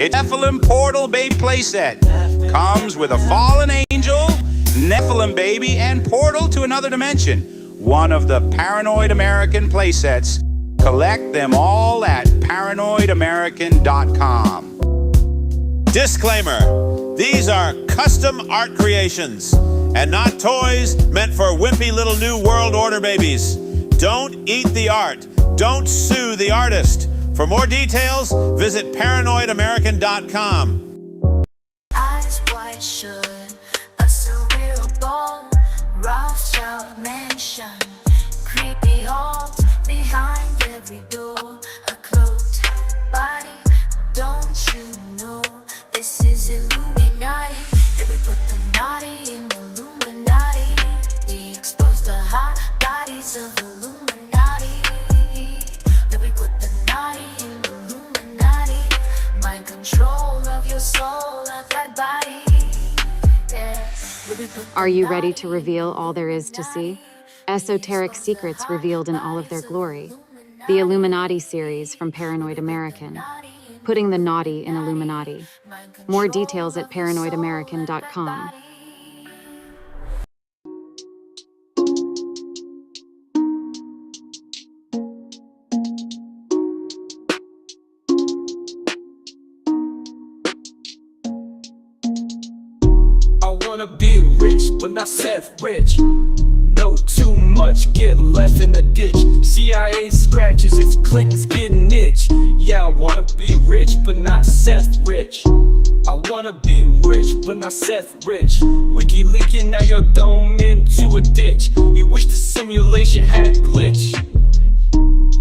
It's Nephilim Portal Bay playset. Comes with a fallen angel, Nephilim baby, and portal to another dimension. One of the Paranoid American playsets. Collect them all at paranoidamerican.com. Disclaimer: these are custom art creations and not toys meant for wimpy little new world order babies. Don't eat the art. Don't sue the artist. For more details, visit paranoidamerican.com. Eyes wide shut, a surreal ball, Rothschild mansion, creepy halls behind every door, a cloaked body. Don't you know this is Illuminati? Did we put the naughty in Illuminati? We expose the hot bodies of Illuminati. Did we put the naughty in Illuminati? Mind control of your soul, of that body. Yeah. Are you ready to reveal all there is to see? Esoteric secrets revealed in all of their glory. The Illuminati series from Paranoid American. Putting the naughty in Illuminati. More details at paranoidamerican.com. I wanna be rich, but not self-rich. Know too much, get left in the ditch. CIA scratches, it's Clinton's getting itch. Yeah, I wanna be rich, but not self-rich. I wanna be rich, but not self-rich. Wiki leaking, now you're thrown into a ditch. You wish the simulation had glitch.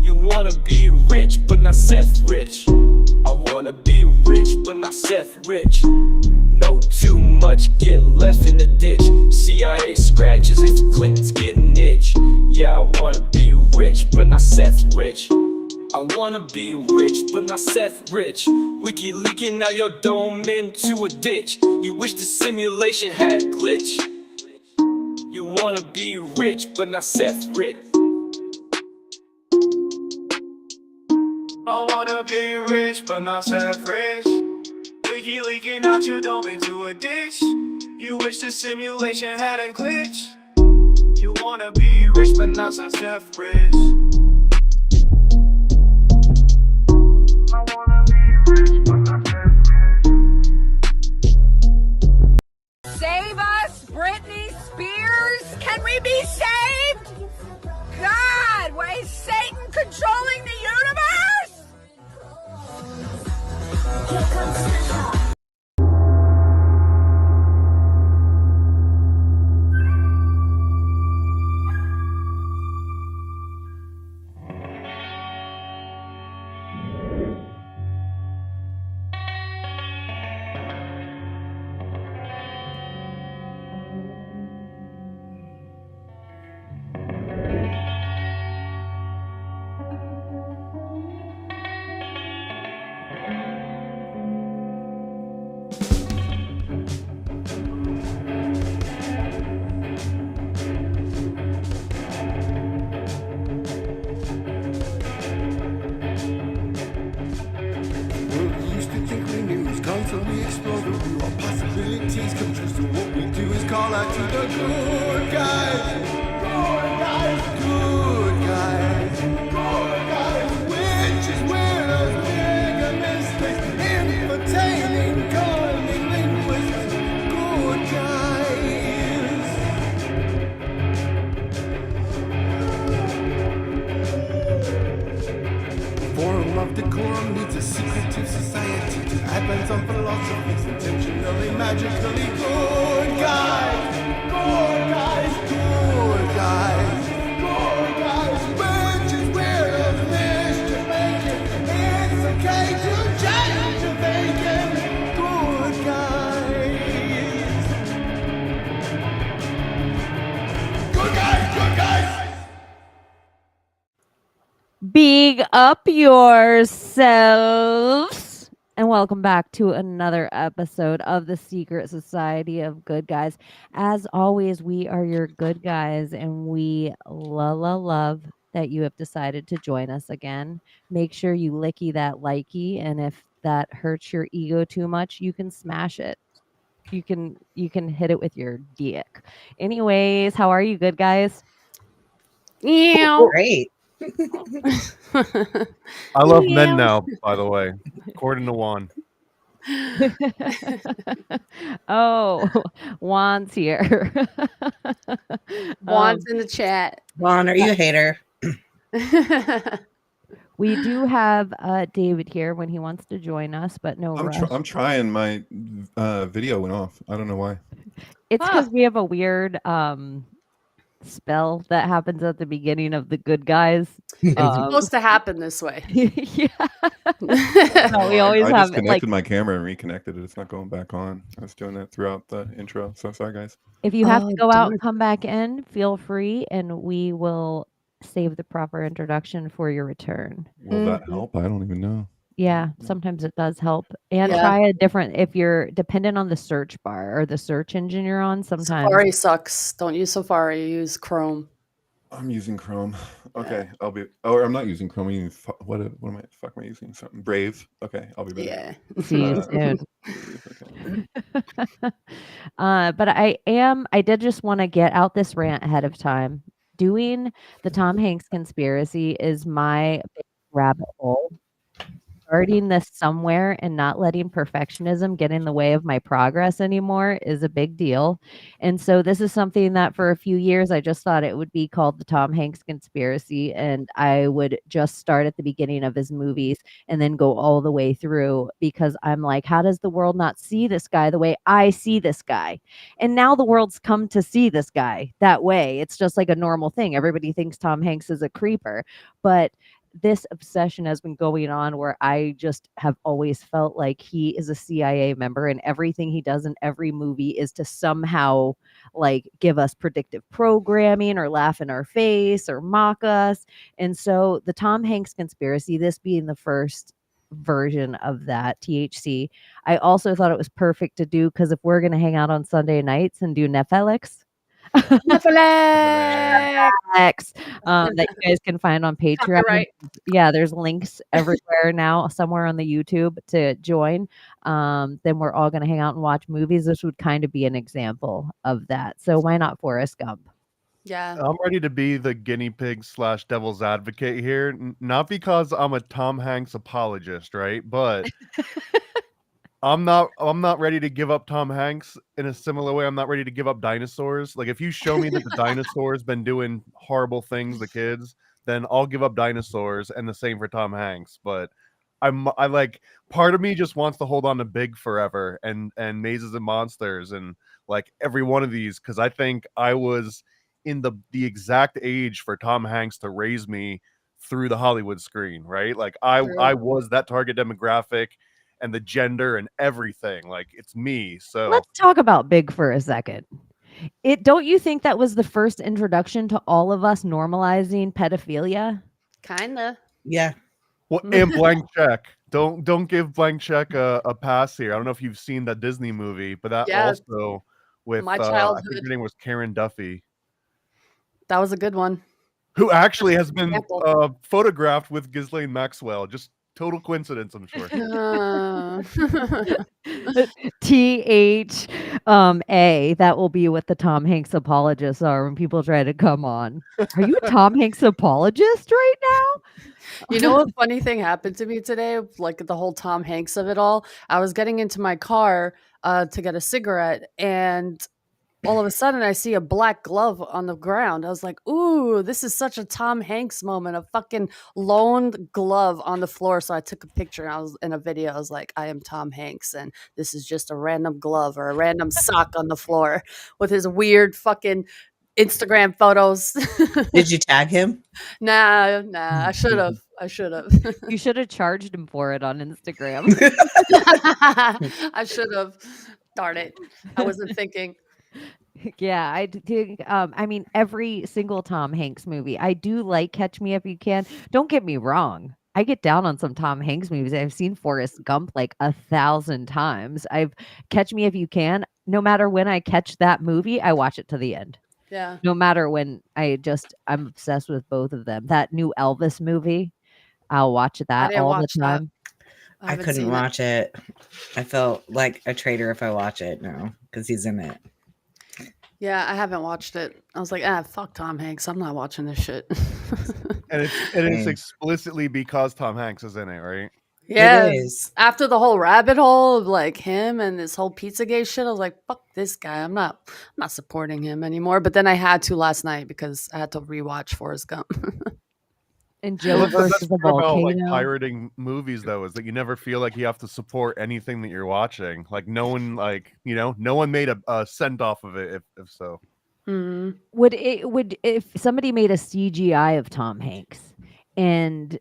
You wanna be rich, but not self-rich. I wanna be rich, but not self-rich. Know too much, get left in the ditch. CIA scratches, it's Clinton's getting itch. Yeah, I wanna be rich, but not self-rich. I wanna be rich, but not self-rich. Wiki leaking, now you're thrown into a ditch. You wish the simulation had glitch. You wanna be rich, but not self-rich. I wanna be rich, but not self-rich. Wiki leaking out, you dove into a ditch. You wish the simulation had a glitch. You wanna be rich, but not self-rich. I wanna be rich, but not self-rich. Save us, Britney Spears! Can we be saved? God, why is Satan controlling the universe? Here comes the top. Constantly explore the view of possibilities come true. So what we do is call out to the good guys. Good guys, good guys, good guys. Witches, weirdos, mega mystics, entertaining, calming linguists. Good guys. Forum of decorum needs a secretive society to advance on philosophies intentionally, magically. Good guys, good guys, good guys, good guys. Witches, weirdos, mischief making. It's okay to change your thinking. Good guys. Good guys, good guys. Big up yourselves and welcome back to another episode of the Secret Society of Good Guys. As always, we are your good guys and we love that you have decided to join us again. Make sure you licky that likey, and if that hurts your ego too much, you can smash it. You can hit it with your dick. Anyways, how are you, good guys? Great. I love men now, by the way, according to Juan. Oh, Juan's here. Juan's in the chat. Juan, are you a hater? We do have David here when he wants to join us, but no rush. I'm trying. My video went off. I don't know why. It's because we have a weird spell that happens at the beginning of the good guys. It's supposed to happen this way. Yeah. No, we always I have disconnected my camera and reconnected it. It's not going back on. I was doing that throughout the intro. So sorry, guys. If you have to go out and come back in, feel free, and we will save the proper introduction for your return. Will that help? I don't even know. Yeah, sometimes it does help. And try a different, if you're dependent on the search bar or the search engine you're on, sometimes. Safari sucks. Don't use Safari. Use Chrome. I'm using Chrome. Okay, I'll be. Oh, I'm not using Chrome. I'm using, what am I? Fuck, am I using something? Brave. Okay, I'll be better. Yeah. See you soon. But I did just want to get out this rant ahead of time. Doing the Tom Hanks conspiracy is my big rabbit hole. Starting this somewhere and not letting perfectionism get in the way of my progress anymore is a big deal. And so this is something that for a few years, I just thought it would be called the Tom Hanks conspiracy. And I would just start at the beginning of his movies and then go all the way through, because I'm like, how does the world not see this guy the way I see this guy? And now the world's come to see this guy that way. It's just like a normal thing. Everybody thinks Tom Hanks is a creeper, but this obsession has been going on where I just have always felt like he is a CIA member, and everything he does in every movie is to somehow like give us predictive programming or laugh in our face or mock us. And so the Tom Hanks conspiracy, this being the first version of that, THC, I also thought it was perfect to do, because if we're going to hang out on Sunday nights and do Netflix, that you guys can find on Patreon. Right. Yeah, there's links everywhere now, somewhere on the YouTube to join. Then we're all going to hang out and watch movies. This would kind of be an example of that. So why not Forrest Gump? Yeah. I'm ready to be the guinea pig / devil's advocate here. Not because I'm a Tom Hanks apologist, right? But I'm not ready to give up Tom Hanks in a similar way. I'm not ready to give up dinosaurs. Like, if you show me that the dinosaurs been doing horrible things to kids, then I'll give up dinosaurs, and the same for Tom Hanks. But I like, part of me just wants to hold on to Big forever and Mazes and Monsters and like every one of these, because I think I was in the exact age for Tom Hanks to raise me through the Hollywood screen, right? Like I was that target demographic. And the gender and everything, like, it's me. So let's talk about Big for a second. Don't you think that was the first introduction to all of us normalizing pedophilia? Kinda. Yeah. Well, and Blank Check. Don't give Blank Check a pass here. I don't know if you've seen that Disney movie, but that also with My I childhood. think her name was Karen Duffy, That was a good one. who actually has been Example. photographed with Ghislaine Maxwell. Just total coincidence, I'm sure. THA, that will be what the Tom Hanks apologists are when people try to come on. Are you a Tom Hanks apologist right now? You know what funny thing happened to me today? Like the whole Tom Hanks of it all. I was getting into my car to get a cigarette, and all of a sudden I see a black glove on the ground. I was like, ooh, this is such a Tom Hanks moment, a fucking lone glove on the floor. So I took a picture, and I was in a video. I was like, I am Tom Hanks, and this is just a random glove or a random sock on the floor with his weird fucking Instagram photos. Did you tag him? Nah, I should have. You should have charged him for it on Instagram. I should have. Darn it. I wasn't thinking. Yeah, I think, I mean, every single Tom Hanks movie, I do like Catch Me If You Can. Don't get me wrong. I get down on some Tom Hanks movies. I've seen Forrest Gump like 1,000 times. Catch Me If You Can. No matter when I catch that movie, I watch it to the end. Yeah. No matter when I'm obsessed with both of them. That new Elvis movie, I'll watch that all the time. I I haven't couldn't seen it. watch it. I felt like a traitor if I watch it now because he's in it. Yeah, I haven't watched it. I was like, fuck Tom Hanks. I'm not watching this shit. And it's Same. explicitly because Tom Hanks is in it, right? Yes. is. After the whole rabbit hole of like him and this whole Pizzagate shit, I was like, fuck this guy. I'm not supporting him anymore. But then I had to last night because I had to rewatch Forrest Gump. And Well, Joe that's the versus best the part about like volcano. pirating movies, though, is that you never feel like you have to support anything that you're watching. Like no one, no one made a cent off of it. If so, Mhm. Would if somebody made a CGI of Tom Hanks and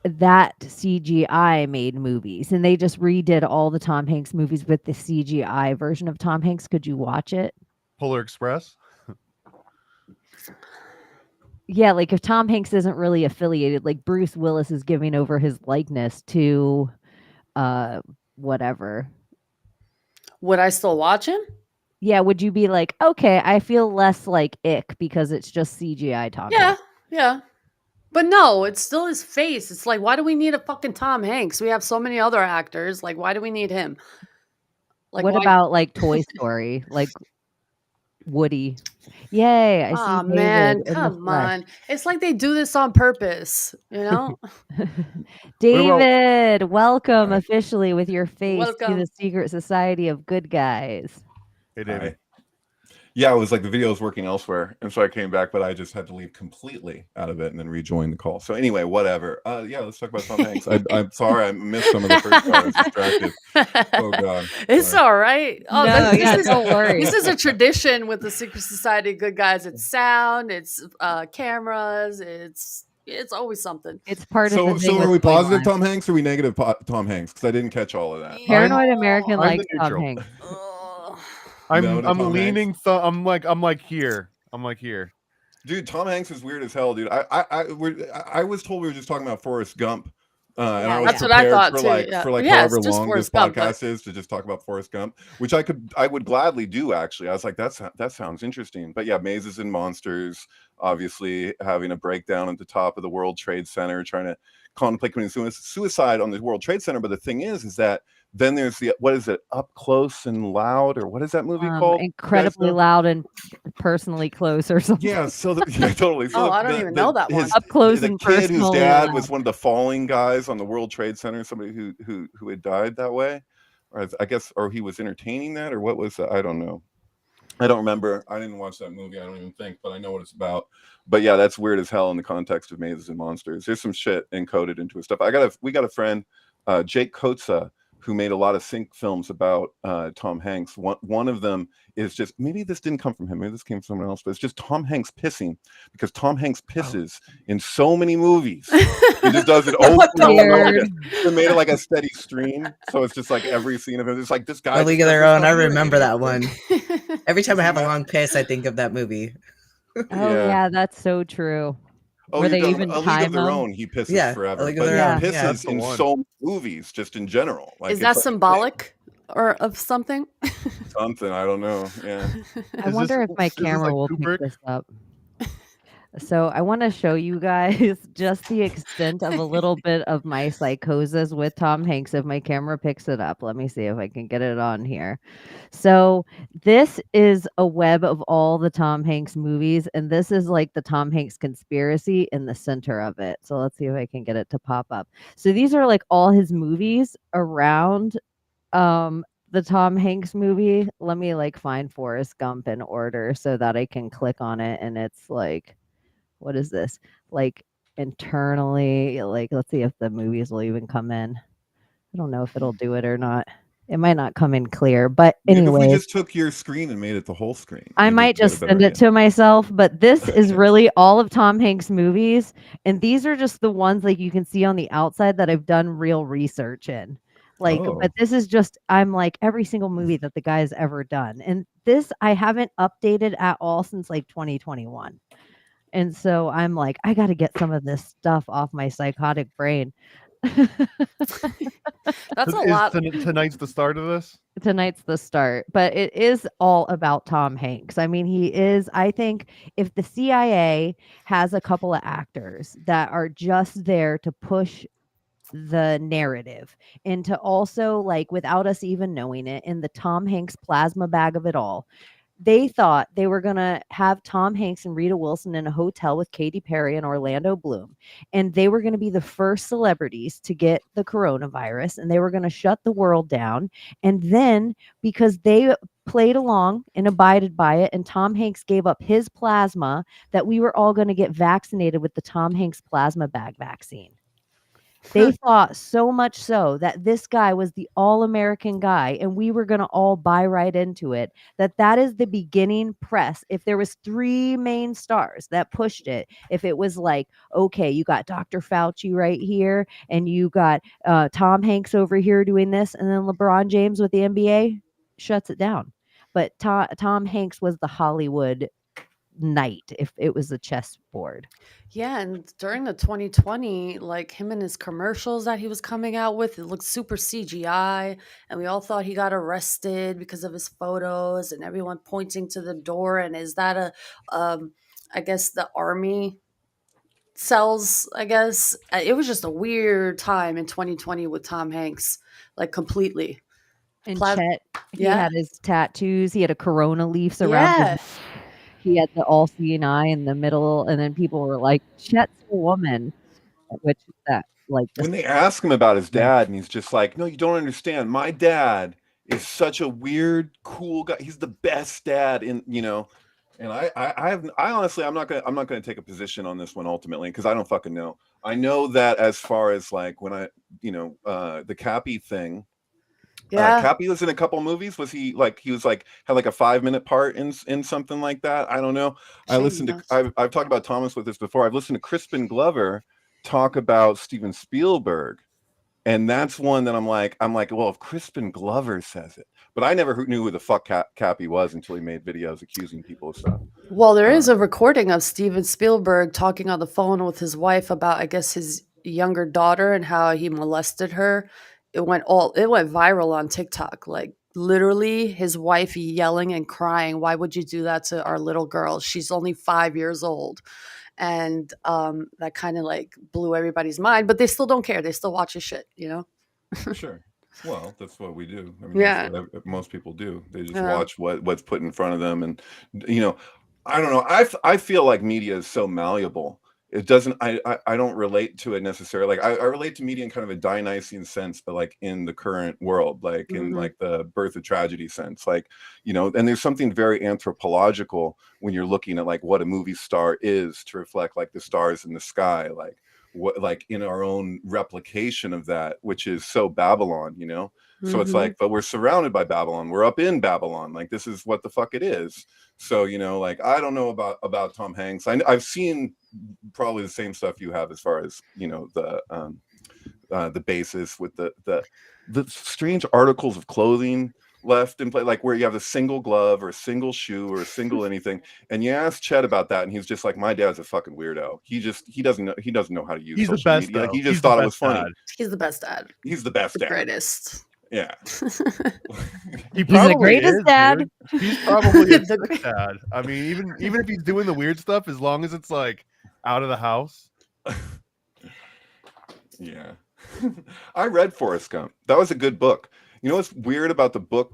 that CGI made movies and they just redid all the Tom Hanks movies with the CGI version of Tom Hanks, could you watch it? Polar Express. Yeah, like if Tom Hanks isn't really affiliated, like Bruce Willis is giving over his likeness to whatever. Would I still watch him? Yeah, would you be like, okay, I feel less like ick because it's just CGI Tom Yeah, Hanks? yeah. But no, it's still his face. It's like, why do we need a fucking Tom Hanks? We have so many other actors. Like, why do we need him? Like, What why? about like Toy Story? Like Woody. Yay, I see Oh David man, in the come flesh. on. It's like they do this on purpose, you know? David, welcome officially with your face to Welcome. the secret society of good guys. Hey, David. Hi. Yeah, it was like the video was working elsewhere, and so I came back, but I just had to leave completely out of it and then rejoin the call. So anyway, whatever. Yeah, let's talk about Tom Hanks. I'm sorry, I missed some of the first part. I was distracted. Oh God, It's sorry. all right. Oh, No, yeah, is, don't worry. This is a tradition with the Secret Society of Good Guys. It's sound, it's cameras, it's always something. It's part of So the thing are we that's going positive on. Tom Hanks or are we negative Tom Hanks? Because I didn't catch all of that. Paranoid American I'm likes the Tom neutral. Hanks. No to I'm Tom leaning. Hanks? I'm like here. I'm like here. Dude, Tom Hanks is weird as hell, dude. I was told we were just talking about Forrest Gump. And I was That's what I prepared thought for too. like Yeah. for like Yeah, it's however just long Forrest this Gump, podcast but- is to just talk about Forrest Gump, which I would gladly do actually. I was like, that sounds interesting. But yeah, Mazes and Monsters, obviously having a breakdown at the top of the World Trade Center, trying to contemplate committing suicide on the World Trade Center. But the thing is that then there's the what is it, Up Close and Loud, or what is that movie called? Incredibly loud and personally close or something. Yeah, so totally. So I don't even know that one. Up close the and kid whose personally dad loud. was one of the falling guys on the World Trade Center, somebody who had died that way, or I guess, or he was entertaining that, or what was that? I don't know. I don't remember. I didn't watch that movie. I don't even think, but I know what it's about. But yeah, that's weird as hell in the context of Mazes and Monsters. There's some shit encoded into his stuff. We got a friend, Jake Kotza, who made a lot of sync films about Tom Hanks. One of them is just, maybe this didn't come from him, maybe this came from someone else, but it's just Tom Hanks pissing, because Tom Hanks pisses in so many movies. He just does it over and over again. They made it like a steady stream, so it's just like every scene of him. It's like this guy. A League of Their Own. I remember that one. Every time I have a long piss, I think of that movie. Oh yeah, that's so true. Oh, Where you're they talking even about A League time of Their them? Own. He pisses Yeah, A forever, League of but Their he Own. pisses Yeah, that's the in one. so many movies, just in general. Like, Is that it's like symbolic or of something? something? I don't know. Yeah. I wonder if my camera will pick this up. So I want to show you guys just the extent of a little bit of my psychosis with Tom Hanks. If my camera picks it up, let me see if I can get it on here. So this is a web of all the Tom Hanks movies, and this is like the Tom Hanks conspiracy in the center of it. So let's see if I can get it to pop up. So these are like all his movies around the Tom Hanks movie. Let me like find Forrest Gump in order so that I can click on it, and it's like, what is this? Like internally, like let's see if the movies will even come in. I don't know if it'll do it or not. It might not come in clear, but Maybe anyway. if we just took your screen and made it the whole screen. I maybe might we'd get a just better send it idea. to myself, but this is really all of Tom Hanks movies, and these are just the ones like you can see on the outside that I've done real research in. Like, but this is just, I'm like every single movie that the guy's ever done. And this I haven't updated at all since like 2021. And so I'm like, I got to get some of this stuff off my psychotic brain. That's a lot. Tonight's the start of this? Tonight's the start, but it is all about Tom Hanks. I mean, he is, I think if the CIA has a couple of actors that are just there to push the narrative, and to also, like, without us even knowing it, in the Tom Hanks plasma bag of it all, they thought they were going to have Tom Hanks and Rita Wilson in a hotel with Katy Perry and Orlando Bloom. And they were going to be the first celebrities to get the coronavirus, and they were going to shut the world down. And then, because they played along and abided by it, and Tom Hanks gave up his plasma, that we were all going to get vaccinated with the Tom Hanks plasma bag vaccine. They thought so much so that this guy was the all-American guy, and we were going to all buy right into it, that is the beginning press. If there was 3 main stars that pushed it, if it was like, okay, you got Dr. Fauci right here, and you got Tom Hanks over here doing this, and then LeBron James with the NBA shuts it down. But Tom Hanks was the Hollywood knight, if it was a chessboard. Yeah, and during the 2020, like him and his commercials that he was coming out with, it looked super CGI, and we all thought he got arrested because of his photos, and everyone pointing to the door. And is that I guess the army cells? I guess it was just a weird time in 2020 with Tom Hanks, like completely. And Plas- Chet, he Yeah. had his tattoos. He had a corona leaves around Yeah. his. He had the all-seeing eye in the middle, and then people were like, "Chet's a woman," which is that like When they ask him about his dad, and he's just like, "No, you don't understand. My dad is such a weird, cool guy. He's the best dad in, you know." And I honestly, I'm not gonna take a position on this one ultimately, because I don't fucking know. I know that as far as like when the Cappy thing. Yeah. Cappy was in a couple movies. Was he like had like a 5-minute part in something like that? I don't know. I listened to I've talked about Thomas with this before. I've listened to Crispin Glover talk about Steven Spielberg, and that's one that I'm like, well, if Crispin Glover says it, but I never knew who the fuck Cappy was until he made videos accusing people of stuff. Well, there is a recording of Steven Spielberg talking on the phone with his wife about, I guess, his younger daughter and how he molested her. It went viral on TikTok. Like literally his wife yelling and crying, "Why would you do that to our little girl? She's only 5 years old." And that kind of like blew everybody's mind, but they still don't care. They still watch his shit, you know? Sure. Well, that's what we do. I mean, Yeah. that's what most people do. They just Yeah. watch what's put in front of them, and I don't know. I feel like media is so malleable. It doesn't. I don't relate to it necessarily. Like I relate to media in kind of a Dionysian sense, but like in the current world, like in like the birth of tragedy sense, like And there's something very anthropological when you're looking at like what a movie star is to reflect like the stars in the sky, like what like in our own replication of that, which is so Babylon, So it's like, but we're surrounded by Babylon. We're up in Babylon. Like this is what the fuck it is. So like I don't know about Tom Hanks. I've seen probably the same stuff you have as far as the basis with the strange articles of clothing left in play, like where you have a single glove or a single shoe or a single anything, and you ask Chet about that, and he's just like, "My dad's a fucking weirdo. He doesn't know how to use social media. He just thought it was funny. He's the best dad. He's the best dad. Greatest. Yeah." He He's the greatest is, dad. dude. He's probably a sick dad. I mean, even if he's doing the weird stuff, as long as it's like out of the house. Yeah. I read Forrest Gump. That was a good book. You know what's weird about the book?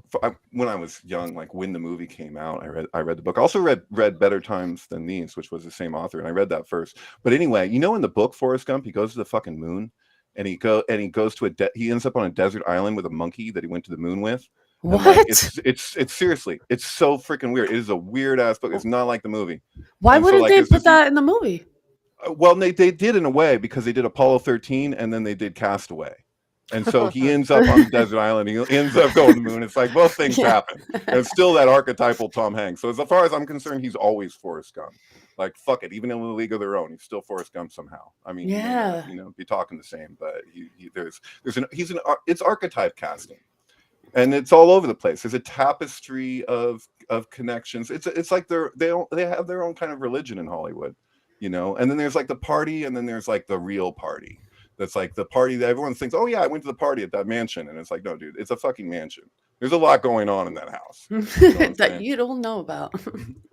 When I was young, like when the movie came out, I read the book. I also read Better Times Than These, which was the same author, and I read that first. But anyway, in the book Forrest Gump, he goes to the fucking moon, and he goes to he ends up on a desert island with a monkey that he went to the moon with. What? Like, it's seriously, it's so freaking weird. It is a weird ass book. It's not like the movie. Why And so, wouldn't like, they it's put just- that in the movie? Well, they did in a way, because they did Apollo 13 and then they did Castaway. And so he ends up on the desert island. He ends up going to the moon. It's like both things happen. And it's still that archetypal Tom Hanks. So as far as I'm concerned, he's always Forrest Gump. Like, fuck it. Even in the League of Their Own, he's still Forrest Gump somehow. I mean, Yeah. he may not, be talking the same, but it's archetype casting. And it's all over the place. There's a tapestry of connections. It's like they have their own kind of religion in Hollywood, And then there's like the party, and then there's like the real party. That's like the party that everyone thinks, "Oh yeah, I went to the party at that mansion," and it's like, no, dude, it's a fucking mansion. There's a lot going on in that house that you don't know about.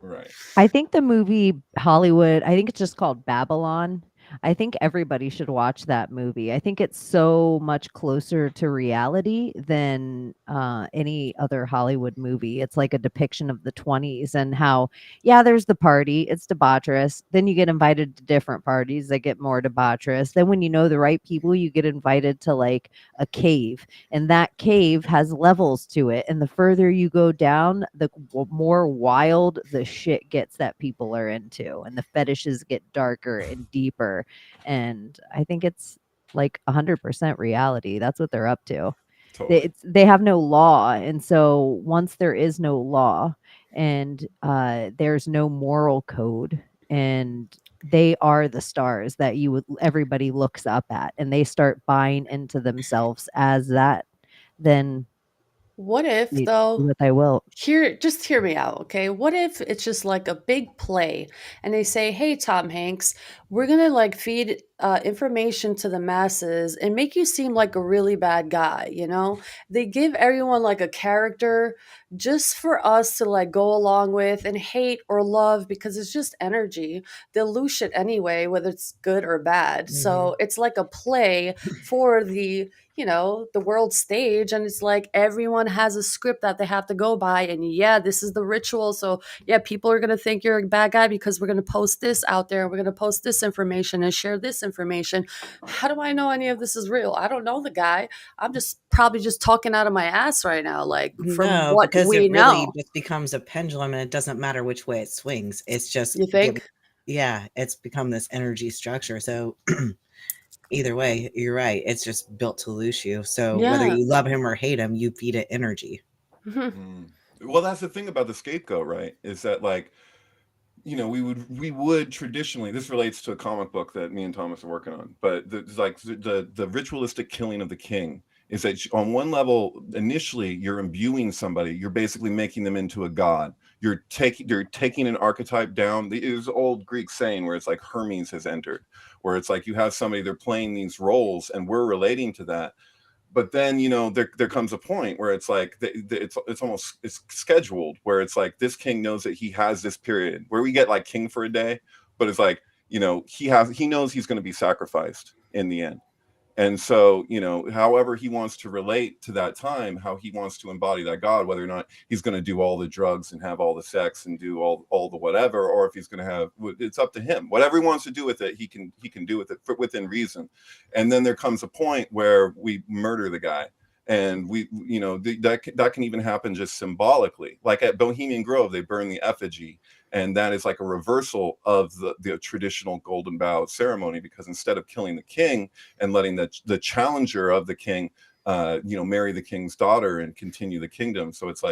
Right. I think the movie Hollywood, I think it's just called Babylon. I think everybody should watch that movie. I think it's so much closer to reality than any other Hollywood movie. It's like a depiction of the 20s and how, yeah, there's the party, it's debaucherous. Then you get invited to different parties that get more debaucherous. Then when you know the right people, you get invited to like a cave, and that cave has levels to it. And the further you go down, the more wild the shit gets that people are into, and the fetishes get darker and deeper. And I think it's like 100% reality. That's what they're up to. Totally. They have no law, and so once there is no law and there's no moral code, and they are the stars that everybody looks up at, and they start buying into themselves as that, then What if they do though, what they will. just hear me out, okay? What if it's just like a big play and they say, "Hey, Tom Hanks, we're gonna like feed information to the masses and make you seem like a really bad guy," you know? They give everyone like a character just for us to like go along with and hate or love because it's just energy. They'll lose shit anyway, whether it's good or bad. So it's like a play for the world stage, and it's like everyone has a script that they have to go by, and yeah, this is the ritual. So yeah, people are going to think you're a bad guy because we're going to post this out there, we're going to post this information and share this information. How do I know any of this is real? I don't know the guy. I'm just probably just talking out of my ass right now, like from No, what because we it really know. just becomes a pendulum, and it doesn't matter which way it swings. It's just You think? yeah, it's become this energy structure. So either way, you're right. It's just built to lose you. So whether Yeah. you love him or hate him, you feed it energy. Well, that's the thing about the scapegoat, right? Is that like, we would traditionally, this relates to a comic book that me and Thomas are working on, but the ritualistic killing of the king is that on one level, initially you're imbuing somebody, you're basically making them into a god. You're taking an archetype down. There's old Greek saying where it's like Hermes has entered, where it's like you have somebody, they're playing these roles and we're relating to that. But then there comes a point where it's like it's almost it's scheduled, where it's like this king knows that he has this period where we get like king for a day, but it's like he knows he's going to be sacrificed in the end. And so, however he wants to relate to that time, how he wants to embody that God, whether or not he's going to do all the drugs and have all the sex and do all the whatever, or if he's going to have, it's up to him. Whatever he wants to do with it, he can do with it within reason. And then there comes a point where we murder the guy. And that can even happen just symbolically. Like at Bohemian Grove, they burn the effigy, and that is like a reversal of the traditional golden bough ceremony, because instead of killing the king and letting the challenger of the king marry the king's daughter and continue the kingdom, so it's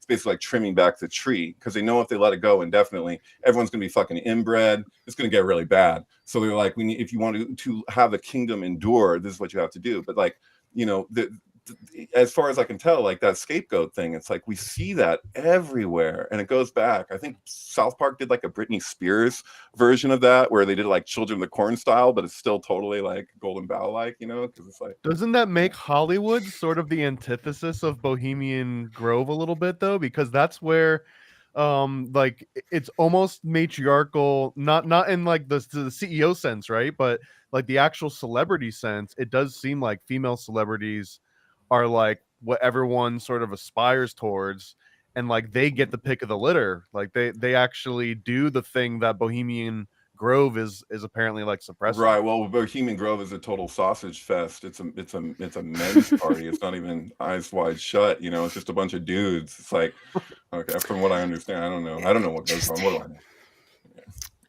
basically like trimming back the tree, because they know if they let it go indefinitely, everyone's gonna be fucking inbred. It's gonna get really bad. So they're like, if you want to have a kingdom endure, this is what you have to do. But as far as I can tell, like that scapegoat thing, it's like we see that everywhere, and it goes back. I think South Park did like a Britney Spears version of that, where they did like Children of the Corn style, but it's still totally like Golden Bough, like, because it's like, Doesn't that make Hollywood sort of the antithesis of Bohemian Grove a little bit, though? Because that's where like it's almost matriarchal, not in like the CEO sense, right? But like the actual celebrity sense, it does seem like female celebrities are like what everyone sort of aspires towards, and like they get the pick of the litter. Like they actually do the thing that Bohemian Grove is apparently like suppressing. right. Well, Bohemian Grove is a total sausage fest. It's a men's party. It's not even Eyes Wide Shut. It's just a bunch of dudes. It's like, okay, from what I understand, I don't know what goes on. What do I know? Yeah.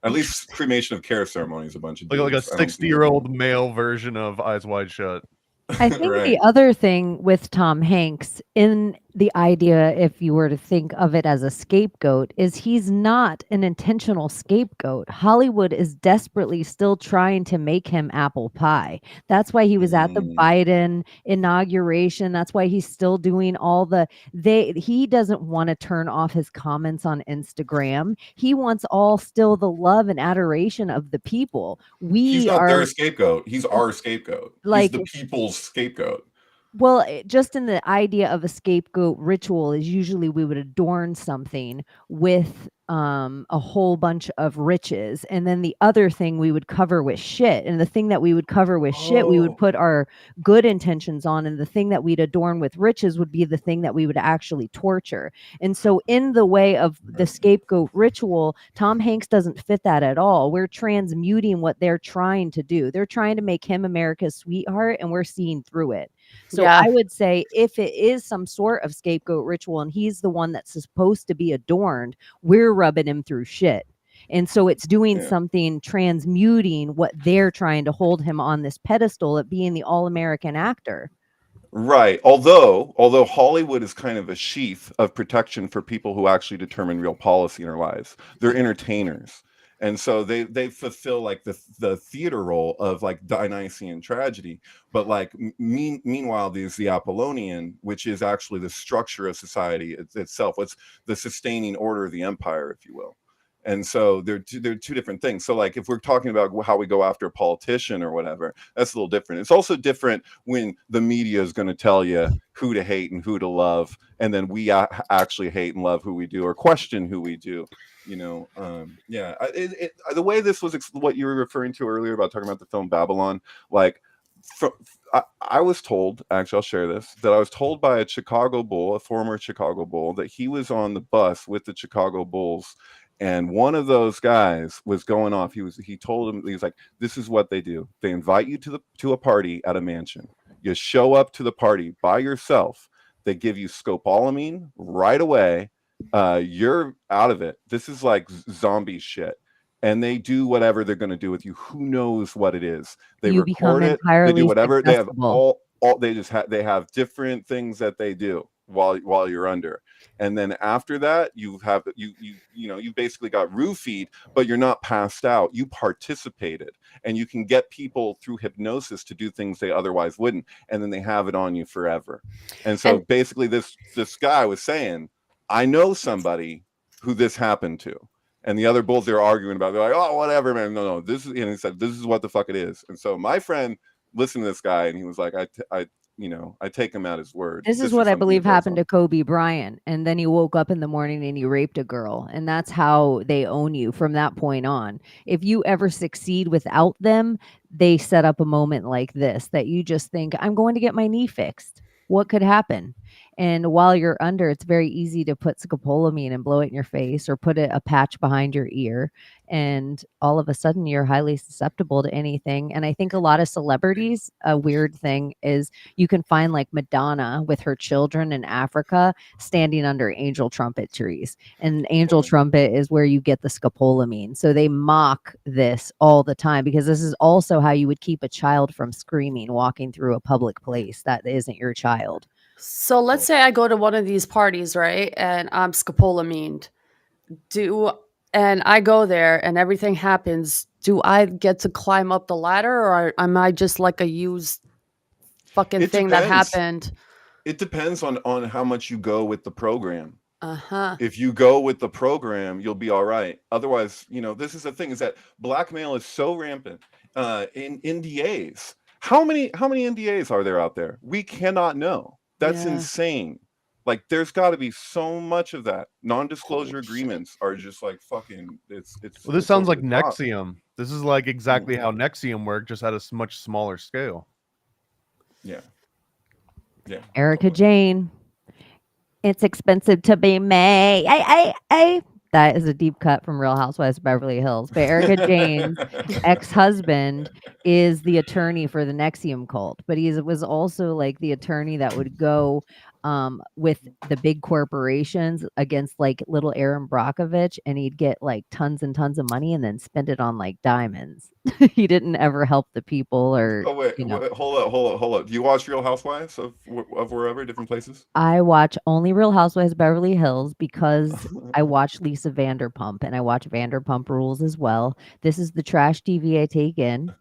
At least cremation of care ceremony is a bunch of dudes. Like a 60-year-old male version of Eyes Wide Shut. I think Right. the other thing with Tom Hanks, in the idea, if you were to think of it as a scapegoat, is he's not an intentional scapegoat. Hollywood is desperately still trying to make him apple pie. That's why he was at the Biden inauguration. That's why he's still doing he doesn't want to turn off his comments on Instagram. He wants still the love and adoration of the people. He's not their scapegoat. He's our scapegoat. Like, he's the people's scapegoat. Well, just in the idea of a scapegoat ritual is usually we would adorn something with a whole bunch of riches, and then the other thing we would cover with shit, and the thing that we would cover with shit we would Oh. put our good intentions on, and the thing that we'd adorn with riches would be the thing that we would actually torture. And so in the way of the scapegoat ritual, Tom Hanks doesn't fit that at all. We're transmuting what they're trying to do. They're trying to make him America's sweetheart, and we're seeing through it. So Yeah. I would say if it is some sort of scapegoat ritual and he's the one that's supposed to be adorned, we're rubbing him through shit. And so it's doing Yeah. something, transmuting what they're trying to hold him on this pedestal at being the all-American actor. Right. Although Hollywood is kind of a sheath of protection for people who actually determine real policy in our lives. They're entertainers. And so they fulfill like the theater role of like Dionysian tragedy. But like meanwhile, there's the Apollonian, which is actually the structure of society itself. What's the sustaining order of the empire, if you will. And so they're two different things. So like if we're talking about how we go after a politician or whatever, that's a little different. It's also different when the media is going to tell you who to hate and who to love, and then we actually hate and love who we do or question who we do. You know, yeah. The way this was what you were referring to earlier about talking about the film Babylon, like I was told, actually, I'll share this, that I was told by a Chicago Bull, a former Chicago Bull, that he was on the bus with the Chicago Bulls. And one of those guys was going off. He told him, he was like, this is what they do. They invite you to a party at a mansion. You show up to the party by yourself. They give you scopolamine right away. You're out of it. This is like zombie shit. And they do whatever they're going to do with you. Who knows what it is? They You record become it. They do whatever. They have suggestible. they have different things that they do while you're under. And then after that, you basically got roofied, but you're not passed out. You participated, and you can get people through hypnosis to do things they otherwise wouldn't, and then they have it on you forever. And so basically this guy was saying, I know somebody who this happened to. And the other bulls they're arguing about, they're like, oh, whatever, man. No, this is, and he said, this is what the fuck it is. And so my friend listened to this guy, and he was like, I take him at his word. This is what I believe happened to Kobe Bryant. And then he woke up in the morning and he raped a girl. And that's how they own you from that point on. If you ever succeed without them, they set up a moment like this that you just think, I'm going to get my knee fixed. What could happen? And while you're under, it's very easy to put scopolamine and blow it in your face or put a patch behind your ear. And all of a sudden, you're highly susceptible to anything. And I think a lot of celebrities, a weird thing is you can find like Madonna with her children in Africa standing under angel trumpet trees. And angel trumpet is where you get the scopolamine. So they mock this all the time because this is also how you would keep a child from screaming walking through a public place that isn't your child. So let's say I go to one of these parties, right? And I'm scopolamined. And I go there and everything happens. Do I get to climb up the ladder, or am I just like a used fucking thing that happened? It depends on how much you go with the program. Uh-huh. If you go with the program, you'll be all right. Otherwise, this is the thing, is that blackmail is so rampant in NDAs. How many NDAs are there out there? We cannot know. That's insane. Like, there's got to be so much of that. Non-disclosure agreements are just like fucking. Well, this sounds like Nexium. This is like exactly how Nexium worked, just at a much smaller scale. Yeah. Yeah. Erica Jane. It's expensive to be May. That is a deep cut from Real Housewives of Beverly Hills. But Erica Jane's ex-husband is the attorney for the Nexium cult. But he was also like the attorney that would go with the big corporations against like little Aaron Brockovich, and he'd get like tons and tons of money and then spend it on like diamonds. He didn't ever help the people or. Oh wait, hold up. Do you watch Real Housewives of wherever, different places? I watch only Real Housewives of Beverly Hills because I watch Lisa Vanderpump and I watch Vanderpump Rules as well. This is the trash TV I take in.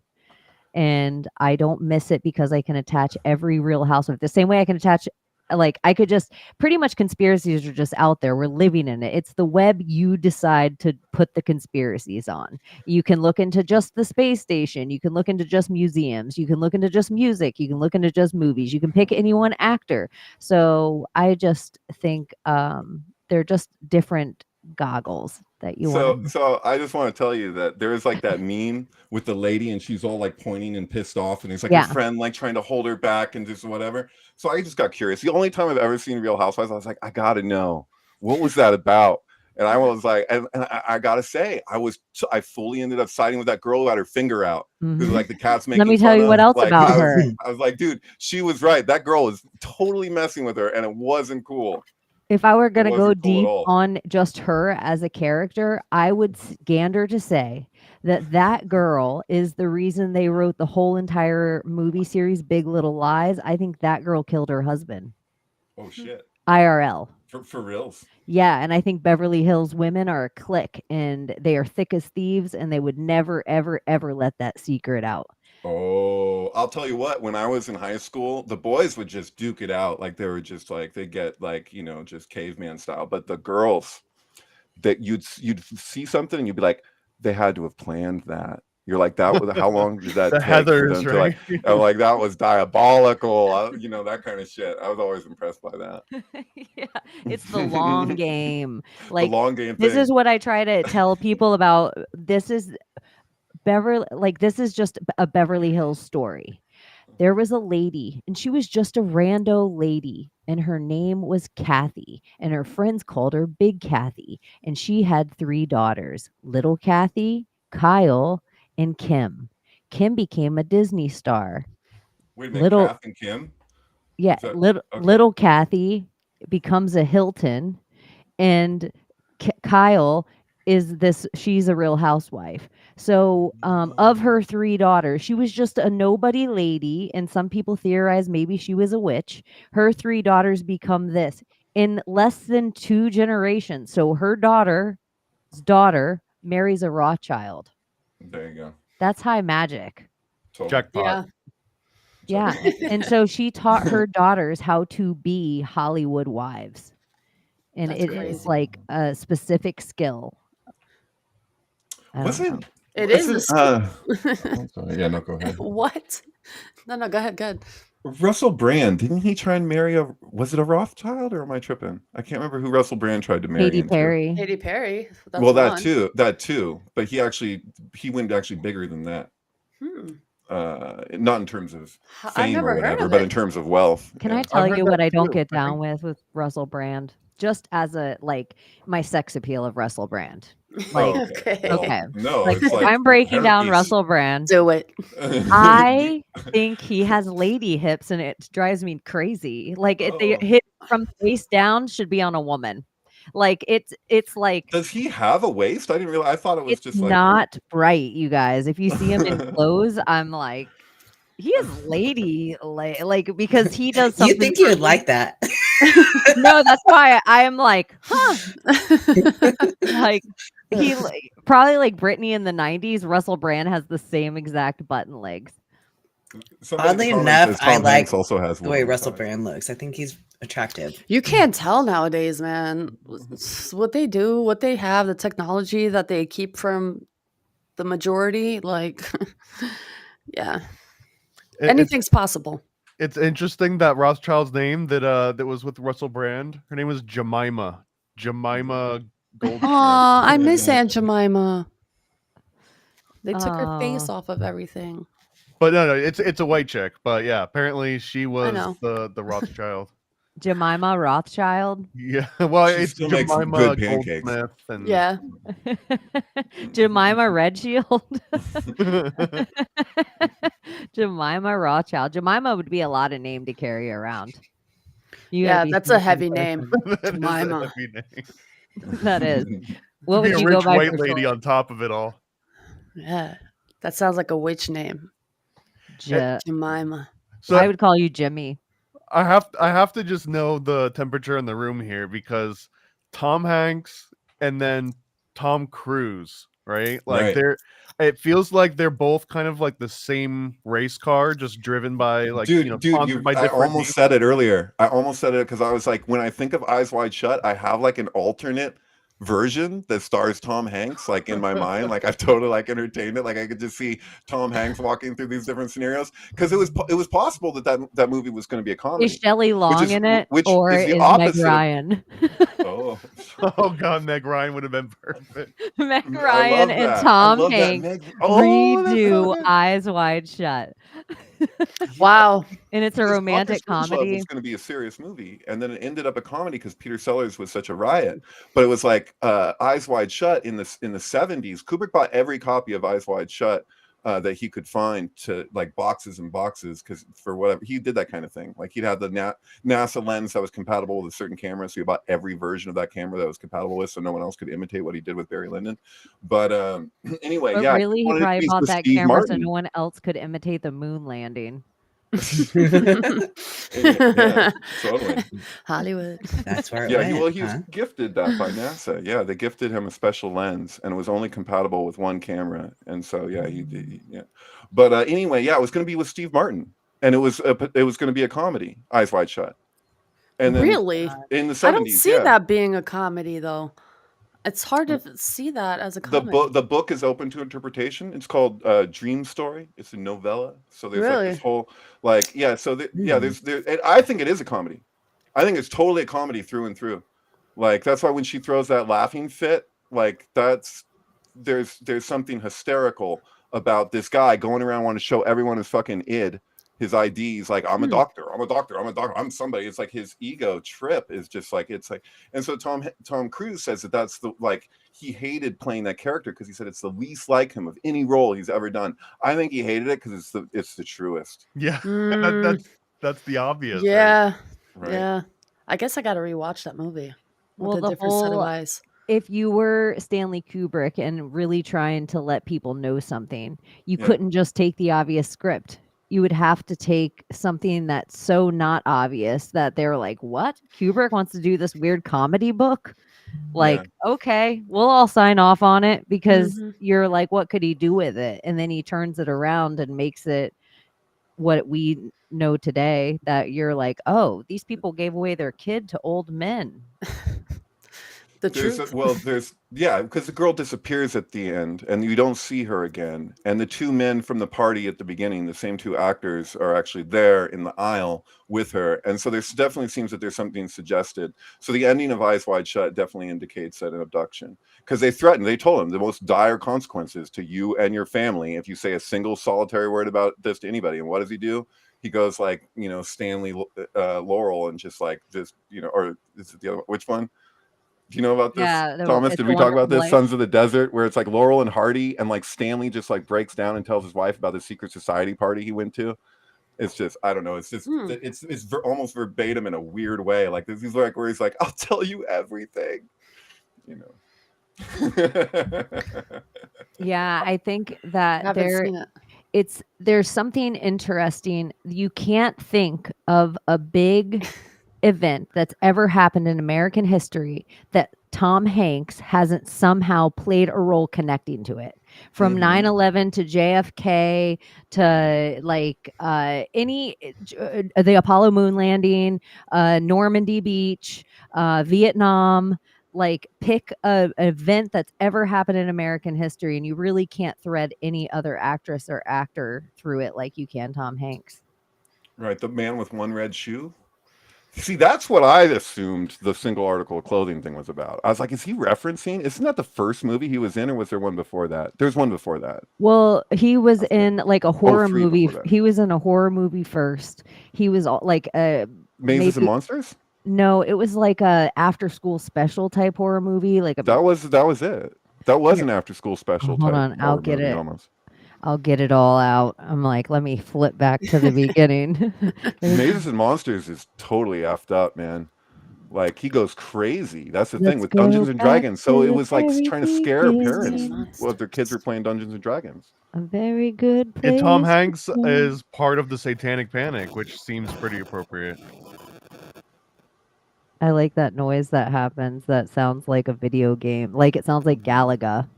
And I don't miss it because I can attach every Real Housewife the same way I can attach. Like, I could just pretty much, conspiracies are just out there. We're living in it. It's the web you decide to put the conspiracies on. You can look into just the space station. You can look into just museums. You can look into just music. You can look into just movies. You can pick any one actor. So I just think they're just different goggles that you So, want. so I just want to tell you that there is like that meme with the lady and she's all like pointing and pissed off, and it's like her Yeah. friend like trying to hold her back and just whatever. So I just got curious. The only time I've ever seen Real Housewives, I was like, I gotta know what was that about. And I was like, and I gotta say, I fully ended up siding with that girl who had her finger out, who's Mhm. like the cat's Let making me tell fun you of. what else Like about I was, her. I was like, dude, she was right. That girl is totally messing with her, and it wasn't cool. If I were It going to go wasn't cool at deep all. on just her as a character, I would gander to say that that girl is the reason they wrote the whole entire movie series Big Little Lies. I think that girl killed her husband. Oh shit. IRL. For reals. Yeah, and I think Beverly Hills women are a clique, and they are thick as thieves, and they would never, ever, ever let that secret out. Oh, I'll tell you what, when I was in high school, the boys would just duke it out. Like they were just like they get like, just caveman style. But the girls, that you'd see something and you'd be like, they had to have planned that. You're like, that was how long did that The take for Heathers, them to like, right? I'm like, that was diabolical. That kind of shit. I was always impressed by that. Yeah, it's the long game. The Like, long game this thing. is what I try to tell people about. This is this is just a Beverly Hills story. There was a lady, and she was just a rando lady, and her name was Kathy, and her friends called her Big Kathy, and she had 3 daughters, Little Kathy, Kyle, and Kim. Kim became a Disney star. Wait a minute, Little Kath and Kim? Yeah, Is that little okay? little Kathy becomes a Hilton, and Kyle is she's a Real Housewife. So, of her 3 daughters, she was just a nobody lady, and some people theorize maybe she was a witch. Her 3 daughters become this in less than 2 generations. So her daughter marries a Rothschild. There you go. That's high magic. Totally. Jackpot. Yeah. And so she taught her daughters how to be Hollywood wives. And That's it crazy. is like a specific skill. I don't know. Wasn't It is a skill. I'm sorry. Yeah, no, go ahead. What? No, go ahead. Go ahead. Russell Brand, didn't he try and marry was it a Rothschild, or am I tripping? I can't remember who Russell Brand tried to marry Katy into. Perry. Katy Perry. That's Well, one. that too. But he went actually bigger than that. Not in terms of I've fame never or heard whatever, of but it. in terms of wealth. Can yeah. I tell heard you that what I don't too. get I down think- with Russell Brand? Just as my sex appeal of Russell Brand. Oh, Like, Okay. Well, okay. no, Like, it's if like I'm breaking down herpes. Russell Brand, Do it. I think he has lady hips, and it drives me crazy. Like, the Oh. hip from the waist down should be on a woman. Like, it's like Does he have a waist? I didn't realize. I thought it was it's just like not right, you guys. If you see him in clothes, I'm like, he is lady like because he does You something. think you for would me. like that? No, that's why I am like, huh? Like he probably like Britney in the 90s. Russell Brand has the same exact button legs. somebody in Oddly the comments enough, says I Tom like Hanks also has the way woman Russell thighs. Brand looks. I think he's attractive. You can't tell nowadays, man. What they do, what they have, the technology that they keep from the majority, like, yeah, It's anything's possible. it's interesting that Rothschild's name that was with Russell Brand. Her name was Jemima. Jemima Goldschmidt. Aw, I miss Aunt Jemima. They took her face Oh. off of everything. But no, it's a white chick. But yeah, apparently she was know. the Rothschild. Jemima Rothschild. Yeah, well, She it's still makes Jemima good pancakes. Goldsmith and Yeah. Jemima Red Shield. Jemima Rothschild. Jemima would be a lot of name to carry around. You gotta Yeah, be that's a some heavy person. name. That is a Jemima. heavy name. That is. What Be would a you go rich by white for lady short? on top of it all. Yeah. That sounds like a witch name. Jemima. So I would call you Jimmy. I have to just know the temperature in the room here because Tom Hanks and then Tom Cruise, right? Like Right. it feels like they're both kind of like the same race car, just driven by like Dude, sponsored by I different almost people. said it earlier. I almost said it because I was like, when I think of Eyes Wide Shut, I have like an alternate version that stars Tom Hanks, like in my mind, like I've totally like entertained it. Like I could just see Tom Hanks walking through these different scenarios because it was possible that movie was going to be a comedy. Is Shelley Long in it, which or is the is Meg opposite. Ryan? Oh, Oh God, Meg Ryan would have been perfect. Meg I Ryan love and that. I Tom love that. Hanks Meg. Oh, that's so redo good. Eyes Wide Shut. Wow. And it's a Because romantic Punch Love comedy. was going to be a serious movie, and then it ended up a comedy because Peter Sellers was such a riot. But it was like Eyes Wide Shut in the 70s. Kubrick bought every copy of Eyes Wide Shut that he could find, to like boxes and boxes, because for whatever he did that kind of thing. Like he'd have the NASA lens that was compatible with a certain camera, so he bought every version of that camera that was compatible with, so no one else could imitate what he did with Barry Lyndon. But anyway, But yeah, really, he wanted to probably be bought with that Steve camera so Martin. no one else could imitate the moon landing. Yeah, totally. Hollywood. That's where it Yeah, went. he was huh? gifted that by NASA. Yeah, they gifted him a special lens, and it was only compatible with one camera. And so, yeah, he did. Yeah, but anyway, yeah, it was going to be with Steve Martin, and it was going to be a comedy, Eyes Wide Shut. And then Really? in the 70s, I don't see yeah, that being a comedy though. It's hard to see that as a comedy. the book is open to interpretation. It's called Dream Story. It's a novella. So there's like this Really? whole like yeah. So yeah, Hmm. there. And I think it is a comedy. I think it's totally a comedy through and through. Like that's why when she throws that laughing fit, like there's something hysterical about this guy going around wanting to show everyone his fucking his IDs, like I'm a doctor, I'm somebody. It's like his ego trip is just like it's like, and so Tom Cruise says that's the like he hated playing that character because he said it's the least like him of any role he's ever done. I think he hated it because it's the truest. Yeah, Mm, that's the obvious. Right? yeah. Right. Yeah. I guess I got to rewatch that movie Well, with a the different set of whole eyes. if you were Stanley Kubrick and really trying to let people know something, you Yeah. couldn't just take the obvious script. You would have to take something that's so not obvious that they're like, "What? Kubrick wants to do this weird comedy book?" Like, okay, we'll all sign off on it because Mhm. you're like, what could he do with it? And then he turns it around and makes it what we know today, that you're like, oh, these people gave away their kid to old men. The There's truth. because the girl disappears at the end and you don't see her again. And the two men from the party at the beginning, the same two actors, are actually there in the aisle with her. And so there's definitely seems that there's something suggested. So the ending of Eyes Wide Shut definitely indicates that an abduction, because they told him the most dire consequences to you and your family if you say a single solitary word about this to anybody. And what does he do? He goes like, Stanley Laurel and just or is it the other, which one? Do you know about this, Yeah, Thomas? it's Did a we talk about Wonderful this? Life. Sons of the Desert, where it's like Laurel and Hardy, and like Stanley just like breaks down and tells his wife about the secret society party he went to. It's just, I don't know. It's just, it's almost verbatim in a weird way. Like this is like where he's like, "I'll tell you everything," Yeah, I think that Haven't seen it. there's something interesting. You can't think of a big event that's ever happened in American history that Tom Hanks hasn't somehow played a role connecting to it. From 9/11 to JFK to like the Apollo moon landing, Normandy Beach, Vietnam. Like pick an event that's ever happened in American history, and you really can't thread any other actress or actor through it like you can Tom Hanks. Right, the man with one red shoe. See, that's what I assumed the single article of clothing thing was about. I was like, is he referencing? Isn't that the first movie he was in, or was there one before that? There's one before that. Well, he was in like a horror three movie. before that. He was in a horror movie first. He was like Mazes and Monsters? No, it was like a after school special type horror movie. Like a That was it. That was an after school special hold type on, I'll horror get movie it. almost. I'll get it all out. I'm like, let me flip back to the beginning. Mazes and Monsters is totally effed up, man. Like he goes crazy. That's the thing Let's with go Dungeons and back Dragons. So to it the was like very trying to scare beginning. parents while their kids were playing Dungeons and Dragons. A very good place. And Tom Hanks to go. is part of the Satanic Panic, which seems pretty appropriate. I like that noise that happens. That sounds like a video game. Like it sounds like Galaga.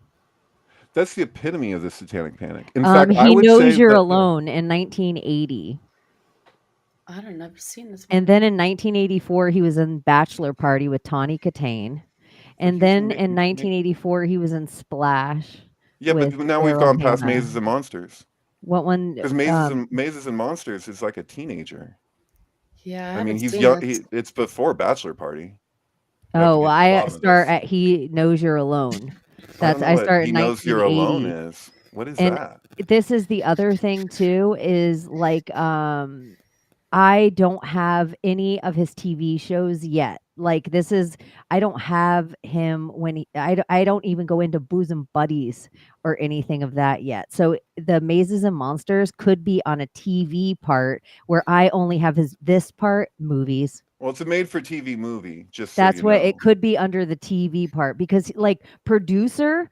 That's the epitome of the Satanic Panic. In fact, I He would knows say you're that alone in 1980. I don't know. I've seen this. And then in 1984, he was in Bachelor Party with Tawny Katane. And he's then in 1984, he was in Splash. Yeah, but with now we've Daryl gone past Hannah. Mazes and Monsters. What one? Because Mazes and Monsters is like a teenager. Yeah, I I mean, haven't he's seen young. it. It's before Bachelor Party. We have to Oh, get to the I bottom of start this. at He Knows You're Alone. I don't know I what start He in Knows You're Alone 1980. is. What is And that? this is the other thing too, is like I don't have any of his TV shows yet. Like this is I don't have him when I don't even go into Bosom Buddies or anything of that yet. So the Mazes and Monsters could be on a TV part where I only have this part movies. Well, it's a made-for-TV movie. Just so That's you what know. it could be under the TV part because like producer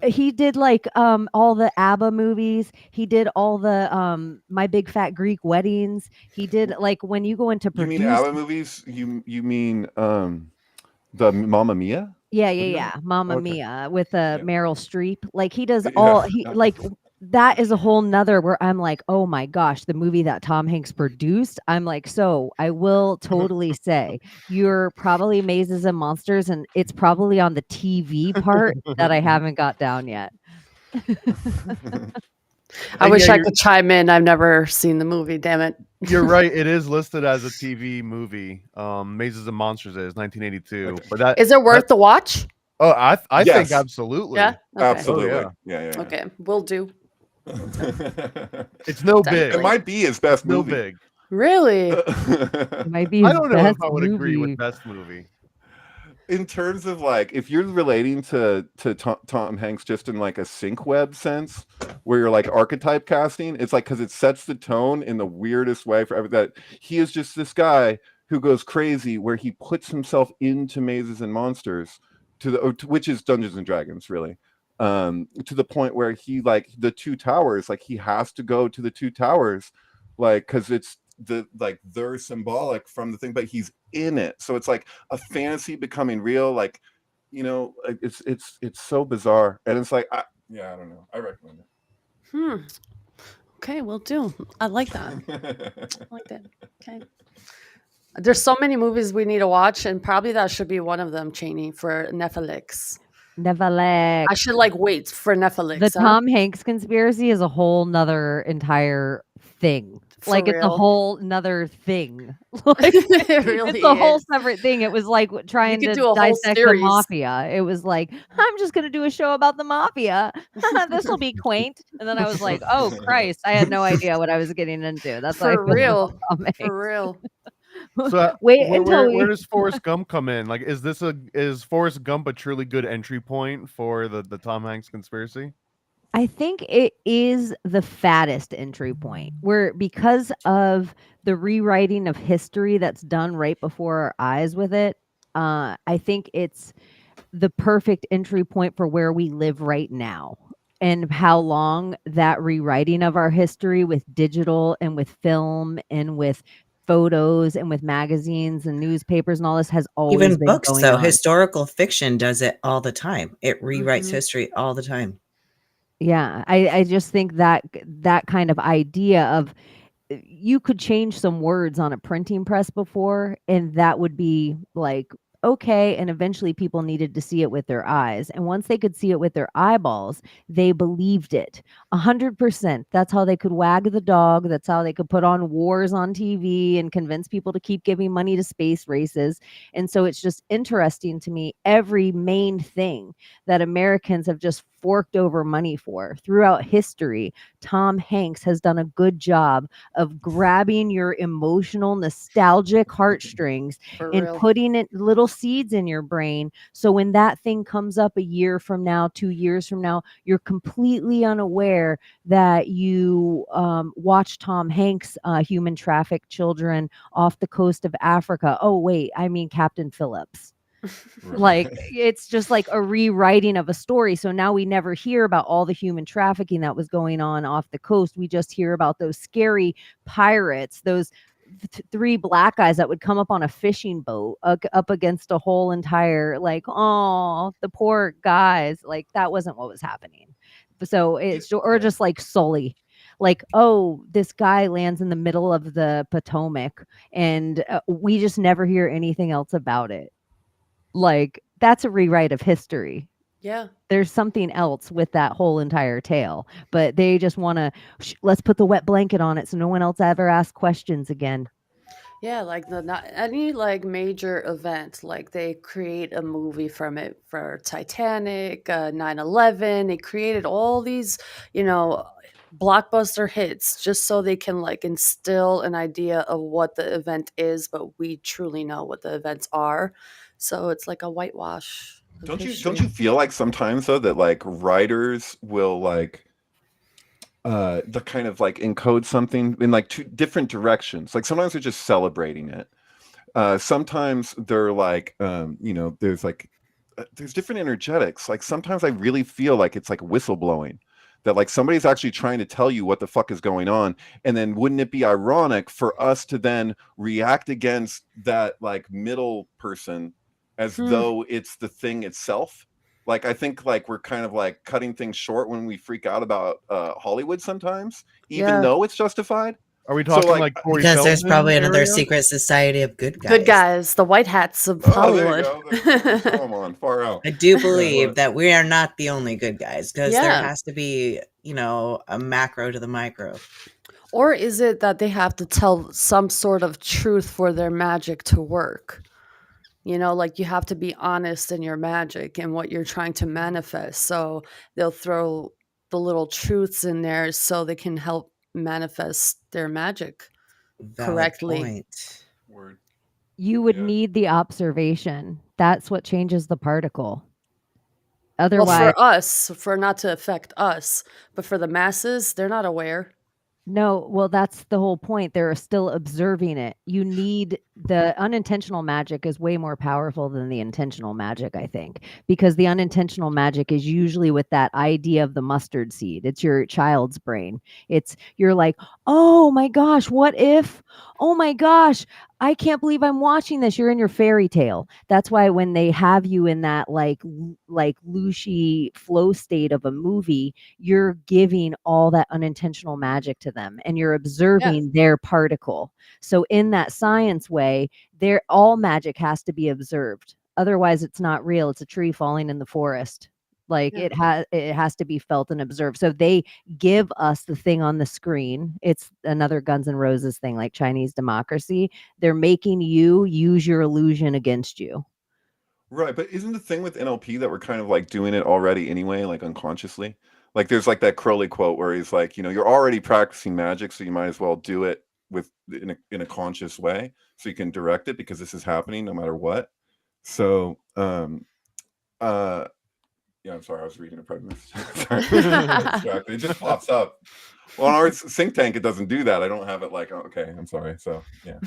he did like all the ABBA movies. He did all the My Big Fat Greek Weddings. He did like when you go into You mean produce. ABBA movies? You mean the Mamma Mia? Yeah. Mamma Okay. Mia with Yeah. Meryl Streep. Like he does Yeah. all he like that is a whole nother where I'm like, oh my gosh, the movie that Tom Hanks produced. I'm like, so I will totally say you're probably Mazes and Monsters, and it's probably on the TV part that I haven't got down yet. I wish yeah, I could chime in. I've never seen the movie. Damn it. You're right. It is listed as a TV movie. Mazes and Monsters is 1982. Okay. But that Is it worth the watch? Oh, I Yes. think absolutely. Yeah. Okay. Absolutely. Oh, yeah. Okay, will do. It's no Done. big. It might be his best No movie. big. Really? It might be I his don't know if best I would agree movie. with best movie. In terms of like, if you're relating to Tom Hanks just in like a sync web sense, where you're like archetype casting, it's like because it sets the tone in the weirdest way for that he is just this guy who goes crazy, where he puts himself into Mazes and Monsters which is Dungeons and Dragons, really, to the point where he like the two towers, like he has to go to the two towers, like because it's they're symbolic from the thing, but he's in it, so it's like a fantasy becoming real, like it's so bizarre, and it's like I don't know, I recommend it. Okay, will do. I like that. I like that. Okay. There's so many movies we need to watch, and probably that should be one of them, Chaney, for Netflix. Netflix. I should like wait for Netflix. The Tom Hanks conspiracy is a whole nother entire thing. For like it's a real. whole nother thing. Like, It really it's a whole is. separate thing. It was like trying could to do a whole dissect the series. mafia. It was like, I'm just gonna do a show about the mafia. This will be quaint. And then I was like, oh Christ, I had no idea what I was getting into. That's how I For feel real. about Tom Hanks. For real. So Wait where, until where, we where does Forrest Gump come in? Like, is Forrest Gump a truly good entry point for the Tom Hanks conspiracy? I think it is the fattest entry point where because of the rewriting of history that's done right before our eyes with it, I think it's the perfect entry point for where we live right now and how long that rewriting of our history with digital and with film and with photos and with magazines and newspapers and all this has always Even been books, going though, on. historical fiction does it all the time. It rewrites Mhm. history all the time. Yeah, I just think that that kind of idea of you could change some words on a printing press before, and that would be like okay. And eventually, people needed to see it with their eyes, and once they could see it with their eyeballs, they believed it 100%. That's how they could wag the dog. That's how they could put on wars on TV and convince people to keep giving money to space races. And so it's just interesting to me. Every main thing that Americans have just forked over money for throughout history, Tom Hanks has done a good job of grabbing your emotional, nostalgic heartstrings For and real. putting it little seeds in your brain. So when that thing comes up a year from now, 2 years from now, you're completely unaware that you watch Tom Hanks human traffic children off the coast of Africa. Oh, wait, I mean Captain Phillips. Like it's just like a rewriting of a story. So now we never hear about all the human trafficking that was going on off the coast. We just hear about those scary pirates, those three black guys that would come up on a fishing boat up against a whole entire like, oh, the poor guys. Like that wasn't what was happening. So it's or just like Sully. Like, oh, this guy lands in the middle of the Potomac, and we just never hear anything else about it. Like, that's a rewrite of history. Yeah. There's something else with that whole entire tale, but they just want to let's put the wet blanket on it so no one else ever asks questions again. Yeah, like not any like major event, like they create a movie from it for Titanic, 9/11. They created all these, you know, blockbuster hits just so they can like instill an idea of what the event is, but we truly know what the events are. So it's like a whitewash of Don't history. you feel like sometimes though that like writers will like the kind of like encode something in like two different directions. Like sometimes they're just celebrating it. Sometimes they're like you know, there's different energetics. Like sometimes I really feel like it's like whistleblowing. That like somebody's actually trying to tell you what the fuck is going on. And then wouldn't it be ironic for us to then react against that like middle person as though it's the thing itself? Like I think like we're kind of like cutting things short when we freak out about Hollywood sometimes, even Yeah. though it's justified. Are we So talking like like Corey Because there's Feldman probably another area? secret society of good guys. Good guys, the white hats of oh, there you Hollywood. go. Come on, far out. I do Yeah, believe what? that we are not the only good guys because there Yeah. has to be, you know, a macro to the micro. Or is it that they have to tell some sort of truth for their magic to work? You know, like you have to be honest in your magic and what you're trying to manifest. So they'll throw the little truths in there so they can help manifest their magic Valid correctly. point. Word. You would Yeah. need the observation. That's what changes the particle. Well, Otherwise, for us, for not to affect us, but for the masses, they're not aware. no, well, that's the whole point. They're still observing it. You need the unintentional magic is way more powerful than the intentional magic, I think, because the unintentional magic is usually with that idea of the mustard seed. It's your child's brain. You're like, oh my gosh, what if? Oh my gosh, I can't believe I'm watching this. You're in your fairy tale. That's why when they have you in that like Lucy flow state of a movie, you're giving all that unintentional magic to them and you're observing their particle. So in that science way, all magic has to be observed. Otherwise it's not real. It's a tree falling in the forest. Like Yeah. it has to be felt and observed. So they give us the thing on the screen. It's another Guns N' Roses thing, like Chinese democracy. They're making you use your illusion against you. Right, but isn't the thing with NLP that we're kind of like doing it already anyway, like unconsciously? Like there's like that Crowley quote where he's like, you know, you're already practicing magic, so you might as well do it in a conscious way, so you can direct it because this is happening no matter what. So, yeah, I'm sorry, I was reading a pregnancy. Sorry, distracted. It just pops up. Well, in our think tank, it doesn't do that. I don't have it like, oh, okay, I'm sorry. So, yeah.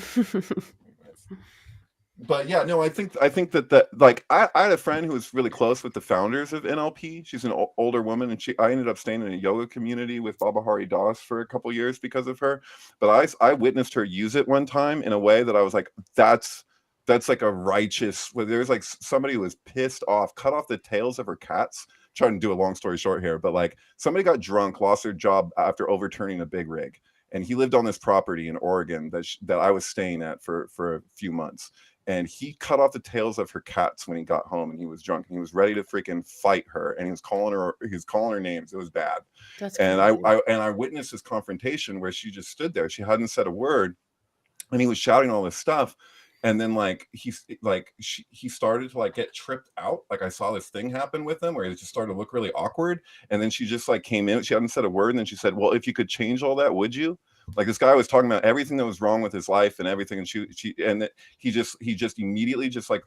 But yeah, no, I think that like I had a friend who was really close with the founders of NLP. She's an older woman, and I ended up staying in a yoga community with Baba Hari Das for a couple years because of her. But I witnessed her use it one time in a way that I was like, that's like a righteous. Where there's like somebody who was pissed off, cut off the tails of her cats. Trying to do a long story short here, but like somebody got drunk, lost their job after overturning a big rig, and he lived on this property in Oregon that I was staying at for a few months. And he cut off the tails of her cats when he got home, and he was drunk, and he was ready to freaking fight her, and he was calling her names. It was bad. That's And crazy. I witnessed this confrontation where she just stood there. She hadn't said a word, and he was shouting all this stuff. And then like he started to like get tripped out. Like I saw this thing happen with him where it just started to look really awkward. And then she just like came in. She hadn't said a word, and then she said, "Well, if you could change all that, would you?" Like this guy was talking about everything that was wrong with his life and everything, and he just immediately just like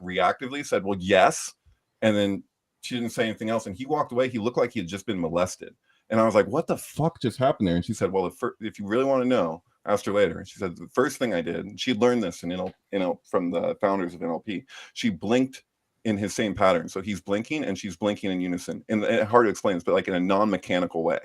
reactively said, "Well, yes," and then she didn't say anything else, and he walked away. He looked like he had just been molested, and I was like, "What the fuck just happened there?" And she said, "Well, if you really want to know, asked her later." And she said the first thing I did, and she learned this from the founders of NLP. She blinked in his same pattern, so he's blinking and she's blinking in unison. And hard to explain this, but like in a non-mechanical way.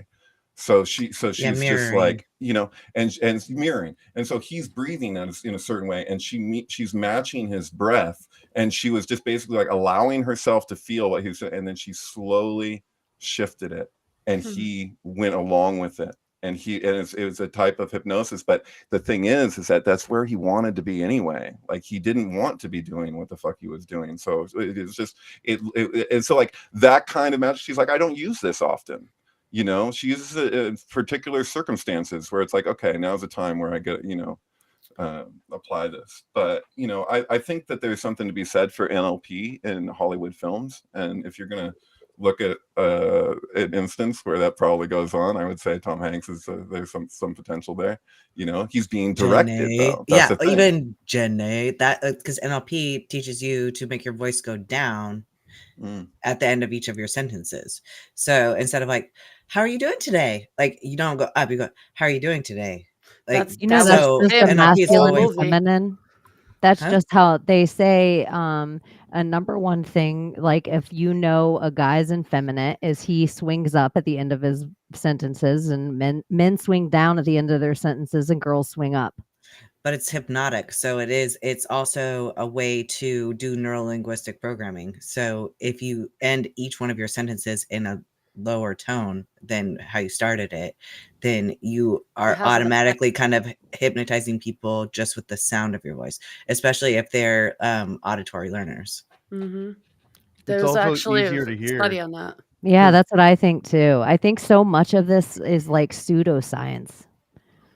So she's just like, you know, and mirroring, and so he's breathing in a certain way, and she's matching his breath, and she was just basically like allowing herself to feel what he was, and then she slowly shifted it, and he went along with it, and it was a type of hypnosis. But the thing is that that's where he wanted to be anyway. Like, he didn't want to be doing what the fuck he was doing. So it is just and so, like, that kind of magic, she's like, I don't use this often. You know, she uses it in particular circumstances where it's like, okay, now's the time where I get, apply this. But I think that there's something to be said for NLP in Hollywood films, and if you're gonna look at an instance where that probably goes on, I would say Tom Hanks is there's some potential there. He's being directed, Jenny. though. That's Yeah, the thing. even Jenny. That because NLP teaches you to make your voice go down at the end of each of your sentences. So instead of like, "How are you doing today?" Like, you don't go up. You go, "How are you doing today?" Like, That's You know, that that's was just the him the NLP is whole masculine and always, movie. feminine. That's huh? just how they say a number one thing, like if you know a guy's effeminate, is he swings up at the end of his sentences, and men swing down at the end of their sentences, and girls swing up. But it's hypnotic. So it's also a way to do neurolinguistic programming. So if you end each one of your sentences in a lower tone than how you started it, then you It are has an effect. automatically kind of hypnotizing people just with the sound of your voice, especially if they're auditory learners. Mm-hmm. It's There's also actually a easier to study hear on that. Yeah, because that's what I think too. I think so much of this is like pseudoscience.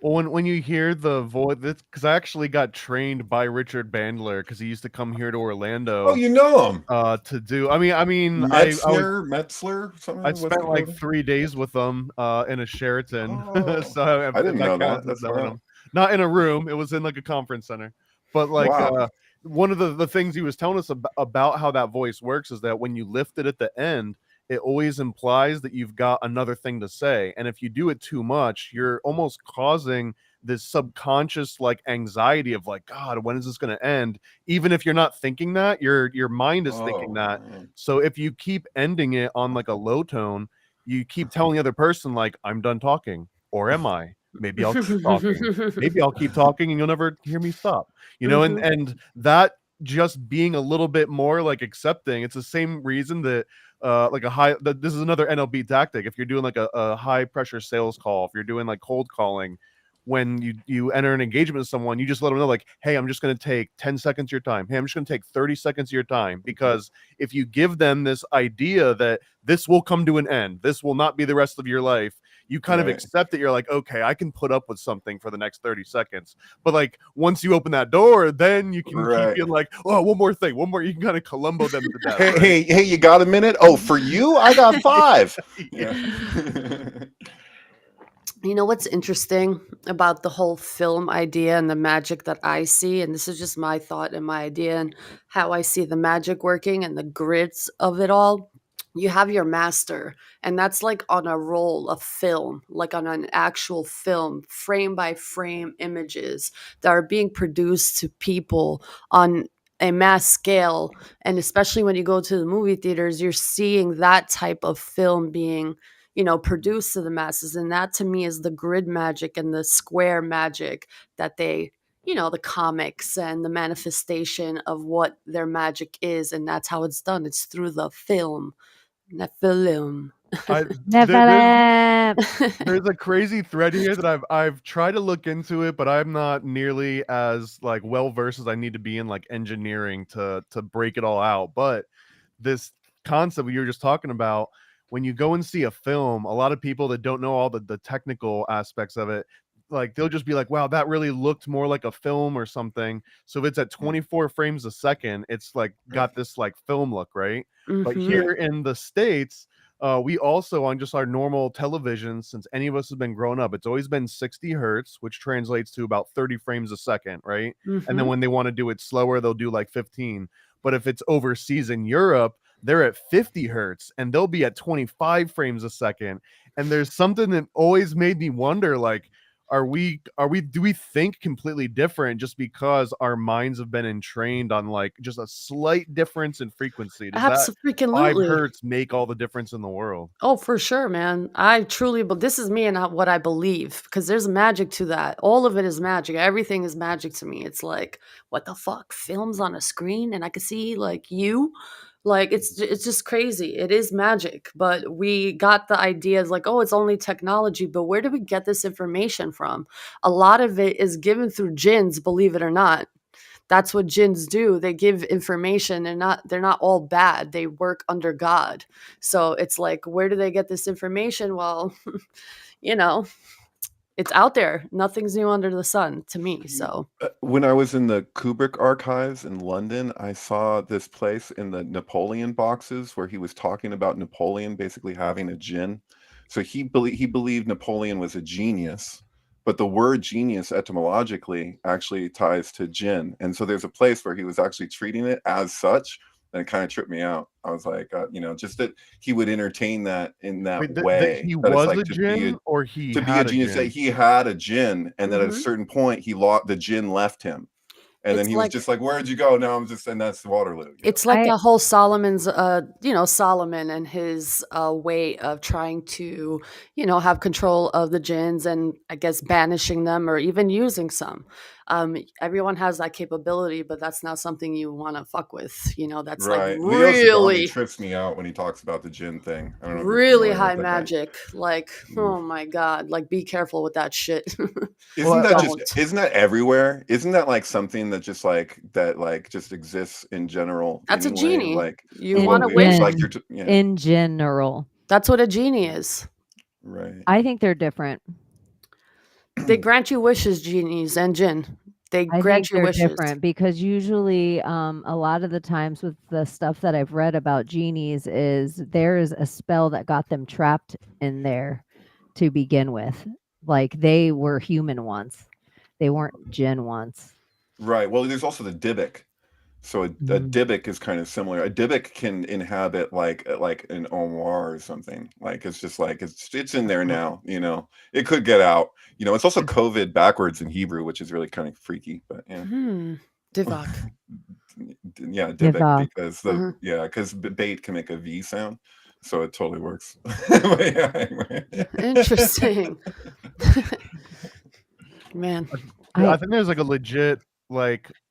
when you hear the voice, because I actually got trained by Richard Bandler because he used to come here to Oh, Orlando you know him. to do. I Metzler, something. I What's spent the like code? 3 days with them in a Sheraton, Oh, so I if didn't that know that. counts as That's knowing wild. them. Not in a room; it was in like a conference center. But like Wow. one of the things he was telling us about how that voice works is that when you lift it at the end, it always implies that you've got another thing to say, and if you do it too much, you're almost causing this subconscious like anxiety of like, God, when is this going to end? Even if you're not thinking that, your mind is thinking Oh, that. man. So if you keep ending it on like a low tone, you keep telling the other person like, I'm done talking, or am I? Maybe I'll keep talking. Maybe I'll keep talking and you'll never hear me stop. And that just being a little bit more like accepting, it's the same reason that this is another NLP tactic. If you're doing like a high pressure sales call, if you're doing like cold calling, when you enter an engagement with someone, you just let them know like, hey, I'm just going to take 10 seconds of your time. Hey, I'm just going to take 30 seconds of your time. Because if you give them this idea that this will come to an end, this will not be the rest of your life, you kind of Right. accept that you're like, okay, I can put up with something for the next 30 seconds. But like once you open that door, then you can keep Right. being like, oh, one more thing, one more. You can kind of Columbo them to death. Hey, Right? hey, you got a minute? Oh, for you, I got 5. Yeah. You know what's interesting about the whole film idea and the magic that I see, and this is just my thought and my idea and how I see the magic working and the grids of it all. You have your master, and that's like on a roll of film, like on an actual film, frame by frame images that are being produced to people on a mass scale. And especially when you go to the movie theaters, you're seeing that type of film being produced to the masses. And that to me is the grid magic and the square magic that the comics and the manifestation of what their magic is. And that's how it's done. It's through the film. Nephilim. There's a crazy thread here that I've tried to look into it, but I'm not nearly as like well versed as I need to be in like engineering to break it all out. But this concept you were just talking about, when you go and see a film, a lot of people that don't know all the technical aspects of it, like they'll just be like, wow, that really looked more like a film or something. So if it's at 24 frames a second, it's like got this like film look, right? But here in the States, we also, on just our normal television, since any of us have been growing up, it's always been 60 hertz, which translates to about 30 frames a second, right? And then when they want to do it slower, they'll do like 15. But if it's overseas in Europe, they're at 50 hertz and they'll be at 25 frames a second. And there's something that always made me wonder, like, do we think completely different just because our minds have been entrained on like just a slight difference in frequency? Does that 5 Absolutely. hertz make all the difference in the world? Oh, for sure, man. I truly, but this is me and what I believe, because there's magic to that. All of it is magic. Everything is magic to me. It's like, what the fuck? Films on a screen and I can see like you. Like it's just crazy. It is magic, but we got the ideas like, oh, it's only technology, but where do we get this information from? A lot of it is given through jinns, believe it or not. That's what jinns do. They give information. They're not all bad. They work under God. So it's like, where do they get this information? Well, you know, it's out there. Nothing's new under the sun to me. So When I was in the Kubrick archives in London, I saw this place in the Napoleon boxes where he was talking about Napoleon basically having a djinn. So he believed Napoleon was a genius, but the word genius etymologically actually ties to djinn. And so there's a place where he was actually treating it as such, and it kind of tripped me out. I was like, just that he would entertain that in that Wait, that way. he That it's was like a djinn or he to be a had a genius, that djinn? he had a djinn, and that at a Mhm. certain point the djinn left him. And then it's he was like just like, "Where'd you go?" No, and that's Waterloo. it's like I that whole Solomon and his way of trying to, have control of the jinns and I guess banishing them or even using some. Everyone has that capability, but that's not something you want to fuck with. That's like Right. Leo Sagami really, trips me out when he talks about the djinn thing. I don't know if you're really familiar high with that guy. magic. Like, Mm. oh my God, like be careful with that shit. Isn't that just Don't. isn't that everywhere? Isn't that like something that just exists in general That's a anyway? genie. Like You of want what to we it's wish? like in yeah, in general. That's what a genie is. right. I think they're different. They grant you wishes, genies and jinn. They I grant think you they're wishes. different because usually, a lot of the times with the stuff that I've read about genies is there's a spell that got them trapped in there to begin with. Like they were human once. They weren't jinn once. Right. Well, there's also the Dybbuk. So a Mhm. Dybbuk is kind of similar. A Dybbuk can inhabit like an Omar or something. Like it's just like it's in there now. It could get out. It's also COVID backwards in Hebrew, which is really kind of freaky. But yeah, Divak. yeah, Dybbuk Divak. because bait can make a V sound, so it totally works. But yeah, anyway. Interesting. Man. I I think there's like a legit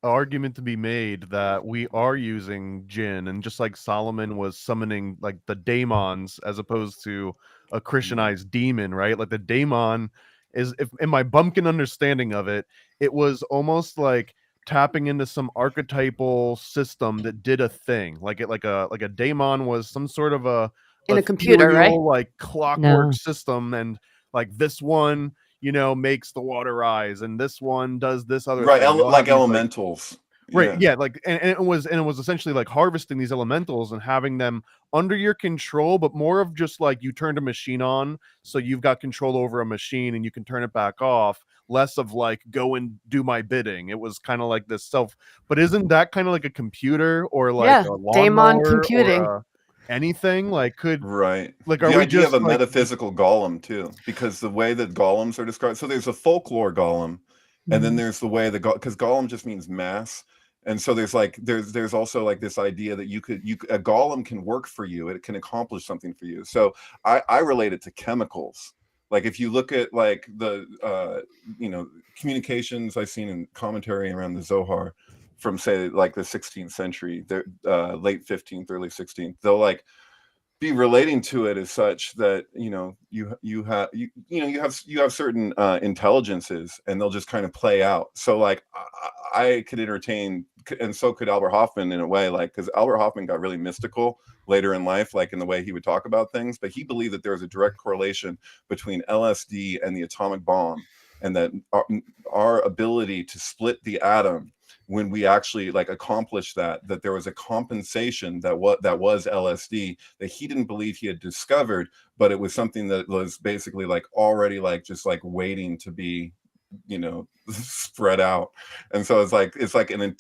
argument to be made that we are using jinn, and just like Solomon was summoning like the daemons as opposed to a Christianized demon, right? Like the daemon is, if in my bumpkin understanding of it, it was almost like tapping into some archetypal system that did a thing. Like a daemon was some sort of a In a computer, right? ethereal like clockwork No. system, and like this one makes the water rise, and this one does this other Right, thing. You'll have like these elementals. right, Yeah. yeah, and it was essentially like harvesting these elementals and having them under your control, but more of just like you turned a machine on, so you've got control over a machine and you can turn it back off. Less of like go and do my bidding. It was kind of like this self. But isn't that kind of like a computer or like Yeah. a Daemon lawnmower computing. or anything? Like Right. like are The we idea of just a like metaphysical golem too, because the way that golems are described, so there's a folklore golem, and then Mhm. there's the way that because golem just means mass, and so there's also like this idea that a golem can work for you, it can accomplish something for you. So I relate it to chemicals. Like if you look at like the communications I've seen in commentary around the Zohar from say like the 16th century, they're late 15th, early 16th, they'll like be relating to it as such that you have certain intelligences, and they'll just kind of play out. So like I could entertain, and so could Albert Hoffman in a way, like because Albert Hoffman got really mystical later in life, like in the way he would talk about things, but he believed that there was a direct correlation between LSD and the atomic bomb, and that our ability to split the atom when we actually like accomplished that there was a compensation that was LSD that he didn't believe he had discovered, but it was something that was basically like already like just like waiting to be spread out. And so it's like an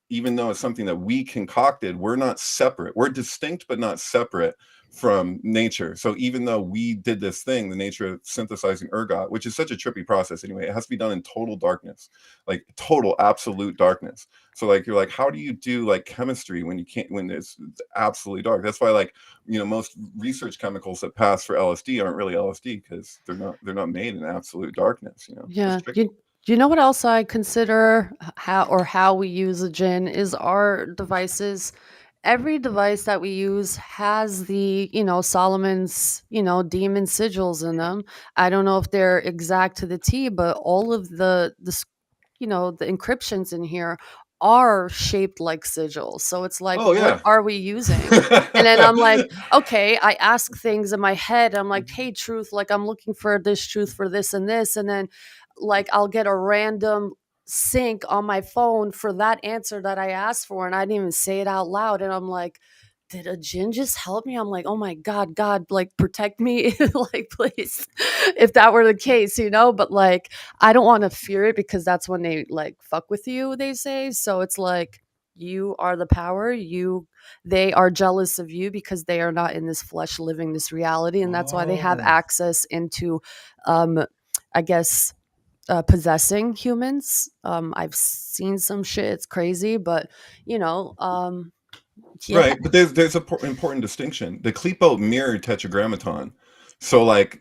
even though it's something that we concocted, we're not separate, we're distinct but not separate from nature. So even though we did this thing, the nature of synthesizing ergot, which is such a trippy process anyway, it has to be done in total darkness, like total absolute darkness. So like you're like, how do you do like chemistry when you can't, when it's absolutely dark? That's why like most research chemicals that pass for LSD aren't really LSD, because they're not made in absolute darkness. Yeah. It's tricky. You know what else I consider how we use a gin is our devices every device that we use has the, Solomon's, demon sigils in them. I don't know if they're exact to the T, but all of the encryptions in here are shaped like sigils. So it's like, Oh what yeah. are we using? And then I'm like, okay, I ask things in my head. I'm like, hey, truth, like I'm looking for this truth for this and this. And then like I'll get a random sync on my phone for that answer that I asked for. And I didn't even say it out loud. And I'm like, did a jinn just help me? I'm like, oh my God, God, like protect me. Like, please, if that were the case, but like, I don't want to fear it because that's when they like fuck with you, they say. So it's like, you are the power. They are jealous of you because they are not in this flesh living this reality. And that's why they have Oh. access into, I guess, possessing humans. I've seen some shit. It's crazy, but yeah. Right, but there's an important distinction. The Klippo mirrored Tetragrammaton, so like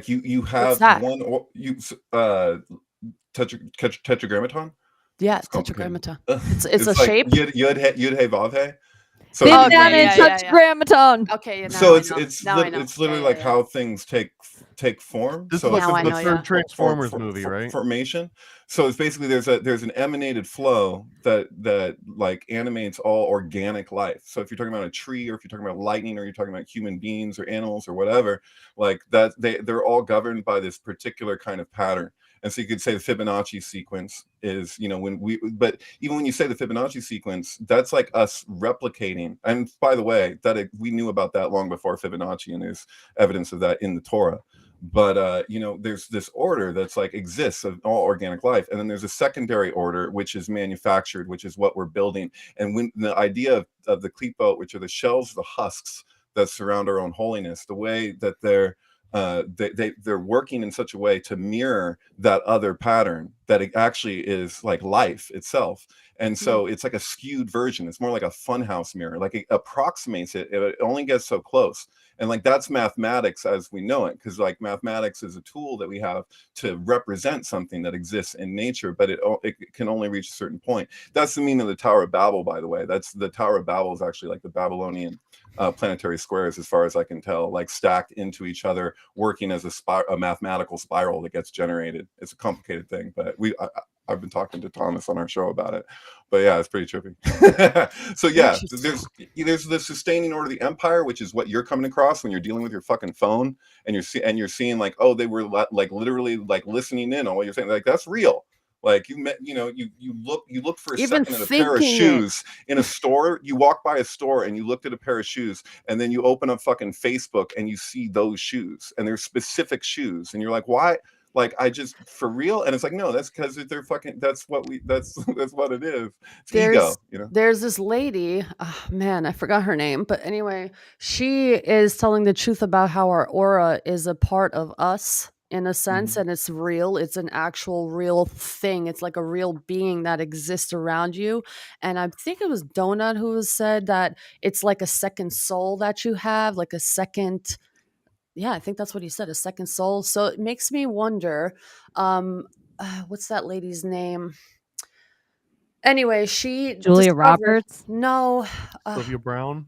you What's have that? one or you Tetragrammaton. Yeah, It's complicated. tetragrammaton. It's a It's like shape. yud he vav he. So Been it's down Okay, in yeah, touch yeah, yeah. grammaton. Okay, now so I it's know. it's Now I know. it's Yeah, literally yeah, like yeah. how things take form. This So is like it's Now I the know, third yeah. Transformers movie, right? formation. So it's basically there's an emanated flow that like animates all organic life. So if you're talking about a tree, or if you're talking about lightning, or you're talking about human beings or animals or whatever, like that, they're all governed by this particular kind of pattern. And so you could say the Fibonacci sequence is, but even when you say the Fibonacci sequence, that's like us replicating. And by the way, we knew about that long before Fibonacci, and there's evidence of that in the Torah. But there's this order that's like exists of all organic life, and then there's a secondary order which is manufactured, which is what we're building. And when the idea of the klipot, which are the shells, the husks that surround our own holiness, the way that they're working in such a way to mirror that other pattern, that it actually is like life itself. And so it's like a skewed version. It's more like a funhouse mirror. Like it approximates it. It only gets so close. And like that's mathematics as we know it, because like mathematics is a tool that we have to represent something that exists in nature, but it can only reach a certain point. That's the meaning of the Tower of Babel, by the way. That's the Tower of Babel is actually like the Babylonian planetary squares, as far as I can tell, like stacked into each other, working as a mathematical spiral that gets generated. It's a complicated thing, but I've been talking to Thomas on our show about it. But yeah, it's pretty trippy. So yeah, there's the sustaining order of the empire, which is what you're coming across when you're dealing with your fucking phone, and you're seeing like, oh, they were like literally like listening in on what you're saying. Like that's real. Like you look for a Even second at a pair of thinking it. shoes in a store. You walk by a store and you looked at a pair of shoes, and then you open up fucking Facebook and you see those shoes, and they're specific shoes, and you're like, why? Like I just for real? And it's like, no, that's because they're fucking. That's what it is. It's ego, There's this lady, oh, man, I forgot her name, but anyway, she is telling the truth about how our aura is a part of us in a sense, and it's real. It's an actual real thing. It's like a real being that exists around you. And I think it was Donut who said that it's like a second soul that you have, like a second. Yeah, I think that's what he said, a second soul. So it makes me wonder, what's that lady's name? Anyway, she Julia discovered. Roberts? No, Sylvia Brown?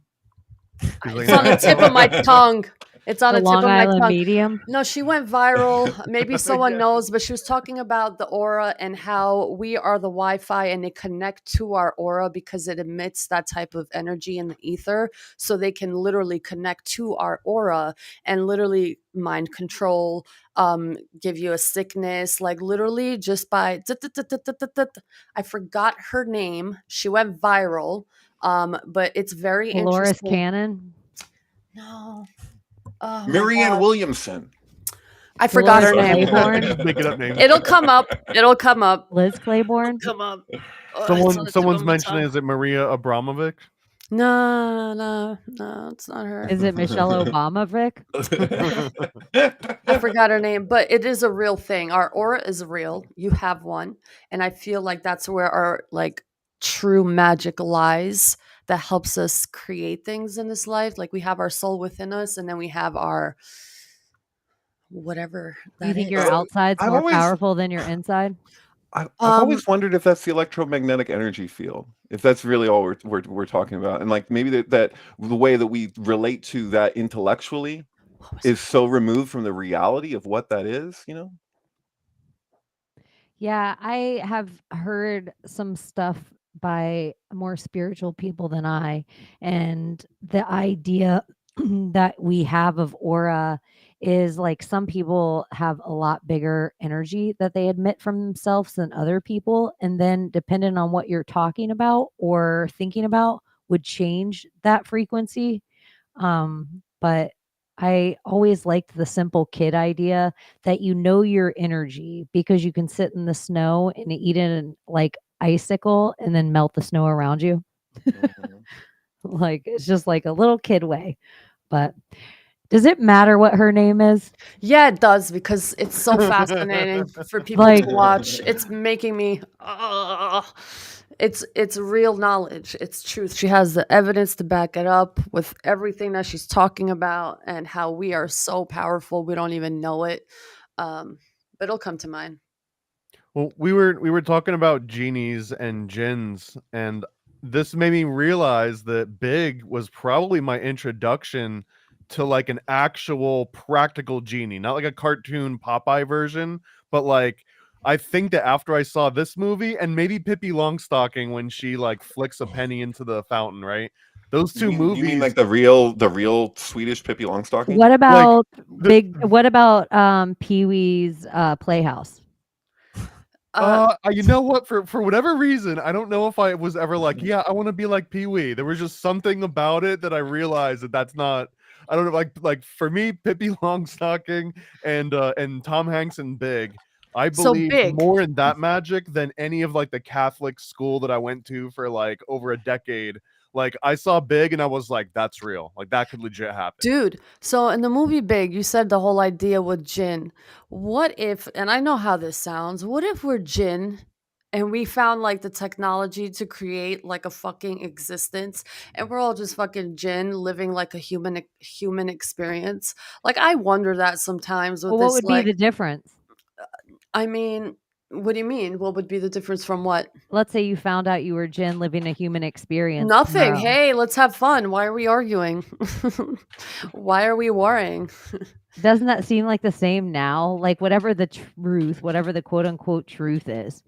it's on the tip of my tongue. It's on The the tip of Long my Island tongue. Medium? No, she went viral. Maybe someone knows, but she was talking about the aura and how we are the Wi-Fi, and they connect to our aura because it emits that type of energy in the ether. So they can literally connect to our aura and literally mind control, give you a sickness, like literally just by. I forgot her name. She went viral, but it's very Dolores interesting. Cannon? No. Oh, Marianne Williamson. I forgot her Dolores name. Claiborne? Making up names. It'll come up. It'll come up. Liz Claiborne? Come up. Oh, it's on the tip Someone's of my mentioning, tongue. is it Maria Abramovic? No, it's not her. Is it Michelle Obama, Vic? I forgot her name, but it is a real thing. Our aura is real. You have one, and I feel like that's where our like true magic lies. That helps us create things in this life. Like we have our soul within us, and then we have our whatever that You think is. your outside's I've more always- powerful than your inside? I've always wondered if that's the electromagnetic energy field. If that's really all we're talking about, and like maybe that the way that we relate to that intellectually is so removed from the reality of what that is, you know? Yeah, I have heard some stuff by more spiritual people than I, and the idea that we have of aura is like some people have a lot bigger energy that they admit from themselves than other people. And then, depending on what you're talking about or thinking about, would change that frequency. But I always liked the simple kid idea that you know your energy because you can sit in the snow and eat an like icicle and then melt the snow around you. Mhm. Like it's just like a little kid way. But does it matter what her name is? Yeah, it does because it's so fascinating for people to Like watch. It's making me it's real knowledge. It's truth. She has the evidence to back it up with everything that she's talking about and how we are so powerful we don't even know it. But it'll come to mind. Well, we were talking about genies and jinns, and this made me realize that Big was probably my introduction to like an actual practical genie, not like a cartoon Popeye version, but like I think that after I saw this movie and maybe Pippi Longstocking when she like flicks a penny into the fountain, right? Those two You mean like movies, the real Swedish Pippi Longstocking? what like about the what about Pee-wee's Playhouse? you know what? For whatever reason, I don't know if I was ever like, yeah, I want to be like Pee Wee. There was just something about it that I realized that that's not. I don't know, like for me, Pippi Longstocking and Tom Hanks and Big. I So believe big. more in that magic than any of like the Catholic school that I went to for like over a decade. Like I saw Big and I was like, that's real. Like that could legit happen. Dude, so in the movie Big, you said the whole idea with Jin. What if, and I know how this sounds, what if we're Jin and we found like the technology to create like a fucking existence and we're all just fucking Jin living like a human experience? Like I wonder that sometimes with Well, what this would be like the difference? I mean, what do you mean? What would be the difference from what? Let's say you found out you were Jen living a human experience Nothing. tomorrow. Hey, let's have fun. Why are we arguing? Why are we warring? Doesn't that seem like the same now? Like whatever the truth, whatever the quote unquote truth is,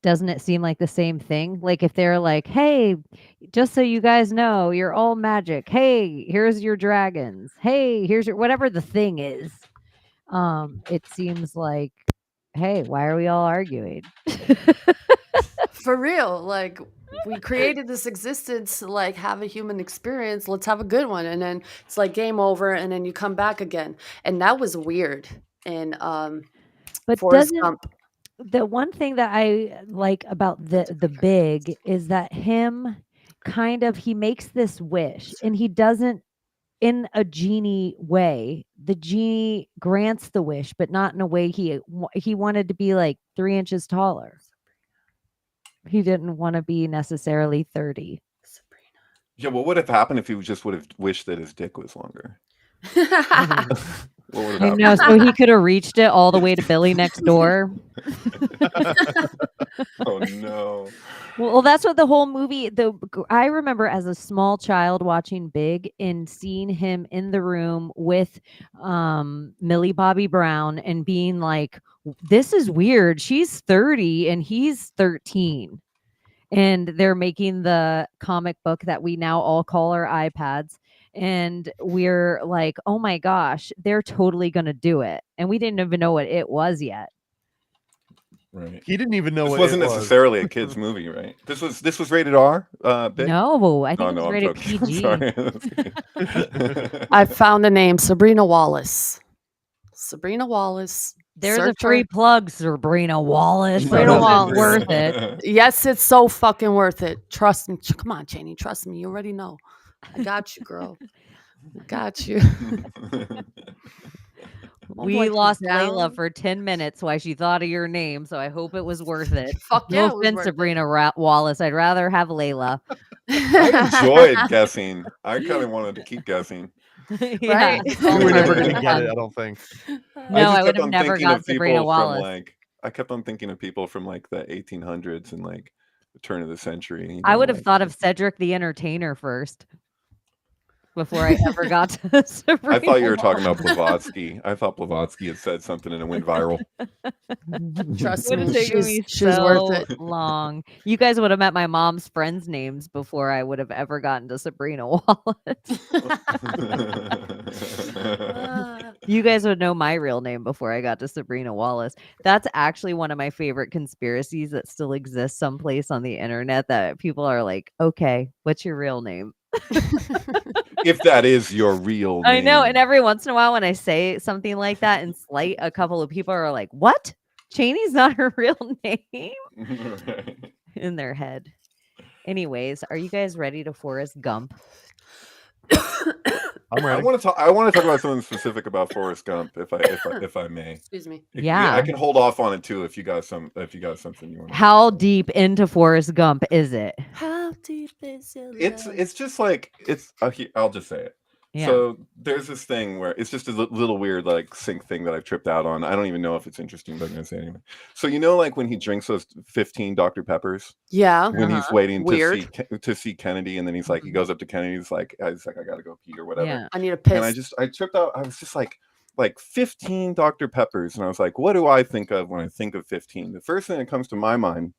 doesn't it seem like the same thing? Like if they're like, hey, just so you guys know, you're all magic. Hey, here's your dragons. Hey, here's your whatever the thing is. It seems like, hey, why are we all arguing? For real, like we created this existence to like have a human experience. Let's have a good one, and then it's like game over, and then you come back again, and that was weird. In But Forrest doesn't Gump, the one thing that I like about the Big is that him kind of he makes this wish and he doesn't in a genie way. The genie grants the wish, but not in a way he wanted to be like 3 inches taller. He didn't want to be necessarily 30. Yeah, what would have happened if he just would have wished that his dick was longer? What would have I happened? know, so he could have reached it all the way to Billy next door. Oh no. Well, that's what the whole movie. I remember as a small child watching Big and seeing him in the room with Millie Bobby Brown and being like, "This is weird. She's 30 and he's 13." And they're making the comic book that we now all call our iPads. And we're like, oh my gosh, they're totally going to do it. And we didn't even know what it was yet. Right. He didn't even know This what wasn't it was. necessarily a kids movie, right? This was rated R. Big? No, I think No, it was I'm rated joking. PG. Sorry. I found the name Sabrina Wallace. Sabrina Wallace. There's a Search free her. plug, Sabrina Wallace. Sabrina This is Wallace. worth it. Yes, it's so fucking worth it. Trust me. Come on, Chaney. Trust me. You already know. I got you, girl. I got you. We lost Layla for 10 minutes while she thought of your name, so I hope it was worth it. Fuck yeah, No it was offense, worth it. Sabrina Wallace. I'd rather have Layla. I enjoyed guessing. I kind of wanted to keep guessing. Yeah. Right? We were never gonna get it, I don't think. No, I just would kept have on never thinking got of Sabrina people Wallace. from like I kept on thinking of people from like the 1800s and like turn of the century. You I know, would have like, thought of Cedric the Entertainer first before I ever got to I Sabrina thought you were talking about Wallace. Blavatsky. I thought Blavatsky had said something and it went viral. Trust Would have me, taken me she's worth so it. long. You guys would have met my mom's friends' names before I would have ever gotten to Sabrina Wallace. You guys would know my real name before I got to Sabrina Wallace. That's actually one of my favorite conspiracies that still exists someplace on the internet that people are like, okay, what's your real name? If that is your real name. I know. And every once in a while when I say something like that in slight, a couple of people are like, what? Chaney's not her real name in their head. Anyways, are you guys ready to Forrest Gump? I'm I ready. want to talk about something specific about Forrest Gump, if I may. Excuse me. Yeah. I can hold off on it too if you got something you want. How deep into Forrest Gump is it? How deep is your It's just like I'll just say it. Yeah. So there's this thing where it's just a little weird like sync thing that I've tripped out on. I don't even know if it's interesting, but I'm gonna say it anyway. So you know, like when he drinks those 15 Dr. Peppers, Yeah. when he's waiting Weird. to see Kennedy, and then he's like, he goes up to Kennedy, he's like I gotta go pee or whatever. Yeah. I need a And piss. I tripped out. I was just like 15 Dr. Peppers, and I was like, what do I think of when I think of 15? The first thing that comes to my mind,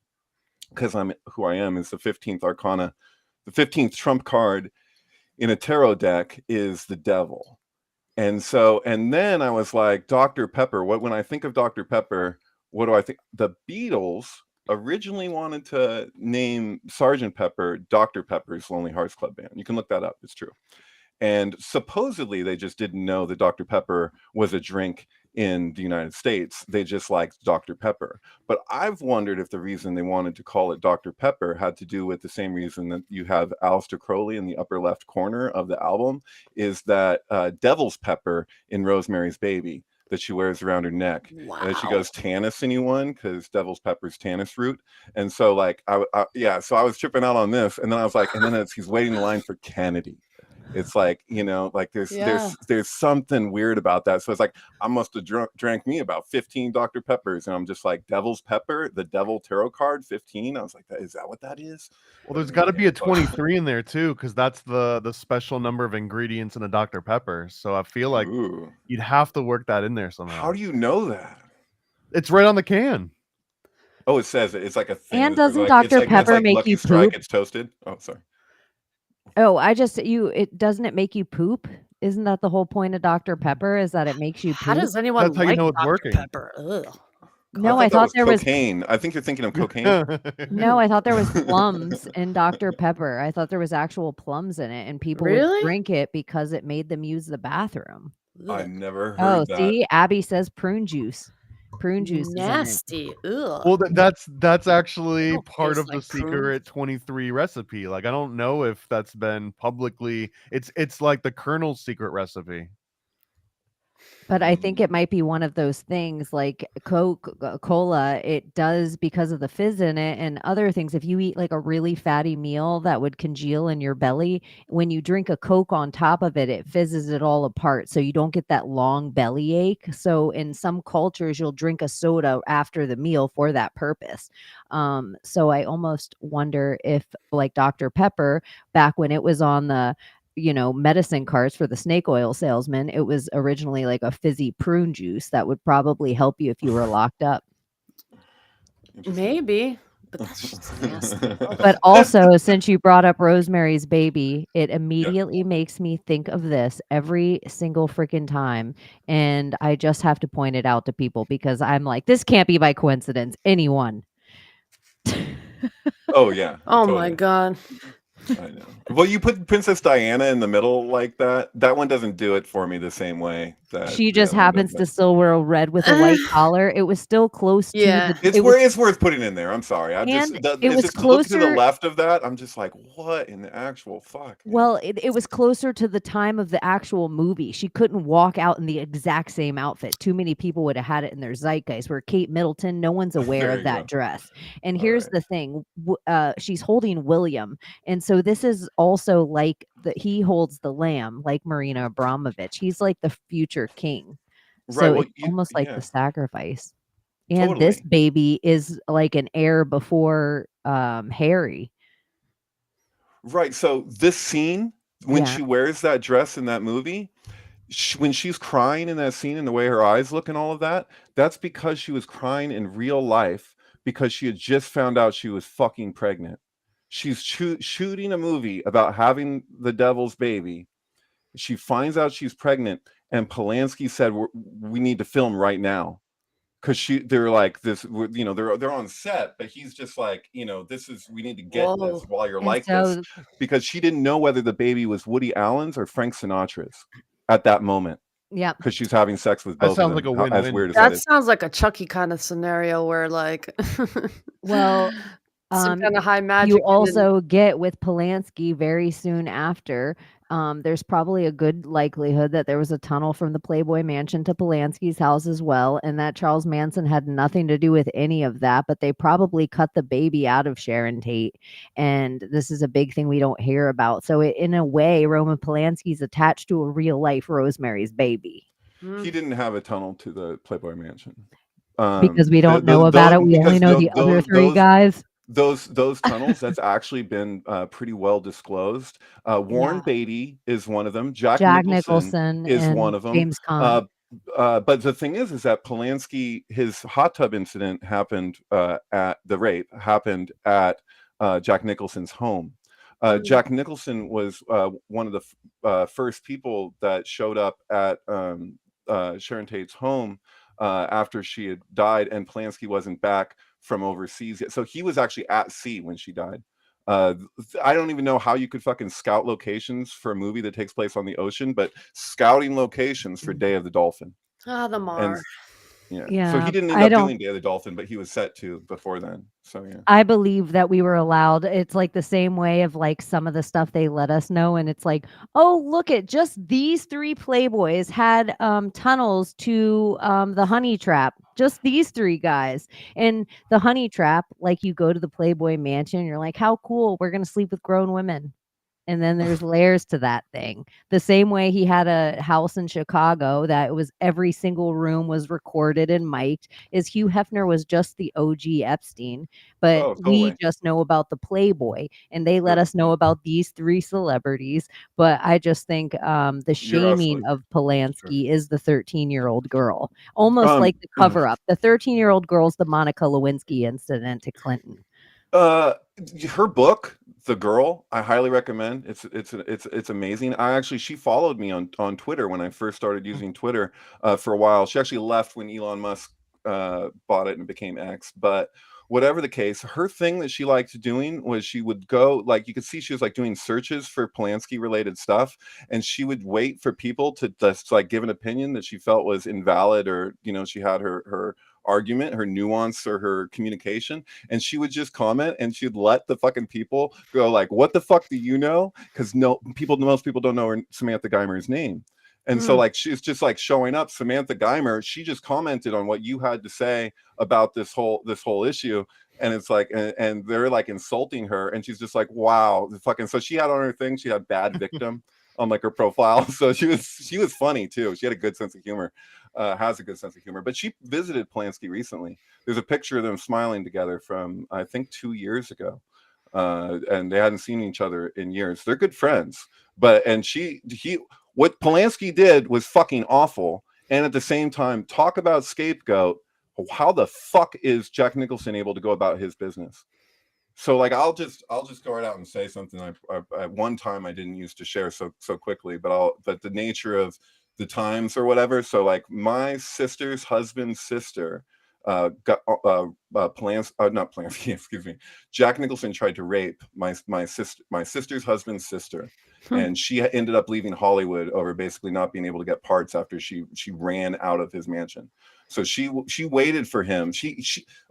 because I'm who I am, is the 15th arcana, the 15th trump card in a tarot deck is the devil. And then I was like, Dr. Pepper, when I think of Dr. Pepper, what do I think? The Beatles originally wanted to name Sergeant Pepper Dr. Pepper's Lonely Hearts Club Band. You can look that up, it's true. And supposedly they just didn't know that Dr. Pepper was a drink in the United States. They just liked Dr. Pepper. But I've wondered if the reason they wanted to call it Dr. Pepper had to do with the same reason that you have Aleister Crowley in the upper left corner of the album, is that devil's pepper in Rosemary's Baby that she wears around her neck. Wow. And then she goes, Tannis, anyone? Because devil's pepper's tannis root. And so like, so I was tripping out on this. And then I was like, and then as he's waiting in line for Kennedy, it's like, you know, like there's something weird about that. So it's like, I must have drank me about 15 Dr. Peppers, and I'm just like, devil's pepper, the devil tarot card 15. I was like, is that what that is? Well, there's got to be a 23 in there too, because that's the special number of ingredients in a Dr. Pepper. So I feel like you'd have to work that in there somehow. How do you know that? It's right on the can. Oh, it says it. It's like a thing. And doesn't like, Dr. Pepper like make Lucky you Strike, poop? it's toasted. Oh, sorry. Oh, doesn't it make you poop? Isn't that the whole point of Dr. Pepper, is that it makes you poop? How does anyone That's how you like know it's Dr. working. Pepper? Ugh. No, I thought there was cocaine. I think you're thinking of cocaine. No, I thought there was plums in Dr. Pepper. I thought there was actual plums in it, and people would Really? drink it because it made them use the bathroom. I never heard Oh, that. see, Abby says prune juice. Prune juice is in it. Nasty. Ugh. Well, that's actually Don't part taste of the like prune. secret 23 recipe. Like, I don't know if that's been publicly. It's like the Colonel's secret recipe. But I think it might be one of those things like Coca-Cola. It does because of the fizz in it and other things. If you eat like a really fatty meal that would congeal in your belly, when you drink a Coke on top of it, it fizzes it all apart. So you don't get that long belly ache. So in some cultures, you'll drink a soda after the meal for that purpose. So I almost wonder if like Dr. Pepper, back when it was on the medicine carts for the snake oil salesman, it was originally like a fizzy prune juice that would probably help you if you were locked up. Maybe, but that's just nasty. But also, since you brought up Rosemary's Baby, it immediately makes me think of this every single freaking time. And I just have to point it out to people because I'm like, this can't be by coincidence. Anyone. Oh yeah. Oh totally. my God. I know. Well, you put Princess Diana in the middle like that. That one doesn't do it for me the same way. That She just the other one happens does. to still wear a red with a white collar. It was still close to Yeah. It's worth putting in there. I'm sorry. And It's it was just to look to the closer- left of that. I'm just like, what in the actual fuck? man? Well, it was closer to the time of the actual movie. She couldn't walk out in the exact same outfit. Too many people would have had it in their zeitgeist. Where Kate Middleton, no one's aware There of you that go. dress. And All here's right. the thing: she's holding William, and so this is also like he holds the lamb, like Marina Abramovich. He's like the future king. So Right, well, it's almost like yeah. the sacrifice. And this Totally. baby is like an heir before Harry. Right. So this scene when Yeah. she wears that dress in that movie, when she's crying in that scene and the way her eyes look and all of that, that's because she was crying in real life because she had just found out she was fucking pregnant. She's shooting a movie about having the devil's baby. She finds out she's pregnant, and Polanski said, "We need to film right now." Because they're like this, you know, they're on set, but he's just like, you know, this is, we need to get this Whoa. while you're And like this, so because she didn't know whether the baby was Woody Allen's or Frank Sinatra's at that moment, yeah. because she's having sex with That both of sounds like them. a As win-win. weird as that That is. sounds like a Chucky kind of scenario where like Well, some kind of high you magic and then also get with Polanski very soon after. There's probably a good likelihood that there was a tunnel from the Playboy Mansion to Polanski's house as well, and that Charles Manson had nothing to do with any of that, but they probably cut the baby out of Sharon Tate, and this is a big thing we don't hear about. So in a way, Roman Polanski's attached to a real life Rosemary's Baby. He didn't have a tunnel to the Playboy Mansion. Because we don't know about it. We only Because know the other three guys. those tunnels, that's actually been pretty well disclosed. Warren Yeah. Beatty is one of them. Jack Jack Nicholson Nicholson is one and of them. James Caan. But the thing is that Polanski, his hot tub incident happened at the rape happened at Jack Nicholson's home. Jack Nicholson was one of the first people that showed up at Sharon Tate's home after she had died, and Polanski wasn't back from overseas yet. So he was actually at sea when she died. I don't even know how you could fucking scout locations for a movie that takes place on the ocean, but scouting locations for Day of the Dolphin. the And Mar. yeah. So Yeah, he didn't end I up don't doing Day of the Dolphin, but he was set to before then. So yeah. I believe that we were allowed. It's like the same way of like some of the stuff they let us know, and it's like, oh, look at just these three Playboys had tunnels to the honey trap. Just these three guys. And the honey trap, like you go to the Playboy Mansion, you're like, how cool, we're gonna sleep with grown women. And then there's layers to that thing. The same way he had a house in Chicago that it was every single room was recorded and mic'd, is Hugh Hefner was just the OG Epstein, but Oh, we totally. just know about the Playboy, and they let Sure. us know about these three celebrities. But I just think the You're shaming absolutely of sure. Polanski is the 13-year-old girl, almost like the Um, cover up. The 13-year-old girl's the Monica Lewinsky incident to Clinton. her book, The Girl, I highly recommend. It's amazing. She followed me on Twitter when I first started using Twitter for a while. She actually left when Elon Musk bought it and became X. But whatever the case, her thing that she liked doing was she would go, like, you could see she was like doing searches for Polanski related stuff, and she would wait for people to just like give an opinion that she felt was invalid, or you know, she had her argument, her nuance, or her communication, and she would just comment, and she'd let the fucking people go like, what the fuck do you know? Because most people don't know Samantha Geimer's name. And so like she's just like showing up, Samantha Geimer, she just commented on what you had to say about this whole issue. And it's like, and they're like insulting her, and she's just like, wow, the fucking. So she had on her thing, she had bad victim on like her profile. So she was funny too. She had a good sense of humor, has a good sense of humor. But she visited Polanski recently. There's a picture of them smiling together from I think 2 years ago, and they hadn't seen each other in years. They're good friends. But what Polanski did was fucking awful. And at the same time, talk about scapegoat. How the fuck is Jack Nicholson able to go about his business? So like I'll just go right out and say something I at one time I didn't used to share so quickly, but the nature of the times or whatever. So like my sister's husband's sister got not Polanski, excuse me. Jack Nicholson tried to rape my sister's husband's sister. And she ended up leaving Hollywood over basically not being able to get parts after she ran out of his mansion. So she waited for him.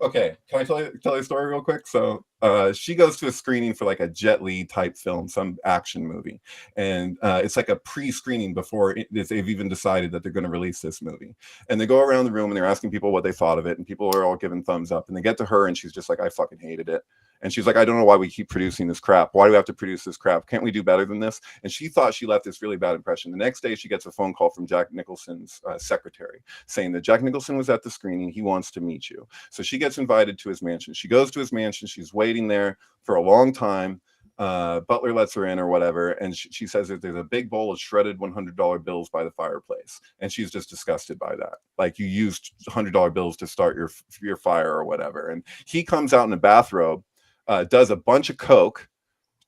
Okay, can I tell you a story real quick? So she goes to a screening for like a Jet Li type film, some action movie, and it's like a pre-screening before they've even decided that they're going to release this movie. And they go around the room and they're asking people what they thought of it, and people are all giving thumbs up. And they get to her, and she's just like, "I fucking hated it." And she's like, I don't know why we keep producing this crap. Why do we have to produce this crap? Can't we do better than this? And she thought she left this really bad impression. The next day, she gets a phone call from Jack Nicholson's secretary saying that Jack Nicholson was at the screening. He wants to meet you. So she gets invited to his mansion. She goes to his mansion. She's waiting there for a long time. Butler lets her in or whatever, and she says that there's a big bowl of shredded $100 bills by the fireplace, and she's just disgusted by that. Like, you used $100 bills to start your fire or whatever. And he comes out in a bathrobe, does a bunch of coke.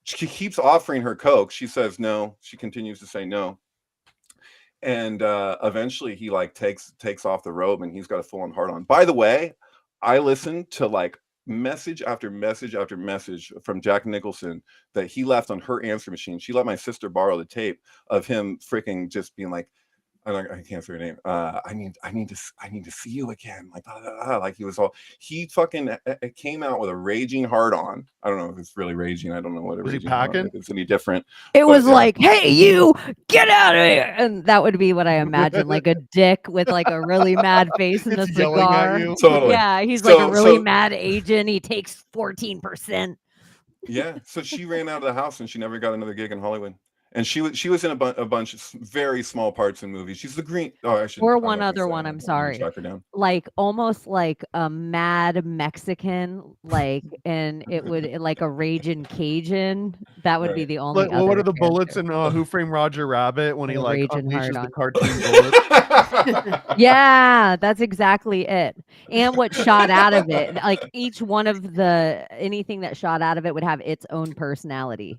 She keeps offering her coke. She says no. She continues to say no. And eventually he like takes off the robe, and he's got a full-on hard on. By the way, I listened to like message after message after message from Jack Nicholson that he left on her answer machine. She let my sister borrow the tape of him freaking just being like, I can't say her name. I need to see you again. Like he was all, he fucking came out with a raging hard on. I don't know if it's really raging. I don't know what it Was he raging hard on, packing? if it's any different. It was yeah. like, hey, you, get out of here. And that would be what I imagine, like a dick with like a really mad face and a It's yelling at cigar. you. Totally. Yeah, he's like a really mad agent. He takes 14%. Yeah. So she ran out of the house and she never got another gig in Hollywood. And she was in a bunch of very small parts in movies. She's the green. Oh, I should. Or one other one. I'm sorry. Track her down. Like almost like a mad Mexican, like, and it would like a raging Cajun. That would be the only. Well, what other are the bullets character. in Who Framed Roger Rabbit when he The like raging unleashes hard the on. cartoon bullets? Yeah, that's exactly it. And what shot out of it, like each one of anything that shot out of it would have its own personality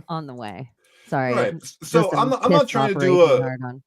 on the way. Sorry. Right. So just a I'm not trying to pissed-off do raging a. hard-on.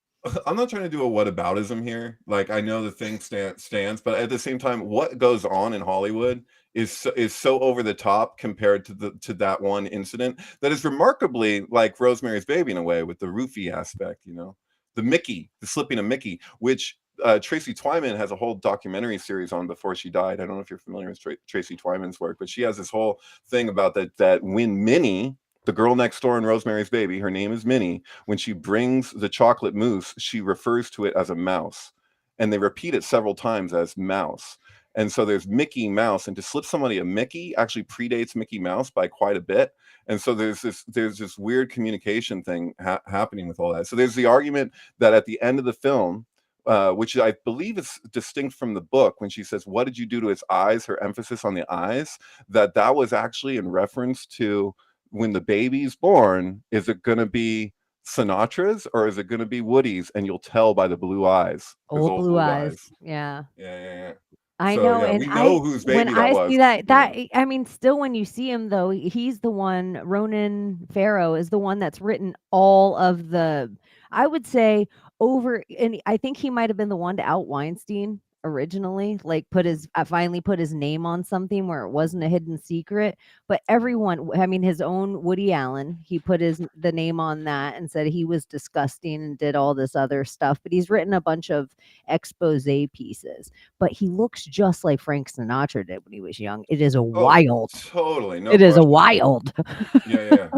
I'm not trying to do a whataboutism here. Like, I know the thing stands, but at the same time, what goes on in Hollywood is so over the top compared to that one incident that is remarkably like Rosemary's Baby in a way, with the roofie aspect, you know, the slipping of Mickey, which Tracy Twyman has a whole documentary series on before she died. I don't know if you're familiar with Tracy Twyman's work, but she has this whole thing about that when Minnie, the girl next door in Rosemary's Baby, her name is Minnie, when she brings the chocolate mousse, she refers to it as a mouse. And they repeat it several times as mouse. And so there's Mickey Mouse, and to slip somebody a Mickey actually predates Mickey Mouse by quite a bit. And so there's this weird communication thing happening with all that. So there's the argument that at the end of the film, which I believe is distinct from the book, when she says, what did you do to his eyes? Her emphasis on the eyes, that was actually in reference to when the baby's born, is it going to be Sinatra's or is it going to be Woody's? And you'll tell by the blue eyes. Old blue eyes. Yeah. Yeah. I So, know, yeah, and we know whose baby when that I was. see that I mean, still when you see him though, he's the one. Ronan Farrow is the one that's written all of the. I would say and I think he might have been the one to out Weinstein originally, like finally put his name on something where it wasn't a hidden secret. But everyone, I mean, his own Woody Allen, he put the name on that and said he was disgusting and did all this other stuff. But he's written a bunch of expose pieces. But he looks just like Frank Sinatra did when he was young. It is wild. Totally. No it question. is a wild. Yeah.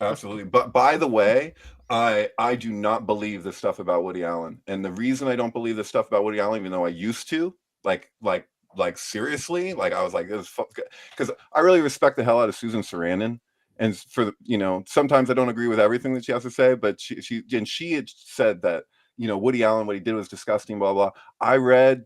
Absolutely. But by the way, I do not believe this stuff about Woody Allen. And the reason I don't believe this stuff about Woody Allen, even though I used to, like seriously, like I was like, this because I really respect the hell out of Susan Sarandon. And for sometimes I don't agree with everything that she has to say, but she had said that, Woody Allen, what he did was disgusting, blah, blah. I read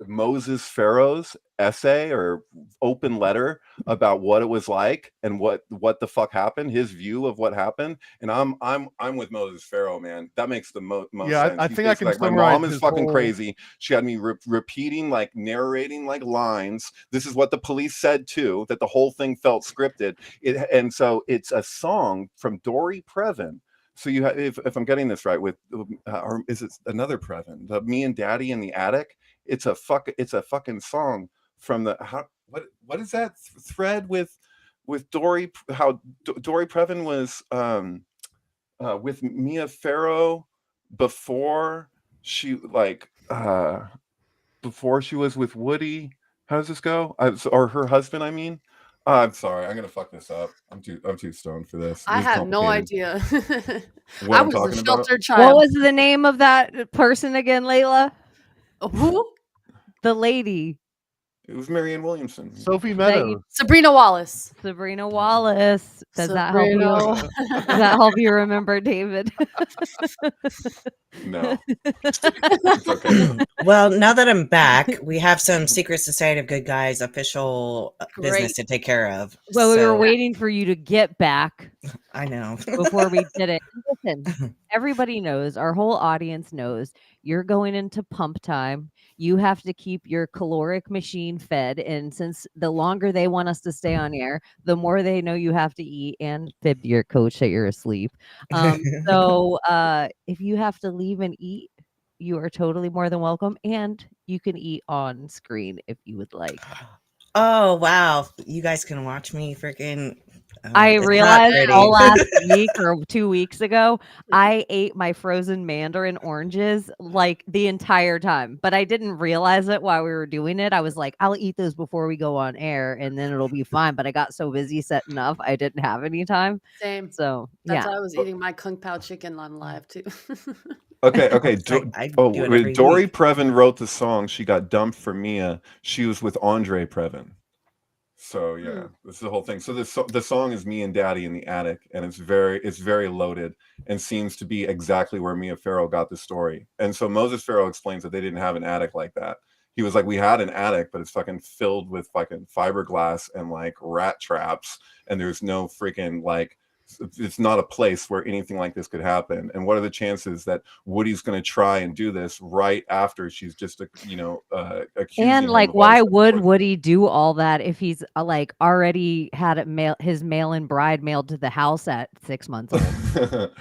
Moses Farrow's essay or open letter about what it was like and what the fuck happened, his view of what happened. And I'm with Moses Farrow, man. That makes the most sense. I think I can like, my summarize mom is his fucking whole... crazy. She had me repeating, like narrating like lines. This is what the police said too, that the whole thing felt scripted. And so it's a song from Dory Previn. So you have, if I'm getting this right, with or is it another Previn? The Me and Daddy in the Attic. It's a fucking song from the what is that thread with Dory? How Dory Previn was with Mia Farrow before she before she was with Woody. How does this go? Or her husband? I mean. I'm sorry. I'm gonna fuck this up. I'm too stoned for this. I have no idea. I was a sheltered child. What was the name of that person again, Layla? Who? The lady. It was Marianne Williamson. Sophie That you- Meadows. Sabrina Wallace. Sabrina Wallace. Does that help Sabrina you? Wa- Does that help you remember, David? No, it's okay. Well, now that I'm back, we have some Secret Society of Good Guys official business Great. to take care of. Well, we were So, waiting for you to get back I know. before we did it. Listen, everybody knows, our whole audience knows, you're going into pump time. You have to keep your caloric machine fed. And since the longer they want us to stay on air, the more they know you have to eat and fib your coach that you're asleep. So if you have to leave and eat, you are totally more than welcome. And you can eat on screen if you would like. Oh, wow. You guys can watch me freaking. I it's not realized pretty. all last week or 2 weeks ago, I ate my frozen mandarin oranges like the entire time, but I didn't realize it while we were doing it. I was like, I'll eat those before we go on air and then it'll be fine. But I got so busy setting up, I didn't have any time. Same. So, That's yeah. why I was eating my Kung Pao chicken on live too. Okay. It's like, I Oh, do it when every Dory week. Previn wrote the song. She got dumped for Mia. She was with Andre Previn. So yeah, this is the whole thing. So the song is Me and Daddy in the Attic, and it's very loaded and seems to be exactly where Mia Farrow got the story. And so Moses Farrow explains that they didn't have an attic like that. He was like, we had an attic, but it's fucking filled with fucking fiberglass and like rat traps, and there's no freaking like, it's not a place where anything like this could happen. And what are the chances that Woody's going to try and do this right after she's just accusing And him like, of all why this would stuff? Woody do all that if he's like already had his mail-in bride mailed to the house at 6 months old?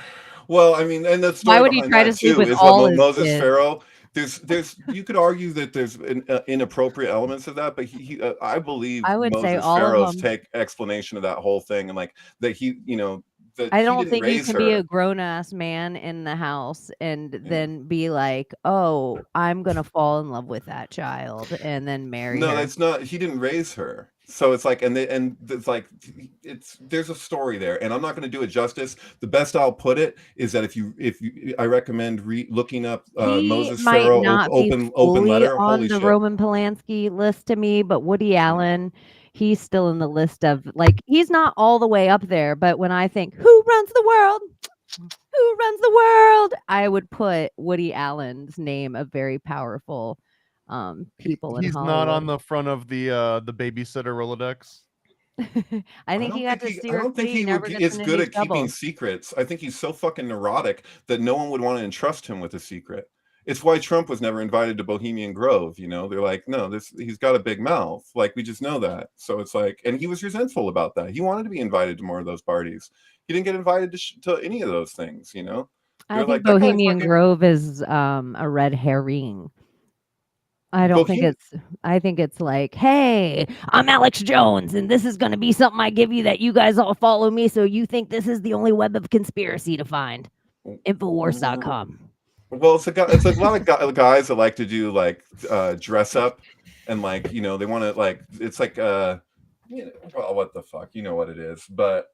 Well, I mean, and the Why story would he behind try that to sleep too with is all what his Moses kids? Farrow. There's you could argue that there's inappropriate elements of that, but I believe I would say Moses all of Farrow's them. explanation of that whole thing, and like that that I he don't didn't think you raise can be a her. grown-ass man in the house and then be like, "Oh, I'm gonna fall in love with that child," and then marry No, her. that's not. He didn't raise her. So it's like, and it's like, there's a story there, and I'm not going to do it justice. The best I'll put it is that if you, I recommend looking up He Moses might Farrow not be open fully letter. on Holy the shit! Roman Polanski list to me, but Woody Allen, he's still in the list of like he's not all the way up there, but when I think who runs the world? Who runs the world? I would put Woody Allen's name of very powerful people in He's not on Hollywood. the front of the babysitter Rolodex. I think he got to I don't think seriously he never gets is in good any at keeping trouble. secrets. I think he's so fucking neurotic that no one would want to entrust him with a secret. It's why Trump was never invited to Bohemian Grove. You know, they're like, no, he's got a big mouth. Like, we just know that. So it's like, and he was resentful about that. He wanted to be invited to more of those parties. He didn't get invited to any of those things. You know, I they're think like, that guy Bohemian fucking Grove is a red herring. I don't think Bohemian. I think it's like, hey, I'm Alex Jones, and this is going to be something I give you that you guys all follow me. So you think this is the only web of conspiracy to find? Infowars.com. Well, it's a lot of guys that like to do like dress up and like, you know, they want to like, it's like well, what the fuck, you know what it is. But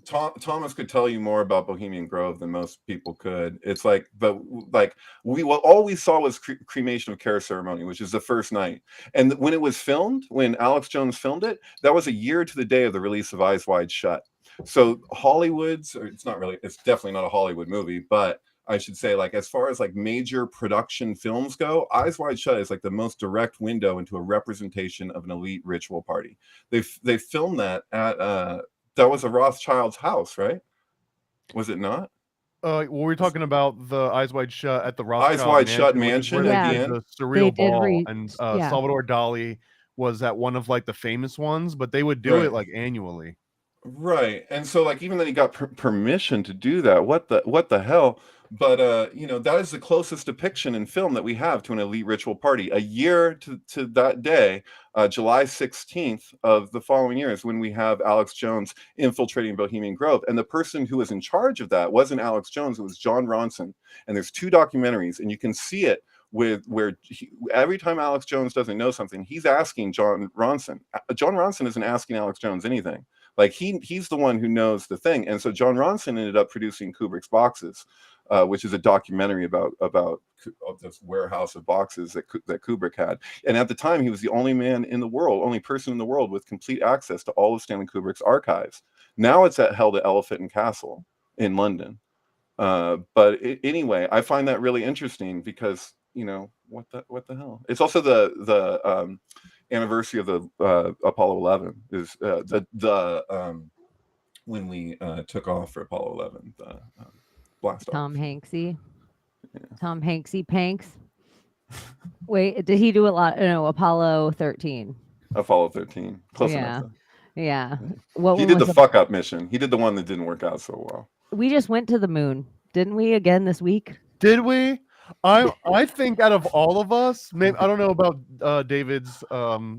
Thomas could tell you more about Bohemian Grove than most people could. It's like, but like all we saw was cremation of care ceremony, which is the first night. And when it was filmed, when Alex Jones filmed it, that was a year to the day of the release of Eyes Wide Shut. So Hollywood's, or it's definitely not a Hollywood movie, but I should say, like, as far as like major production films go, Eyes Wide Shut is like the most direct window into a representation of an elite ritual party. They filmed that at that was a Rothschild's house, right? Was it not? Well, we're talking about the Eyes Wide Shut at the Eyes Rothschild Wide Shut Mansion, which is where Mansion they at the Yeah, did end. the they surreal did ball, and yeah. Salvador Dali was at one of like the famous ones, but they would do Right. it like annually. Right. And so like even then he got permission to do that. What the hell? But you know, that is the closest depiction in film that we have to an elite ritual party. A year to that day, July 16th of the following year is when we have Alex Jones infiltrating Bohemian Grove. And the person who was in charge of that wasn't Alex Jones, it was John Ronson. And there's 2 documentaries, and you can see it with where every time Alex Jones doesn't know something, he's asking John Ronson. John Ronson isn't asking Alex Jones anything. Like he's the one who knows the thing. And so John Ronson ended up producing Kubrick's boxes. which is a documentary about this warehouse of boxes that Kubrick had. And at the time, he was the only person in the world with complete access to all of Stanley Kubrick's archives. Now it's held at Elephant and Castle in London. Anyway, I find that really interesting because, you know, what the hell? It's also the anniversary of the Apollo 11 is when we took off for Apollo 11, the blast off. Tom Hanksy. Yeah. Tom Hanksy Panks. Wait, did he do a lot? No, Apollo 13. Apollo 13. Close enough. Yeah. He did the fuck up mission. He did the one that didn't work out so well. We just went to the moon, didn't we? Again this week? Did we? I think out of all of us, maybe I don't know about David's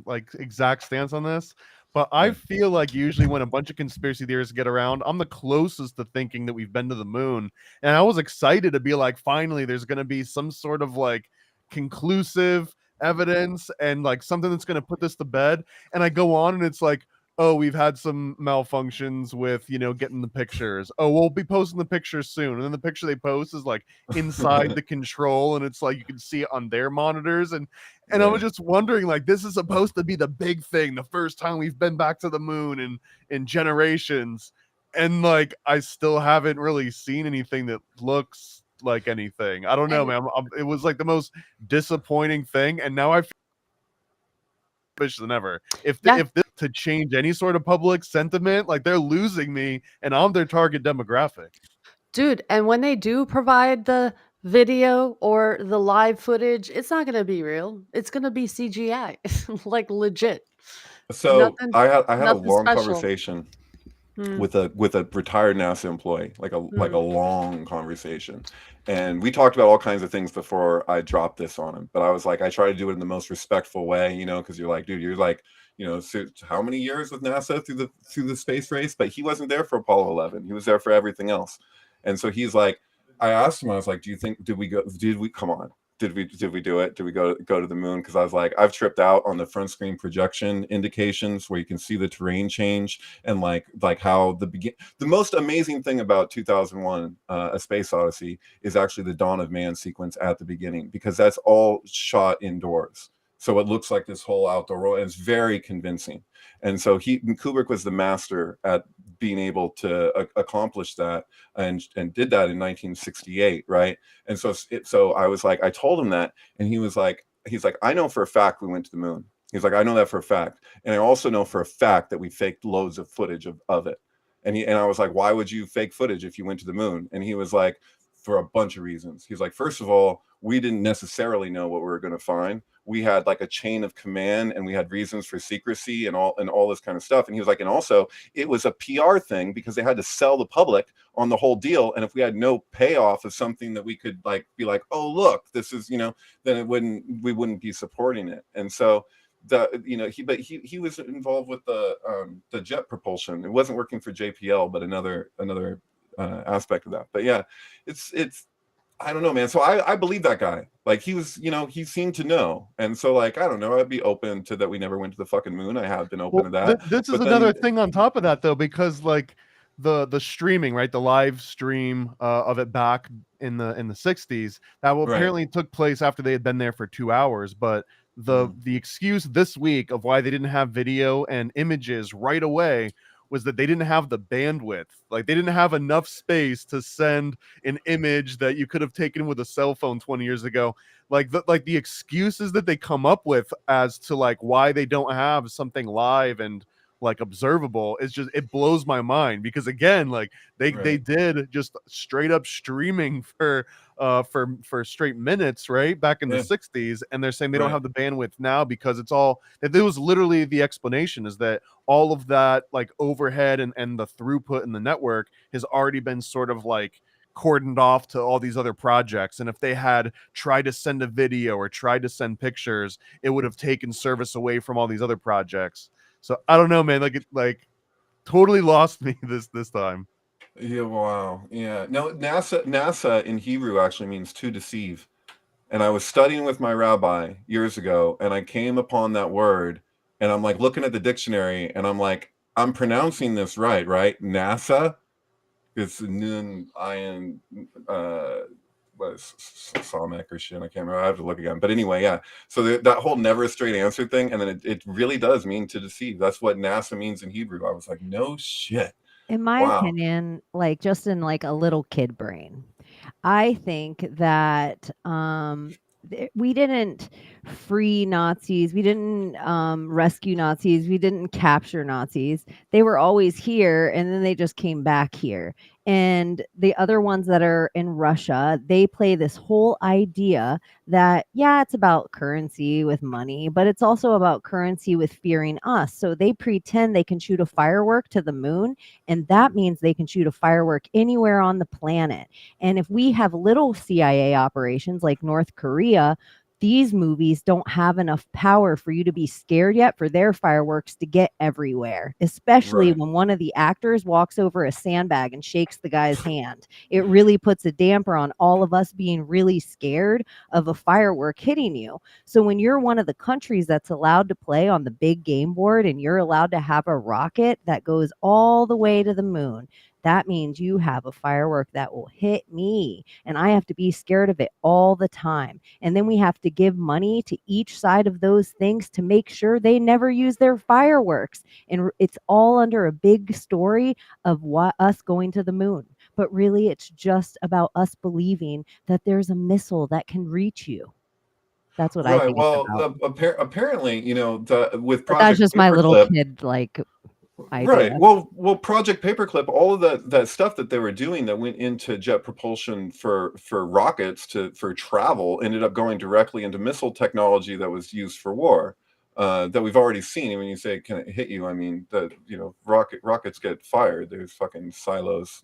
like exact stance on this, but I feel like usually when a bunch of conspiracy theorists get around, I'm the closest to thinking that we've been to the moon. And I was excited to be like, finally, there's going to be some sort of like conclusive evidence and like something that's going to put this to bed. And I go on and it's like, oh, we've had some malfunctions with, you know, getting the pictures. Oh, we'll be posting the pictures soon. And then the picture they post is like inside the control, and it's like you can see it on their monitors. And I was just wondering, like, this is supposed to be the big thing, the first time we've been back to the moon in generations. And like, I still haven't really seen anything that looks like anything. I don't know, man. It was like the most disappointing thing. And now I feel than ever. If this to change any sort of public sentiment, like they're losing me and I'm their target demographic. Dude, and when they do provide the video or the live footage, it's not going to be real. It's going to be CGI. Like legit. So I had a long special. conversation with a retired NASA employee, like a long conversation. And we talked about all kinds of things before I dropped this on him. But I was like, I try to do it in the most respectful way, you know, because you're like, dude, you're like, you know, so how many years with NASA through the space race? But he wasn't there for Apollo 11. He was there for everything else. And so he's like, I asked him, I was like, do you think, did we come on? Did we do it? Did we go to the moon? Because I was like, I've tripped out on the front screen projection indications where you can see the terrain change and like how the most amazing thing about 2001 A Space Odyssey is actually the Dawn of Man sequence at the beginning, because that's all shot indoors. So it looks like this whole outdoor world, and it's very convincing. And so Kubrick was the master at being able to accomplish that, and did that in 1968, right? And so I was like, I told him that, and he's like, I know for a fact we went to the moon. He's like, I know that for a fact, and I also know for a fact that we faked loads of footage of it. And I was like, why would you fake footage if you went to the moon? And he was like, for a bunch of reasons. He's like, first of all, we didn't necessarily know what we were going to find. We had like a chain of command, and we had reasons for secrecy and all this kind of stuff. And he was like, and also it was a PR thing because they had to sell the public on the whole deal. And if we had no payoff of something that we could like be like, oh look, this is, you know, then we wouldn't be supporting it. And so he was involved with the jet propulsion. It wasn't working for JPL, but another aspect of that. But yeah, it's I don't know, man. So I believe that guy. Like he was, you know, he seemed to know. And so like, I don't know, I'd be open to that. We never went to the fucking moon. I have been open to that. This is another thing on top of that though, because like the streaming, right? The live stream of it back in the 60s, that apparently took place after they had been there for 2 hours. But the excuse this week of why they didn't have video and images right away was that they didn't have the bandwidth. Like they didn't have enough space to send an image that you could have taken with a cell phone 20 years ago. Like the excuses that they come up with as to like why they don't have something live and like observable is just, it blows my mind, because again, like they did just straight up streaming for straight minutes, right, back in the 60s, and they're saying they don't have the bandwidth now because it was literally the explanation is that all of that like overhead and the throughput in the network has already been sort of like cordoned off to all these other projects, and if they had tried to send a video or tried to send pictures, it would have taken service away from all these other projects. So I don't know, man, like totally lost me this time. Yeah, wow. Yeah. No, NASA in Hebrew actually means to deceive. And I was studying with my rabbi years ago, and I came upon that word, and I'm like looking at the dictionary, and I'm like, I'm pronouncing this right? NASA? It's Nun Iron Somek or shit. I can't remember. I have to look again. But anyway, yeah. So that whole never a straight answer thing, and then it really does mean to deceive. That's what NASA means in Hebrew. I was like, no shit. In my Wow. opinion, like just in like a little kid brain, I think that we didn't free Nazis, we didn't rescue Nazis, we didn't capture Nazis. They were always here, and then they just came back here. And the other ones that are in Russia, they play this whole idea that, yeah, it's about currency with money, but it's also about currency with fearing us. So they pretend they can shoot a firework to the moon, and that means they can shoot a firework anywhere on the planet. And if we have little CIA operations like North Korea, these movies don't have enough power for you to be scared yet for their fireworks to get everywhere, especially Right. when one of the actors walks over a sandbag and shakes the guy's hand. It really puts a damper on all of us being really scared of a firework hitting you. So when you're one of the countries that's allowed to play on the big game board and you're allowed to have a rocket that goes all the way to the moon, that means you have a firework that will hit me, and I have to be scared of it all the time. And then we have to give money to each side of those things to make sure they never use their fireworks. And it's all under a big story of what us going to the moon. But really, it's just about us believing that there's a missile that can reach you. That's what I Right. think it's Well, about. apparently, with But that's Project just my little Paperclip. kid like Right. idea. Well, Project Paperclip, all of that stuff that they were doing that went into jet propulsion for rockets for travel ended up going directly into missile technology that was used for war. That we've already seen. And when you say can it hit you, I mean rockets get fired. There's fucking silos,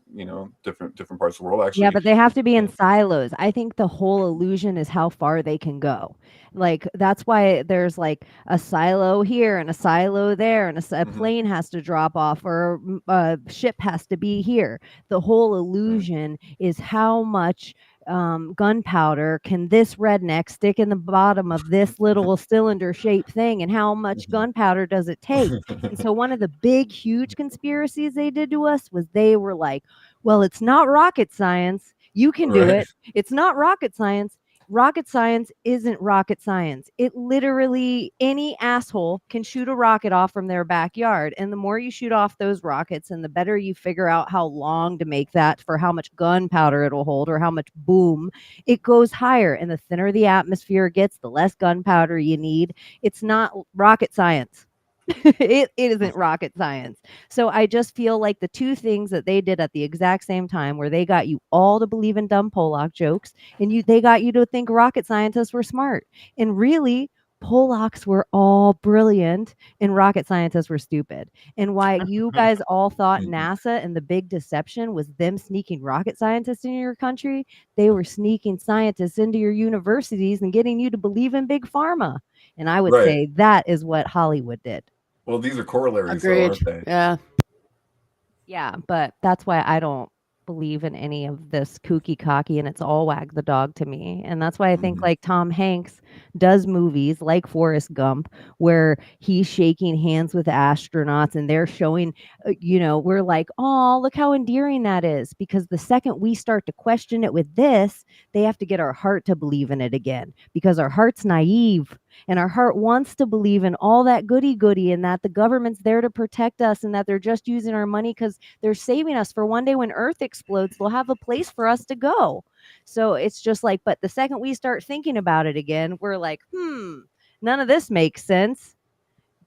different parts of the world. Yeah, Actually, but they have to be in silos. I think the whole illusion is how far they can go. Like that's why there's like a silo here and a silo there, and a plane has to drop off, or a ship has to be here. The whole illusion is how much gunpowder can this redneck stick in the bottom of this little cylinder shaped thing, and how much gunpowder does it take? And so one of the big, huge conspiracies they did to us was they were like, well, it's not rocket science. You can do Right. it. It's not rocket science. Rocket science isn't rocket science. It literally, any asshole can shoot a rocket off from their backyard. And the more you shoot off those rockets, and the better you figure out how long to make that for how much gunpowder it'll hold or how much boom, it goes higher. And the thinner the atmosphere gets, the less gunpowder you need. It's not rocket science. It isn't rocket science. So I just feel like the two things that they did at the exact same time, where they got you all to believe in dumb Pollock jokes, and they got you to think rocket scientists were smart. And really, Pollocks were all brilliant and rocket scientists were stupid. And why you guys all thought NASA and the big deception was them sneaking rocket scientists in your country, they were sneaking scientists into your universities and getting you to believe in big pharma. And I would Right. say that is what Hollywood did. Well, these are corollaries, though, Agreed. aren't they? Yeah. Yeah, but that's why I don't believe in any of this kooky cocky, and it's all wag the dog to me. And that's why I think like Tom Hanks does movies like Forrest Gump where he's shaking hands with astronauts and they're showing we're like, oh, look how endearing that is, because the second we start to question it with this, they have to get our heart to believe in it again, because our heart's naive and our heart wants to believe in all that goody and that the government's there to protect us and that they're just using our money because they're saving us for one day when Earth explodes, they'll have a place for us to go. So it's just like, but the second we start thinking about it again, we're like, none of this makes sense.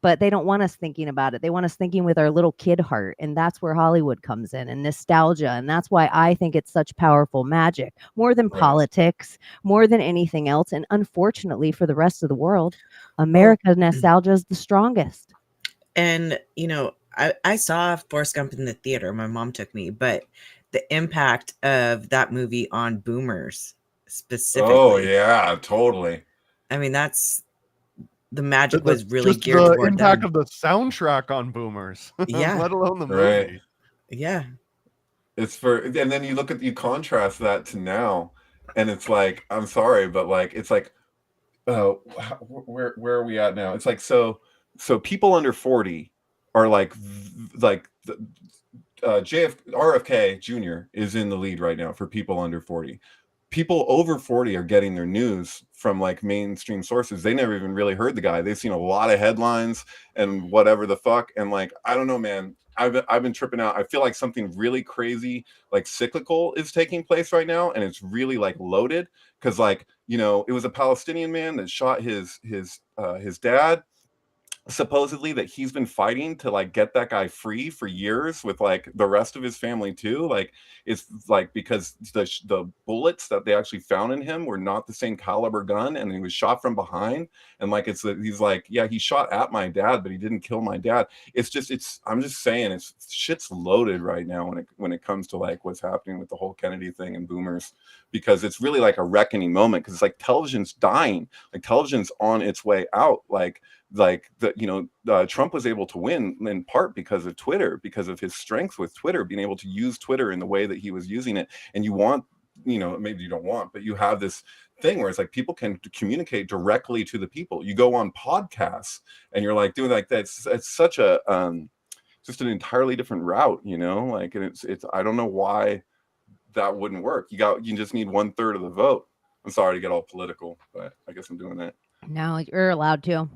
But they don't want us thinking about it. They want us thinking with our little kid heart. And that's where Hollywood comes in, and nostalgia. And that's why I think it's such powerful magic, more than politics, more than anything else. And unfortunately for the rest of the world, America nostalgia is the strongest. And, I saw Forrest Gump in the theater. My mom took me, but the impact of that movie on boomers specifically. Oh, yeah, totally. I mean, the magic was really just geared the toward impact them. of the soundtrack on boomers. Yeah. Let alone the Right. movie. Yeah. And then you contrast that to now, and it's like, I'm sorry, but like, it's like, where are we at now? It's like, so people under 40 are like RFK Jr. is in the lead right now for people under 40. People over 40 are getting their news from like mainstream sources. They never even really heard the guy. They've seen a lot of headlines and whatever the fuck. And like, I don't know, man. I've been tripping out. I feel like something really crazy, like cyclical, is taking place right now, and it's really like loaded because, like, you know, it was a Palestinian man that shot his dad, supposedly, that he's been fighting to like get that guy free for years with like the rest of his family too. Like, it's like because the bullets that they actually found in him were not the same caliber gun, and he was shot from behind. And like he's like, yeah, he shot at my dad, but he didn't kill my dad. I'm just saying, it's shit's loaded right now when it comes to like what's happening with the whole Kennedy thing and boomers, because it's really like a reckoning moment, because it's like television's dying, like television's on its way out. Trump was able to win in part because of Twitter, because of his strength with Twitter, being able to use Twitter in the way that he was using it. And you want, maybe you don't want, but you have this thing where it's like people can communicate directly to the people. You go on podcasts and you're like doing like that. It's such a just an entirely different route, like, and it's I don't know why that wouldn't work. You just need 1/3 of the vote. I'm sorry to get all political, but I guess I'm doing that. No, you're allowed to.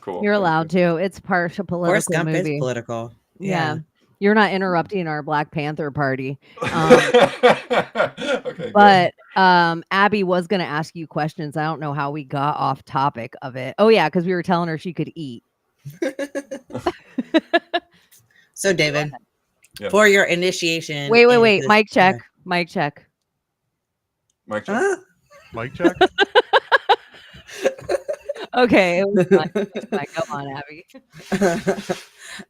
Cool. You're allowed to. It's partial political Forrest Gump movie. is political. Yeah. You're not interrupting our Black Panther party. Okay, but Abby was going to ask you questions. I don't know how we got off topic of it. Oh, yeah, because we were telling her she could eat. So, David, for your initiation. Wait. Mic check. Mic check. Mic check. Mic check. Okay. It was fine. Go on,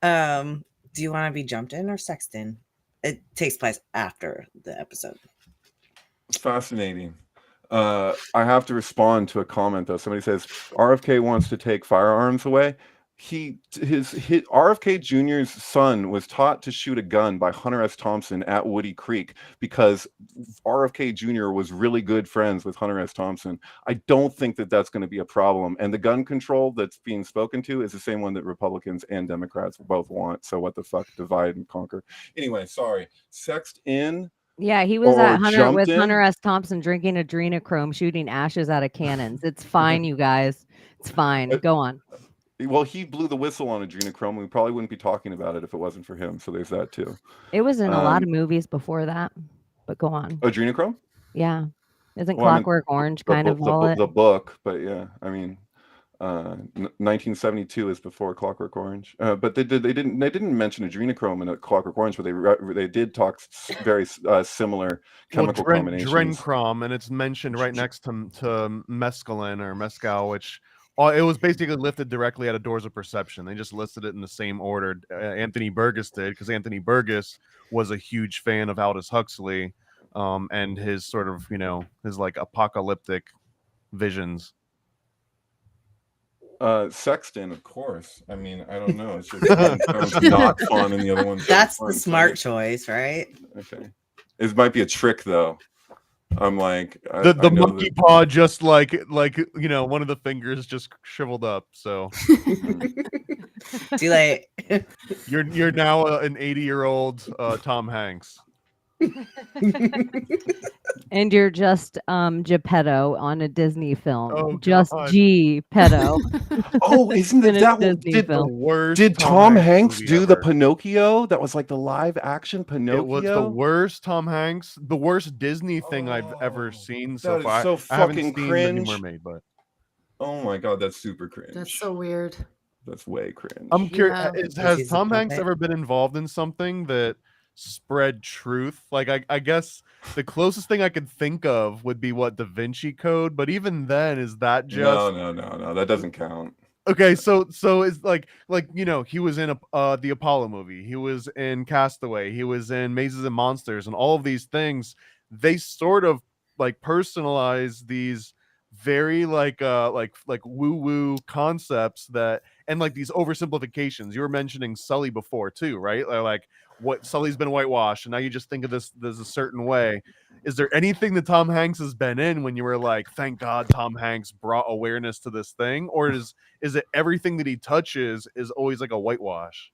Abby. Do you want to be jumped in or sexed in? It takes place after the episode. Fascinating. I have to respond to a comment though. Somebody says RFK wants to take firearms away. His RFK Jr.'s son was taught to shoot a gun by Hunter S. Thompson at Woody Creek because RFK Jr. was really good friends with Hunter S. Thompson. I don't think that that's going to be a problem. And the gun control that's being spoken to is the same one that Republicans and Democrats both want. So what the fuck, divide and conquer. Anyway, sorry. Sexed in. Yeah, he was at Hunter S. Thompson drinking adrenochrome, shooting ashes out of cannons. It's fine, you guys. It's fine. Go on. Well, he blew the whistle on adrenochrome. We probably wouldn't be talking about it if it wasn't for him. So there's that too. It was in a lot of movies before that, but go on. Adrenochrome? Yeah. Isn't Clockwork Orange kind of all it? The book, but yeah, I mean, 1972 is before Clockwork Orange. But they didn't mention adrenochrome in a Clockwork Orange, but they did talk very similar chemical combinations. Adrenochrome, and it's mentioned right next to mescaline or mescal, which. It was basically lifted directly out of Doors of Perception. They just listed it in the same order Anthony Burgess did, because Anthony Burgess was a huge fan of Aldous Huxley and his sort of, his like apocalyptic visions. Sexton, of course. I mean, I don't know. It's just not fun, and the other one. That's the smart choice, right? Okay. It might be a trick, though. I'm like the monkey paw, just like one of the fingers just shriveled up. So too late. You're now an 80-year-old Tom Hanks. And you're just Geppetto on a Disney film. Oh, just God. Geppetto. Oh, isn't it that Disney film. The worst? Did Tom Hanks do ever. the Pinocchio? That was like the live action Pinocchio. It was the worst Tom Hanks, the worst Disney thing I've ever seen so that far. is so I haven't fucking seen cringe. The New Mermaid, but oh my God, that's super cringe. That's so weird. That's way cringe. I'm curious. Yeah. Has Tom Hanks ever been involved in something that spread truth? Like, I guess the closest thing I could think of would be what Da Vinci Code, but even then, is that just no, that doesn't count. Okay, so it's like he was in the Apollo movie, he was in Castaway, he was in Mazes and Monsters, and all of these things. They sort of like personalize these very like woo woo concepts that, and like these oversimplifications. You were mentioning Sully before too, right? Like what Sully's been whitewashed, and now you just think of this a certain way. Is there anything that Tom Hanks has been in when you were like, thank God Tom Hanks brought awareness to this thing? Or is it everything that he touches is always like a whitewash?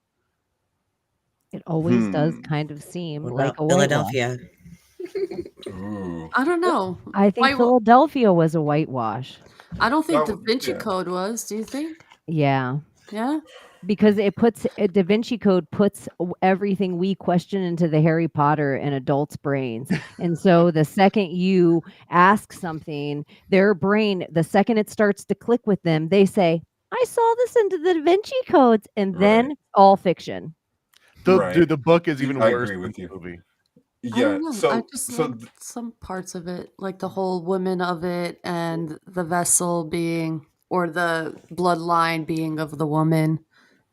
It always does Hmm. kind of seem What like about a whitewash. Philadelphia? Ooh. I don't know. I think Why? Philadelphia was a whitewash. I don't think That Da was, Vinci yeah. Code was. Do you think? Yeah. Yeah. Because it puts Da Vinci Code puts everything we question into the Harry Potter and adults' brains. And so the second you ask something, their brain, the second it starts to click with them, they say, I saw this into the Da Vinci Codes, and then Right. all fiction. Dude, Right. the book is even I worse agree than with you. the movie. I Yeah. don't know. I So just so like some parts of it, like the whole women of it and the vessel being, or the bloodline being of the woman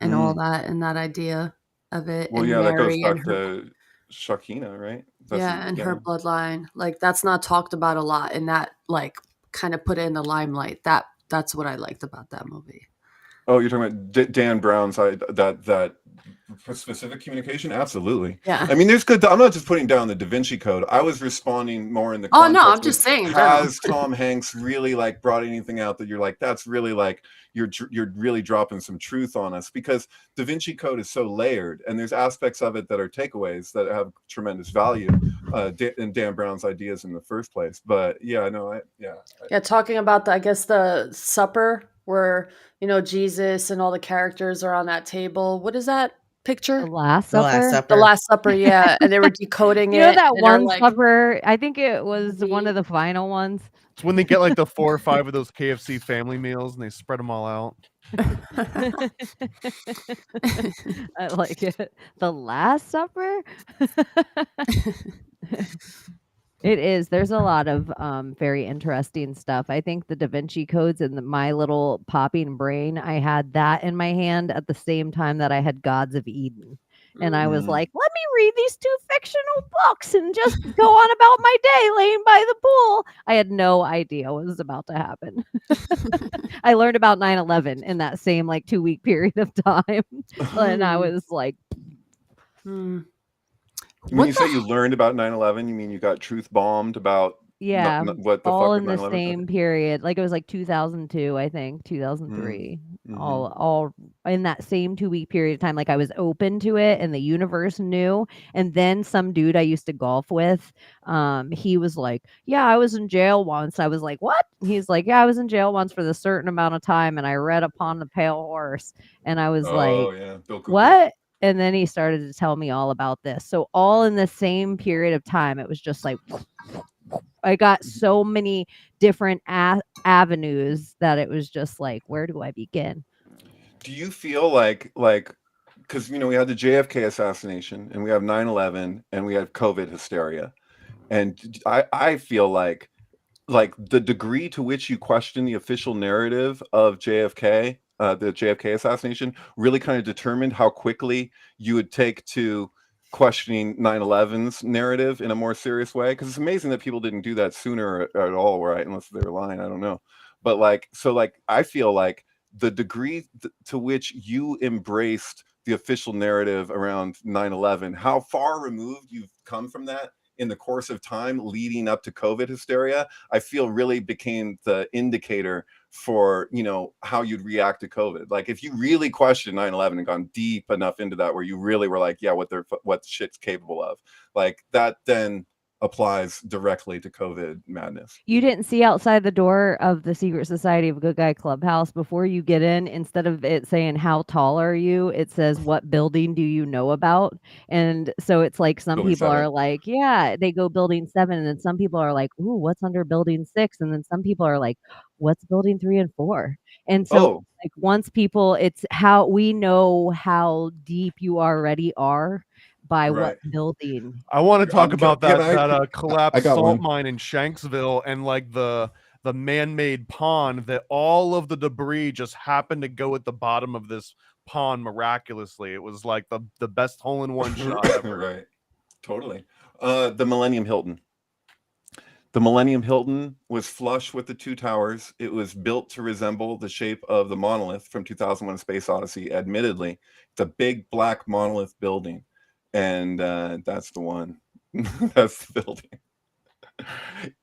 and all mm, that, and that idea of it, well, and yeah, that goes Mary and back her, to Shakina, right? That's yeah, and her yeah. bloodline. Like that's not talked about a lot, and that like kind of put it in the limelight. That's what I liked about that movie. Oh, you're talking about Dan Brown's that specific communication? Absolutely. Yeah. I mean, there's good. I'm not just putting down the Da Vinci Code. I was responding more in the Oh no, I'm context of, just saying in general. has Tom Hanks really like brought anything out that you're like, that's really like you're really dropping some truth on us, because Da Vinci Code is so layered, and there's aspects of it that are takeaways that have tremendous value in Dan Brown's ideas in the first place. But yeah, no, Yeah, talking about I guess the supper where, Jesus and all the characters are on that table. What is that picture? The Last The Last Supper. The Supper. Last Supper, yeah. And they were decoding You know it that and they're one like, supper? I think it was one "V." of the final ones. It's when they get like the 4 or 5 of those KFC family meals and they spread them all out. I like it. The Last Supper? It is. There's a lot of very interesting stuff. I think the Da Vinci Codes and my little popping brain, I had that in my hand at the same time that I had Gods of Eden. And I was Mm. like, let me read these 2 fictional books and just go on about my day laying by the pool. I had no idea what was about to happen. I learned about 9/11 in that same like 2-week period of time. And I was like, Hmm. when What you the say you learned about 9/11, you mean you got truth bombed about yeah, what the all fuck with in the 9/11? Okay. same period. Like it was like 2002, I think, Mm. 2003. Mhm. All in that same 2-week period of time. Like I was open to it and the universe knew. And then some dude I used to golf with, he was like, yeah, I was in jail once. I was like, what? He's like, yeah, I was in jail once for this certain amount of time and I read Upon the Pale Horse. And I was Oh like, yeah, Bill Cooper. what? And then he started to tell me all about this. So all in the same period of time, it was just like I got so many different avenues that it was just like, where do I begin? Do you feel like because we had the JFK assassination and we have 9/11 and we have COVID hysteria, and I feel like the degree to which you question the official narrative of JFK, the JFK assassination, really kind of determined how quickly you would take to questioning 9/11's narrative in a more serious way. Because it's amazing that people didn't do that sooner at all, right? Unless they were lying, I don't know. But I feel like the degree to which you embraced the official narrative around 9/11, how far removed you've come from that in the course of time leading up to COVID hysteria, I feel really became the indicator for, how you'd react to COVID. Like if you really questioned 9/11 and gone deep enough into that, where you really were like, yeah, what the shit's capable of, like that then applies directly to COVID madness. You didn't see outside the door of the Secret Society of Good Guy Clubhouse before you get in, instead of it saying, how tall are you? It says, what building do you know about? And so it's like some Building people are 7. like, yeah, they go building 7. And then some people are like, ooh, what's under building 6? And then some people are like, what's building 3 and 4? And so Oh, like once people, it's how we know how deep you already are by what right. building. I want to talk about Can that I collapsed got salt one. mine in Shanksville and like the man-made pond, that all of the debris just happened to go at the bottom of this pond miraculously. It was like the best hole-in-one shot ever. Right. Totally. The Millennium Hilton. The Millennium Hilton was flush with the 2 towers. It was built to resemble the shape of the monolith from 2001: A Space Odyssey. Admittedly, it's a big black monolith building, and that's the one. That's the building.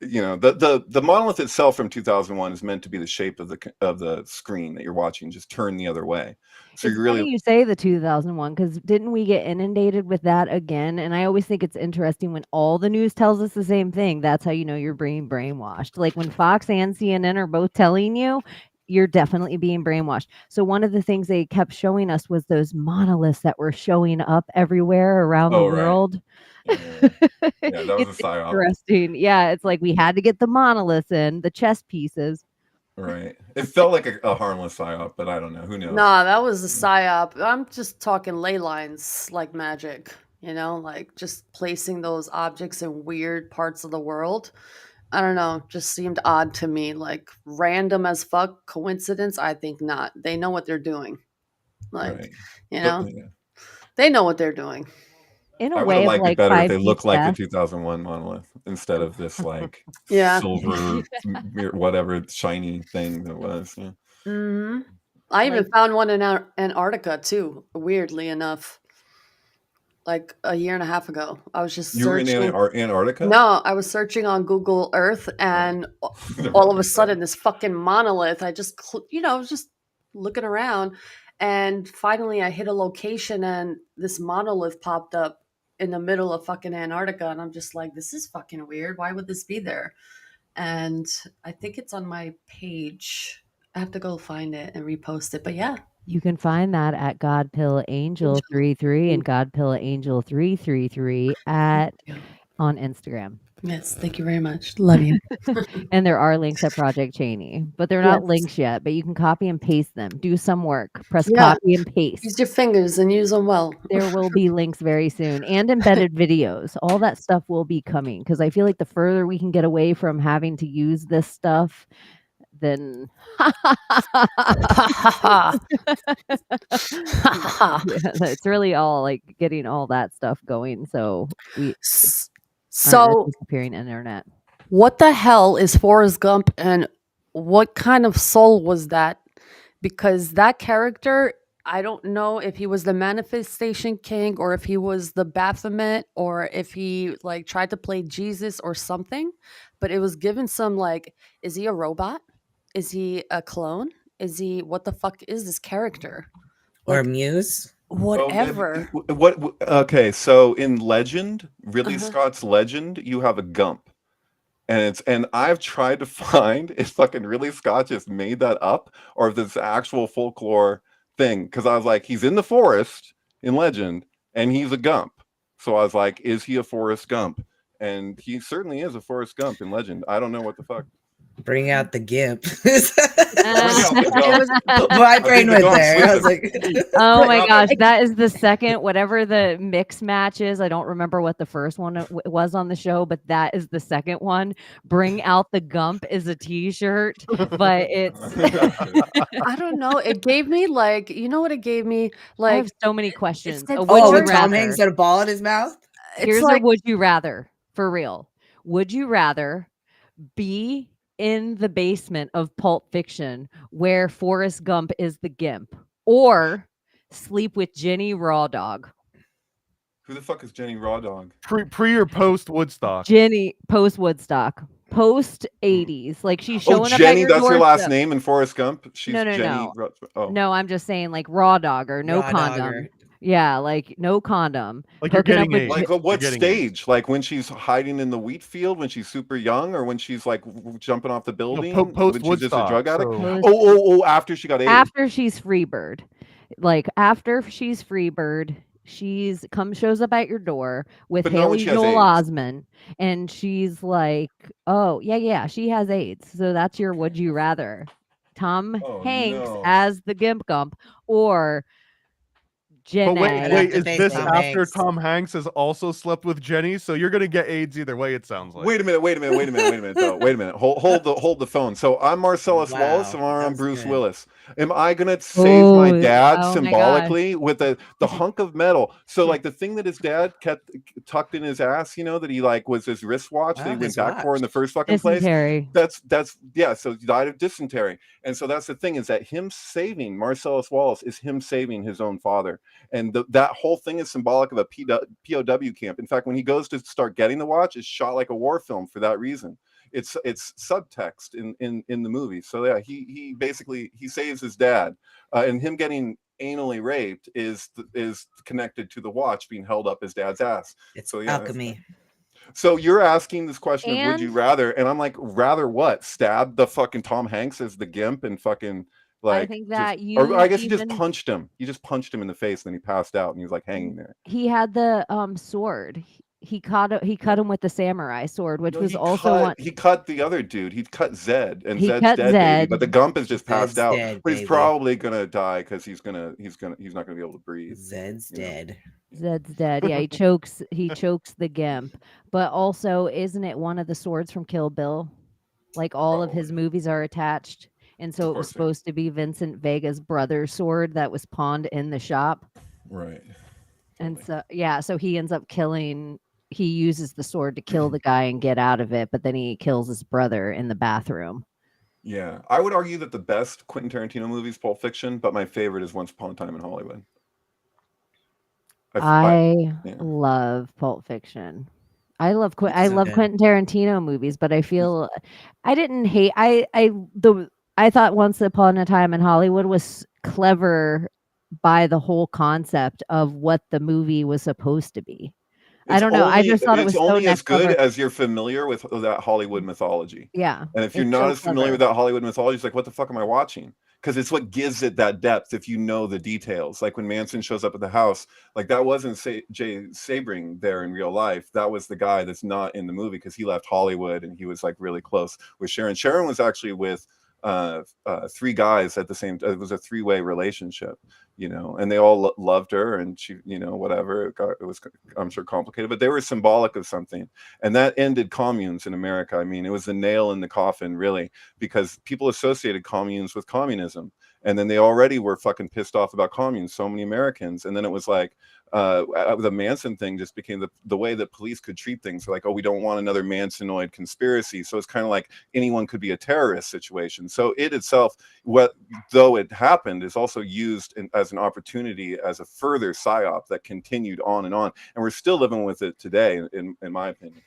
You know, the monolith itself from 2001 is meant to be the shape of the screen that you're watching. Just turn the other way. So It's you funny really you say the 2001 because didn't we get inundated with that again? And I always think it's interesting when all the news tells us the same thing. That's how you know you're being brainwashed. Like when Fox and CNN are both telling you, you're definitely being brainwashed. So one of the things they kept showing us was those monoliths that were showing up everywhere around the oh right. world. Yeah, that was a It's psyop. interesting. Yeah, it's like we had to get the monoliths in, the chess pieces. Right. It felt like a harmless psyop, but I don't know. Who knows? Nah, that was a psyop. I'm just talking ley lines like magic, you know, like just placing those objects in weird parts of the world. I don't know, just seemed odd to me. Like random as fuck coincidence. I think not. They know what they're doing. Like, Right. you But know, yeah. they know what they're doing. In a I would way have of liked it like better if 5 they Feet looked like the Death. 2001 monolith instead of this like Yeah. silver whatever shiny thing that was. Yeah. hmm I even Like- found one in Antarctica too, weirdly enough. Like a year and a half ago. I was just You were in searching. Antarctica? No, I was searching on Google Earth, and all of a sudden, this fucking monolith. I just, was just looking around, and finally, I hit a location, and this monolith popped up in the middle of fucking Antarctica, and I'm just like, this is fucking weird. Why would this be there? And I think it's on my page. I have to go find it and repost it. But yeah, You can find that at GodPillAngel33 and GodPillAngel333 on Instagram. Yes, thank you very much. Love you. And there are links at Project Chaney, but they're not Yes. links yet, but you can copy and paste them. Do some work. Press Yeah. copy and paste. Use your fingers and use them well. There will be links very soon and embedded videos. All that stuff will be coming because I feel like the further we can get away from having to use this stuff, then it's really all like getting all that stuff going. So we aren't So, disappearing internet. what the hell is Forrest Gump, and what kind of soul was that? Because that character, I don't know if he was the manifestation king or if he was the Baphomet or if he like tried to play Jesus or something, but it was given some like, is he a robot? Is he a clone? Is he, what the fuck is this character? Or Like, Muse. whatever. Okay, so in Legend, Ridley Uh-huh. Scott's Legend, you have a Gump. And I've tried to find if fucking Ridley Scott just made that up or if this actual folklore thing. Because I was like, he's in the forest in Legend and he's a Gump. So I was like, is he a Forrest Gump? And he certainly is a Forrest Gump in Legend. I don't know what the fuck. Bring out the gimp. Gump. My brain think the went Gump's there. I was sleeping. like, Oh my gosh, that is the second, whatever the mix match is. I don't remember what the first one was on the show, but that is the second one. Bring out the Gump is a t-shirt, but it's I don't know. It gave me like, you know what it gave me? I Like, have so many questions. said A would oh, you with Tom rather? Hanks had a ball in his mouth. it's Here's like, a would you rather for real. Would you rather be in the basement of Pulp Fiction where Forrest Gump is the gimp or sleep with Jenny Raw Dog? Who the fuck is Jenny Raw Dog? Pre or post Woodstock? Jenny post Woodstock, post 80s. Like she's Oh, showing up at Jenny, your that's her last doorstep. name in Forrest Gump? She's No. Jenny. Oh. No, I'm just saying like Raw Dogger, no Raw condom. dogger. Yeah, like no condom. Like you're Hooking up getting with AIDS. Like You're what getting stage? Like when she's hiding in the wheat field, when she's super young, or when she's like jumping off the building, post when she's just a Woodstock. drug addict? So Post- After she got AIDS. after she's Freebird. Like after she's Freebird, shows up at your door with But not when Haley she has Joel AIDS. Osment, and she's like, "Oh yeah, she has AIDS." So that's your would you rather? Tom Oh, Hanks no. as the Gimp Gump or Jenny? But I'd have wait, to is face this Tom after Hanks. Tom Hanks has also slept with Jenny? So you're gonna get AIDS either way. It sounds like. Wait a minute. Though. Wait a minute. Hold the phone. So I'm Marcellus Wallace, and I'm sounds Bruce good. Willis. Am I gonna save my Oh, dad oh my symbolically with the hunk of metal? So like the thing that his dad kept tucked in his ass, that he like was his wristwatch that he Wow, went his back for in the watch. first fucking place. Dysentery. That's yeah. So he died of dysentery, and so that's the thing is that him saving Marcellus Wallace is him saving his own father. And that whole thing is symbolic of a POW camp. In fact, when he goes to start getting the watch, it's shot like a war film for that reason. It's subtext in the movie. So yeah, he basically he saves his dad, and him getting anally raped is connected to the watch being held up his dad's ass. It's So yeah, alchemy. so you're asking this question of would you And- rather, and I'm like, rather what? Stab the fucking Tom Hanks as the gimp and fucking like think that or I guess he just even- punched him. He just punched him in the face, and then he passed out, and he was like hanging there. He had the sword. He cut him with the samurai sword, which No, was he also cut, one. he cut the other dude. He cut Zed, and He Zed's cut dead, baby. Zed. But the Gump is just passed Zed's out. dead, But he's baby. probably gonna die because he's not gonna be able to breathe. Zed's you know? dead. Zed's dead. Yeah, he chokes the gimp. But also, isn't it one of the swords from Kill Bill? Like all of his movies are attached. And so it was course, yeah. supposed to be Vincent Vega's brother's sword that was pawned in the shop. Right. And so so he ends up he uses the sword to kill the guy and get out of it, but then he kills his brother in the bathroom. Yeah, I would argue that the best Quentin Tarantino movie is Pulp Fiction, but my favorite is Once Upon a Time in Hollywood. I yeah. love Pulp Fiction. I love so good. Quentin Tarantino movies, but I feel I didn't hate I thought Once Upon a Time in Hollywood was clever by the whole concept of what the movie was supposed to be. I don't know. I just thought it was it's so only as next good level. as you're familiar with that Hollywood mythology. Yeah. And if you're it's not so as familiar clever. with that Hollywood mythology, it's like, what the fuck am I watching? Because it's what gives it that depth if you know the details. Like when Manson shows up at the house, like that wasn't Jay Sabring there in real life. That was the guy that's not in the movie because he left Hollywood and he was like really close with Sharon. Sharon was actually with three guys at the same time. It was a three-way relationship, you know, and they all loved her, and she, you know, whatever, it was, I'm sure, complicated, but they were symbolic of something, and that ended communes in America. I mean, it was the nail in the coffin, really, because people associated communes with communism, and then they already were fucking pissed off about communes, so many Americans, and then it was like the Manson thing just became the way that police could treat things. Like, oh, we don't want another Mansonoid conspiracy. So it's kind of like anyone could be a terrorist situation. So it itself, though it happened, is also used as an opportunity as a further psyop that continued on. And we're still living with it today, in my opinion.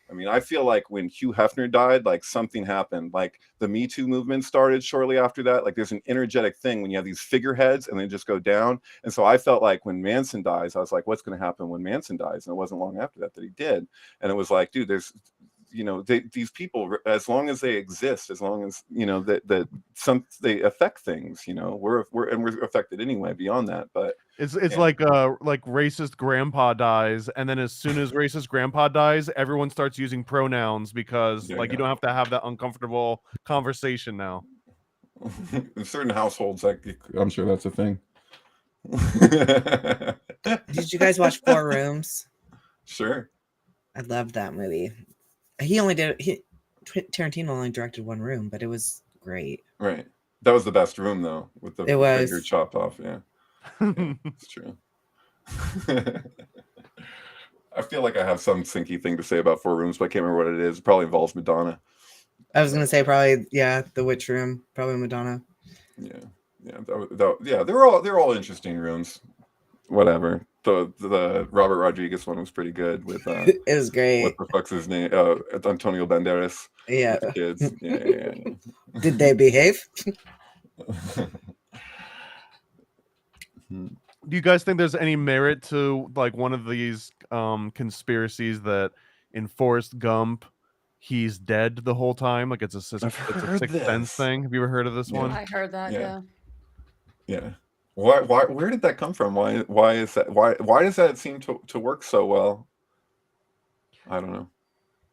I mean, I feel like when Hugh Hefner died, like something happened. Like the Me Too movement started shortly after that. Like there's an energetic thing when you have these figureheads and they just go down. And so I felt like when Manson dies, I was like, what's going to happen when Manson dies? And it wasn't long after that he did. And it was like, dude, there's, you know, these people, as long as they exist, as long as, you know, that they affect things, you know, we're affected anyway beyond that. But it's like racist grandpa dies, and then as soon as racist grandpa dies, everyone starts using pronouns because you don't have to have that uncomfortable conversation now. In certain households, like I'm sure that's a thing. Did you guys watch Four Rooms? Sure. I loved that movie. Tarantino only directed one room, but it was great. Right. That was the best room though, with the finger chopped off. Yeah. It's true. I feel like I have some sinky thing to say about Four Rooms, but I can't remember what it is. It probably involves Madonna. I was gonna say probably, yeah, the Witch Room, probably Madonna. Yeah, yeah, they're all interesting rooms. Whatever. The Robert Rodriguez one was pretty good with it was great. What the fuck's his name? Antonio Banderas. Yeah. With the kids. Yeah. Did they behave? Do you guys think there's any merit to like one of these conspiracies that in Forrest Gump he's dead the whole time? Like it's a Sixth Sense thing. Have you ever heard of this one? I heard that. Yeah. Yeah. Why? Where did that come from? Why is that? Why does that seem to work so well? I don't know.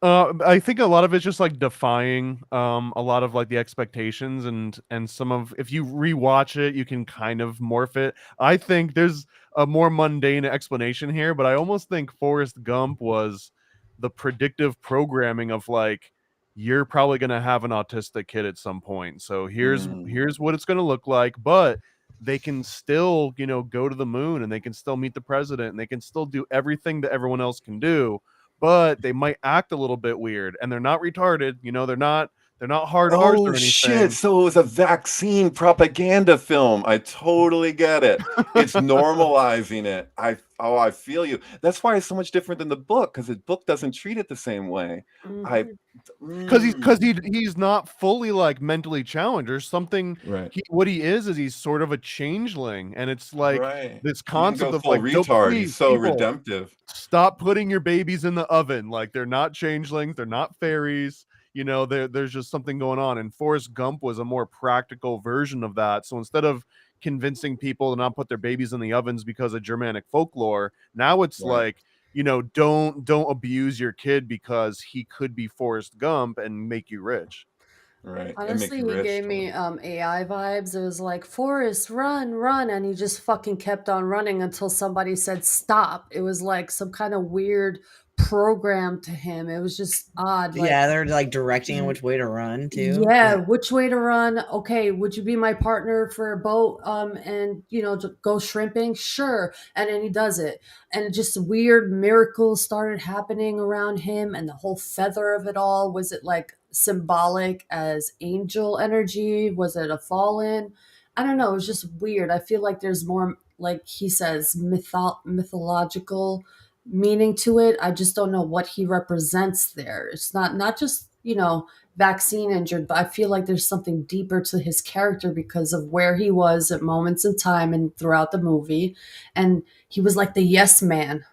I think a lot of it's just like defying a lot of like the expectations and some of, if you rewatch it, you can kind of morph it. I think there's a more mundane explanation here, but I almost think Forrest Gump was the predictive programming of like, you're probably going to have an autistic kid at some point. So here's what it's going to look like, but they can still, you know, go to the moon and they can still meet the president and they can still do everything that everyone else can do, but they might act a little bit weird and they're not retarded. You know, they're not They're not hard R's Oh or shit! anything. So it was a vaccine propaganda film. I totally get it. It's normalizing it. I feel you. That's why it's so much different than the book, because the book doesn't treat it the same way. I Because he's not fully like mentally challenged. There's something right. what he is he's sort of a changeling, and it's like Right. this He didn't concept go of full like, don't retard. please He's so people, redemptive. stop putting your babies in the oven. Like, they're not changelings, they're not fairies. You know, there's just something going on. And Forrest Gump was a more practical version of that. So instead of convincing people to not put their babies in the ovens because of Germanic folklore, now it's Right. like, you know, don't abuse your kid because he could be Forrest Gump and make you rich. Right. And make Honestly, you he rich. gave me AI vibes. It was like, Forrest, run, run, and he just fucking kept on running until somebody said stop. It was like some kind of weird program to him. It was just odd. Like, Yeah, they're like directing him which way to run too. yeah, which way to run? Okay, would you be my partner for a boat? And to go shrimping? Sure. And then he does it, and just weird miracles started happening around him, and the whole feather of it all. Was it like symbolic as angel energy? Was it a fallen? I don't know. It was just weird. I feel like there's more, like he says, mythological meaning to it. I just don't know what he represents there. It's not just vaccine injured, but I feel like there's something deeper to his character because of where he was at moments in time and throughout the movie. And he was like the yes man.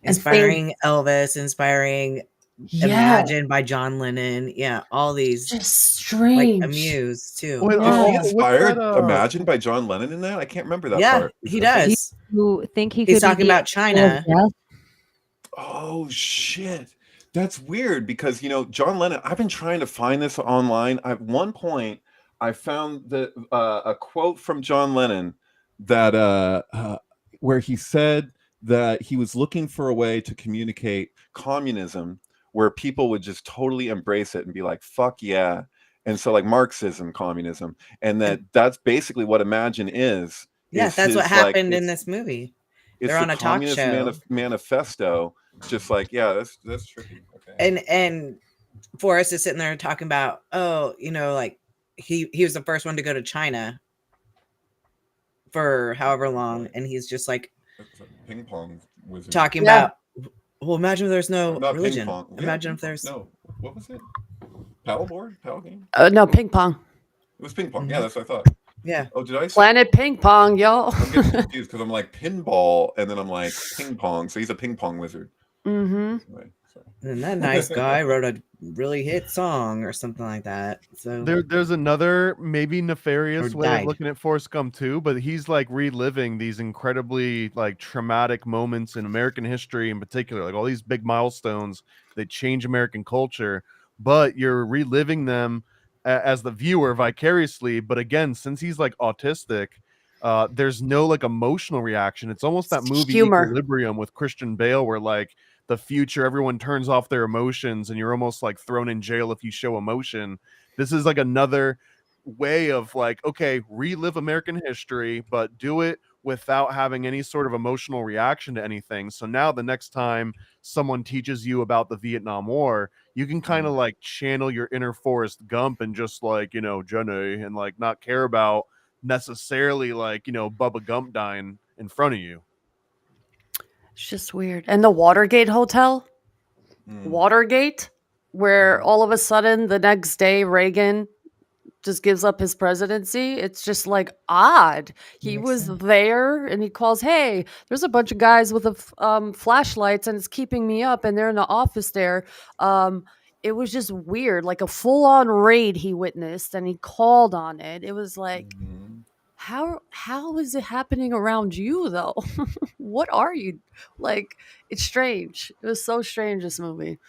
Inspiring Elvis, inspiring Yeah. Imagine by John Lennon. Yeah, all these Just strange. like Amuse too. Well, Is he what's inspired that, Imagine by John Lennon in that? I can't remember that Yeah, part. he does. You think he He's could be talking the about angel of China. death? Oh shit. That's weird because John Lennon, I've been trying to find this online. At one point I found that a quote from John Lennon that where he said that he was looking for a way to communicate communism where people would just totally embrace it and be like, fuck yeah. And so like Marxism, communism, and that's basically what Imagine is. Yeah, is that's what his, like, happened in it's- this movie. It's They're the on a talk Communist show. Manifesto. Just like, yeah, that's tricky. Okay. And Forrest is sitting there talking about, like he was the first one to go to China for however long, and he's just like That's a ping pong wizard. talking Yeah. about, well, imagine if there's no Not ping religion. pong. Yeah, Imagine ping if there's pong. No, what was it? Paddleboard? Paddle game? No, ping pong. It was ping pong. Yeah, Mhm. that's what I thought. Yeah. Oh, did I say? Planet ping pong, y'all. I'm getting confused because I'm like pinball, and then I'm like ping pong. So he's a ping pong wizard. Mm-hmm. Anyway, sorry. And that nice guy wrote a really hit song or something like that. So There's another maybe nefarious Or way of died. looking at Forrest Gump too, but he's like reliving these incredibly like traumatic moments in American history in particular, like all these big milestones that change American culture, but you're reliving them as the viewer vicariously. But again, since he's like autistic, there's no like emotional reaction. It's almost that movie Humor. Equilibrium with Christian Bale, where like the future, everyone turns off their emotions and you're almost like thrown in jail if you show emotion. This is like another way of like, okay, relive American history, but do it without having any sort of emotional reaction to anything. So now the next time someone teaches you about the Vietnam War, you can kind of like channel your inner Forrest Gump and just like, Jenny, and like not care about necessarily like, Bubba Gump dying in front of you. It's just weird. And the Watergate Hotel, Watergate, where all of a sudden the next day Reagan just gives up his presidency. It's just like odd. He Makes was sense. there and he calls, hey, there's a bunch of guys with flashlights and it's keeping me up, and they're in the office there. It was just weird, like a full-on raid he witnessed, and he called on it. It was like, how is it happening around you though? What are you like? It's strange. It was so strange, this movie.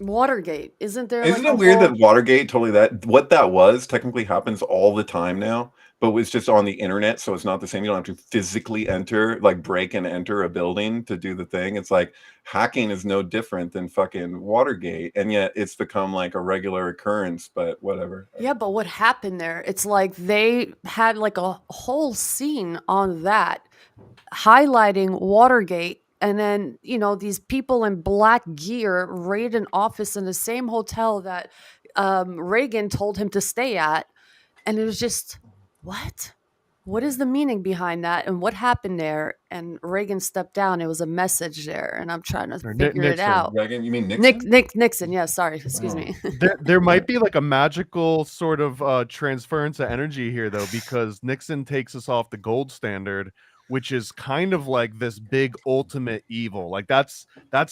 Watergate, isn't there? Isn't like it weird that Watergate totally what that was technically happens all the time now, but it's just on the internet, so it's not the same. You don't have to physically break and enter a building to do the thing. It's like hacking is no different than fucking Watergate, and yet it's become like a regular occurrence, but whatever. Yeah, but what happened there? It's like they had like a whole scene on that, highlighting Watergate And then, these people in black gear raid an office in the same hotel that Reagan told him to stay at. And it was just, what? What is the meaning behind that? And what happened there? And Reagan stepped down. It was a message there. And I'm trying to Or figure it Nixon. out. Reagan, you mean Nixon? Nixon. Yeah, sorry. Excuse me. There might be like a magical sort of transference of energy here, though, because Nixon takes us off the gold standard, which is kind of like this big ultimate evil. Like that's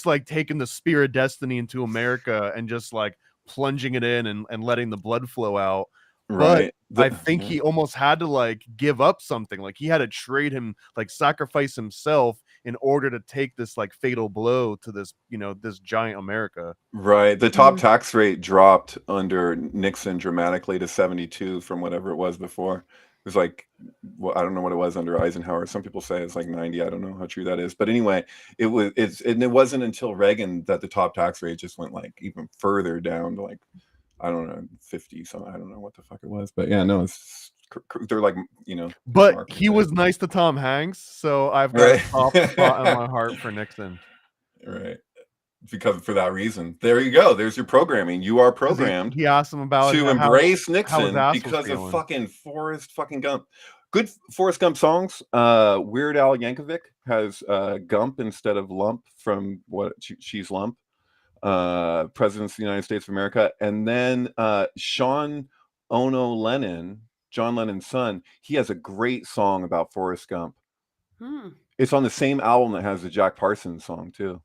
like taking the spear of destiny into America and just like plunging it in and letting the blood flow out. Right. But I think he almost had to like give up something. Like he had to trade him, like sacrifice himself in order to take this like fatal blow to this, this giant America. Right. The top tax rate dropped under Nixon dramatically to 72 from whatever it was before. It was like, well, I don't know what it was under Eisenhower. Some people say it's like 90. I don't know how true that is. But anyway, it wasn't until Reagan that the top tax rate just went like even further down to like, I don't know, 50 something. I don't know what the fuck it was. But yeah, no, they're like, But he was nice to Tom Hanks, so I've got a soft spot in my heart for Nixon. Right. Because for that reason. There you go. There's your programming. You are programmed. He asked him about to embrace Nixon because of fucking Forrest fucking Gump. Good Forrest Gump songs. Weird Al Yankovic has Gump instead of Lump from what She's Lump. Presidents of the United States of America. And then John Lennon's son, he has a great song about Forrest Gump. It's on the same album that has the Jack Parsons song too.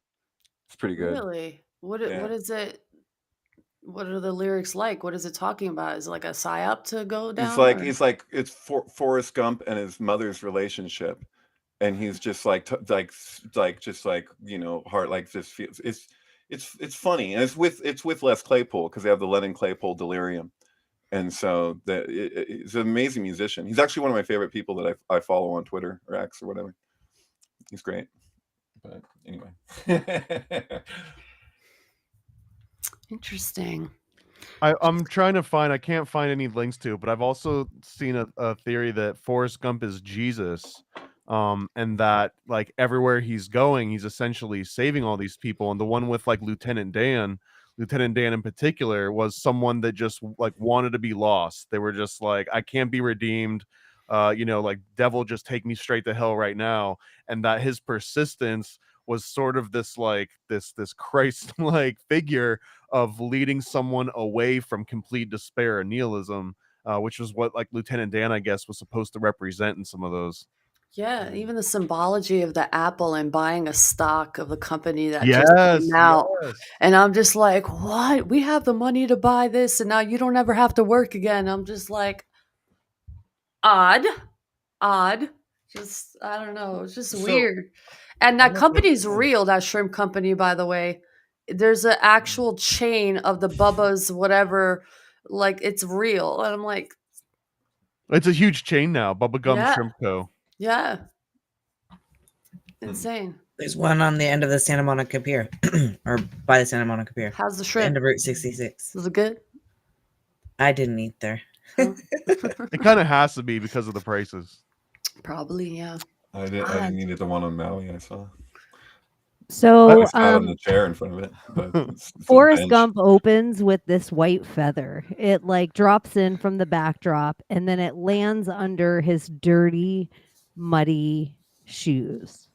It's pretty good. Really? What is it? What are the lyrics like? What is it talking about? Is it like a psyop to go down? It's Forrest Gump and his mother's relationship, and he's just like heart like this feels. It's funny, and it's with Les Claypool because they have the Lennon Claypool delirium, and so he's an amazing musician. He's actually one of my favorite people that I follow on Twitter or X or whatever. He's great. But anyway. Interesting. I'm trying to find, I can't find any links to it, but I've also seen a theory that Forrest Gump is Jesus. And that like everywhere he's going, he's essentially saving all these people. And the one with like Lieutenant Dan in particular was someone that just like wanted to be lost. They were just like, I can't be redeemed. Like devil, just take me straight to hell right now. And that his persistence was sort of this like this Christ-like figure of leading someone away from complete despair and nihilism, which was what like Lieutenant Dan, I guess, was supposed to represent in some of those. Yeah, even the symbology of the apple and buying a stock of the company that just came out. Yes. And I'm just like, what? We have the money to buy this, and now you don't ever have to work again. I'm just like, odd. Just, I don't know. It's just weird. And that company's real, that shrimp company, by the way. There's an actual chain of the Bubba's, whatever. Like, it's real. And I'm like, it's a huge chain now, Bubba Gum Shrimp Co. Yeah. Insane. There's one on the end of the Santa Monica Pier, or by the Santa Monica Pier. How's the shrimp? End of Route 66. Was it good? I didn't eat there. It kind of has to be because of the prices. Probably, yeah. I didn't eat the one on Maui. I saw. So I was sat on the chair in front of it. But it's Forrest Gump opens with this white feather. It like drops in from the backdrop and then it lands under his dirty, muddy shoes.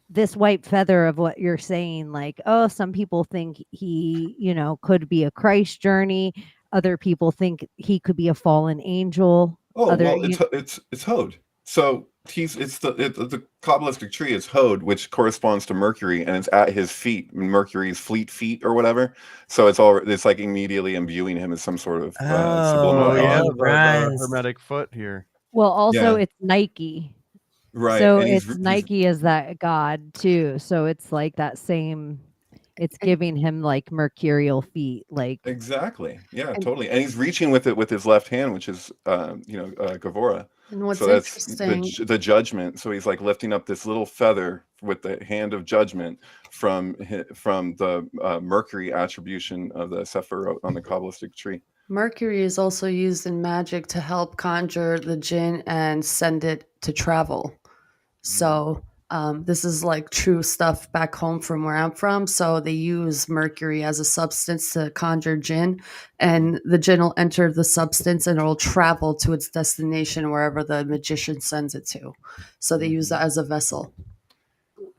This white feather of what you're saying, like, oh, some people think he, could be a Christ journey. Other people think he could be a fallen angel. It's Hode. So the Kabbalistic tree is Hode, which corresponds to Mercury, and it's at his feet, Mercury's fleet feet or whatever. So it's like immediately imbuing him as some sort of the hermetic foot here. Well, also it's Nike. Right. So it's Nike as that god too. So it's like that same, it's giving him like mercurial feet, like exactly. Yeah, totally. And he's reaching with it with his left hand, which is Gavora. And what's so that's interesting, the judgment. So he's like lifting up this little feather with the hand of judgment from the Mercury attribution of the Sephirot on the Kabbalistic tree. Mercury is also used in magic to help conjure the jinn and send it to travel. So This is like true stuff back home from where I'm from. So they use mercury as a substance to conjure jinn, and the jinn will enter the substance and it will travel to its destination wherever the magician sends it to. So they use that as a vessel.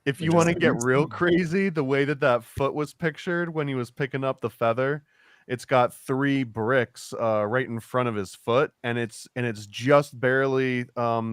If you want to get real crazy, the way that foot was pictured when he was picking up the feather, it's got 3 bricks right in front of his foot, and it's just barely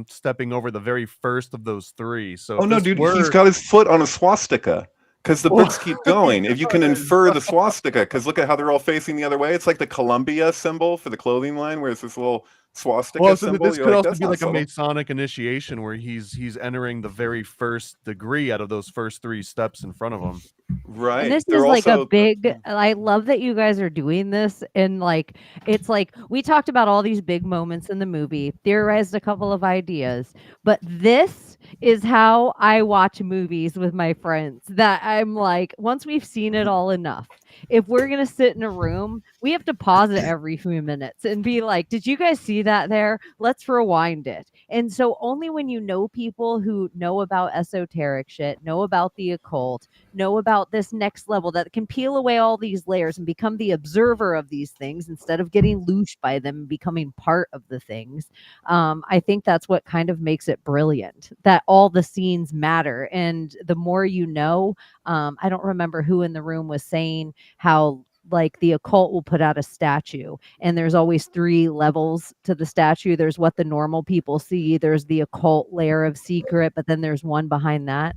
stepping over the very first of those 3. So Oh if no, this dude, were... he's got his foot on a swastika because the bricks keep going. If you can infer the swastika, because look at how they're all facing the other way. It's like the Columbia symbol for the clothing line, where it's this little swastika Well, so symbol. this You're could like, also that's be not like a subtle. Masonic initiation where he's entering the very first degree out of those first 3 steps in front of him. Right. And this They're is like a also big, I love that you guys are doing this. And like, it's like, we talked about all these big moments in the movie, theorized a couple of ideas, but this is how I watch movies with my friends, that I'm like, once we've seen it all enough, if we're going to sit in a room, we have to pause it every few minutes and be like, did you guys see that there? Let's rewind it. And so only when you know people who know about esoteric shit, know about the occult, know about this next level, that can peel away all these layers and become the observer of these things instead of getting loosed by them and becoming part of the things. I think that's what kind of makes it brilliant, that all the scenes matter. And the more you know, I don't remember who in the room was saying how like the occult will put out a statue and there's always 3 levels to the statue. There's what the normal people see, there's the occult layer of secret, but then there's one behind that.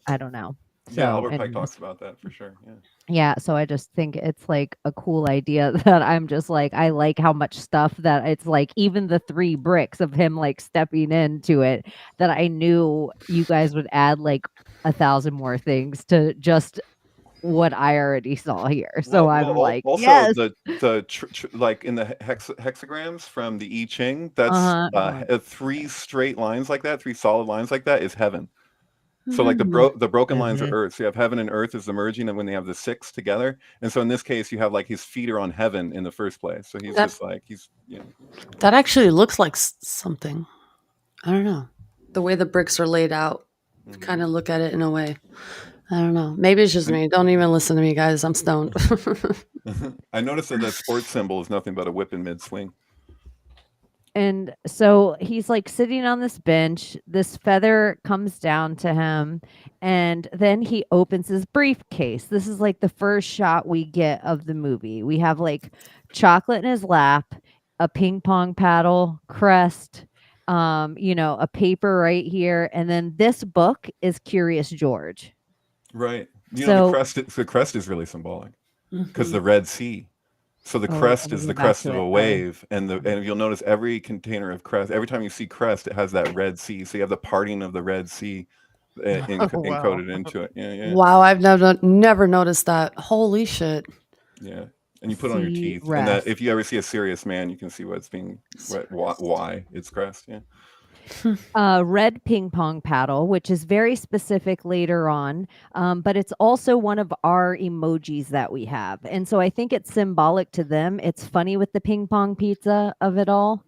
I don't know. So, yeah, Albert Pike anyways. talks about that for sure. Yeah. Yeah, so I just think it's like a cool idea that I'm just like, I like how much stuff that it's like, even the 3 bricks of him like stepping into it, that I knew you guys would add like 1,000 more things to just what I already saw here. So I'm like, also yes. the like in the hexagrams from the I Ching, that's 3 straight lines like that, 3 solid lines like that is heaven. So like the broken lines are earth. So you have heaven and earth is the merging, and when they have the 6 together. And so in this case, you have like his feet are on heaven in the first place. So he's just like That actually looks like something. I don't know. The way the bricks are laid out, kind of look at it in a way. I don't know. Maybe it's just me. Don't even listen to me, guys. I'm stoned. I noticed that the sports symbol is nothing but a whip in mid swing. And so he's like sitting on this bench. This feather comes down to him, and then he opens his briefcase. This is like the first shot we get of the movie. We have like chocolate in his lap, a ping pong paddle, crest, a paper right here, and then this book is Curious George. Right. The crest is really symbolic because the Red Sea. So the crest is the crest of a wave, and you'll notice every container of crest, every time you see crest, it has that Red Sea. So you have the parting of the Red Sea encoded into it. Yeah. Wow, I've never noticed that. Holy shit. Yeah. And you put it on your teeth. And that if you ever see a serious man, you can see why it's crest. Yeah. Red ping pong paddle, which is very specific later on, but it's also one of our emojis that we have. And so I think it's symbolic to them. It's funny with the ping pong pizza of it all.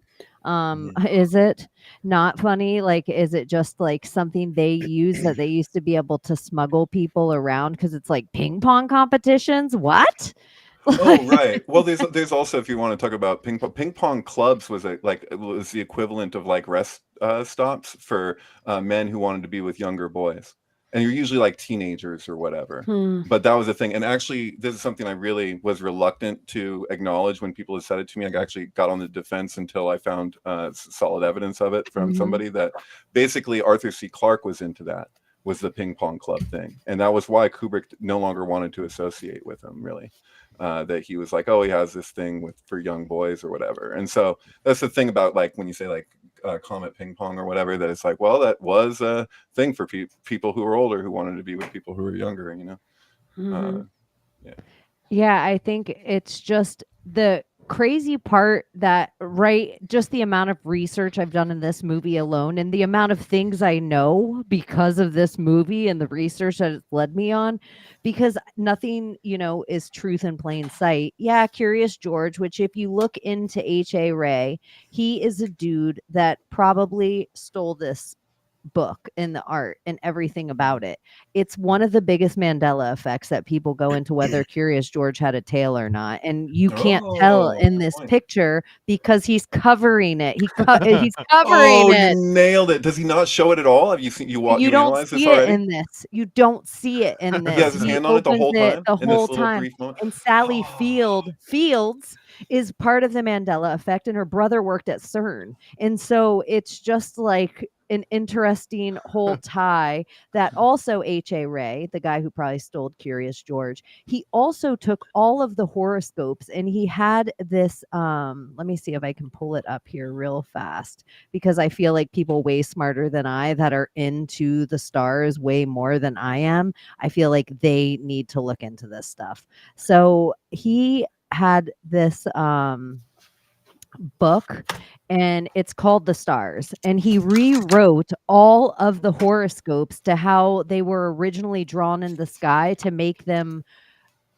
Is it not funny? Like, is it just like something they use that they used to be able to smuggle people around because it's like ping pong competitions? What? Oh, right. Well, there's also, if you want to talk about ping pong clubs was was the equivalent of like rest stops for men who wanted to be with younger boys, and you're usually like teenagers or whatever. But that was the thing. And actually, this is something I really was reluctant to acknowledge when people had said it to me. I actually got on the defense until I found solid evidence of it from somebody that basically Arthur C. Clarke was into that, was the ping pong club thing, and that was why Kubrick no longer wanted to associate with him, really. That he was like, oh, he has this thing for young boys or whatever. And so that's the thing about like when you say like Comet Ping Pong or whatever, that it's like, well, that was a thing for people who were older who wanted to be with people who were younger, Yeah, I think it's just the crazy part that, just the amount of research I've done in this movie alone and the amount of things I know because of this movie and the research that it's led me on, because nothing, is truth in plain sight. Yeah, Curious George, which if you look into H.A. Ray, he is a dude that probably stole this book and the art and everything about it. It's one of the biggest Mandela effects that people go into whether Curious George had a tail or not. And you can't tell Oh, in good this point. picture because he's covering it. He's covering Oh, you it. nailed it. Does he not show it at all? Have you seen you You you don't analyzed this see it already? in this. You don't see it in He has this. his He hand on it the opens whole it time the in this whole little time. brief moment. And Sally Oh, Fields is part of the Mandela effect, and her brother worked at CERN. And so it's just like an interesting whole tie that also H.A. Ray, the guy who probably stole Curious George, he also took all of the horoscopes and he had this let me see if I can pull it up here real fast because I feel like people way smarter than I that are into the stars way more than I am. I feel like they need to look into this stuff. So he had this book and it's called The Stars, and he rewrote all of the horoscopes to how they were originally drawn in the sky to make them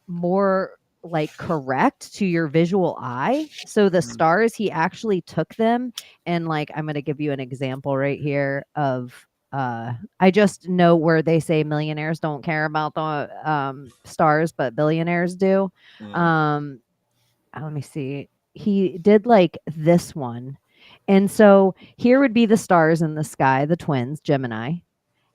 more like correct to your visual eye. So the stars, he actually took them and like I'm going to give you an example right here of I just know where they say millionaires don't care about the stars but billionaires do. Um let me see. He did like this one. And so here would be the stars in the sky, the twins, Gemini.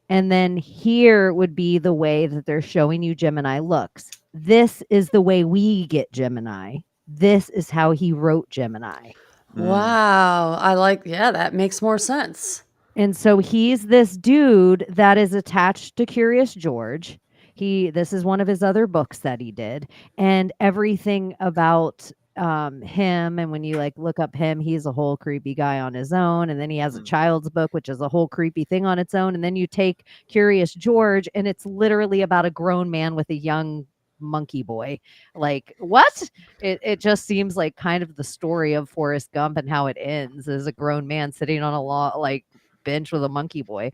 And then here would be the way that they're showing you Gemini looks. This is the way we get Gemini. This is how he wrote Gemini. Wow. Yeah, that makes more sense. And so he's this dude that is attached to Curious George. This is one of his other books that he did, and everything about him. And when you like look up him, he's a whole creepy guy on his own. And then he has a child's book, which is a whole creepy thing on its own. And then you take Curious George, and it's literally about a grown man with a young monkey boy. Like what? It just seems like kind of the story of Forrest Gump and how it ends as a grown man sitting on a like bench with a monkey boy.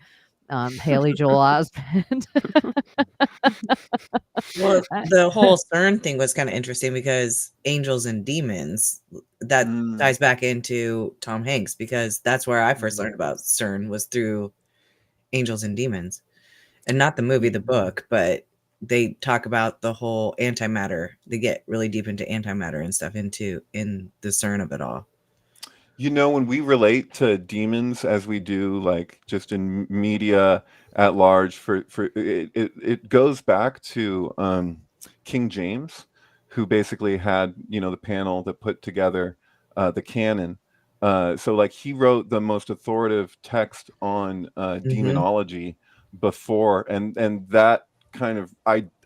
Haley Joel Osment. Well, the whole CERN thing was kind of interesting because angels and demons, that ties back into Tom Hanks, because that's where I first learned about CERN was through Angels and Demons, and not the movie, the book, but they talk about the whole antimatter. They get really deep into antimatter and stuff in the CERN of it all. you know, when we relate to demons as we do, like just in media at large, for it goes back to King James, who basically had the panel that put together the canon. So like he wrote the most authoritative text on demonology before, and that kind of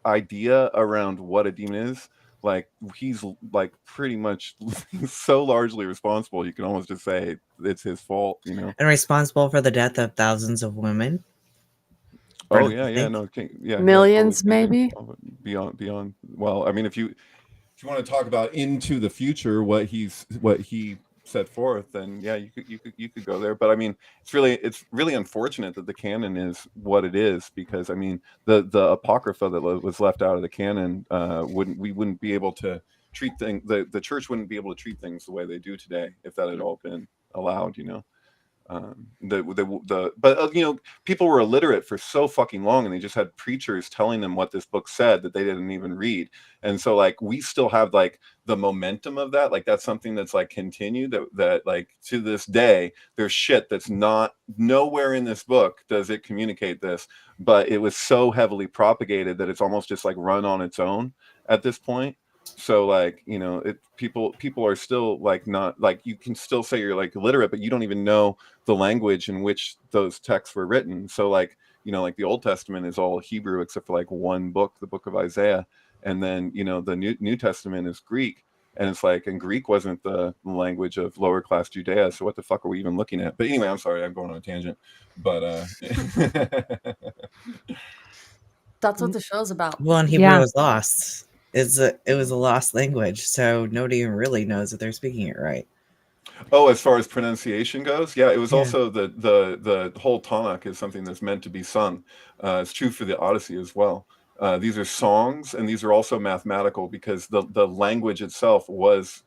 idea around what a demon is, like he's like pretty much so largely responsible. You can almost just say it's his fault, And responsible for the death of thousands of women. Oh yeah, no, yeah, millions maybe beyond. Well, I mean, if you want to talk about into the future, what he set forth, then yeah, you could go there. But I mean, it's really unfortunate that the canon is what it is, because I mean, the apocrypha that was left out of the canon we wouldn't be able to treat things. The church wouldn't be able to treat things the way they do today if that had all been allowed. But people were illiterate for so fucking long, and they just had preachers telling them what this book said that they didn't even read. And so like we still have like the momentum of that, like that's something that's like continued, that like to this day there's shit that's not nowhere in this book does it communicate this, but it was so heavily propagated that it's almost just like run on its own at this point. So like people are still like not like, you can still say you're like illiterate, but you don't even know the language in which those texts were written. So like like the Old Testament is all Hebrew except for like one book, the book of Isaiah, and then the New Testament is Greek, and it's like, and Greek wasn't the language of lower class Judea, so what the fuck are we even looking at? But anyway, I'm sorry, I'm going on a tangent, but that's what the show's about. Well, and Hebrew was lost. It was a lost language, so nobody even really knows that they're speaking it right. Oh, as far as pronunciation goes, yeah, it was also the whole Tanakh is something that's meant to be sung. It's true for the Odyssey as well. These are songs, and these are also mathematical, because the language itself was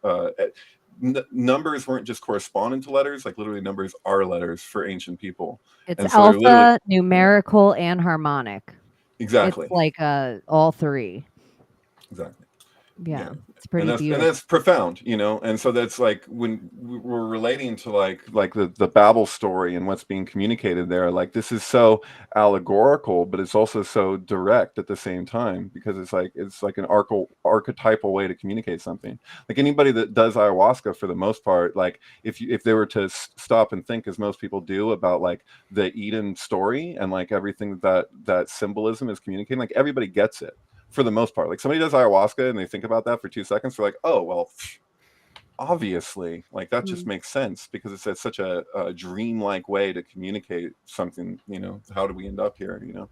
numbers weren't just corresponding to letters, like literally numbers are letters for ancient people. It's And so they're literally alpha, numerical, and harmonic. exactly. It's like all three. Exactly. Yeah, Yeah. it's pretty And beautiful. that's profound, you know. And so that's like when we're relating to like the Babel story and what's being communicated there, like this is so allegorical, but it's also so direct at the same time, because it's like an archetypal way to communicate something. Like anybody that does ayahuasca, for the most part, like if they were to stop and think, as most people do, about like the Eden story and like everything that symbolism is communicating, like everybody gets it. For the most part, like somebody does ayahuasca and they think about that for 2 seconds, they're like, oh, well, obviously, like that just makes sense, because it's such a dreamlike way to communicate something, you know. How do we end up here, you know?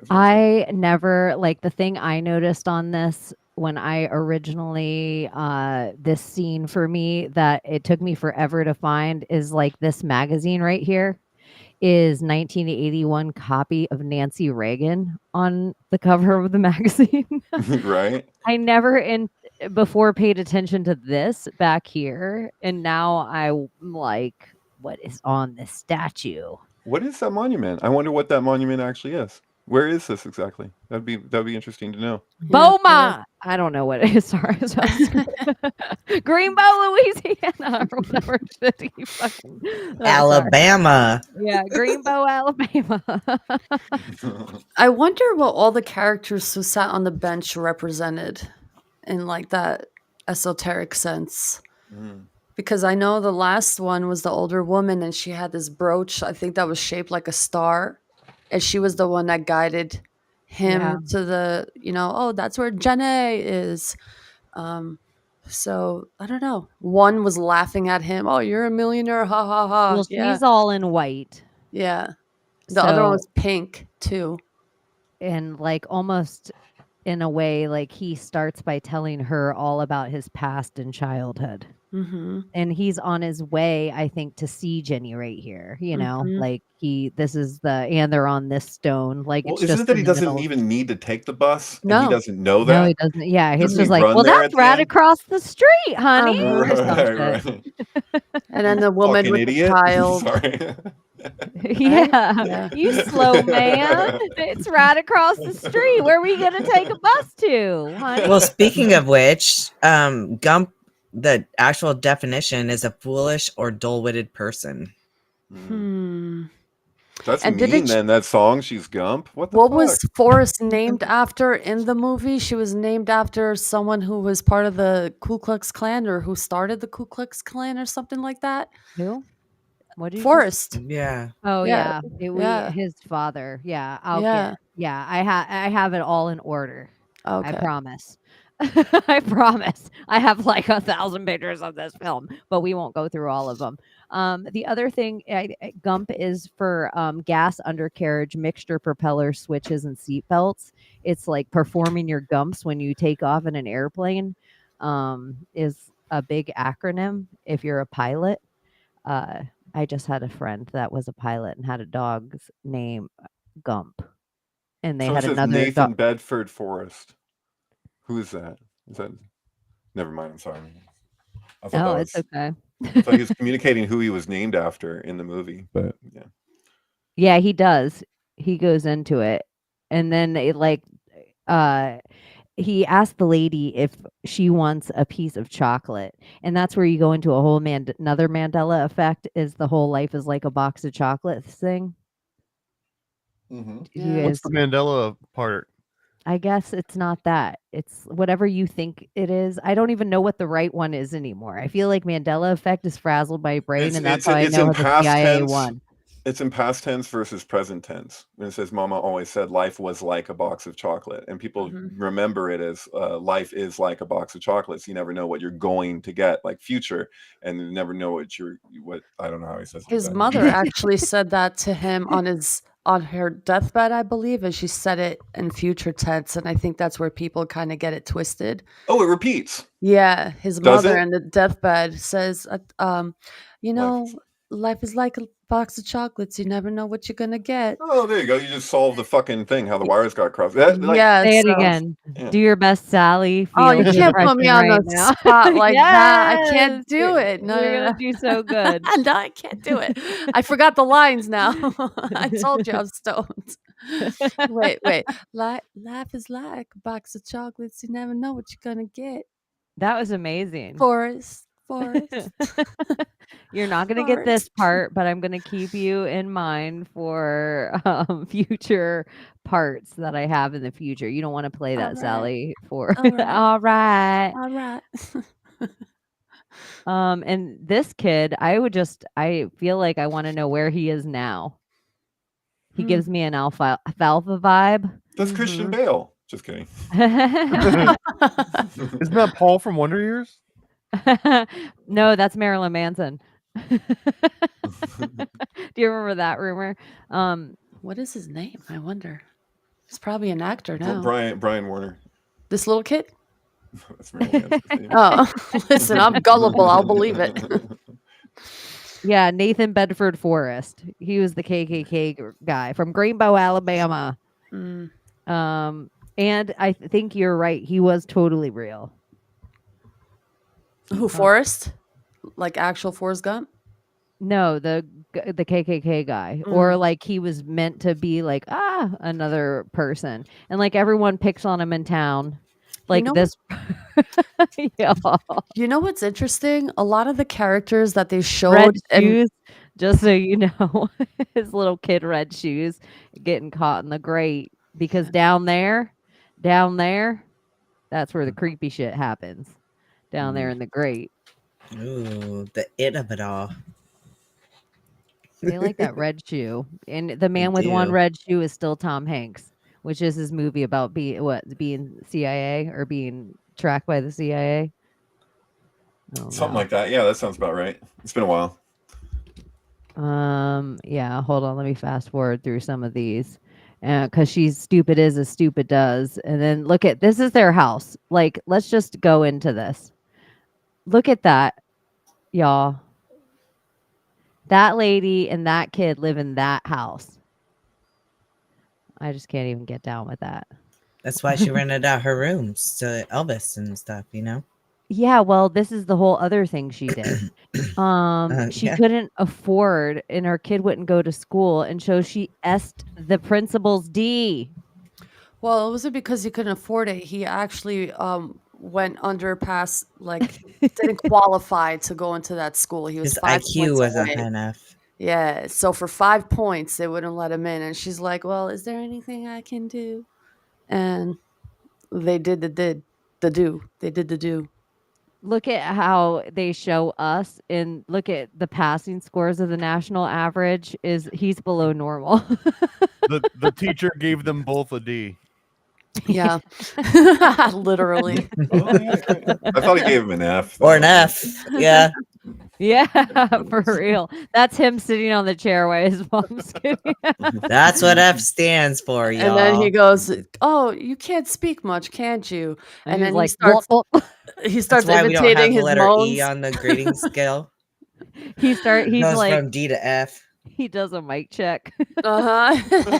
I never, like, the thing I noticed on this when I originally, this scene for me that it took me forever to find is like this magazine right here is 1981 copy of Nancy Reagan on the cover of the magazine. Right. I never before paid attention to this back here, and now I'm like, what is on this statue? What is that monument? I wonder what that monument actually is. Where is this exactly? That'd be interesting to know. Momma! I don't know what it is. Sorry. Greenbow, Louisiana, or whatever. Alabama. Yeah, Greenbow, Alabama. I wonder what all the characters who sat on the bench represented in like that esoteric sense. Because I know the last one was the older woman and she had this brooch, I think that was shaped like a star. And she was the one that guided him to the, oh, that's where Chaney is. So I don't know. One was laughing at him. Oh, you're a millionaire. Ha ha ha. Well, she's all in white. Yeah. The other one was pink too. And like almost in a way, like he starts by telling her all about his past and childhood. And he's on his way, I think, to see Jenny right here. You know, like and they're on this stone. Like, Well, it's isn't just it that he in the doesn't middle. even need to take the bus? No. And he doesn't know that. No, he doesn't. Yeah, he's Doesn't just he like, run well, there that's at the right end? across the street, honey. or some Right, shit. right. And then the woman Fucking with idiot. the child. Sorry. Yeah, you slow man. It's right across the street. Where are we gonna take a bus to, honey? Well, speaking of which, Gump, the actual definition is a foolish or dull-witted person. That's And mean. Then that song, she's Gump. What the What fuck? was Forrest named after in the movie? She was named after someone who was part of the Ku Klux Klan or who started the Ku Klux Klan or something like that. Who? What did you Forrest. Yeah. Oh Yeah. yeah, his father. Yeah, I have it all in order. Okay. I promise. I promise. I have like 1,000 pictures of this film, but we won't go through all of them. The other thing, Gump is for gas undercarriage, mixture propeller switches, and seat belts. It's like performing your gumps when you take off in an airplane. Is a big acronym if you're a pilot. I just had a friend that was a pilot and had a dog's name Gump, and they Someone had says another Nathan dog. Bedford Forrest. Who is that? Is that? Never mind. I'm sorry. I thought Oh, that it's was, okay. I thought he was communicating who he was named after in the movie, but yeah. Yeah, he does. He goes into it, and then it he asked the lady if she wants a piece of chocolate, and that's where you go into a whole another Mandela effect. Is the whole life is like a box of chocolates thing? Mm-hmm. You What's guys, the Mandela part? I guess it's not that. It's whatever you think it is. I don't even know what the right one is anymore. I feel like Mandela effect is frazzled my brain, and that's how I know in how the past CIA tense. won. It's in past tense versus present tense. When it says "Mama always said life was like a box of chocolate," and people remember it as life is like a box of chocolates. You never know what you're going to get, like future, and you never know what I don't know how he says it. His exactly. mother actually said that to him on her deathbed, I believe, and she said it in future tense, and I think that's where people kind of get it twisted. Oh, it repeats. Yeah, his Does mother it? in the deathbed says, life is like a box of chocolates. You never know what you're gonna get. Oh, there you go. You just solved the fucking thing. How the wires got crossed. That, like, Yeah, Say it so again. yeah. Do your best, Sally. oh, Feel you the can't put me depression on right the now. spot like that. I can't Yes, do it. No, you're no, gonna no. do so good. No, I can't do it. I forgot the lines now. I told you I'm stoned. Wait. Life is like a box of chocolates. You never know what you're gonna get. That was amazing. Forrest. You're not gonna get this part, but I'm gonna keep you in mind for future parts that I have in the future. You don't want to play that, All right. Sally. For All right. all right. All right. And this kid, I feel like I want to know where he is now. He gives me an alpha vibe. That's Christian Bale. Just kidding. Isn't that Paul from Wonder Years? No, that's Marilyn Manson. Do you remember that rumor? What is his name? I wonder. He's probably an actor now. Brian Warner. This little kid? That's Marilyn Manson's name. Oh, listen, I'm gullible. I'll believe it. Yeah, Nathan Bedford Forrest. He was the KKK guy from Greenbow, Alabama. Mm. And I think you're right. He was totally real. Who, Forrest? Like actual Forrest Gump? No, the KKK guy, or like he was meant to be like another person, and like everyone picks on him in town, like this. Yeah. You know what's interesting? A lot of the characters that they showed, Red shoes, just so you know, his little kid red shoes getting caught in the grate because down there, that's where the creepy shit happens. Down there in the grate. Ooh, the it of it all. They like that red shoe, and the man with one red shoe is still Tom Hanks, which is his movie about being CIA or being tracked by the CIA. Something like that. Yeah, that sounds about right. It's been a while. Yeah, hold on. Let me fast forward through some of these. Because she's stupid as stupid does. And then look at this is their house. Like, let's just go into this. Look at that, y'all. That lady and that kid live in that house. I just can't even get down with that. That's why she rented out her rooms to Elvis and stuff, you know? Yeah, well, this is the whole other thing she did. She couldn't afford, and her kid wouldn't go to school, and so she S'd the principal's D. Well, it wasn't because he couldn't afford it. He actually went underpass, like didn't qualify to go into that school. He was His 5 IQ points wasn't away. high enough. Yeah, so for 5 points, they wouldn't let him in. And she's like, well, is there anything I can do? And they did the do. Look at how they show us, and look at the passing scores of the national average. He's below normal. The teacher gave them both a D. Yeah, literally. I thought he gave him an F. Or an F. Yeah. Yeah, for real. That's him sitting on the chair while his mom's getting. That's what F stands for, y'all. And then he goes, "Oh, you can't speak much, can't you?" And then like, he starts That's why we don't have imitating the his letter moans. E on the grading scale. He's Goes like from D to F. He does a mic check. Uh-huh.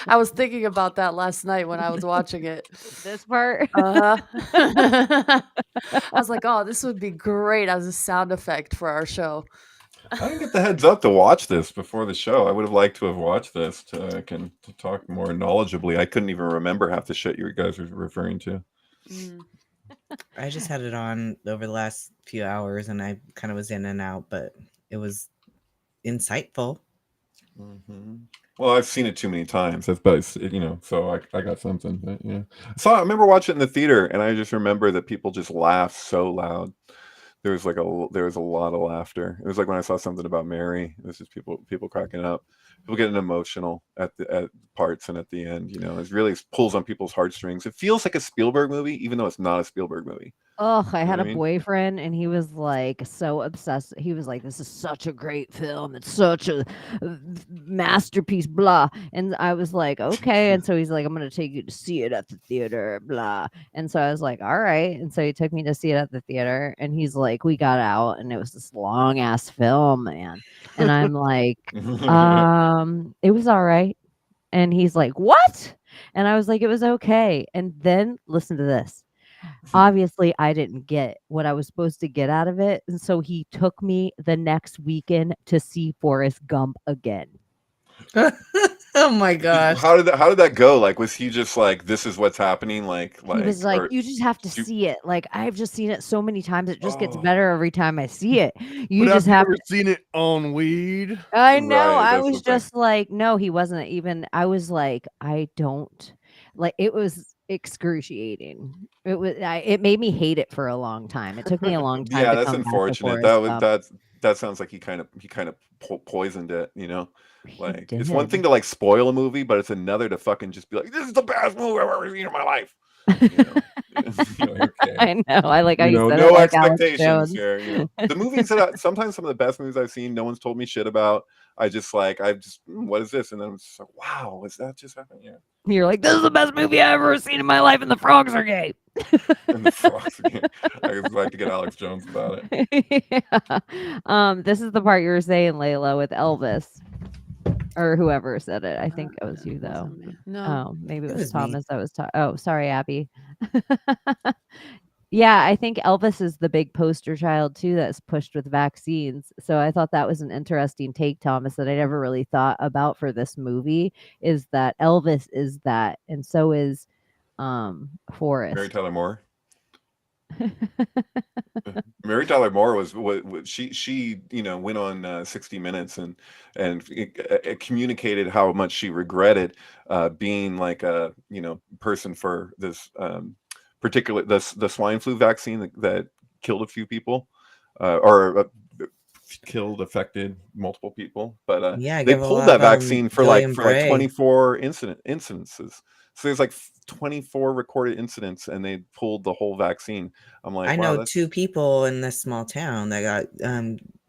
I was thinking about that last night when I was watching it. This part. Uh-huh. I was like, oh, this would be great as a sound effect for our show. I didn't get the heads up to watch this before the show. I would have liked to have watched this to talk more knowledgeably. I couldn't even remember half the shit you guys were referring to. I just had it on over the last few hours and I kind of was in and out, but it was insightful. Mm-hmm. Well, I've seen it too many times. That's but so I got something. But, yeah, I remember watching it in the theater, and I just remember that people just laughed so loud. There was a lot of laughter. It was like when I saw something about Mary. It was just people cracking up, people getting emotional at parts and at the end. It really pulls on people's heartstrings. It feels like a Spielberg movie, even though it's not a Spielberg movie. Oh, I You know had what a I mean? boyfriend and he was like so obsessed. He was like, "This is such a great film. It's such a masterpiece, blah." And I was like, "Okay." And so he's like, "I'm going to take you to see it at the theater, blah." And so I was like, "All right." And so he took me to see it at the theater and he's like, "We got out and it was this long ass film, man." And I'm like, "It was all right." And he's like, "What?" And I was like, "It was okay." And then listen to this. Obviously, I didn't get what I was supposed to get out of it, and so he took me the next weekend to see Forrest Gump again. Oh my gosh. How did that go? Like, was he just like, "This is what's happening," He was like, or "You just have to do see it. Like, I've just seen it so many times, it just gets Oh. better every time I see it. You But just have you have ever to." seen it on weed? I know, Right, I that's the was thing. just like, no, he wasn't even. I was like, I don't like, it was excruciating. It made me hate it for a long time. It took me a long time Yeah, to that's come back to unfortunate. Forrest Gump. That sounds like he kind of poisoned it, you know? He Like, it's one thing did. to, like, spoil a movie, but it's another to fucking just be like, "This is the best movie I've ever seen in my life." You know? You're like, "Okay." I know, I like how You you know, said it no like Alex expectations Jones. here, you know? The movies sometimes some of the best movies I've seen, no one's told me shit about. What is this?" And then I'm just like, "Wow, was that just happening?" Yeah. You're like, "This is the best movie I've ever seen in my life, and the frogs are gay." And the frogs again. I would like to get Alex Jones about it. Yeah. This is the part you were saying, Layla, with Elvis. Or whoever said it. I think it was you, though. No. Oh, maybe it It was was me. Thomas that was oh, sorry, Abby. Yeah, I think Elvis is the big poster child too that's pushed with vaccines. So I thought that was an interesting take, Thomas, that I never really thought about for this movie, is that Elvis is that, and so is Mary Forrest. Tyler Moore. Mary Tyler Moore was she you know, went on 60 Minutes and it communicated how much she regretted being like a, you know, person for this particular the swine flu vaccine that killed a few people affected multiple people, but Yeah, I they give a pulled lot that of vaccine for Julian like Bray. 24 incidences. So there's like 24 recorded incidents, and they pulled the whole vaccine. I'm like, I wow, know that's 2 people in this small town that got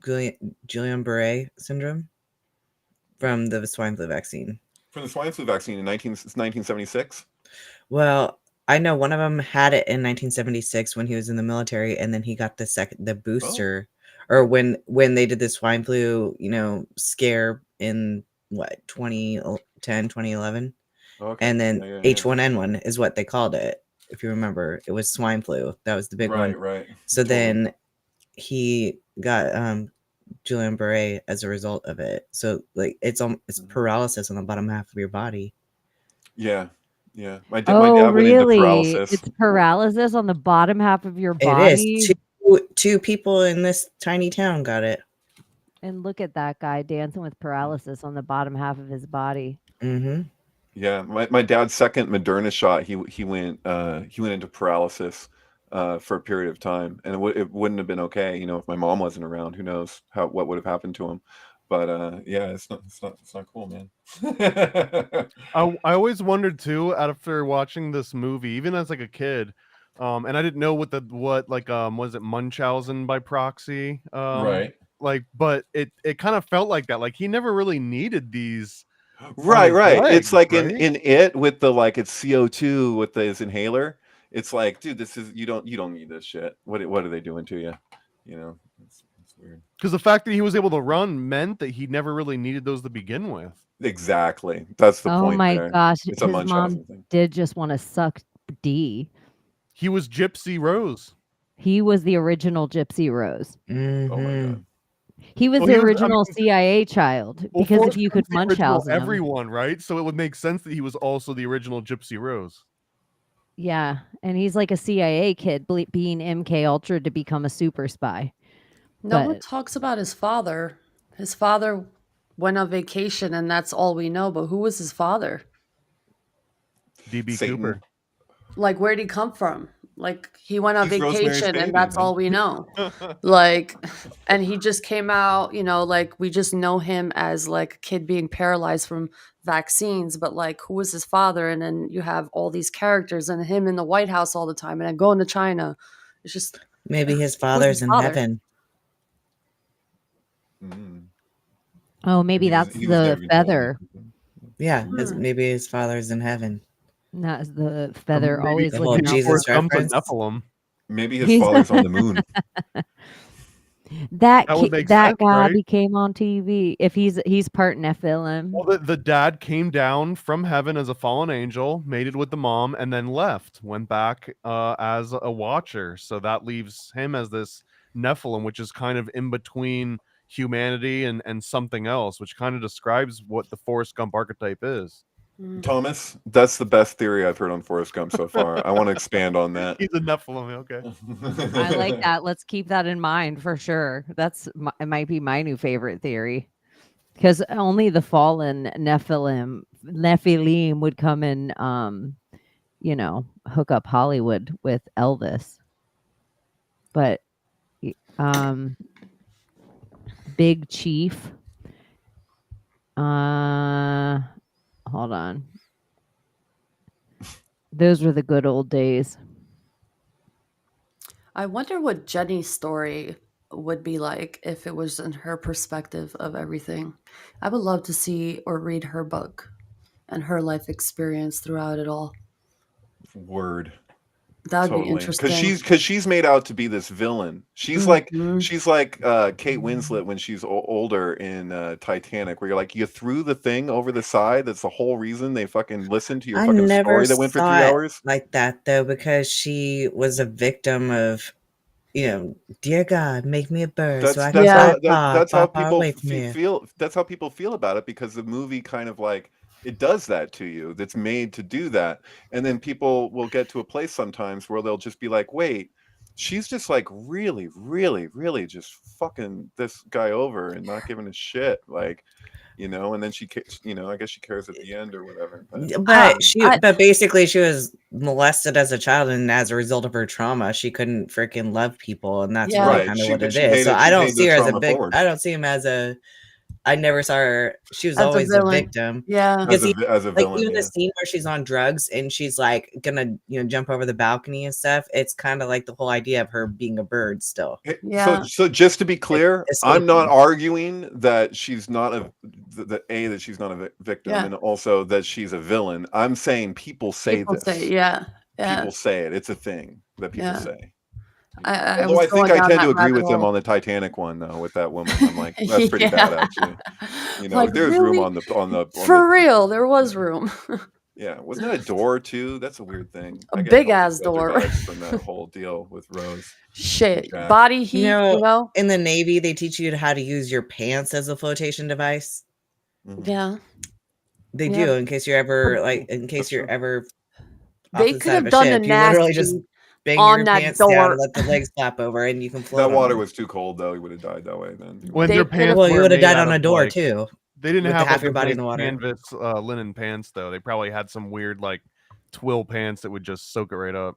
Guillain-Barré syndrome from the swine flu vaccine. from the swine flu vaccine in 1976. Well, I know one of them had it in 1976 when he was in the military, and then he got the Oh, booster, or when they did the swine flu, you know, scare in what 2010, 2011, okay. and then Yeah, yeah, yeah. H1N1 is what they called it. If you remember, it was swine flu. That was the big one. Right. So Totally. then he got Guillain-Barré as a result of it. So like it's paralysis on the bottom half of your body. Yeah. My Oh, dad went into really? paralysis. It's paralysis on the bottom half of your It is. body? Two people in this tiny town got it. And look at that guy dancing with paralysis on the bottom half of his body. Mm-hmm. Yeah, my dad's second Moderna shot, he went into paralysis for a period of time, and it wouldn't have been okay, you know, if my mom wasn't around. Who knows what would have happened to him? But yeah, it's not cool, man. I always wondered too, after watching this movie, even as like a kid, and I didn't know what was it Munchausen by proxy? Right. Like, but it kind of felt like that. Like he never really needed these on Right. his It's legs, like right? in it with the like it's CO2 with his inhaler. It's like, dude, you don't need this shit. What are they doing to you? You know, it's weird. Because the fact that he was able to run meant that he never really needed those to begin with. Exactly. That's the Oh point my there. gosh, It's a his mom Munchausen thing. did just want to suck D. He was Gypsy Rose. He was the original Gypsy Rose. Mm-hmm. Oh my god. He was Well, the he was, I original mean, CIA child, well, because if Forrest you could Gump's the original Munchausen him. everyone, right? So it would make sense that he was also the original Gypsy Rose. Yeah, and he's like a CIA kid being MK Ultra to become a super spy. No one But talks about his father. His father went on vacation, and that's all we know. But who was his father? DB Satan. Cooper. Like, where'd he come from? Like, he went on He's Rosemary's vacation, Baby, and that's man. all we know. Like, and he just came out, you know, like, we just know him as like a kid being paralyzed from vaccines, but like, who was his father? And then you have all these characters and him in the White House all the time, and then going to China, It's just Maybe his who's his father's in father? heaven. Oh, maybe He was that's he was never the controlling feather. it. Yeah, Hmm. maybe his father's in heaven. That's the feather Maybe always The whole looking out for Jesus Forrest Gump's a reference. Nephilim. Maybe his He's father's on the moon. that That would make that sense, guy right? became on TV. If he's part Nephilim. Well, the dad came down from heaven as a fallen angel, mated with the mom, and then left. Went back as a watcher. So that leaves him as this Nephilim, which is kind of in between humanity and something else, which kind of describes what the Forrest Gump archetype is. Thomas, that's the best theory I've heard on Forrest Gump so far. I want to expand on that. He's a Nephilim, okay. I like that. Let's keep that in mind for sure. It might be my new favorite theory. Because only the fallen Nephilim would come and hook up Hollywood with Elvis. But Big Chief. Hold on. Those were the good old days. I wonder what Jenny's story would be like if it was in her perspective of everything. I would love to see or read her book and her life experience throughout it all. Word. That would be Totally. interesting. Because she's made out to be this villain. She's like Kate Winslet when she's older in Titanic, where you're like, you threw the thing over the side. That's the whole reason they fucking listened to your I fucking never story that went for 3 saw it hours. like that though, because she was a victim of, dear God, make me a bird so I can Yeah. fly That's how far people away from you. feel. That's how people feel about it, because the movie kind of like it does that to you. That's made to do that, and then people will get to a place sometimes where they'll just be like, "Wait, she's just like really, really, really just fucking this guy over and not giving a shit." Like, and then I guess she cares at the end or whatever. But basically she was molested as a child, and as a result of her trauma, she couldn't freaking love people, and that's Yeah. really Right. kind of She what but it she is. So paid I don't the see her as a trauma big. forward I don't see him as a. I never saw her. She was As a always a villain. victim. Yeah. as Because a like villain. even Yeah. the scene where she's on drugs and she's like gonna jump over the balcony and stuff. It's kind of like the whole idea of her being a bird still. Hey, Yeah. So just to be clear, I'm not escaping. arguing that she's not that she's not a victim, Yeah. and also that she's a villain. I'm saying people say People this. say, yeah. Yeah. People say it. It's a thing that people Yeah. say. I Although was I think going I down tend that to agree rabbit with them hole. on the Titanic one though, with that woman. I'm like, that's pretty Yeah. bad actually. Like, There's room really? on the For real, there was room. yeah. Wasn't that a door too? That's a weird thing. A I get big Helter ass Skelter door. vibes from that whole deal with Rose. Shit. Jack. Body heat, In the Navy, they teach you how to use your pants as a flotation device. Yeah. They Yeah. do, in case you're ever off They the could side of have a done the ship. You literally just nasty bang on your that pants down, door. let the legs flap over, and you can float. That on water them. was too cold though. He would have died that way then. When They their could've- pants Well, you were would have made died out on a of, door like, too. they didn't with have half like your the body in big the water. canvas linen pants though. They probably had some weird like twill pants that would just soak it right up.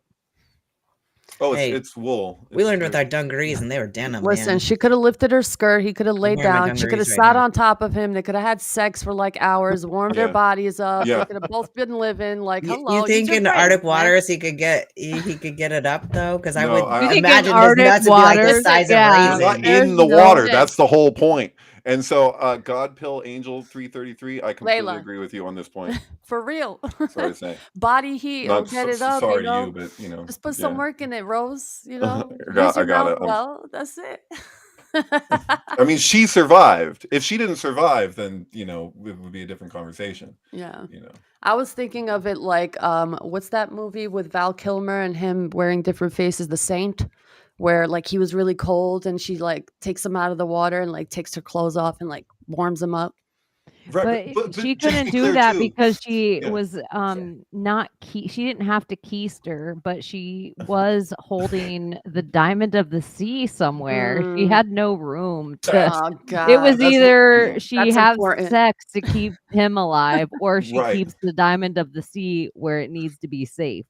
Oh, Hey, it's wool. We learned with our dungarees, and they were denim. Listen, man. she could have lifted her skirt. He could have laid wearing my down. She could have dungarees right sat now. on top of him. They could have had sex for like hours, warmed their Yeah. bodies up. Yeah. They could have both been living like, hello. You think use in your the Arctic brains, man. waters he could get it up though? Because I No, would I- You think in imagine his Arctic nuts would be like the waters, size yeah. of We're not raisin. There's in the no water. shit. That's the whole point. And so, God Pill Angel 333, I completely Layla. agree with you on this point. For real. Sorry to say. Body heat will Not get it up, sorry you know. to you, but Just put some yeah. work in it, Rose. You know, I got use your it. mouth well. That's it. I mean, she survived. If she didn't survive, then it would be a different conversation. Yeah. You know. I was thinking of it like, what's that movie with Val Kilmer and him wearing different faces, The Saint, where like he was really cold and she like takes him out of the water and like takes her clothes off and like warms him up. Right, But she just to couldn't be do clear, that too. because she Yeah. was not she didn't have to keister, but she was holding the diamond of the sea somewhere. She Mm. had no room to Oh God. it was That's what- either yeah. she That's has important. sex to keep him alive or she Right. keeps the diamond of the sea where it needs to be safe.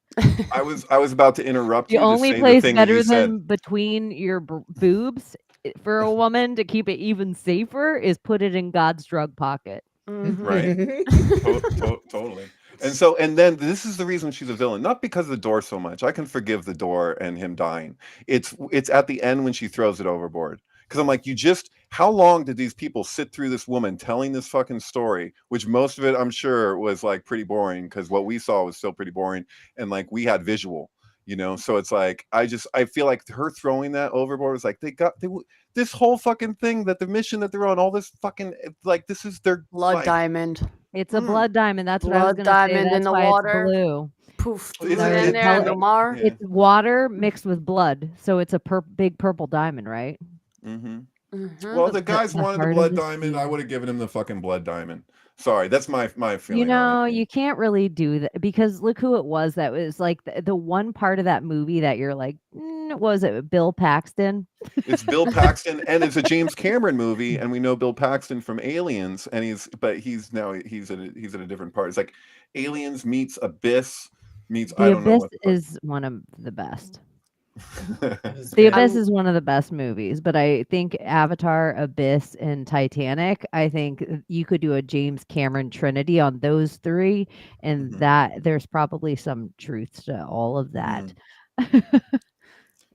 I was about to interrupt The you to only say the place thing that better you said. than between your boobs for a woman to keep it even safer is put it in God's drug pocket. Mhm. Right. Totally. And then this is the reason she's a villain, not because of the door so much. I can forgive the door and him dying. It's at the end when she throws it overboard. Because I'm like, how long did these people sit through this woman telling this fucking story, which most of it I'm sure was like pretty boring, because what we saw was still pretty boring, and like we had visual, so it's like I feel like her throwing that overboard was like this whole fucking thing, that the mission that they're on, all this fucking, like, this is their Blood like, diamond. It's a blood diamond. That's what I was Blood gonna say. diamond in That's the why water. it's blue. Poof, threw Is it it- in it- there, it- no more. Yeah. It's water mixed with blood, so it's a big purple diamond, right? Mm-hmm. Mhm. Well, the guys the wanted the heart of blood the diamond. I sea. would have given him the fucking blood diamond. Sorry, that's my You feeling on it. you can't really do that, because look who it was that was like the one part of that movie that you're like, was it Bill Paxton? It's Bill Paxton, and it's a James Cameron movie, and we know Bill Paxton from Aliens, and he's at a different part. It's like Aliens meets Abyss meets I The don't know Abyss what the fuck. is one of the best. It was The good. Abyss is one of the best movies, but I think Avatar, Abyss, and Titanic, I think you could do a James Cameron trinity on those three, and Mhm. that there's probably some truth to all of that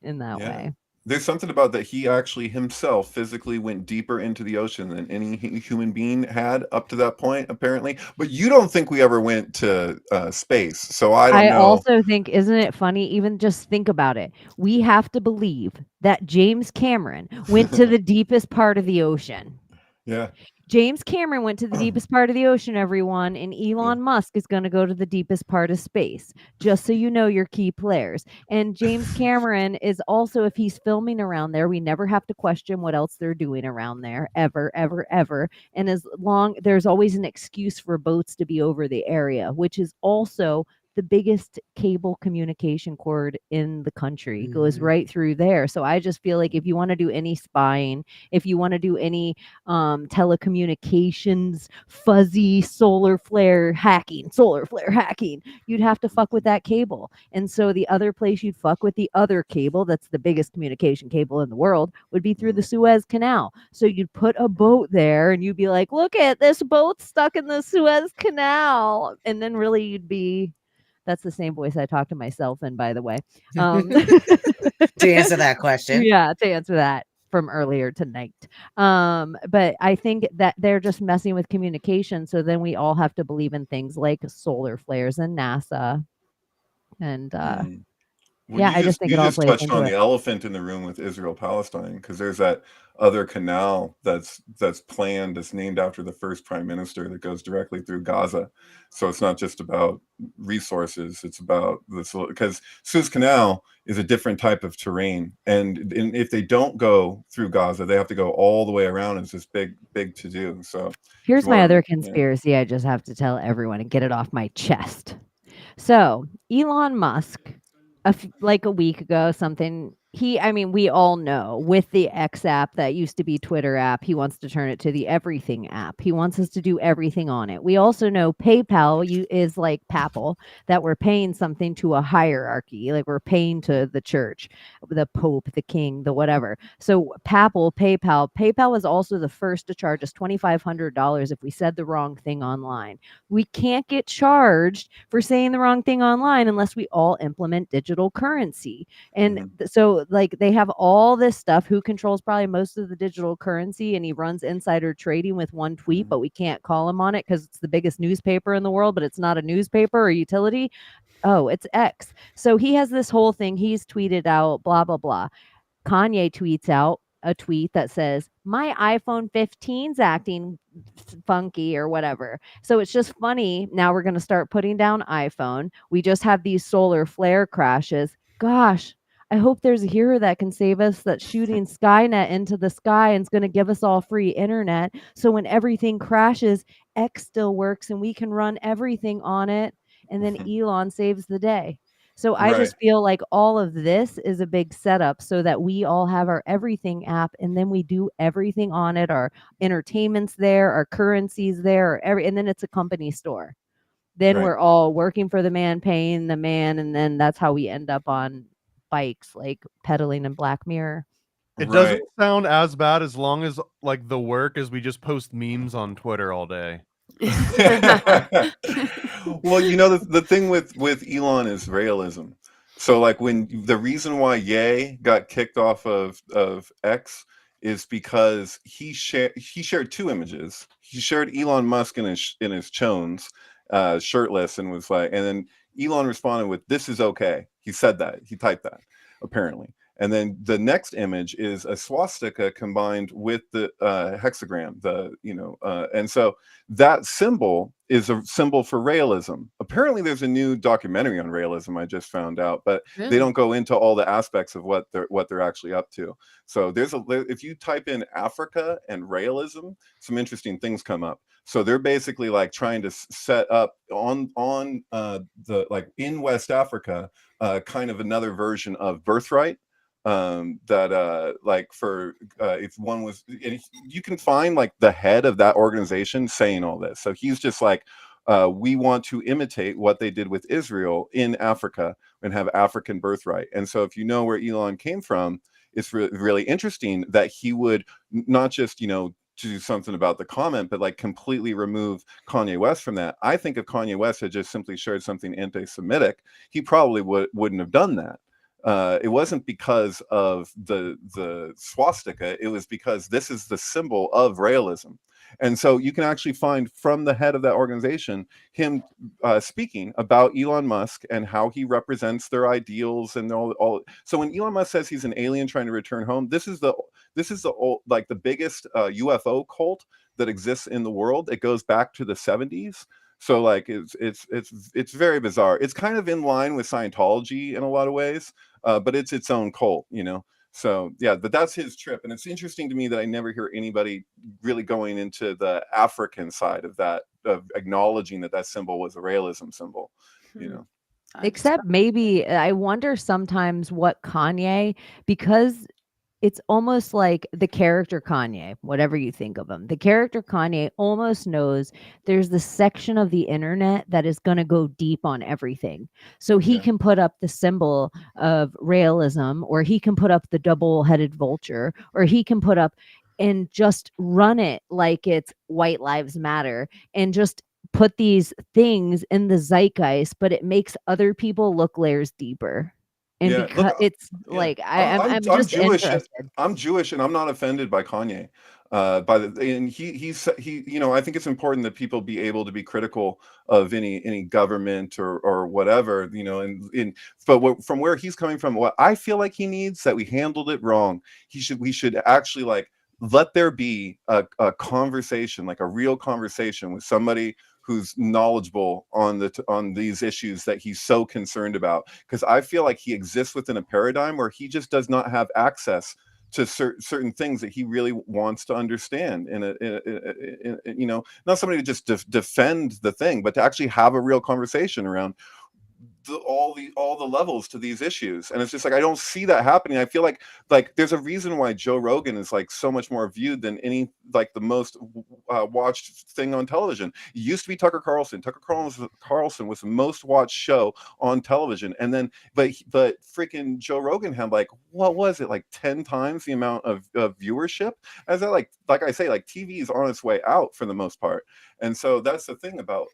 in that Yeah. way. There's something about that he actually himself physically went deeper into the ocean than any human being had up to that point, apparently. But you don't think we ever went to space, so I don't I know. also think, isn't it funny? Even just think about it. We have to believe that James Cameron went to the deepest part of the ocean. Yeah. James Cameron went to the deepest part of the ocean, everyone, and Elon Musk is going to go to the deepest part of space, just so you know your key players. And James Cameron is also, if he's filming around there, we never have to question what else they're doing around there, ever, ever, ever. And as long, there's always an excuse for boats to be over the area, which is also the biggest cable communication cord in the country, goes right through there. So I just feel like if you want to do any spying, if you want to do any telecommunications, fuzzy solar flare hacking, you'd have to fuck with that cable. And so the other place you'd fuck with the other cable, that's the biggest communication cable in the world, would be through the Suez Canal. So you'd put a boat there and you'd be like, look at this boat stuck in the Suez Canal. And then really you'd be, that's the same voice I talk to myself in, by the way. To answer that question. Yeah, to answer that from earlier tonight. But I think that they're just messing with communication. So then we all have to believe in things like solar flares and NASA. And Well, yeah, I just think you it all just plays touched into on it. the elephant in the room with Israel Palestine, because there's that other canal that's planned, that's named after the first prime minister, that goes directly through Gaza. So it's not just about resources, it's about this, because Suez Canal is a different type of terrain, and if they don't go through Gaza, they have to go all the way around. It's this big to do. So Here's my more- other yeah. conspiracy I just have to tell everyone and get it off my chest. So Elon Musk, like a week ago, something, we all know with the X app that used to be Twitter app, he wants to turn it to the everything app. He wants us to do everything on it. We also know PayPal is like Papal, that we're paying something to a hierarchy, like we're paying to the church, the Pope, the king, the whatever. So PayPal was also the first to charge us $2,500 if we said the wrong thing online. We can't get charged for saying the wrong thing online unless we all implement digital currency. And so like they have all this stuff. Who controls probably most of the digital currency, and he runs insider trading with one tweet, but we can't call him on it because it's the biggest newspaper in the world, but it's not a newspaper or utility. Oh, it's X. So he has this whole thing. He's tweeted out, blah, blah, blah. Kanye tweets out a tweet that says, my iPhone 15's acting funky or whatever. So it's just funny. Now we're going to start putting down iPhone. We just have these solar flare crashes. Gosh, I hope there's a hero that can save us that's shooting Skynet into the sky and is going to give us all free internet. So when everything crashes, X still works and we can run everything on it. And then Elon saves the day. So I just feel like all of this is a big setup so that we all have our everything app and then we do everything on it. Our entertainment's there, our currency's there, and then it's a company store. Then we're all working for the man, paying the man, and then that's how we end up on bikes, like pedaling in Black Mirror. It doesn't sound as bad as long as like the work is we just post memes on Twitter all day. Well, you know, the thing with Elon is realism. So like when the reason why Ye got kicked off of X is because he shared two images. He shared Elon Musk in his chones, shirtless, and was like, and then Elon responded with, "This is okay." He said that. He typed that apparently. And then the next image is a swastika combined with the hexagram. And so that symbol is a symbol for realism. Apparently, there's a new documentary on realism I just found out, but they Really? don't go into all the aspects of what they're actually up to. So if you type in Africa and realism, some interesting things come up. So they're basically like trying to set up on the like in West Africa, kind of another version of birthright, that like for if one was, and you can find like the head of that organization saying all this. So he's just like, we want to imitate what they did with Israel in Africa and have African birthright. And so if you know where Elon came from, it's really interesting that he would not just, to do something about the comment, but like completely remove Kanye West from that. I think if Kanye West had just simply shared something anti-Semitic, he probably wouldn't have done that. It wasn't because of the swastika. It was because this is the symbol of realism. And so you can actually find from the head of that organization him speaking about Elon Musk and how he represents their ideals and all. So when Elon Musk says he's an alien trying to return home, this is the like the biggest UFO cult that exists in the world. It goes back to the 70s. So like it's very bizarre. It's kind of in line with Scientology in a lot of ways, but it's its own cult, So yeah, but that's his trip, and it's interesting to me that I never hear anybody really going into the African side of that, of acknowledging that symbol was a realism symbol, Except maybe I wonder sometimes what Kanye, because it's almost like the character Kanye, whatever you think of him, the character Kanye almost knows there's the section of the internet that is going to go deep on everything. So he can put up the symbol of realism, or he can put up the double-headed vulture, or he can put up and just run it like it's White Lives Matter and just put these things in the zeitgeist, but it makes other people look layers deeper. And Yeah, because look, it's like I'm just Jewish. interested. I'm Jewish, and I'm not offended by Kanye. And he, I think it's important that people be able to be critical of any government or whatever, but from where he's coming from, what I feel like he needs, that we handled it wrong. We should actually like let there be a conversation, like a real conversation with somebody who's knowledgeable on these issues that he's so concerned about, because I feel like he exists within a paradigm where he just does not have access to certain things that he really wants to understand, not somebody to just defend the thing, but to actually have a real conversation around all the levels to these issues. And it's just like I don't see that happening. I feel like there's a reason why Joe Rogan is like so much more viewed than any, like the most watched thing on television. It used to be Tucker Carlson. Carlson was the most watched show on television, and then but freaking Joe Rogan had like, what was it, like 10 times the amount of viewership. As that, like I say, like TV is on its way out for the most part. And so that's the thing about,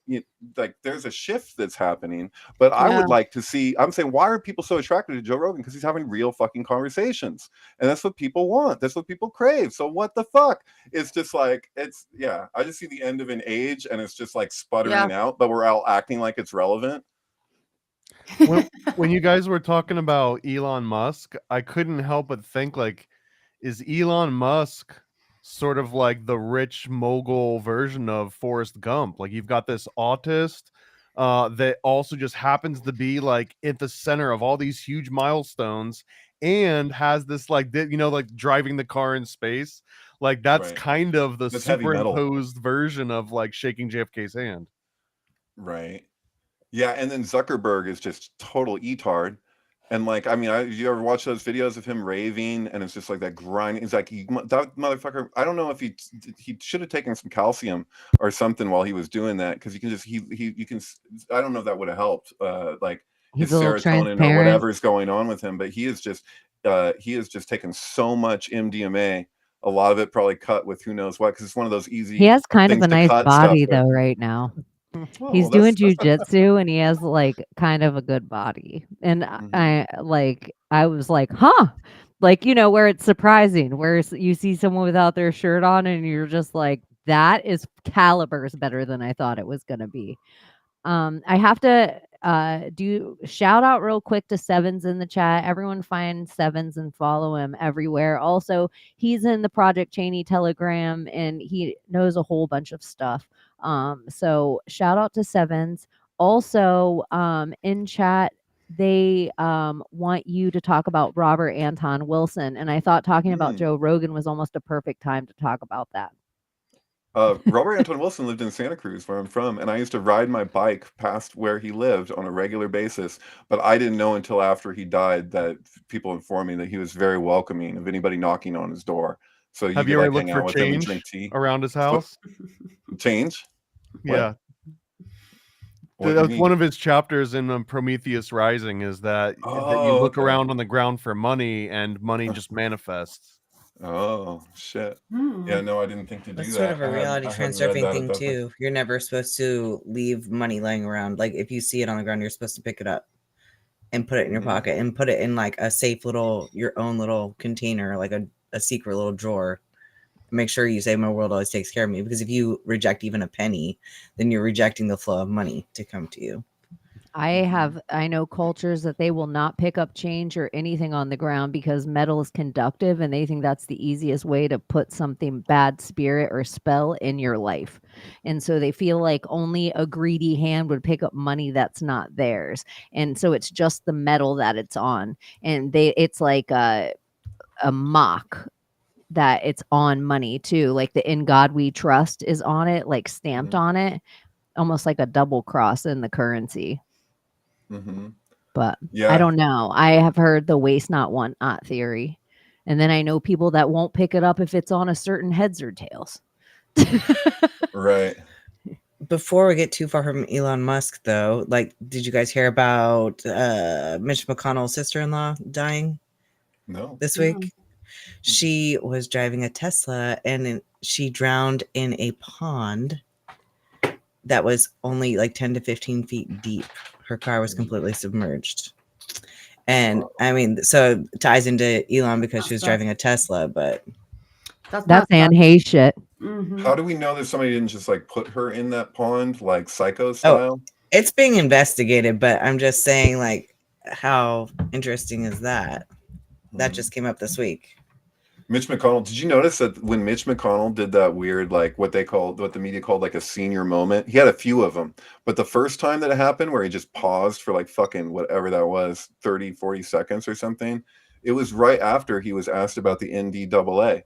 like there's a shift that's happening, but I would like to see, I'm saying, why are people so attracted to Joe Rogan? Because he's having real fucking conversations, and that's what people want. That's what people crave. So what the fuck? It's just like, I just see the end of an age, and it's just like sputtering out, but we're all acting like it's relevant. When you guys were talking about Elon Musk, I couldn't help but think, like, is Elon Musk sort of like the rich mogul version of Forrest Gump? Like, you've got this autist that also just happens to be like at the center of all these huge milestones, and has this like like driving the car in space. Like that's kind of the superimposed version of like shaking JFK's hand. Right. Yeah, and then Zuckerberg is just total etard. And like, I mean, you ever watch those videos of him raving, and it's just like that grinding. It's like that motherfucker. I don't know if he should have taken some calcium or something while he was doing that, because you can just you can. I don't know if that would have helped, like his serotonin or whatever's going on with him. But he is just taken so much MDMA. A lot of it probably cut with who knows what, because it's one of those easy. He has kind of a nice body though right now. He's doing jujitsu and he has like kind of a good body. And I was like, huh? Like, where it's surprising, where you see someone without their shirt on and you're just like, that is calibers better than I thought it was going to be. I have to do shout out real quick to Sevens in the chat. Everyone find Sevens and follow him everywhere. Also, he's in the Project Chaney Telegram and he knows a whole bunch of stuff. So shout out to Sevens. Also, in chat, they want you to talk about Robert Anton Wilson. And I thought talking about Joe Rogan was almost a perfect time to talk about that. Robert Anton Wilson lived in Santa Cruz, where I'm from, and I used to ride my bike past where he lived on a regular basis. But I didn't know until after he died that people informed me that he was very welcoming of anybody knocking on his door. So Have you ever looked for change around his house? Change? Yeah. That's one of his chapters in Prometheus Rising is that you look around on the ground for money and money just manifests. Oh shit! Yeah, no, I didn't think to do that. That's sort of a reality transurfing thing too. You're never supposed to leave money laying around. Like if you see it on the ground, you're supposed to pick it up and put it in your pocket and put it in like a safe your own little container, like a secret little drawer. Make sure you say, "My world always takes care of me." Because if you reject even a penny, then you're rejecting the flow of money to come to you. I know cultures that they will not pick up change or anything on the ground because metal is conductive and they think that's the easiest way to put something bad spirit or spell in your life. And so they feel like only a greedy hand would pick up money that's not theirs. And so it's just the metal that it's on. And it's like a mock that it's on money too. Like the "In God We Trust" is on it, like stamped on it, almost like a double cross in the currency. But I don't know. I have heard the waste not want not theory. And then I know people that won't pick it up if it's on a certain heads or tails. Right. Before we get too far from Elon Musk, though, like, did you guys hear about Mitch McConnell's sister-in-law dying? No. This week? She was driving a Tesla and she drowned in a pond that was only like 10 to 15 feet deep. Her car was completely submerged. And I mean, so it ties into Elon because she was driving a Tesla, but that's Anne Hayes shit. How do we know that somebody didn't just like put her in that pond, like Psycho style? It's being investigated, but I'm just saying, like, how interesting is that? That just came up this week. Mitch McConnell, did you notice that when Mitch McConnell did that weird, like what the media called like a senior moment, he had a few of them, but the first time that it happened where he just paused for like fucking whatever that was, 30, 40 seconds or something, it was right after he was asked about the NDAA,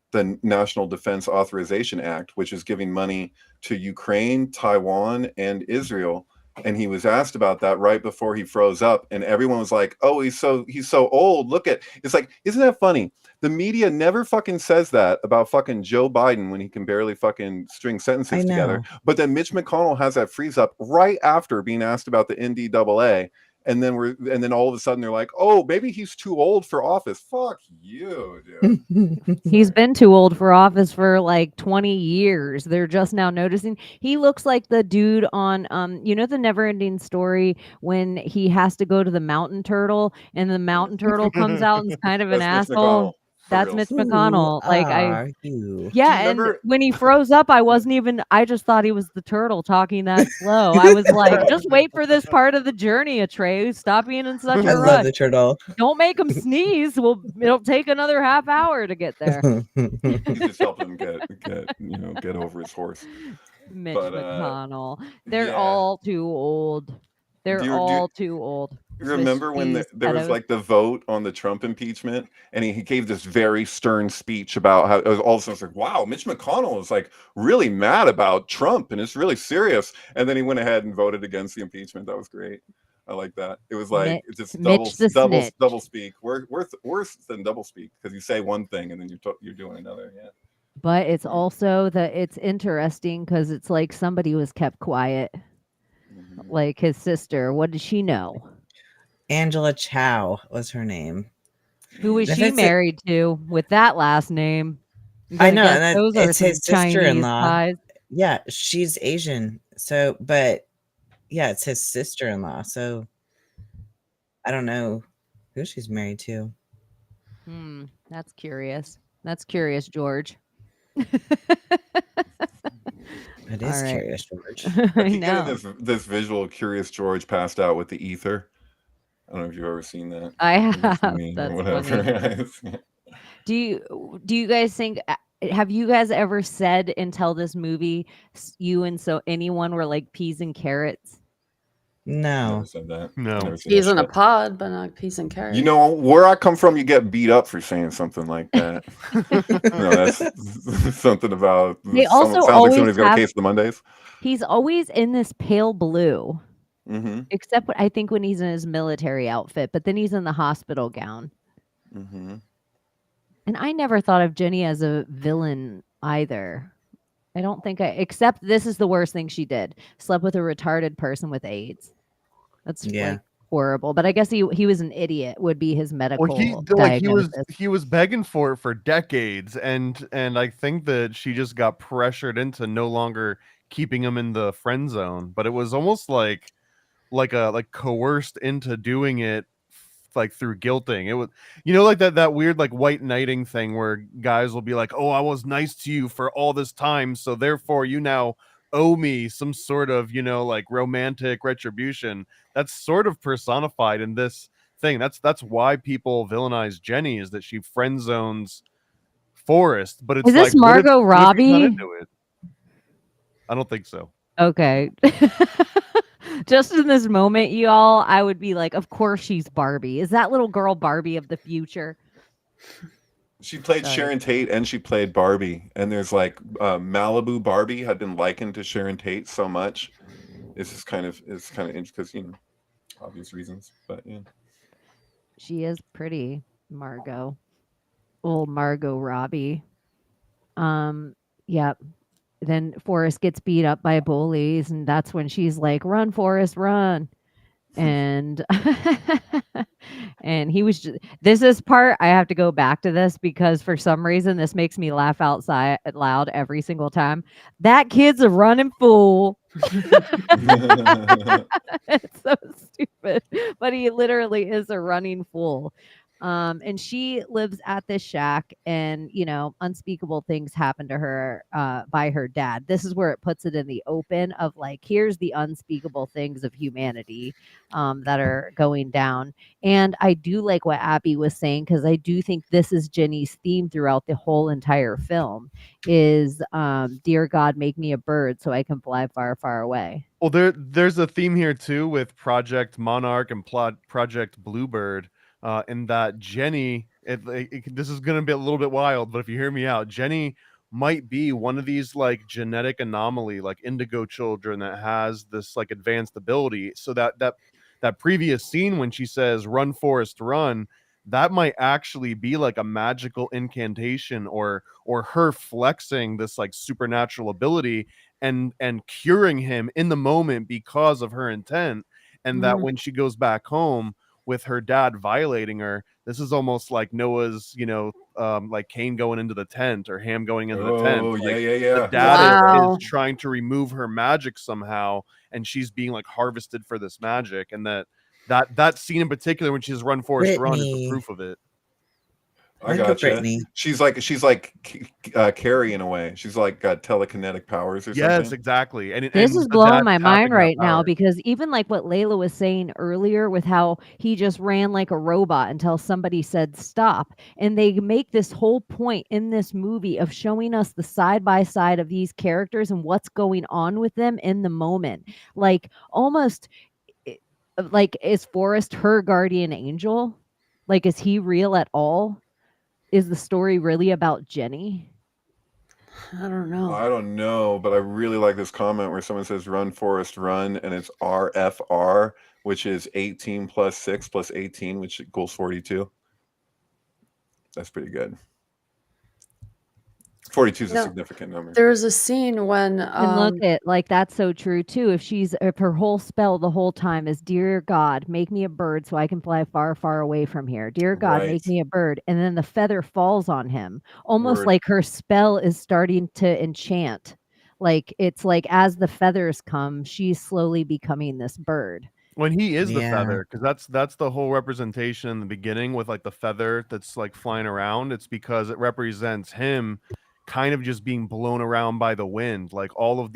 the National Defense Authorization Act, which is giving money to Ukraine, Taiwan, and Israel. And he was asked about that right before he froze up, and everyone was like, "Oh, he's so old. Look at." It's like, isn't that funny? The media never fucking says that about fucking Joe Biden when he can barely fucking string sentences together. But then Mitch McConnell has that freeze up right after being asked about the NDAA, and then all of a sudden they're like, "Oh, maybe he's too old for office." Fuck you, dude. He's been too old for office for like 20 years. They're just now noticing. He looks like the dude on the Neverending Story when he has to go to the mountain turtle and the mountain turtle comes out and is kind of an asshole. That's Mitch McConnell. And when he froze up, I just thought he was the turtle talking that slow. I was like, just wait for this part of the journey, Atreyu. Stop being in such a rush. I love the turtle. Don't make him sneeze. It'll take another half hour to get there. He's just helping him get over his horse. Mitch McConnell. They're all too old. They're all too old. Remember when there was like the vote on the Trump impeachment, and he gave this very stern speech about how it was all of a sudden like, wow, Mitch McConnell is like really mad about Trump and it's really serious. And then he went ahead and voted against the impeachment. That was great. I like that. It was like it's just double speak. Worse than double speak because you say one thing and then you're doing another. Yeah. But it's also it's interesting because it's like somebody was kept quiet. Like his sister. What did she know? Angela Chow was her name. Who was she married to with that last name? I know, and it's his sister-in-law. Yeah, she's Asian. So, but yeah, it's his sister-in-law. So I don't know who she's married to. That's curious. That's curious, George. It All is right. curious, George. I I keep getting know. this visual of Curious George passed out with the ether. I don't know if you've ever seen that. I Maybe it's a have. meme or That's whatever. funny. Do you guys think have you guys ever said until this movie you and so anyone were like peas and carrots? No. Never said that. No. Never seen that Peas in a shit. pod, but not peas and carrots. You know, where I come from, you get beat up for saying something like that. No, that's something about They someone also sounds like always somebody's got a have case of the Mondays. he's always in this pale blue, Mm-hmm. except I think when he's in his military outfit, but then he's in the hospital gown. Mm-hmm. And I never thought of Jenny as a villain either. I don't think except this is the worst thing she did. Slept with a retarded person with AIDS. That's Yeah. like horrible. But I guess he was an idiot would be his medical Well, he diagnosis. was begging for it for decades, and I think that she just got pressured into no longer keeping him in the friend zone. But it was almost like coerced into doing it, like through guilting. It was, like that weird like white knighting thing where guys will be like, "Oh, I was nice to you for all this time, so therefore you now owe me some sort of like romantic retribution." That's sort of personified in this thing. That's why people villainize Jenny, is that she friend zones Forrest. But it's Is this like, what if Margot he's not Robbie? into it? I don't think so. Okay. Just in this moment, y'all, I would be like, of course she's Barbie. Is that little girl Barbie of the future? She played Sorry. Sharon Tate and she played Barbie. And there's like Malibu Barbie had been likened to Sharon Tate so much. It's kind of interesting because obvious reasons. But yeah, She is pretty, Margot. Old Margot Robbie. Yep. Then Forrest gets beat up by bullies, and that's when she's like, "Run, Forrest, run!" And and he was just, this is part I have to go back to this because for some reason this makes me laugh outside loud every single time. That kid's a running fool. It's so stupid, but he literally is a running fool. And she lives at this shack, and unspeakable things happen to her by her dad. This is where it puts it in the open of like, here's the unspeakable things of humanity that are going down. And I do like what Abby was saying, because I do think this is Jenny's theme throughout the whole entire film is dear God, make me a bird so I can fly far, far away. Well, there's a theme here too with Project Monarch and Project Bluebird. In that Jenny, this is going to be a little bit wild, but if you hear me out, Jenny might be one of these like genetic anomaly, like indigo children that has this like advanced ability. So that previous scene when she says "Run, Forrest, run," that might actually be like a magical incantation or her flexing this like supernatural ability and curing him in the moment because of her intent. And that when she goes back home with her dad violating her, this is almost like Noah's, like Cain going into the tent or Ham going into the tent. Oh, Like, yeah. the dad Wow. is trying to remove her magic somehow, and she's being like harvested for this magic. And that scene in particular when she's "Run, Forrest, run" is the Brittany. proof of it. I Look at gotcha. Brittany. She's like Carrie in a way. She's like got telekinetic powers or Yes, something. exactly. And This and is the blowing dad's my tapping mind that right now, power. because even like what Layla was saying earlier with how he just ran like a robot until somebody said stop. And they make this whole point in this movie of showing us the side by side of these characters and what's going on with them in the moment. Like almost like, is Forrest her guardian angel? Like, is he real at all? Is the story really about Jenny? I don't know. I don't know, but I really like this comment where someone says "Run, Forrest, run," and it's RFR, which is 18 plus 6 plus 18, which equals 42. That's pretty good. 42 is a No, significant number. there was a scene when And look at like that's so true too. If her whole spell the whole time is dear God, make me a bird so I can fly far, far away from here. Dear God, Right. make me a bird. And then the feather falls on him. Almost Word. like her spell is starting to enchant. Like it's like as the feathers come, she's slowly becoming this bird. When he is the Yeah. feather, because that's the whole representation in the beginning with like the feather that's like flying around. It's because it represents him kind of just being blown around by the wind, like all of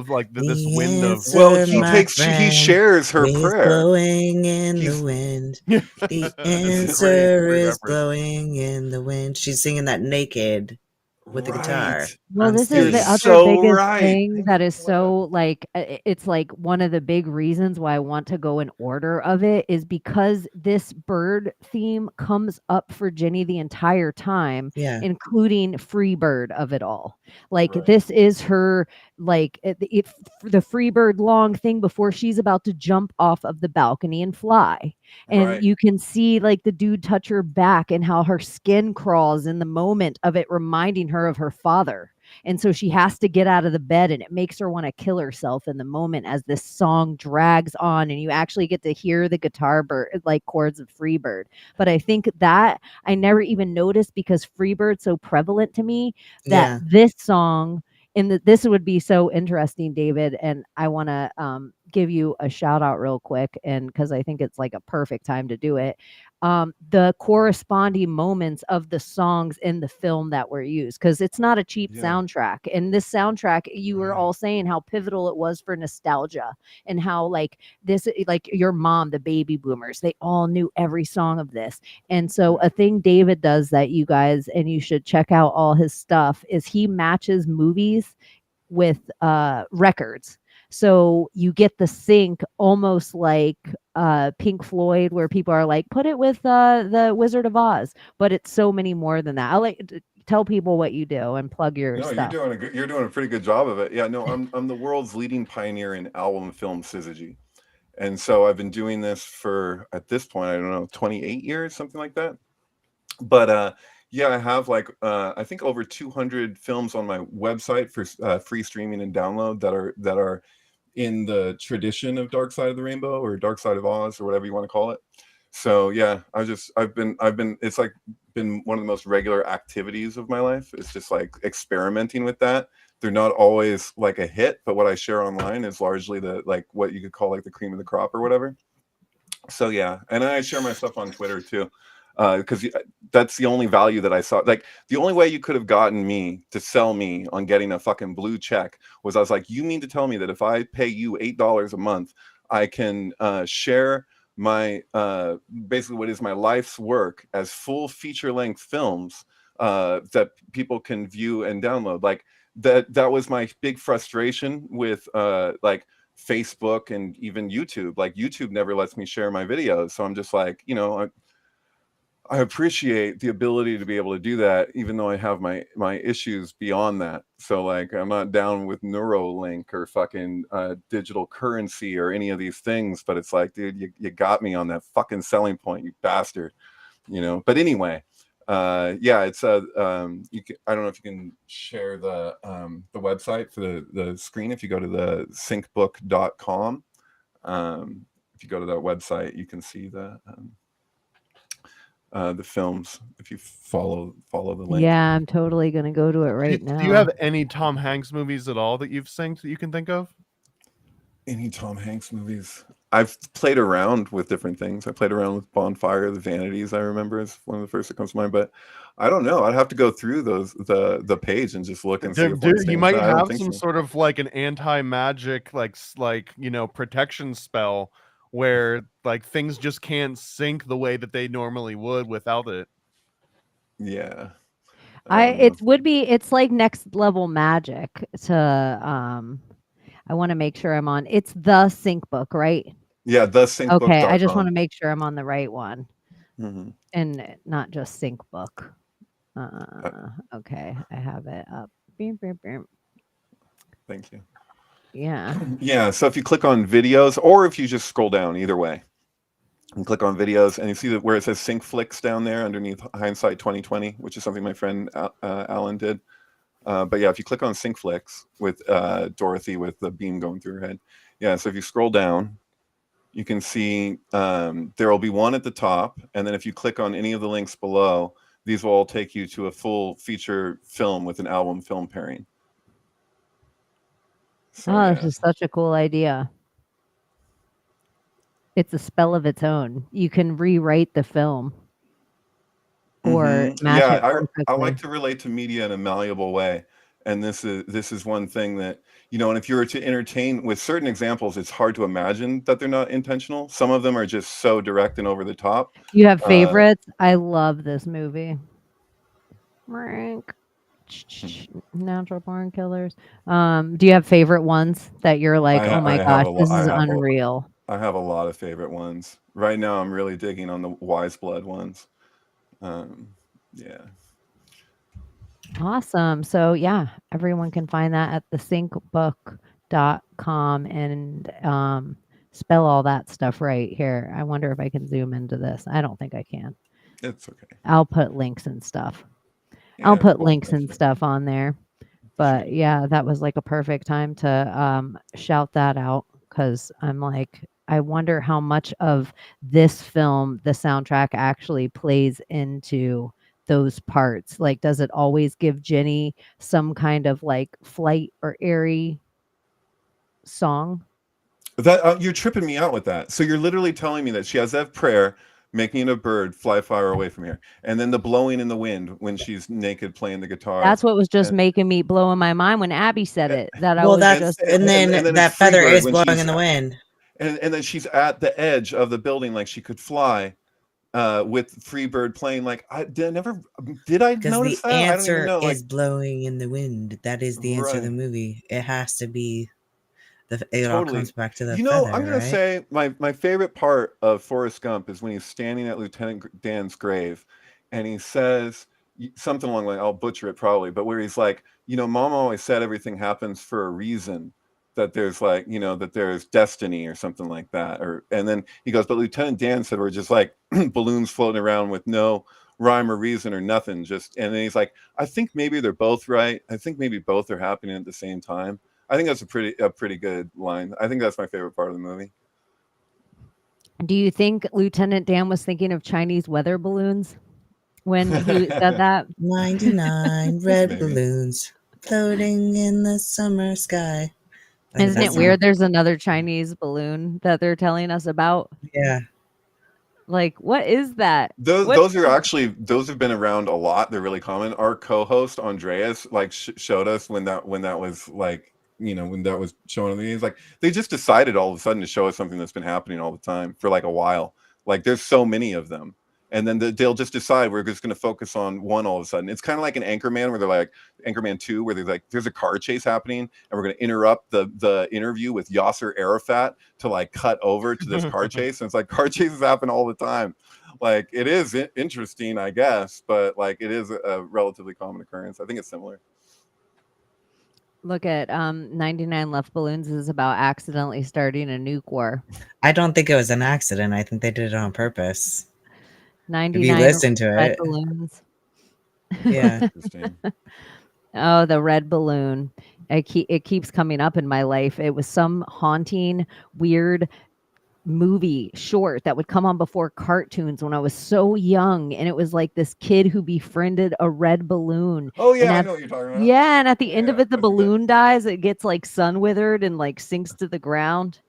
like this The wind of Well, answer, he my takes he friend, shares her is prayer. blowing in He's the wind. The It's a great answer is reference. blowing in the wind. She's singing that naked with the guitar. right. Well, on this is You're the stage. other so biggest right. thing that is so like it's like one of the big reasons why I want to go in order of it is because this bird theme comes up for Jenny the entire time, Yeah. including free bird of it all. Like Right. this is her like the free bird long thing before she's about to jump off of the balcony and fly. And Right. you can see like the dude touch her back and how her skin crawls in the moment of it reminding her of her father. And so she has to get out of the bed and it makes her want to kill herself in the moment as this song drags on and you actually get to hear the guitar like chords of Freebird. But I think that I never even noticed because Freebird's so prevalent to me that Yeah. this song this would be so interesting, David, and I want to give you a shout out real quick, and because I think it's like a perfect time to do it. The corresponding moments of the songs in the film that were used, because it's not a cheap Yeah. soundtrack. And this soundtrack, you were Right. all saying how pivotal it was for nostalgia and how like this, like your mom, the baby boomers, they all knew every song of this. And so a thing David does that you guys, and you should check out all his stuff, is he matches movies with records. So you get the sync almost like Pink Floyd, where people are like, put it with the Wizard of Oz, but it's so many more than that. I'll tell people what you do and plug your No, stuff. you're doing a pretty good job of it. Yeah, no, I'm the world's leading pioneer in album film syzygy. And so I've been doing this for, at this point, I don't know, 28 years, something like that. But yeah, I have like I think over 200 films on my website for free streaming and download that are in the tradition of Dark Side of the Rainbow or Dark Side of Oz or whatever you want to call it. So yeah, I've been it's like been one of the most regular activities of my life. It's just like experimenting with that. They're not always like a hit, but what I share online is largely the like what you could call like the cream of the crop or whatever. So yeah, and I share my stuff on Twitter too, because that's the only value that I saw. Like the only way you could have gotten me to sell me on getting a fucking blue check was I was like, you mean to tell me that if I pay you $8 a month, I can share my basically what is my life's work as full feature-length films that people can view and download. Like that was my big frustration with like Facebook and even YouTube. Like YouTube never lets me share my videos, so I'm just like, you know, I appreciate the ability to be able to do that, even though I have my issues beyond that. So like, I'm not down with Neuralink or fucking digital currency or any of these things, but it's like, dude, you got me on that fucking selling point, you bastard, you know. But anyway, yeah, it's I don't know if you can share the website for the screen. If you go to the syncbook.com, if you go to that website, you can see the films if you follow the link. Yeah, I'm totally gonna go to it right now. Do you have any Tom Hanks movies at all that you've synced that you can think of? Any Tom Hanks movies? I've played around with different things. I played around with Bonfire, The Vanities, I remember, is one of the first that comes to mind. But I don't know. I'd have to go through the page and just look and see if You might have some sort of like an anti-magic like you know, protection spell where like things just can't sync the way that they normally would without it. Yeah. It's like next level magic to I want to make sure I'm on. It's the sync book, right? Yeah, the syncbook.com. Okay, I just want to make sure I'm on the right one. Mm-hmm. And not just sync book. Okay, I have it up. Thank you. Yeah. Yeah, so if you click on videos, or if you just scroll down, either way, and click on videos, and you see that where it says sync flicks down there underneath hindsight 2020, which is something my friend Alan did. But yeah, if you click on sync flicks with Dorothy with the beam going through her head, yeah, so if you scroll down, you can see there will be one at the top, and then if you click on any of the links below, these will all take you to a full feature film with an album film pairing. So Oh, this yeah. is such a cool idea. It's a spell of its own. You can rewrite the film or match Yeah, it I like perfectly. to relate to media in a malleable way, and this is one thing that, and if you were to entertain with certain examples, it's hard to imagine that they're not intentional. Some of them are just so direct and over the top. You have Uh, favorites? I love this movie. Rank. Natural born killers. Do you have favorite ones that you're like, oh my I have gosh, a lot. this is unreal? I have a lot of favorite ones. Right now, I'm really digging on the Wise Blood ones. Yeah. Awesome. So yeah, everyone can find that at thesyncbook.com and spell all that stuff right here. I wonder if I can zoom into this. I don't think I can. It's okay. I'll put links and stuff. Yeah, I'll put cool. links and stuff on there. But yeah, that was like a perfect time to shout that out because I'm like, I wonder how much of this film, the soundtrack actually plays into those parts. Like, does it always give Jenny some kind of like flight or airy song? That you're tripping me out with that. So you're literally telling me that she has that prayer, making a bird fly far away from here, and then the blowing in the wind when she's naked playing the guitar. That's what was just And, making me blowing my mind when Abby said it. That I Well, was that's just and then then it's that feather Freebird is when blowing she's in the wind. and then she's at the edge of the building like she could fly, with Freebird playing. Like did I Because notice the that? I don't even answer know. Like is blowing in the wind. That is the answer of the right. movie. It has to be it all Totally. comes back to the feather, I'm gonna right? say my favorite part of Forrest Gump is when he's standing at Lieutenant Dan's grave, and he says something along like, I'll butcher it probably, but where he's like, Mom always said everything happens for a reason. That there's like, that there's destiny or something like that. And then he goes, but Lieutenant Dan said we're just like balloons floating around with no rhyme or reason or nothing. And then he's like, I think maybe they're both right. I think maybe both are happening at the same time. I think that's a pretty good line. I think that's my favorite part of the movie. Do you think Lieutenant Dan was thinking of Chinese weather balloons when he said that? 99 red Maybe. balloons floating in the summer sky. Isn't it weird? There's another Chinese balloon that they're telling us about. Yeah. Like, what is that? Those have been around a lot. They're really common. Our co-host Andreas like showed us when that was like, when that was showing the news. Like they just decided all of a sudden to show us something that's been happening all the time for like a while. Like there's so many of them. And then they'll just decide we're just going to focus on one all of a sudden. It's kind of like an Anchorman where they're like Anchorman 2, where there's a car chase happening, and we're going to interrupt the interview with Yasser Arafat to like cut over to this car chase. And it's like car chases happen all the time. Like it is interesting, I guess, but like it is a relatively common occurrence. I think it's similar. Look at 99 Left Balloons is about accidentally starting a nuke war. I don't think it was an accident. I think they did it on purpose. 99 if you listen to red it. balloons. Yeah. Oh, the red balloon. It keeps coming up in my life. It was some haunting, weird movie short that would come on before cartoons when I was so young, and it was like this kid who befriended a red balloon. Oh yeah, I know what you're talking about. Yeah, and at the end of it, the balloon dies. It gets like sun withered and like sinks to the ground.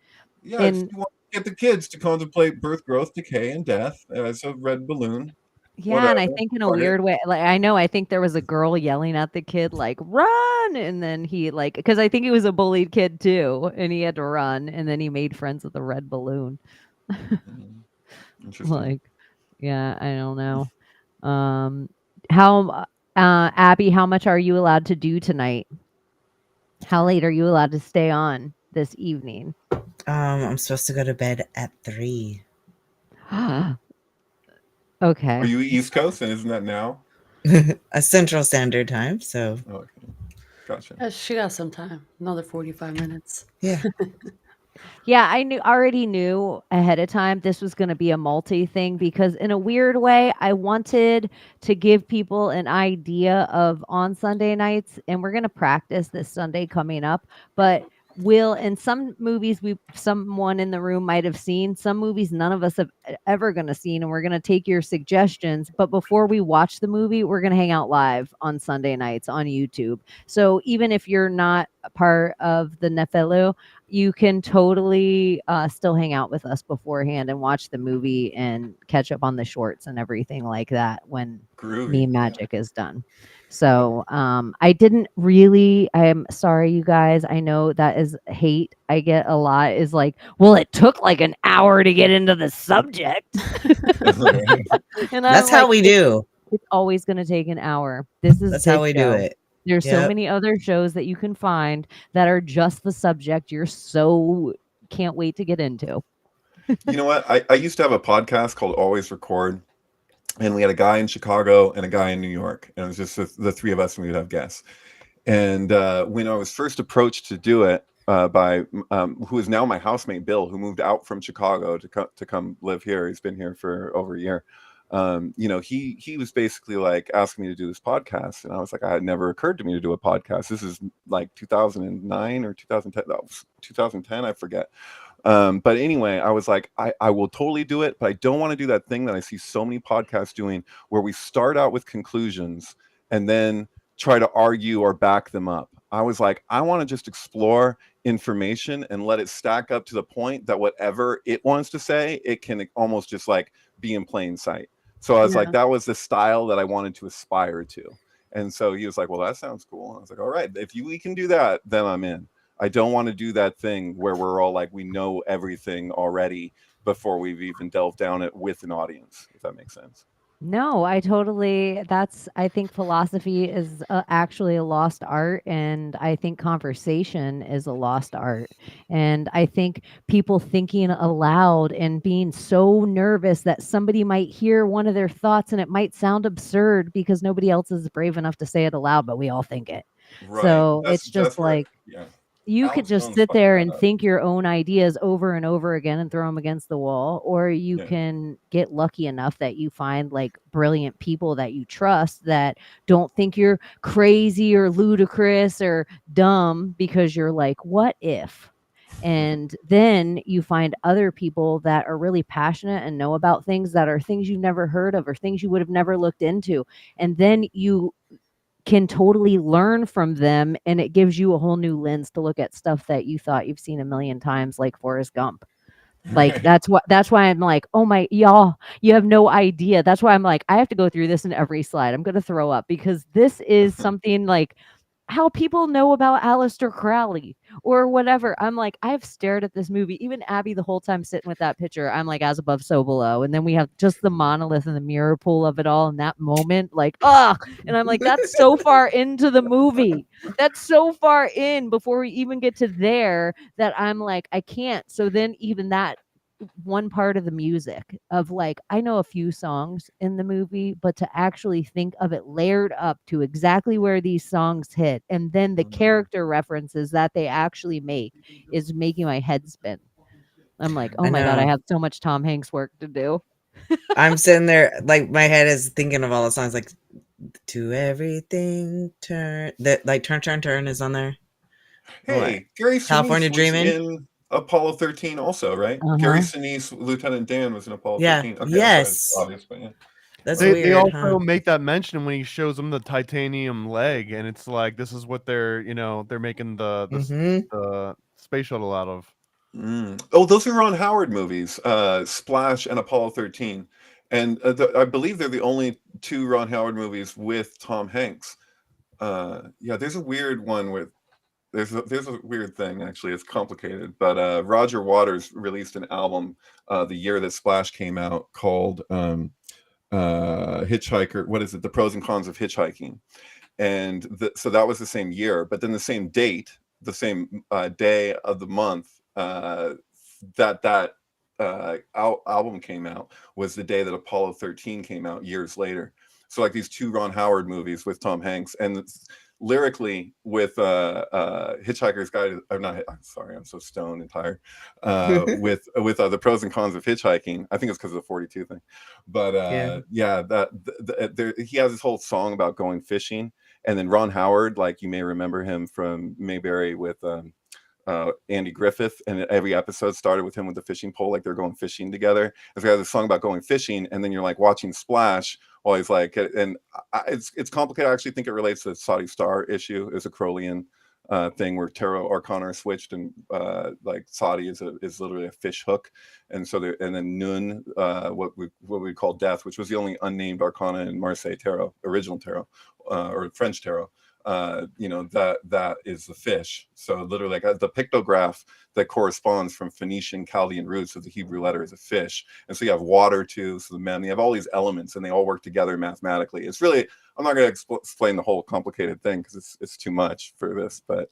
Yeah, you want to get the kids to contemplate birth, growth, decay, and death as a red balloon. Yeah, Whatever. and I think in a weird way, like I think there was a girl yelling at the kid like run, and then he like, because I think he was a bullied kid too, and he had to run, and then he made friends with the red balloon. Interesting. Like, yeah, I don't know. How Abby, how much are you allowed to do tonight? How late are you allowed to stay on this evening? I'm supposed to go to bed at 3. Okay. Are you East Coast, and isn't that now? A Central Standard Time, so. Okay. Gotcha. Yeah, she got some time. Another 45 minutes. Yeah. Yeah, I already knew ahead of time this was going to be a multi thing, because in a weird way, I wanted to give people an idea of on Sunday nights, and we're going to practice this Sunday coming up, but will, in some movies someone in the room might have seen, some movies none of us have ever gonna seen, and we're gonna take your suggestions. But before we watch the movie, we're gonna hang out live on Sunday nights on YouTube. So even if you're not a part of the Nefelu, you can totally still hang out with us beforehand and watch the movie and catch up on the shorts and everything like that when Groovy. meme magic is done. So I didn't really, I'm sorry, you guys. I know that is hate I get a lot is like, well, it took like an hour to get into the subject. And I'm That's how like, we do. it's always going to take an hour. This is That's this how we do show. it. There's so Yep. many other shows that you can find that are just the subject you're so can't wait to get into. You know what? I used to have a podcast called Always Record, and we had a guy in Chicago and a guy in New York, and it was just the three of us, and we would have guests. And when I was first approached to do it by who is now my housemate Bill, who moved out from Chicago to come live here. He's been here for over a year. You know, he was basically like asking me to do this podcast, and I was like, it had never occurred to me to do a podcast. This is like 2009 or 2010. That was 2010, I forget. But anyway, I was like, I will totally do it, but I don't want to do that thing that I see so many podcasts doing, where we start out with conclusions and then try to argue or back them up. I was like, I want to just explore information and let it stack up to the point that whatever it wants to say, it can almost just like be in plain sight. So I was like, that was the style that I wanted to aspire to. And so he was like, well, that sounds cool. I was like, all right, if we can do that, then I'm in. I don't want to do that thing where we're all like, we know everything already before we've even delved down it with an audience, if that makes sense. No, I think philosophy is actually a lost art. And I think conversation is a lost art. And I think people thinking aloud and being so nervous that somebody might hear one of their thoughts and it might sound absurd because nobody else is brave enough to say it aloud, but we all think it. Right. So it's just like, you could Alex just Jones sit fucked there that and up. think your own ideas over and over again and throw them against the wall, or you Yeah. can get lucky enough that you find like brilliant people that you trust that don't think you're crazy or ludicrous or dumb because you're like, what if? And then you find other people that are really passionate and know about things that are things you've never heard of or things you would have never looked into. And then you can totally learn from them, and it gives you a whole new lens to look at stuff that you thought you've seen a million times, like Forrest Gump. Like that's why I'm like, oh my, y'all, you have no idea. That's why I'm like, I have to go through this in every slide. I'm gonna throw up because this is something like how people know about Aleister Crowley or whatever. I'm like, I've stared at this movie, even Abby, the whole time sitting with that picture. I'm like, as above, so below. And then we have just the monolith and the mirror pool of it all in that moment, like, and I'm like, that's so far into the movie. That's so far in before we even get to there that I'm like, I can't. So then even that one part of the music of like, I know a few songs in the movie, but to actually think of it layered up to exactly where these songs hit and then the character references that they actually make is making my head spin. I'm like, oh I my God, I know. have so much Tom Hanks work to do. I'm sitting there, like my head is thinking of all the songs, like "To Everything Turn," that like "Turn is on there. Hey, What? Gary California Sinise was Dreamin'. in Apollo 13 also, right? Gary Sinise, Lieutenant Dan, was in Apollo Yeah. 13. Okay, Yes. obvious, but yeah. That's They weird, also huh? make that mention when he shows them the titanium leg, and it's like this is what they're making the space shuttle out of. Oh, those are Ron Howard movies, Splash and Apollo 13. And I believe they're the only two Ron Howard movies with Tom Hanks. Yeah, there's a weird one with there's a weird thing actually. It's complicated, but Roger Waters released an album the year that Splash came out called Hitchhiker. What is it? The Pros and Cons of Hitchhiking. And so that was the same year, but then the same date, the same day of the month that album came out was the day that Apollo 13 came out years later. So like these two Ron Howard movies with Tom Hanks, and lyrically with Hitchhiker's Guide. I'm not. I'm sorry. I'm so stoned and tired. With the Pros and Cons of Hitchhiking. I think it's because of the 42 thing. But yeah, he has this whole song about going fishing, and then Ron Howard, like you may remember him from Mayberry with Andy Griffith, and every episode started with him with the fishing pole, like they're going fishing together. And so he has a song about going fishing, and then you're like watching Splash while he's like, and it's complicated. I actually think it relates to the Saudi Star issue. It's a Crowleyan thing where tarot arcana are switched, and like Saudi is literally a fish hook, and so there, and then Nun, what we call death, which was the only unnamed arcana in Marseille tarot, original tarot, or French tarot. That is the fish. So literally, like the pictograph that corresponds from Phoenician Chaldean roots of the Hebrew letter is a fish. And so you have water too, so the men, you have all these elements, and they all work together mathematically. It's really, I'm not going to explain the whole complicated thing because it's too much for this, but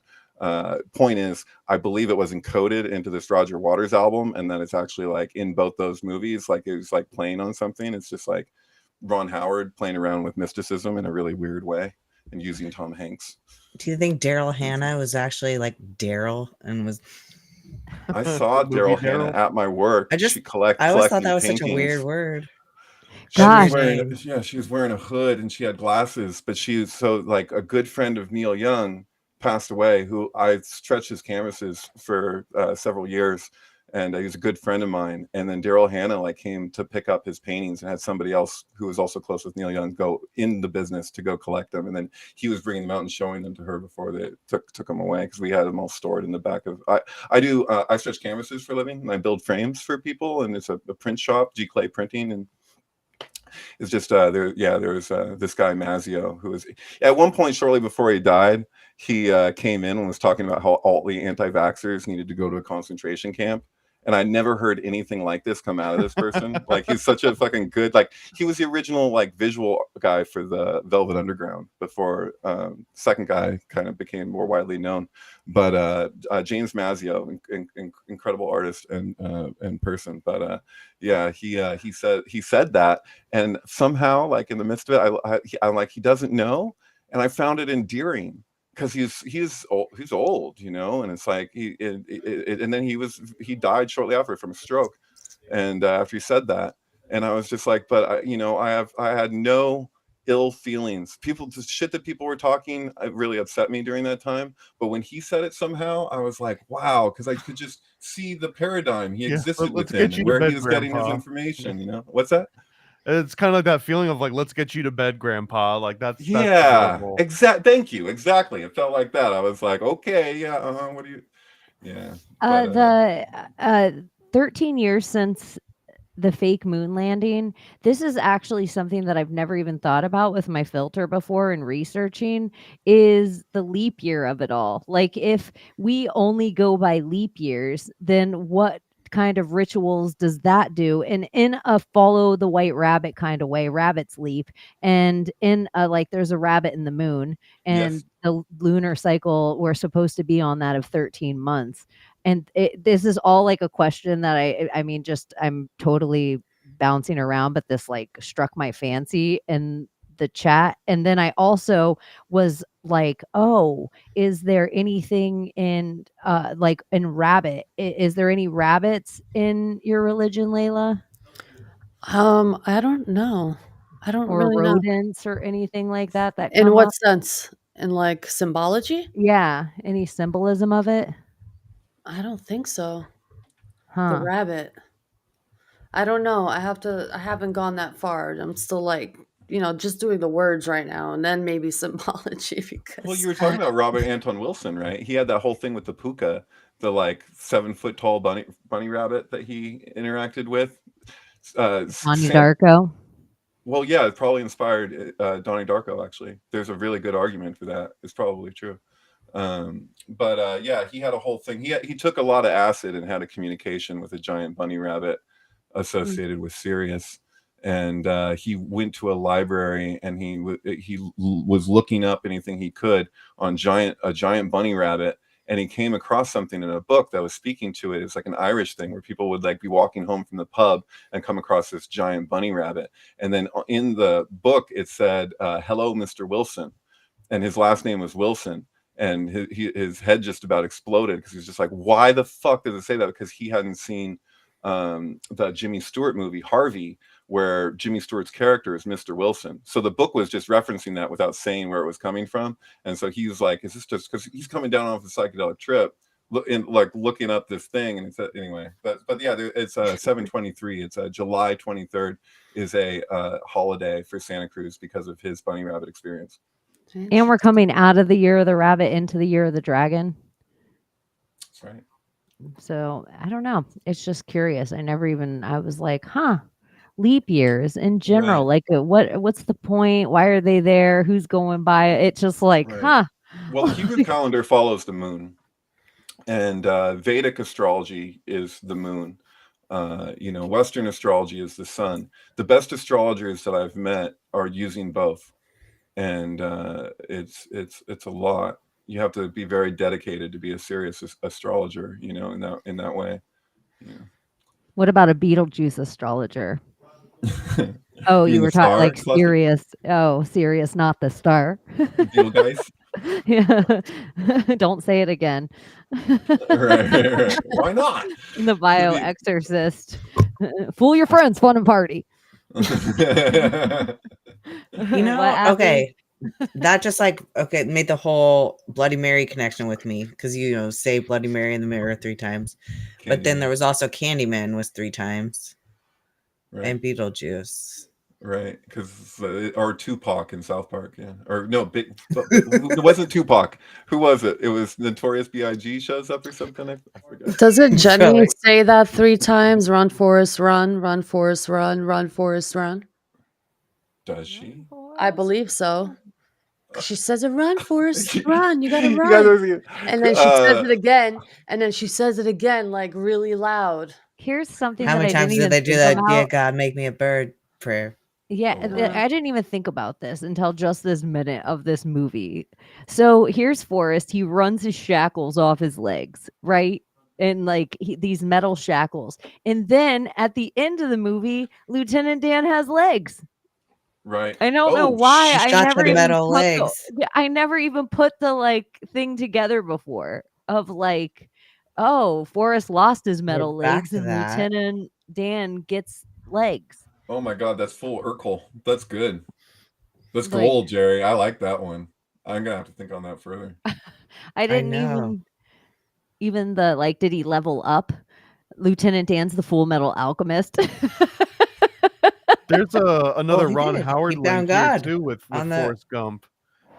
point is, I believe it was encoded into this Roger Waters album, and that it's actually like in both those movies, like it was like playing on something. It's just like Ron Howard playing around with mysticism in a really weird way and using Tom Hanks. Do you think Daryl Hannah was actually like Daryl and was? I saw Daryl Hannah at my work. I always thought that was such a weird word. She was wearing a hood and she had glasses, but she was so like a good friend of Neil Young passed away, who I stretched his canvases for several years. And he was a good friend of mine. And then Daryl Hannah like came to pick up his paintings and had somebody else who was also close with Neil Young go in the business to go collect them. And then he was bringing them out and showing them to her before they took them away, because we had them all stored in the back of. I stretch canvases for a living, and I build frames for people. And it's a print shop, G Clay Printing, and it's just there was this guy Mazio, who was at one point shortly before he died, he came in and was talking about how all the anti-vaxxers needed to go to a concentration camp. And I never heard anything like this come out of this person. Like, he's such a fucking good, like, he was the original like visual guy for the Velvet Underground before second guy kind of became more widely known. But James Mazio, incredible artist and person. But he said that, and somehow, like in the midst of it, I'm like, he doesn't know, and I found it endearing. Because he's old, you know, and it's like and then he died shortly after from a stroke, and after he said that, and I was just like, but I had no ill feelings. The shit that people were talking, it really upset me during that time. But when he said it, somehow I was like, wow, because I could just see the paradigm he existed within, and where he was getting his information. You know, what's that? It's kind of like that feeling of like, let's get you to bed, Grandpa. Like that's exact. Thank you. Exactly. It felt like that. I was like, okay, yeah. What do you? Yeah. The 13 years since the fake moon landing, this is actually something that I've never even thought about with my filter before in researching, is the leap year of it all. Like, if we only go by leap years, then what kind of rituals does that do? And in a follow the white rabbit kind of way, rabbits leap, and in a, like, there's a rabbit in the moon, and yes, the lunar cycle, we're supposed to be on that of 13 months. And this is all like a question that I mean, just I'm totally bouncing around, but this like struck my fancy in the chat. And then I also was like, oh, is there anything in like in rabbit? Is there any rabbits in your religion, Layla? I don't know. I don't or really know. rodents or anything like that In come what up? sense? In like symbology? Yeah, any symbolism of it? I don't think so. The Huh. rabbit. I don't know. I haven't gone that far. I'm still like, just doing the words right now, and then maybe symbology, because Well, you were talking about Robert Anton Wilson, right? He had that whole thing with the puka, the like 7-foot tall bunny rabbit that he interacted with. Donnie Darko. Well, yeah, it probably inspired Donnie Darko. Actually, there's a really good argument for that. It's probably true. But yeah, he had a whole thing. He took a lot of acid and had a communication with a giant bunny rabbit associated with Sirius. And he went to a library, and he was looking up anything he could on a giant bunny rabbit, and he came across something in a book that was speaking to it. It's like an Irish thing where people would like be walking home from the pub and come across this giant bunny rabbit, and then in the book it said, "Hello, Mr. Wilson," and his last name was Wilson. And his head just about exploded, because he's just like, why the fuck does it say that? Because he hadn't seen the Jimmy Stewart movie Harvey, where Jimmy Stewart's character is Mr. Wilson. So the book was just referencing that without saying where it was coming from. And so he was like, is this just because he's coming down off a psychedelic trip looking up this thing, and it's anyway. But yeah, it's 7/23. It's July 23rd is a holiday for Santa Cruz because of his bunny rabbit experience. And we're coming out of the year of the rabbit into the year of the dragon. That's right. So I don't know. It's just curious. I was like, leap years in general. Right. Like what's the point? Why are they there? Who's going by it? It's just like, Right. Well, the Hebrew calendar follows the moon, and Vedic astrology is the moon. Western astrology is the sun. The best astrologers that I've met are using both, and it's a lot. You have to be very dedicated to be a serious astrologer, in that way. Yeah. What about a Beetlejuice astrologer? Oh, you were talking like Sirius. Oh, Sirius, not the star. Betelgeuse. Yeah. Don't say it again. Right. Why not? The bio exorcist. Fool your friends, fun and party. Okay. That just made the whole Bloody Mary connection with me, because say Bloody Mary in the mirror 3 times. But then there was also Candyman was 3 times. Right. And Beetlejuice. Right, because or Tupac in South Park, yeah, or no, it wasn't Tupac. Who was it? It was Notorious B.I.G. shows up or something. I forgot. Doesn't Jenny say that 3 times? Run, Forrest, run, run, Forrest, run, Forrest, run. Does she? I believe so. She says it, run, Forrest, run. You gotta run. And then she says it again, and then she says it again, like really loud. Here's something. How many times did they do that? Dear God, make me a bird prayer. Yeah, I didn't even think about this until just this minute of this movie. So here's Forrest. He runs his shackles off his legs, right? And these metal shackles. And then at the end of the movie, Lieutenant Dan has legs. Right. I don't know why. I never even put the thing together before of Forrest lost his metal legs and Lieutenant Dan gets legs. Oh my God, that's full Urkel. That's good. That's gold, Jerry. I like that one. I'm gonna have to think on that further. I didn't even did he level up? Lieutenant Dan's the Full Metal Alchemist. There's another Ron Howard link here too with Forrest Gump,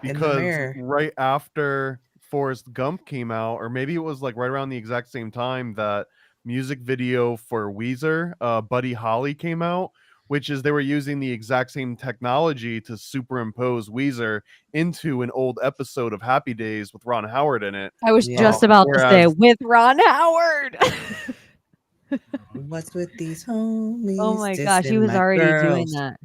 because right after Forrest Gump came out, or maybe it was right around the exact same time that music video for Weezer, Buddy Holly came out, which is they were using the exact same technology to superimpose Weezer into an old episode of Happy Days with Ron Howard in it. I was just about to say with Ron Howard. What's with these homies? Oh my gosh, he was already doing that.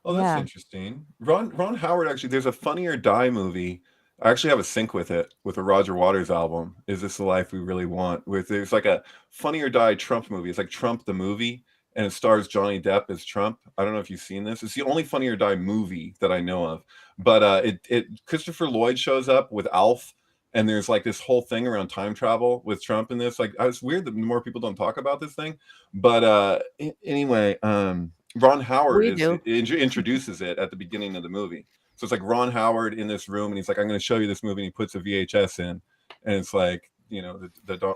Oh, that's interesting. Ron Howard, actually, there's a Funny or Die movie. I actually have a sync with it, with a Roger Waters album. Is This the Life We Really Want? There's a Funny or Die Trump movie. It's like Trump the movie, and it stars Johnny Depp as Trump. I don't know if you've seen this. It's the only Funny or Die movie that I know of. But Christopher Lloyd shows up with Alf, and there's this whole thing around time travel with Trump in this. It's weird that more people don't talk about this thing. But anyway, Ron Howard introduces it at the beginning of the movie. So it's Ron Howard in this room, and he's like, I'm going to show you this movie, and he puts a VHS in, and it's the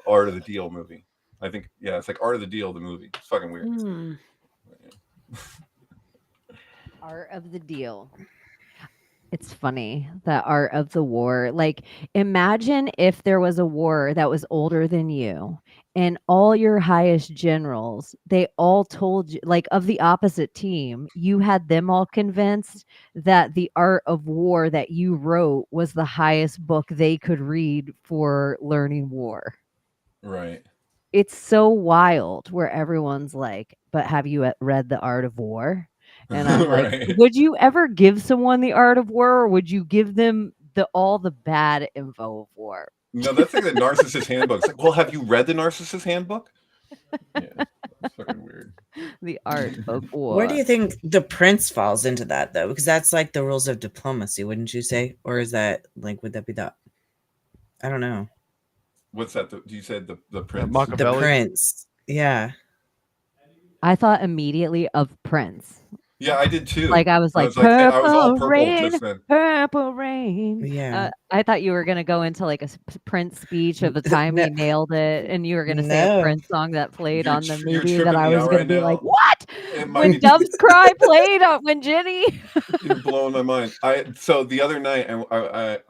Art of the Deal movie. I think, yeah, it's Art of the Deal, the movie. It's fucking weird. Art of the Deal. It's funny, that Art of the War. Imagine if there was a war that was older than you, and all your highest generals, they all told you, of the opposite team, you had them all convinced that the Art of War that you wrote was the highest book they could read for learning war. Right. It's so wild where everyone's like, but have you read The Art of War? And I'm like, would you ever give someone The Art of War, or would you give them all the bad info of war? No, that's the Narcissist Handbook. It's well, have you read the Narcissist Handbook? Yeah, that's fucking weird. The Art of War. Where do you think The Prince falls into that, though? Because that's the rules of diplomacy, wouldn't you say? Or is that would that be that? I don't know. What's that? You said the Prince? The Prince. Yeah. I thought immediately of Prince. Yeah, I did too. Like I was I like, was like, I was all purple purple rain, just then. purple rain. Yeah. I thought you were gonna go into like a Prince speech of the time No, he nailed it, and you were gonna say a no. Prince song that played on the You're movie that tripping I me was out gonna right be like, now. what? It might When be Doves Cry played on when Jenny. You're blowing my mind. So the other night,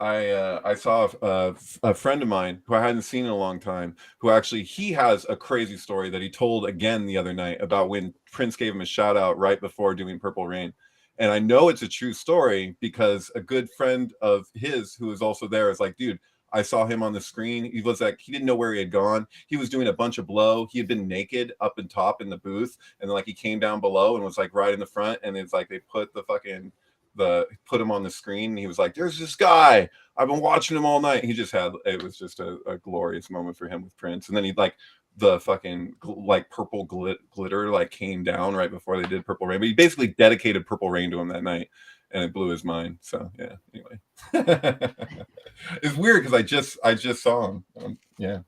I saw a friend of mine who I hadn't seen in a long time. Who actually he has a crazy story that he told again the other night about when Prince gave him a shout out right before doing Purple Rain. And I know it's a true story because a good friend of his who was also there is like, dude, I saw him on the screen. He was like, he didn't know where he had gone. He was doing a bunch of blow. He had been naked up and top in the booth, and then like he came down below and was like right in the front. And it's like they put put him on the screen, and he was like, "There's this guy. I've been watching him all night." He just had it was just a glorious moment for him with Prince. And then he like the fucking like purple glitter like came down right before they did Purple Rain. But he basically dedicated Purple Rain to him that night, and it blew his mind. So yeah. Anyway, it's weird because I just saw him. Yeah.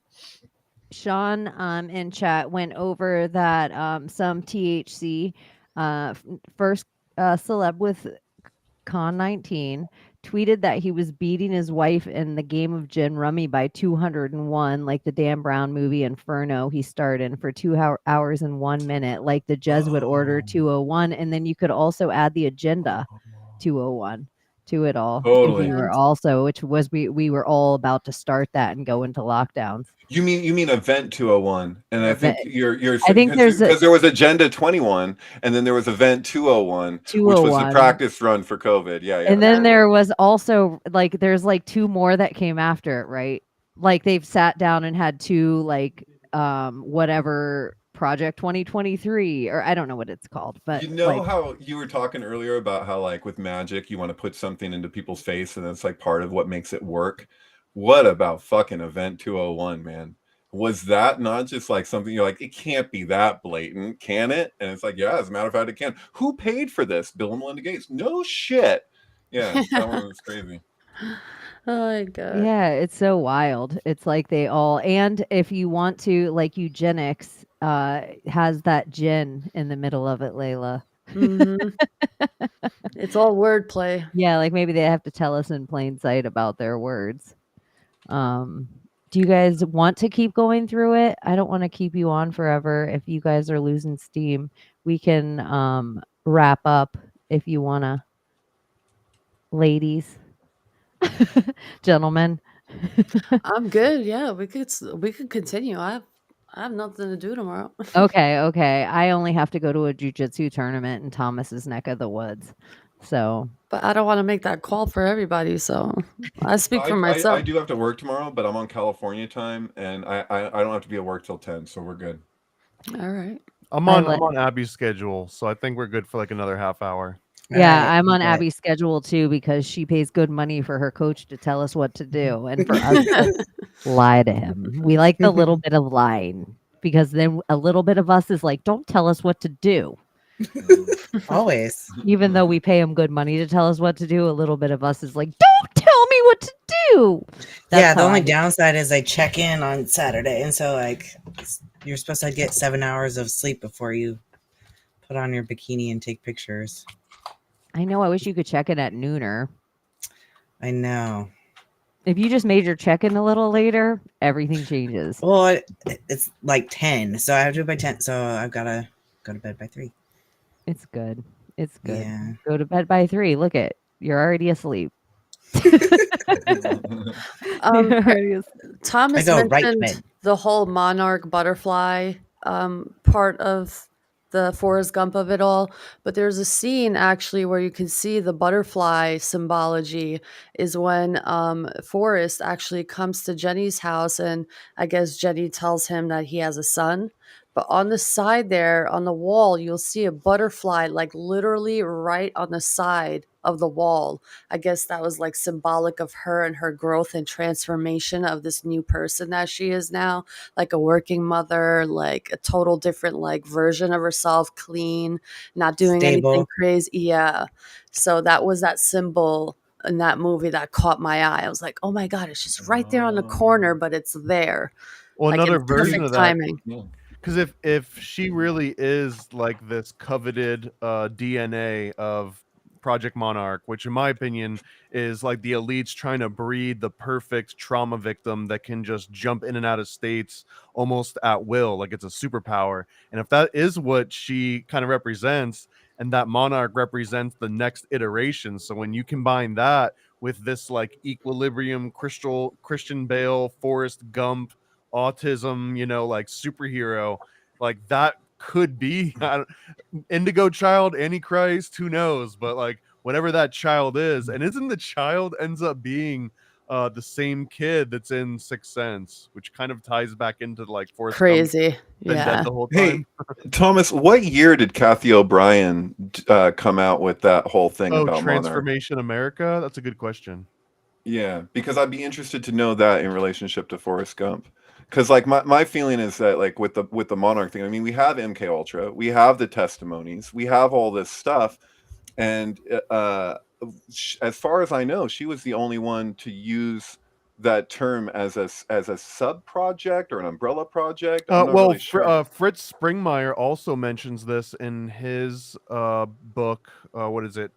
Sean in chat went over that some THC first celeb with Con 19 tweeted that he was beating his wife in the game of gin rummy by 201, like the Dan Brown movie Inferno he starred in for 2 hours and 1 minute, like the Jesuit Order 201. And then you could also add the Agenda 201 to it all. Totally. We were also, which was we were all about to start that and go into lockdowns. You mean Event 201, and I think you're I think there's because there was Agenda 21, and then there was Event 201, which was the practice run for COVID. Yeah. And then there was also like there's like two more that came after it, right? Like they've sat down and had two like whatever Project 2023 or I don't know what it's called, but you know like, how you were talking earlier about how like with magic you want to put something into people's face and it's like part of what makes it work. What about fucking Event 201, man? Was that not just like something you're like, it can't be that blatant, can it? And it's like, yeah, as a matter of fact, it can. Who paid for this? Bill and Melinda Gates? No shit. Yeah, that one was crazy. Oh my god. yeah, it's so wild. It's like they all, and if you want to, like eugenics has that gin in the middle of it, Layla. It's all wordplay. Yeah, like maybe they have to tell us in plain sight about their words. Do you guys want to keep going through it? I don't want to keep you on forever. If you guys are losing steam, we can wrap up if you want to. Ladies, gentlemen. I'm good. Yeah, we could continue. I have nothing to do tomorrow. Okay. I only have to go to a jiu-jitsu tournament in Thomas's neck of the woods. So, but I don't want to make that call for everybody. So I speak for myself. I do have to work tomorrow, but I'm on California time, and I don't have to be at work till 10, so we're good. All right. I'm on Abby's schedule, so I think we're good for like another half hour. Yeah, I'm on Abby's schedule too because she pays good money for her coach to tell us what to do and for us to lie to him. We like the little bit of lying because then a little bit of us is like, don't tell us what to do. Always. Even though we pay him good money to tell us what to do, a little bit of us is like, don't tell me what to do. Yeah, the only downside is I check in on Saturday, and so like you're supposed to get 7 hours of sleep before you put on your bikini and take pictures. I know. I wish you could check in at nooner. I know. If you just made your check-in a little later, everything changes. Well, it's like 10, so I have to do it by 10. So I've got to go to bed by 3. It's good. It's good. Yeah. Go to bed by 3. Look at you're already asleep. Thomas mentioned the whole monarch butterfly part of the Forrest Gump of it all, but there's a scene actually where you can see the butterfly symbology is when Forrest actually comes to Jenny's house, and I guess Jenny tells him that he has a son. But on the side there, on the wall, you'll see a butterfly, like literally right on the side of the wall. I guess that was like symbolic of her and her growth and transformation of this new person that she is now, like a working mother, like a total different like version of herself, clean, not doing anything crazy. Yeah. So that was that symbol in that movie that caught my eye. I was like, oh my God, it's just right there on the corner, but it's there. Well, like another version of that timing. Because if she really is like this coveted DNA of Project Monarch, which in my opinion is like the elites trying to breed the perfect trauma victim that can just jump in and out of states almost at will, like it's a superpower. And if that is what she kind of represents, and that Monarch represents the next iteration, so when you combine that with this like equilibrium Christian Bale, Forrest Gump, autism, like superhero, like that could be Indigo Child, Antichrist, who knows? But like whatever that child is, and isn't the child ends up being the same kid that's in Sixth Sense, which kind of ties back into like Forrest Gump Crazy. been dead Yeah. the whole Hey, time. Thomas, what year did Kathy O'Brien come out with that whole thing Oh, about Monarch? Transformation America? That's a good question. Yeah, because I'd be interested to know that in relationship to Forrest Gump. Because like my feeling is that like with the Monarch thing, I mean, we have MK Ultra, we have the testimonies, we have all this stuff, and as far as I know, she was the only one to use that term as a sub project or an umbrella project. I'm not Well, really sure. Fritz Springmeier also mentions this in his book. What is it?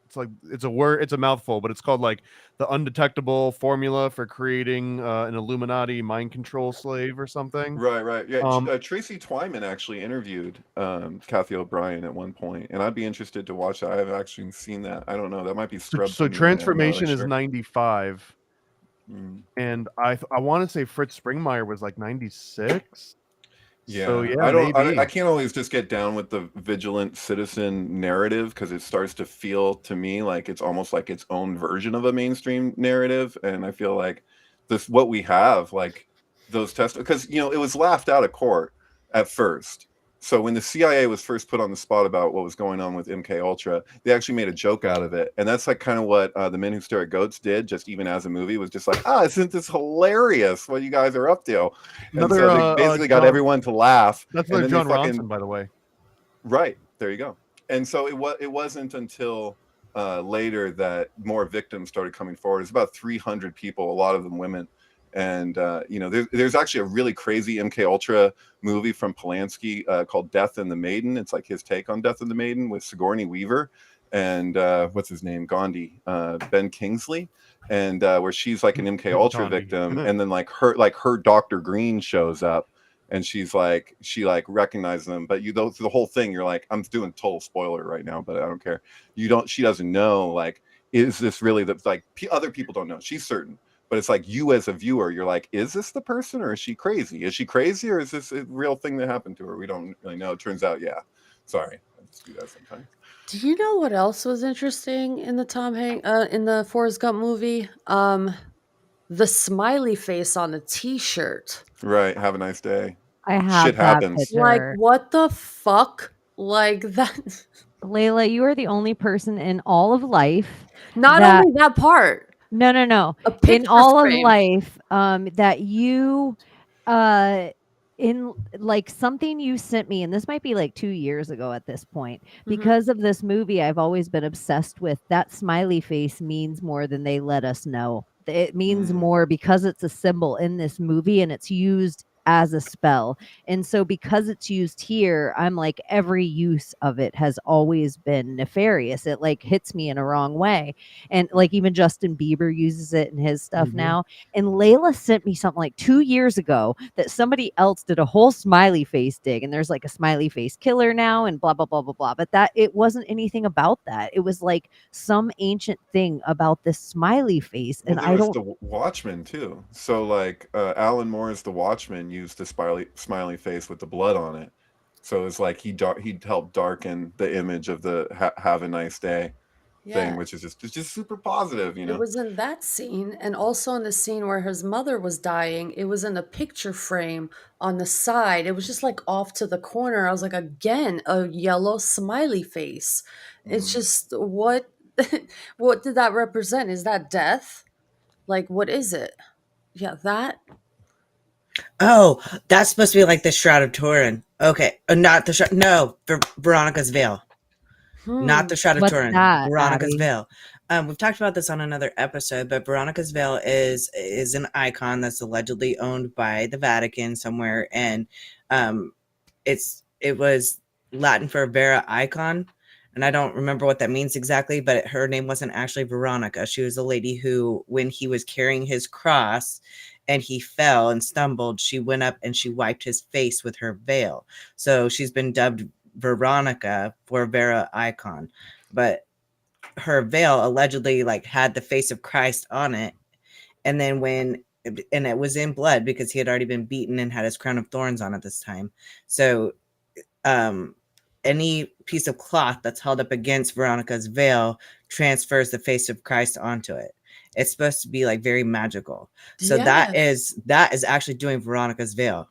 It's a word. It's a mouthful, but it's called like the undetectable formula for creating an Illuminati mind control slave or something. Right. Yeah, Tracy Twyman actually interviewed Kathy O'Brien at one point, and I'd be interested to watch that. I haven't actually seen that. I don't know. That might be scrubbed So from the internet. I'm not really Transformation is sure. 95, and I want to say Fritz Springmeier was like 96. Yeah, So yeah, I maybe. can't always just get down with the vigilant citizen narrative because it starts to feel to me like it's almost like its own version of a mainstream narrative, and I feel like what we have, like those tests, because it was laughed out of court at first. So when the CIA was first put on the spot about what was going on with MK Ultra, they actually made a joke out of it, and that's like kind of what The Men Who Stare at Goats did. Just even as a movie, was just like, isn't this hilarious? What you guys are up to? And so they basically got everyone to laugh. That's and another then John Ronson, by the way. Right, there you go. And so it wasn't until later that more victims started coming forward. It's about 300 people, a lot of them women. And there's actually a really crazy MK Ultra movie from Polanski called Death and the Maiden. It's like his take on Death and the Maiden with Sigourney Weaver and what's his name, Gandhi, Ben Kingsley, and where she's like an MK Ultra victim, and then like her Dr. Green shows up, and she recognizes them, but through the whole thing, you're like, I'm doing total spoiler right now, but I don't care. She doesn't know, like, is this really other people don't know. She's certain. But it's like you as a viewer, you're like, is this the person or is she crazy? Is she crazy or is this a real thing that happened to her? We don't really know. It turns out, yeah. Sorry, I just do that sometimes. Do you know what else was interesting in the in the Forrest Gump movie? The smiley face on the T-shirt. Right. Have a nice day. I have Shit that happens. Like, picture. what the fuck? Like that. Layla, you are the only person in all of life. Not only that part. No. A picture In all frame. of life, that you, in like something you sent me, and this might be like 2 years ago at this point, because of this movie, I've always been obsessed with that smiley face means more than they let us know. It means more because it's a symbol in this movie and it's used as a spell. And so because it's used here, I'm like, every use of it has always been nefarious. It like hits me in a wrong way. And like even Justin Bieber uses it in his stuff now. And Layla sent me something like 2 years ago that somebody else did a whole smiley face dig, and there's like a smiley face killer now and blah blah blah blah blah. But that it wasn't anything about that. It was like some ancient thing about this smiley face. Well, And there was the Watchmen too. So like Alan Moore's The Watchmen used the smiley face with the blood on it. So it's like he helped darken the image of the have a nice day thing, which is just super positive, It was in that scene, and also in the scene where his mother was dying. It was in a picture frame on the side. It was just like off to the corner. I was like, again, a yellow smiley face. It's just what what did that represent? Is that death? Like, what is it? Yeah, that. Oh, that's supposed to be like the Shroud of Turin. Okay, not the Shroud. No, Veronica's Veil. Not the Shroud of What's Turin. that, Veronica's Abby? Veil. We've talked about this on another episode, but Veronica's Veil is an icon that's allegedly owned by the Vatican somewhere, and it was Latin for Vera icon, and I don't remember what that means exactly, but her name wasn't actually Veronica. She was a lady who, when he was carrying his cross and he fell and stumbled, she went up and she wiped his face with her veil. So she's been dubbed Veronica for Vera icon. But her veil allegedly like had the face of Christ on it. And then and it was in blood because he had already been beaten and had his crown of thorns on at this time. So any piece of cloth that's held up against Veronica's veil transfers the face of Christ onto it. It's supposed to be like very magical. So that is actually doing Veronica's veil.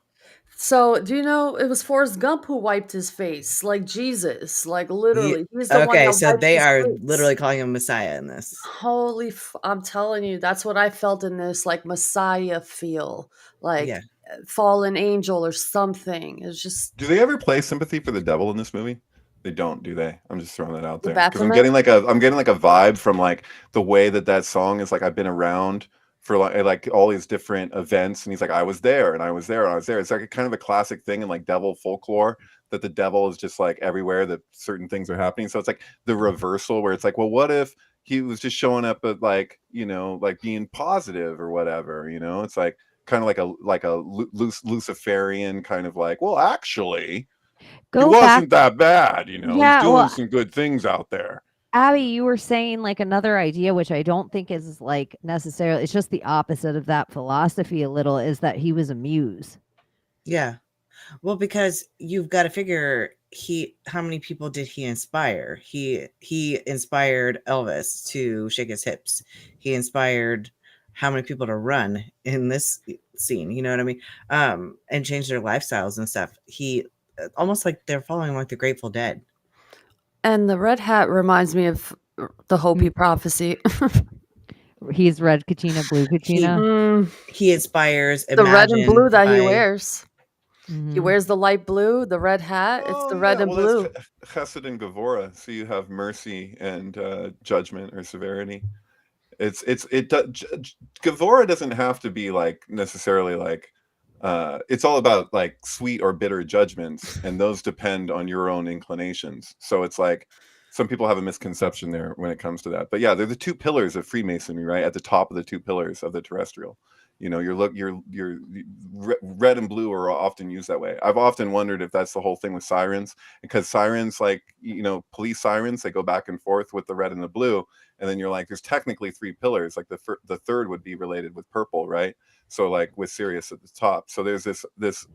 So, do you know it was Forrest Gump who wiped his face, like Jesus, like literally. He's the one Okay, that so wiped they his are face. literally calling him Messiah in this. Holy, I'm telling you, that's what I felt in this, like Messiah feel, like Yeah. fallen angel or something. It's just Do they ever play sympathy for the devil in this movie? They don't, do they? I'm just throwing that out The there because I'm Baphomet? getting like a vibe from like the way that song is. Like I've been around for like all these different events, and he's like, I was there and I was there and I was there. It's like a kind of a classic thing in like devil folklore, that the devil is just like everywhere that certain things are happening. So it's like the reversal where it's like, well, what if he was just showing up at like, you know, like being positive or whatever, you know? It's like kind of like a Luciferian kind of like, well, actually, he Go back. wasn't that bad, you know. He's Yeah, doing well, some good things out there. Abby, you were saying like another idea, which I don't think is like necessarily, it's just the opposite of that philosophy a little, is that he was a muse. Yeah. Well, because you've got to figure how many people did he inspire? He inspired Elvis to shake his hips. He inspired how many people to run in this scene, you know what I mean? And change their lifestyles and stuff. He almost like they're following like the Grateful Dead. And the red hat reminds me of the Hopi prophecy. He's red Kachina, blue Kachina. He inspires The red and blue that he by- wears. He wears the light blue, the red hat. It's the red and blue. That's Chesed and Gevurah. So you have mercy and judgment or severity. Gevurah doesn't have to be like necessarily like it's all about like sweet or bitter judgments, and those depend on your own inclinations. So it's like some people have a misconception there when it comes to that. But yeah, they're the two pillars of Freemasonry, right? At the top of the two pillars of the terrestrial. You know, your red and blue are often used that way. I've often wondered if that's the whole thing with sirens, because sirens, like, you know, police sirens, they go back and forth with the red and the blue, and then you're like, there's technically three pillars. Like the third would be related with purple, right? So like with Sirius at the top. So there's this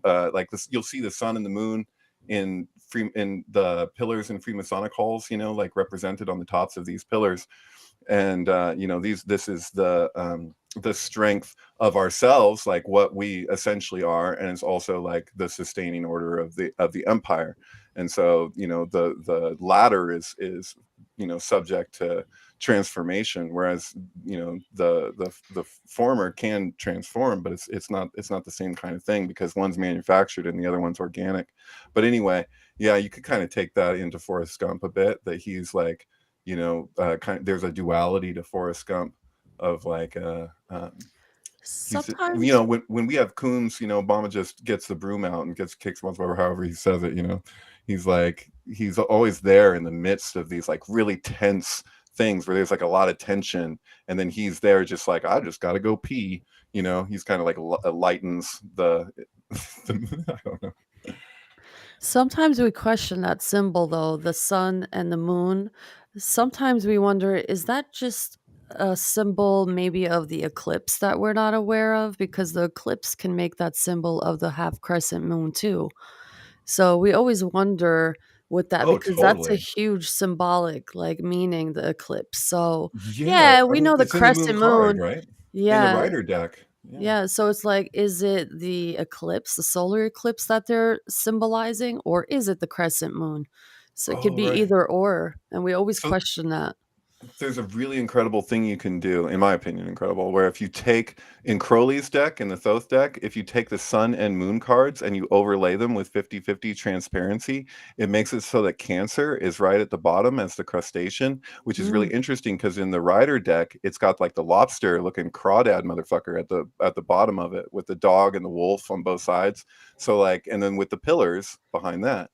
like this. You'll see the sun and the moon in the pillars in Freemasonic halls, you know, like represented on the tops of these pillars, and you know, this is the strength of ourselves, like what we essentially are, and it's also like the sustaining order of the empire. And so, you know, the latter is you know, subject to transformation, whereas, you know, the former can transform, but it's not the same kind of thing, because one's manufactured and the other one's organic. But anyway, yeah, you could kind of take that into Forrest Gump a bit, that he's like, you know, there's a duality to Forrest Gump of like Sometimes, you know, when we have coons, you know, Obama just gets the broom out and kicks once over, however he says it, you know, he's always there in the midst of these like really tense things where there's like a lot of tension, and then he's there just like, I just gotta go pee, you know. He's kind of like lightens the I don't know. sometimes we question that symbol, though, the sun and the moon. Sometimes we wonder, is that just a symbol maybe of the eclipse that we're not aware of? Because the eclipse can make that symbol of the half crescent moon too. So we always wonder with that, Oh, because that's a totally. huge symbolic like meaning, the eclipse. So Yeah, yeah, I we mean, know the it's in the moon crescent card, moon. right? In the Yeah. rider deck. Yeah, so it's like, is it the eclipse, the solar eclipse that they're symbolizing, or is it the crescent moon? So it could Oh, be right. either or, and we always So question that. there's a really incredible thing you can do, in my opinion, incredible, where if you take in Crowley's deck, in the Thoth deck, if you take the sun and moon cards and you overlay them with 50-50 transparency, it makes it so that Cancer is right at the bottom as the crustacean, which is really interesting because in the Rider deck, it's got like the lobster looking crawdad motherfucker at the bottom of it with the dog and the wolf on both sides. So like, and then with the pillars behind that.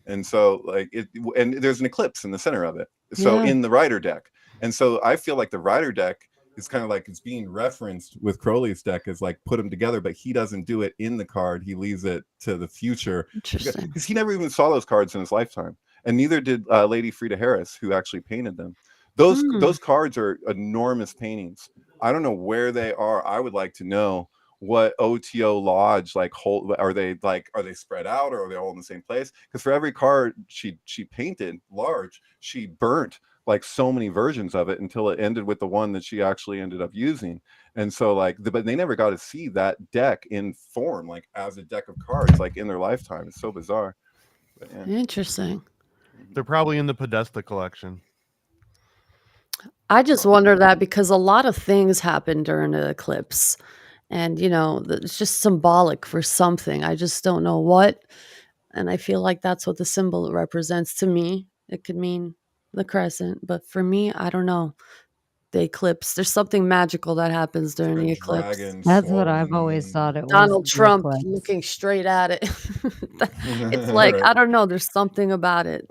And so like it, and there's an eclipse in the center of it. So Yeah. in the Rider deck. And so I feel like the Rider deck is kind of like it's being referenced with Crowley's deck as like put them together, but he doesn't do it in the card. He leaves it to the future Interesting. because he never even saw those cards in his lifetime, and neither did Lady Frida Harris, who actually painted them. Those cards are enormous paintings. I don't know where they are. I would like to know what OTO lodge like hold. Are they spread out, or are they all in the same place? Because for every card she painted large, she burnt like so many versions of it until it ended with the one that she actually ended up using. And so like but they never got to see that deck in form, like as a deck of cards, like in their lifetime. It's so bizarre. But, yeah. Interesting. They're probably in the Podesta collection. I just wonder that because a lot of things happen during the eclipse, and it's just symbolic for something. I just don't know what, and I feel like that's what the symbol represents to me. It could mean the crescent, but for me, I don't know. The eclipse. There's something magical that happens during Like the a eclipse. dragon That's what swallowing I've the always moon. thought it was. Donald the Trump eclipse. looking straight at it. It's like, Right. I don't know. There's something about it.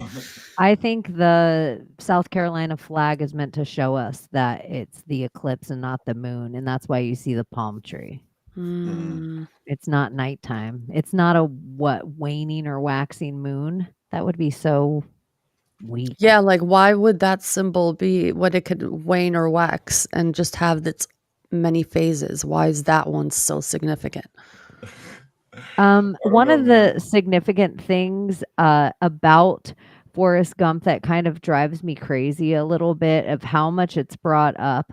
I think the South Carolina flag is meant to show us that it's the eclipse and not the moon, and that's why you see the palm tree. Mm. It's not nighttime. It's not a waning or waxing moon. That would be so weak. Yeah, like why would that symbol be what it could wane or wax and just have its many phases? Why is that one so significant? One of the significant things about Forrest Gump that kind of drives me crazy a little bit of how much it's brought up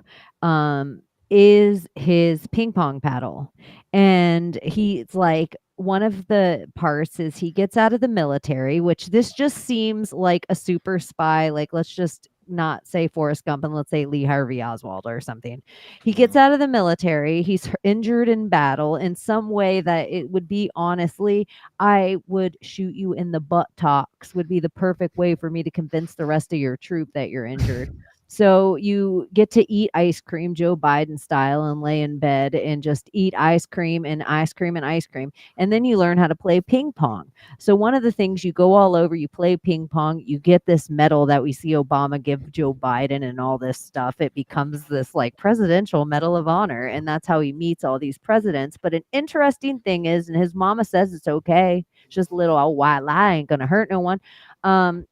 is his ping pong paddle. And he's like, one of the parts is he gets out of the military, which this just seems like a super spy. Like, let's just not say Forrest Gump and let's say Lee Harvey Oswald or something. He gets out of the military. He's injured in battle in some way that it would be honestly, I would shoot you in the buttocks would be the perfect way for me to convince the rest of your troop that you're injured. So you get to eat ice cream, Joe Biden style, and lay in bed and just eat ice cream and ice cream and ice cream. And then you learn how to play ping pong. So one of the things you go all over, you play ping pong, you get this medal that we see Obama give Joe Biden and all this stuff. It becomes this like presidential medal of honor. And that's how he meets all these presidents. But an interesting thing is, and his mama says it's okay. It's just a little old white lie, ain't gonna hurt no one.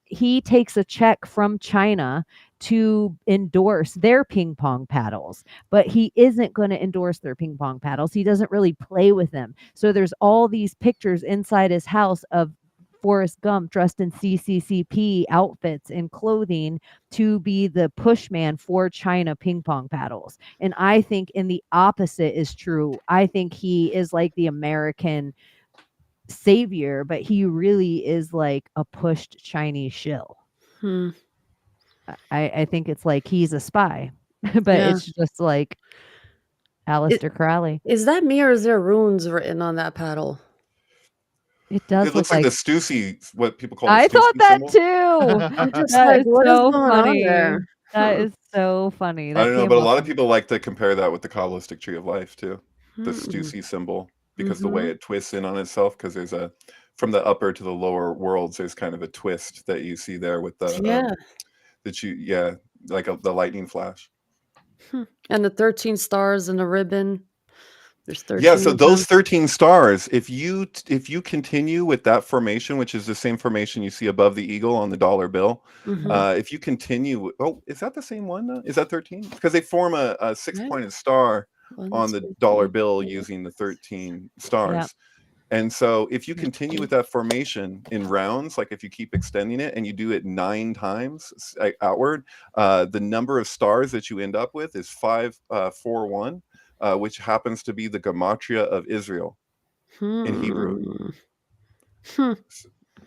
He takes a check from China to endorse their ping pong paddles, but he isn't going to endorse their ping pong paddles. He doesn't really play with them. So there's all these pictures inside his house of Forrest Gump dressed in CCCP outfits and clothing to be the pushman for China ping pong paddles. And I think in the opposite is true. I think he is like the American savior, but he really is like a pushed Chinese shill. Hmm. I think it's like he's a spy, but Yeah. it's just like Aleister Crowley. Is that me or is there runes written on that paddle? It does It looks look like the Stussy, what people call I the thought Stussy that symbol. too. I'm just That like, is what is so going on funny. there? That is so funny. I That don't know, came but a up lot of people like to compare that with the Kabbalistic tree of life too, the Hmm. Stussy symbol, because the Mhm. way it twists in on itself, because there's a from the upper to the lower worlds, there's kind of a twist that you see there with the Yeah. like the lightning flash. And the 13 stars and the ribbon. There's 13 Yeah, so of those them. 13 stars, if you continue with that formation, which is the same formation you see above the eagle on the dollar bill, Mhm. if you continue, oh, is that the same one? Is that 13? Because they form a Right. six-pointed star 1, on the 2, dollar 3, bill 4. using the 13 Yeah. stars. And so if you Yeah. continue with that formation in rounds, like if you keep extending it and you do it 9 times outward, the number of stars that you end up with is 541. Which happens to be the gematria of Israel in Hebrew. Hmm.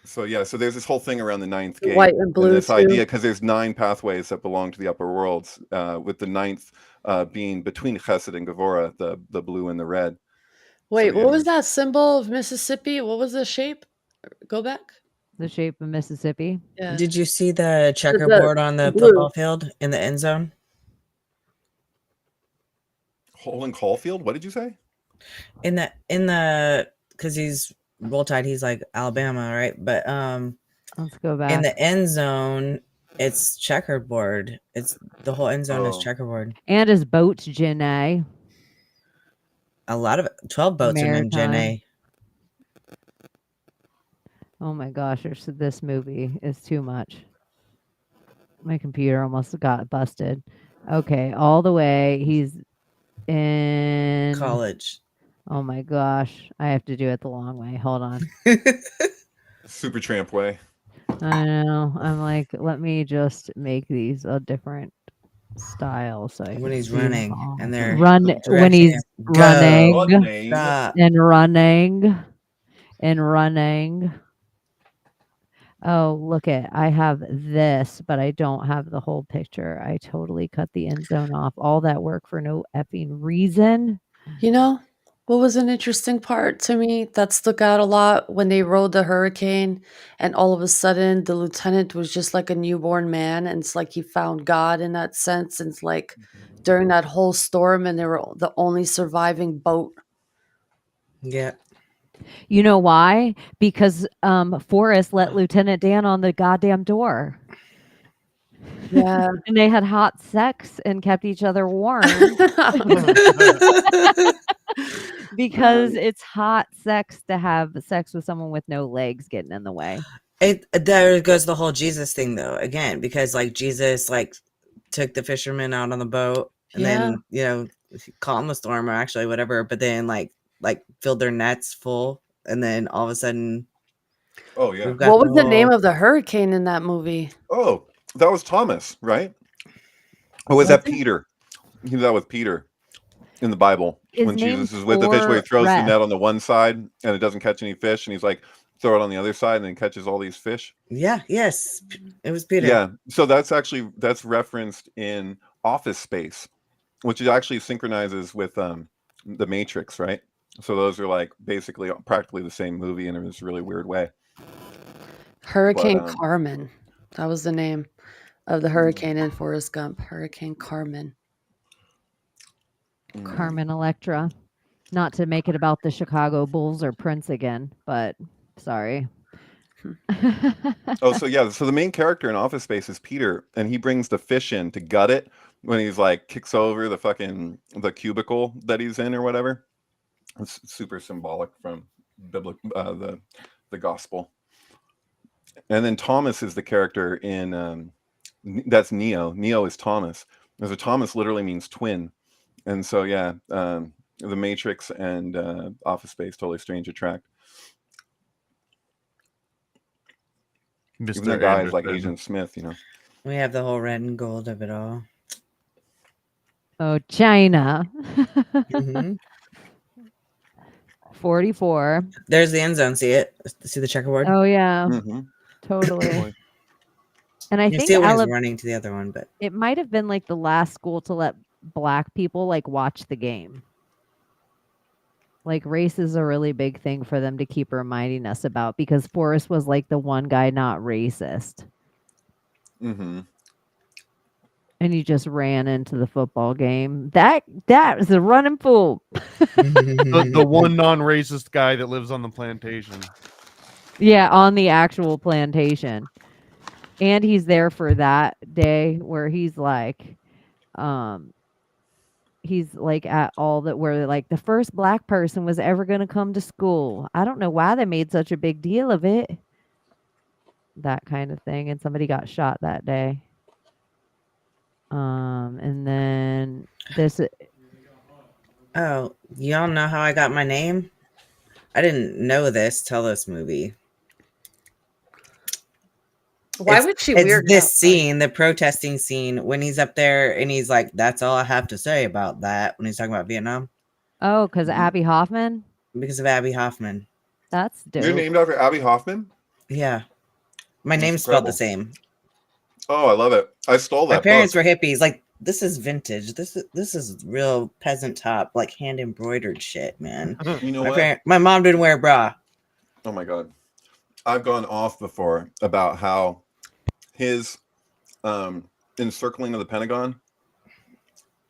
So yeah, so there's this whole thing around the ninth gate, White and blue this too. idea, because there's 9 pathways that belong to the upper worlds, with the 9th being between Chesed and Gevurah, the blue and the red. Wait, yeah, what was that symbol of Mississippi? What was the shape? Go back. The shape of Mississippi. Yeah. Did you see the The checkerboard on the blue. football field in the end zone? Holden Caulfield? What did you say? In the because he's Roll Tide, he's like Alabama, right? But Let's go back. in the end zone, it's checkerboard. It's the whole end zone is Oh. checkerboard. And his boat's Jenny. A lot of 12 boats are named Maritime. Jenny. Oh my gosh, this movie is too much. My computer almost got busted. Okay, all the way. He's in College. Oh my gosh, I have to do it the long way. Hold on. Supertramp way. I know. I'm like, let me just make these a different style so I When can he's see them running all. and they're when directing he's him. running Running. Stop. and running and running. Oh, look it. I have this, but I don't have the whole picture. I totally cut the end zone off. All that work for no effing reason. You know, what was an interesting part to me that stuck out a lot when they rode the hurricane and all of a sudden the lieutenant was just like a newborn man and it's like he found God in that sense. And it's like during that whole storm and they were the only surviving boat. Yeah. You know why? Because Forrest let Lieutenant Dan on the goddamn door. Yeah. And they had hot sex and kept each other warm. Because it's hot sex to have sex with someone with no legs getting in the way. There goes the whole Jesus thing though, again, because like Jesus like took the fishermen out on the boat and then, you know, calmed the storm or actually whatever, but then like filled their nets full and then all of a sudden Oh yeah. What was the name of the hurricane in that movie? Oh, that was Thomas, right? Or was that Peter? He was that with Peter in the Bible when Jesus is with the fish, where he throws the net on the one side and it doesn't catch any fish, and he's like, throw it on the other side and then catches all these fish. Yeah, yes. It was Peter. Yeah. So that's referenced in Office Space, which actually synchronizes with the Matrix, right? So those are like basically practically the same movie in this really weird way. Hurricane Carmen. That was the name of the hurricane in Forrest Gump. Hurricane Carmen. Carmen Electra. Not to make it about the Chicago Bulls or Prince again, but sorry. Oh, so yeah. So the main character in Office Space is Peter, and he brings the fish in to gut it when he's like kicks over the cubicle that he's in or whatever. It's super symbolic from biblical the gospel. And then Thomas is the character in that's Neo. Neo is Thomas. So Thomas literally means twin. And so yeah, the Matrix and Office Space, totally strange attract. Even the guys like Agent Smith, you know. We have the whole red and gold of it all. Oh, China. Mhm. 44. There's the end zone. See it? See the checkerboard? Oh yeah, Mm-hmm. totally. And I You think see it when he's running to the other one, but it might have been like the last school to let black people like watch the game. Like race is a really big thing for them to keep reminding us about, because Forrest was like the one guy not racist. Mm-hmm. And he just ran into the football game. That was a running fool. The one non-racist guy that lives on the plantation. Yeah, on the actual plantation. And he's there for that day where he's like at all that, where like the first black person was ever going to come to school. I don't know why they made such a big deal of it. That kind of thing. And somebody got shot that day. And then this. oh, y'all know how I got my name? I didn't know this till this movie. Why would she weird this out? scene, the protesting scene, when he's up there and he's like, that's all I have to say about that, when he's talking about Vietnam. Oh, because Abby Hoffman? Because of Abby Hoffman. That's dope. You're named after Abby Hoffman? Yeah. My That's name's spelled the incredible. same. Oh, I love it. I stole My that parents book. were hippies. Like, this is vintage. This is real peasant top, like hand embroidered shit, man. You know what? My mom didn't wear a bra. Oh my God. I've gone off before about how his encircling of the Pentagon,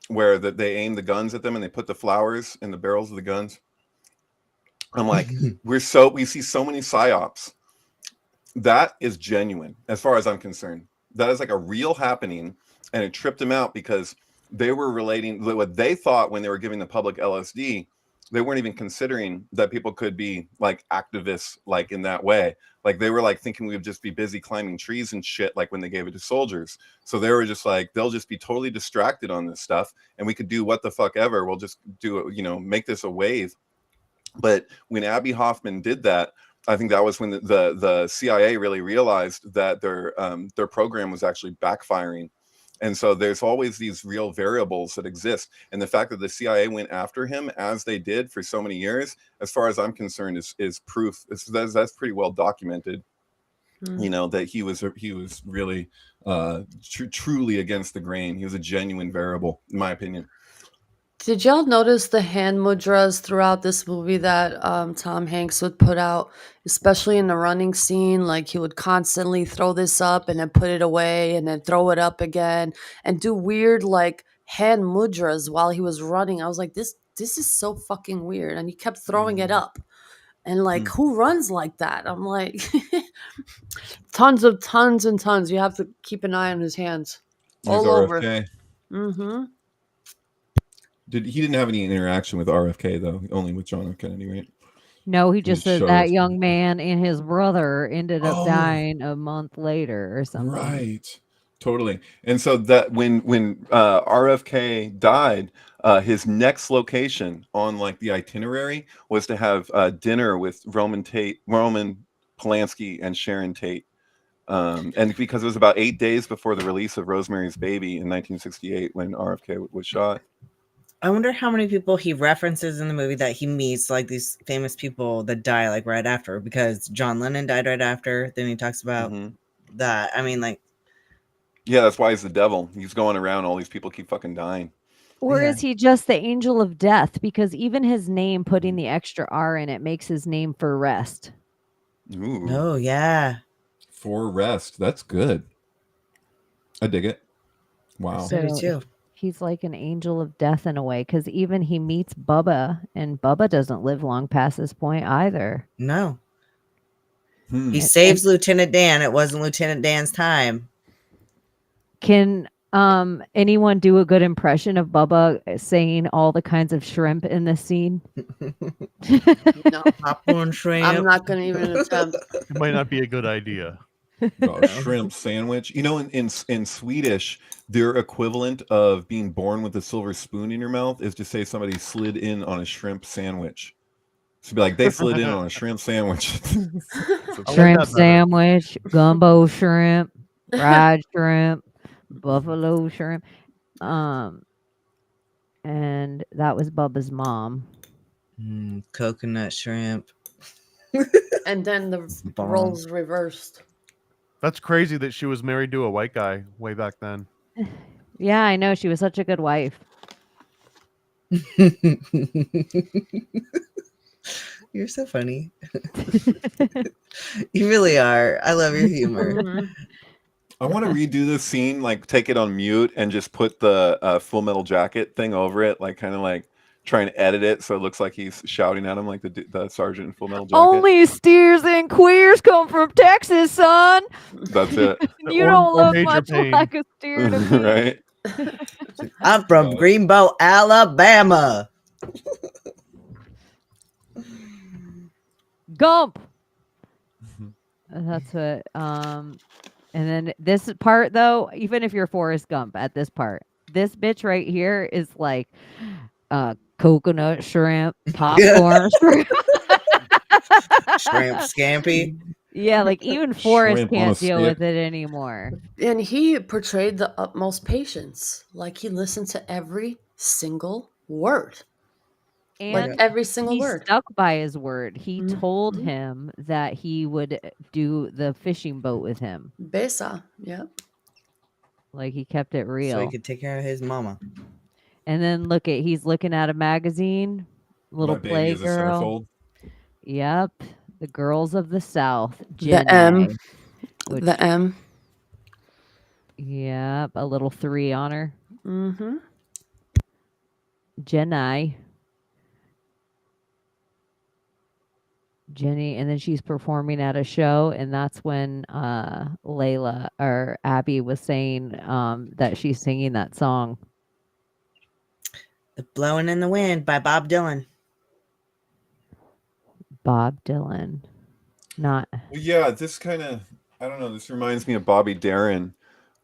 where they aim the guns at them and they put the flowers in the barrels of the guns. I'm like, we see so many psyops. That is genuine, as far as I'm concerned. That is like a real happening, and it tripped them out because they were relating what they thought when they were giving the public LSD. They weren't even considering that people could be like activists, like in that way. Like they were like thinking we would just be busy climbing trees and shit, like when they gave it to soldiers. So they were just like, they'll just be totally distracted on this stuff, and we could do what the fuck ever. We'll just do, make this a wave. But when Abby Hoffman did that, I think that was when the CIA really realized that their program was actually backfiring. And so there's always these real variables that exist. And the fact that the CIA went after him as they did for so many years, as far as I'm concerned, is proof. That's pretty well documented. That he was really truly against the grain. He was a genuine variable, in my opinion. Did y'all notice the hand mudras throughout this movie that Tom Hanks would put out, especially in the running scene? Like he would constantly throw this up and then put it away and then throw it up again and do weird like hand mudras while he was running. I was like, this is so fucking weird. And he kept throwing it up. And like, who runs like that? I'm like, tons and tons. You have to keep an eye on his hands. There's All over. RFK. Mm-hmm. He didn't have any interaction with RFK though, only with John F. Kennedy, right? No, he just said that shows. young man and his brother ended up dying a month later or something. Right. Totally. And so that when RFK died, his next location on like the itinerary was to have dinner with Roman Polanski and Sharon Tate. And because it was about 8 days before the release of Rosemary's Baby in 1968 when RFK was shot. I wonder how many people he references in the movie that he meets, like these famous people that die like right after, because John Lennon died right after. Then he talks about that. I mean, like, yeah, that's why he's the devil. He's going around. All these people keep fucking dying. Or is he just the angel of death? Because even his name, putting the extra R in it, makes his name for rest. Ooh. Oh, yeah. For rest. That's good. I dig it. Wow. So I do too. He's like an angel of death in a way, because even he meets Bubba, and Bubba doesn't live long past this point either. No. He saves Lieutenant Dan. It wasn't Lieutenant Dan's time. Can anyone do a good impression of Bubba saying all the kinds of shrimp in this scene? No. Popcorn shrimp. I'm not going to even attempt. It might not be a good idea. Shrimp sandwich. In Swedish, their equivalent of being born with a silver spoon in your mouth is to say somebody slid in on a shrimp sandwich. So be like, they slid in on a shrimp sandwich. Shrimp sandwich, gumbo shrimp, fried shrimp, buffalo shrimp. And that was Bubba's mom. Coconut shrimp. And then the roles reversed. That's crazy that she was married to a white guy way back then. Yeah, I know. She was such a good wife. You're so funny. You really are. I love your humor. I want to redo this scene, like take it on mute and just put the Full Metal Jacket thing over it, like kind of like try and edit it so it looks like he's shouting at him like the sergeant in Full Metal Jacket. Only steers and queers come from Texas, son. That's it. You don't look much like a steer to me. Right? I'm from Greenbow, Alabama. Gump. That's what. And then this part, though, even if you're Forrest Gump at this part, this bitch right here is like coconut shrimp, popcorn shrimp. Shrimp scampi. Yeah, like even Forrest Shrimp on can't a deal stick. with it anymore. And he portrayed the utmost patience. Like he listened to every single word. And every single he word. stuck by his word. He told Mhm. him that he would do the fishing boat with him. Besa, yeah. Like he kept it So he real. could take care of his mama. And then he's looking at a magazine, little My baby is a Playgirl. centerfold. Yep, the girls of the South, The M. Jenny. Which, The M. yep, a little 3 on her. Mm-hmm. Jenny. Jenny, and then she's performing at a show, and that's when Layla or Abby was saying that she's singing that song. The Blowing in the Wind by Bob Dylan. Bob Dylan. Not Well, yeah, this kind of, I don't know, this reminds me of Bobby Darin,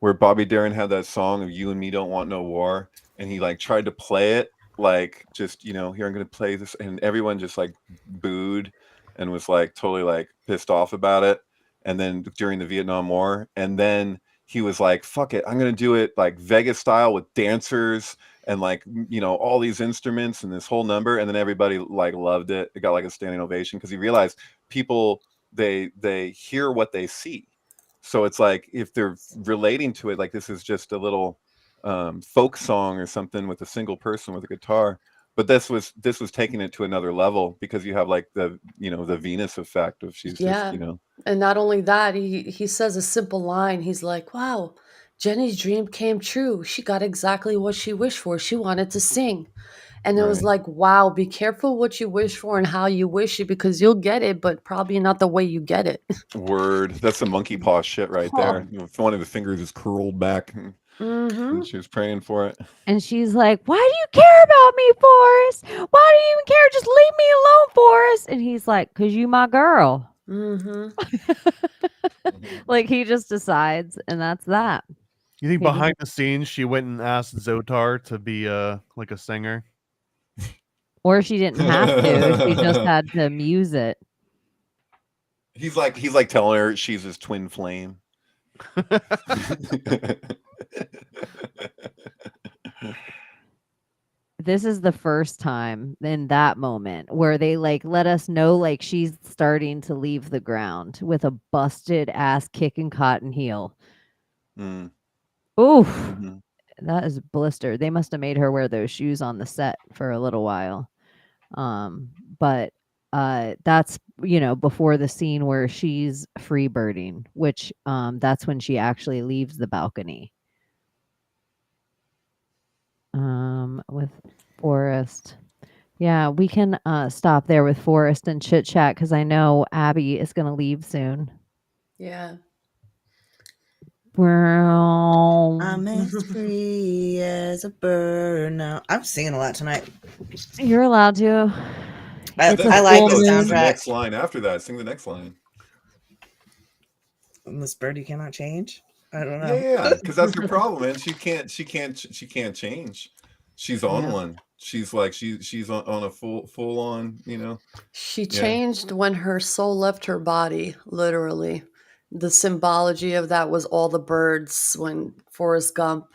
where Bobby Darin had that song of You and Me Don't Want No War, and he like tried to play it like just, here I'm going to play this, and everyone just like booed and was like totally like pissed off about it. And then during the Vietnam War, and then he was like, fuck it, I'm going to do it like Vegas style with dancers and like, all these instruments and this whole number. And then everybody like loved it. It got like a standing ovation because he realized people, they hear what they see. So it's like if they're relating to it, like this is just a little folk song or something with a single person with a guitar. But this was taking it to another level because you have like the the Venus effect of she's Yeah. just And not only that, he says a simple line. He's like, wow, Jenny's dream came true. She got exactly what she wished for. She wanted to sing. And it was Right. like, wow, be careful what you wish for and how you wish it because you'll get it, but probably not the way you get it. Word. That's some monkey paw shit right there. One of the fingers is curled back and she was praying for it. And she's like, why do you care about me, Forrest? Why do you even care? Just leave me alone, Forrest. And he's like, because you my girl. Mm-hmm. Like he just decides, and that's that. You think behind the scenes she went and asked Zotar to be like a singer? Or she didn't have to. She just had to muse it. He's like telling her she's his twin flame. This is the first time in that moment where they like let us know like she's starting to leave the ground with a busted ass kicking cotton heel. Mm. Oof. Mhm. That is blister. They must have made her wear those shoes on the set for a little while. But that's before the scene where she's free birding, which that's when she actually leaves the balcony. With Forrest. Yeah, we can stop there with Forrest and chit chat because I know Abby is going to leave soon. Yeah. I'm as free as a bird now. I'm singing a lot tonight. You're allowed to. I like the Sing the soundtrack. next line after that. Sing the next line. This bird you cannot change. I don't know. Yeah, because that's her problem, man. She can't change. She's on one. She's like she's on a full on. She changed when her soul left her body, literally. The symbology of that was all the birds when Forrest Gump,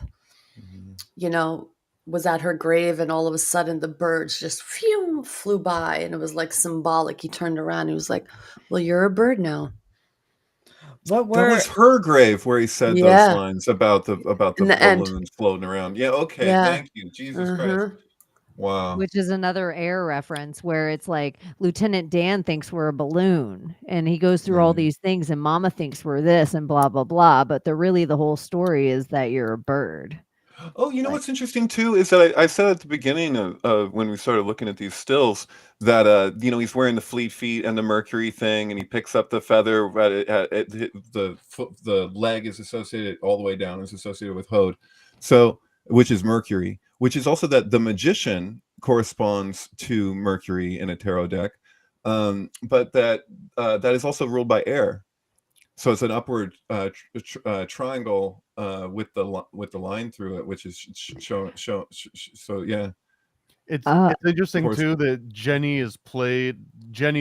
was at her grave and all of a sudden the birds just flew by and it was like symbolic. He turned around and he was like, well, you're a bird now. What That was her grave where he said those Yeah. lines about the In the end. balloons floating around. Yeah, okay, Yeah. thank you. Jesus Christ. Wow. Which is another Air reference where it's like Lieutenant Dan thinks we're a balloon and he goes through all these things and Mama thinks we're this and blah, blah, blah. But the whole story is that you're a bird. Oh, you know what's interesting too is that I said at the beginning of when we started looking at these stills that he's wearing the fleet feet and the Mercury thing, and he picks up the feather. The leg is associated all the way down is associated with Hode, so which is Mercury, which is also that the magician corresponds to Mercury in a tarot deck, but that is also ruled by air. So it's an upward triangle with the line through it, which is show. So yeah, it's interesting too that Jenny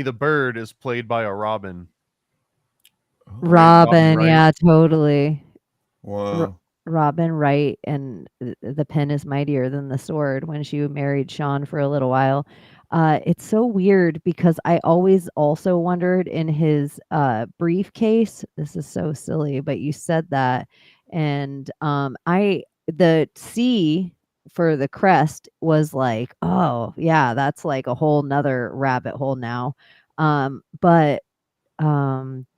the bird is played by a robin. Robin, yeah, totally. Wow. Robin Wright, and the pen is mightier than the sword when she married Sean for a little while. It's so weird because I always also wondered in his briefcase. This is so silly, but you said that, and the C for the crest was like, oh yeah, that's like a whole nother rabbit hole now. But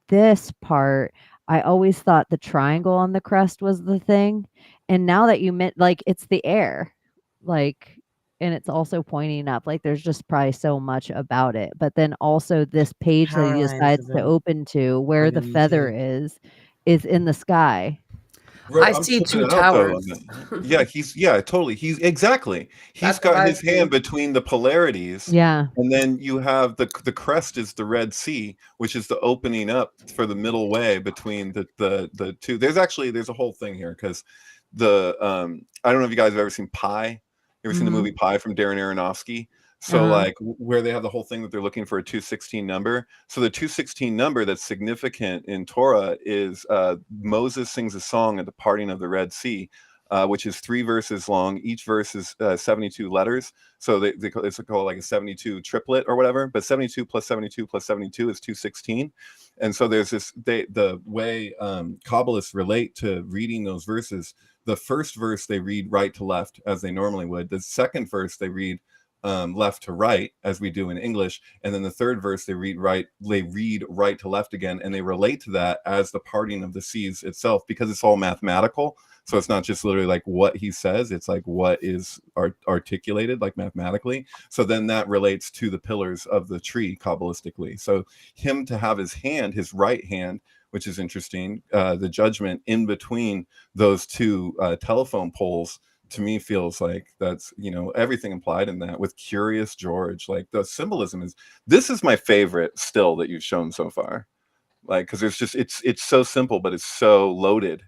this part, I always thought the triangle on the crest was the thing, and now that you meant like it's the air, like, and it's also pointing up. Like there's just probably so much about it. But then also this page that Power he lines decides of to it open to, where the pointing feather to. is in the sky. I I'm see flipping two it out though on towers. that. Yeah, totally. He's exactly. He's That's what got I his hand see. between the polarities, Yeah. and then you have the crest is the Red Sea, which is the opening up for the middle way between the two. There's a whole thing here because I don't know if you guys have ever seen Pi. You ever seen the Mhm. movie Pi from Darren Aronofsky? So Uh-huh. like where they have the whole thing that they're looking for a 216 number. So the 216 number that's significant in Torah is Moses sings a song at the parting of the Red Sea, which is 3 verses long. Each verse is 72 letters. So it's called like a 72 triplet or whatever. But 72 plus 72 plus 72 is 216. And so there's the way Kabbalists relate to reading those verses. The first verse they read right to left as they normally would. The second verse they read left to right as we do in English, and then the third verse they read right to left again, and they relate to that as the parting of the seas itself, because it's all mathematical. So it's not just literally like what he says, it's like what is articulated like mathematically. So then that relates to the pillars of the tree kabbalistically. So him to have his hand, his right hand, which is interesting, the judgment in between those two telephone poles, to me feels like that's everything implied in that with Curious George. Like the symbolism this is my favorite still that you've shown so far, like because it's so simple but it's so loaded.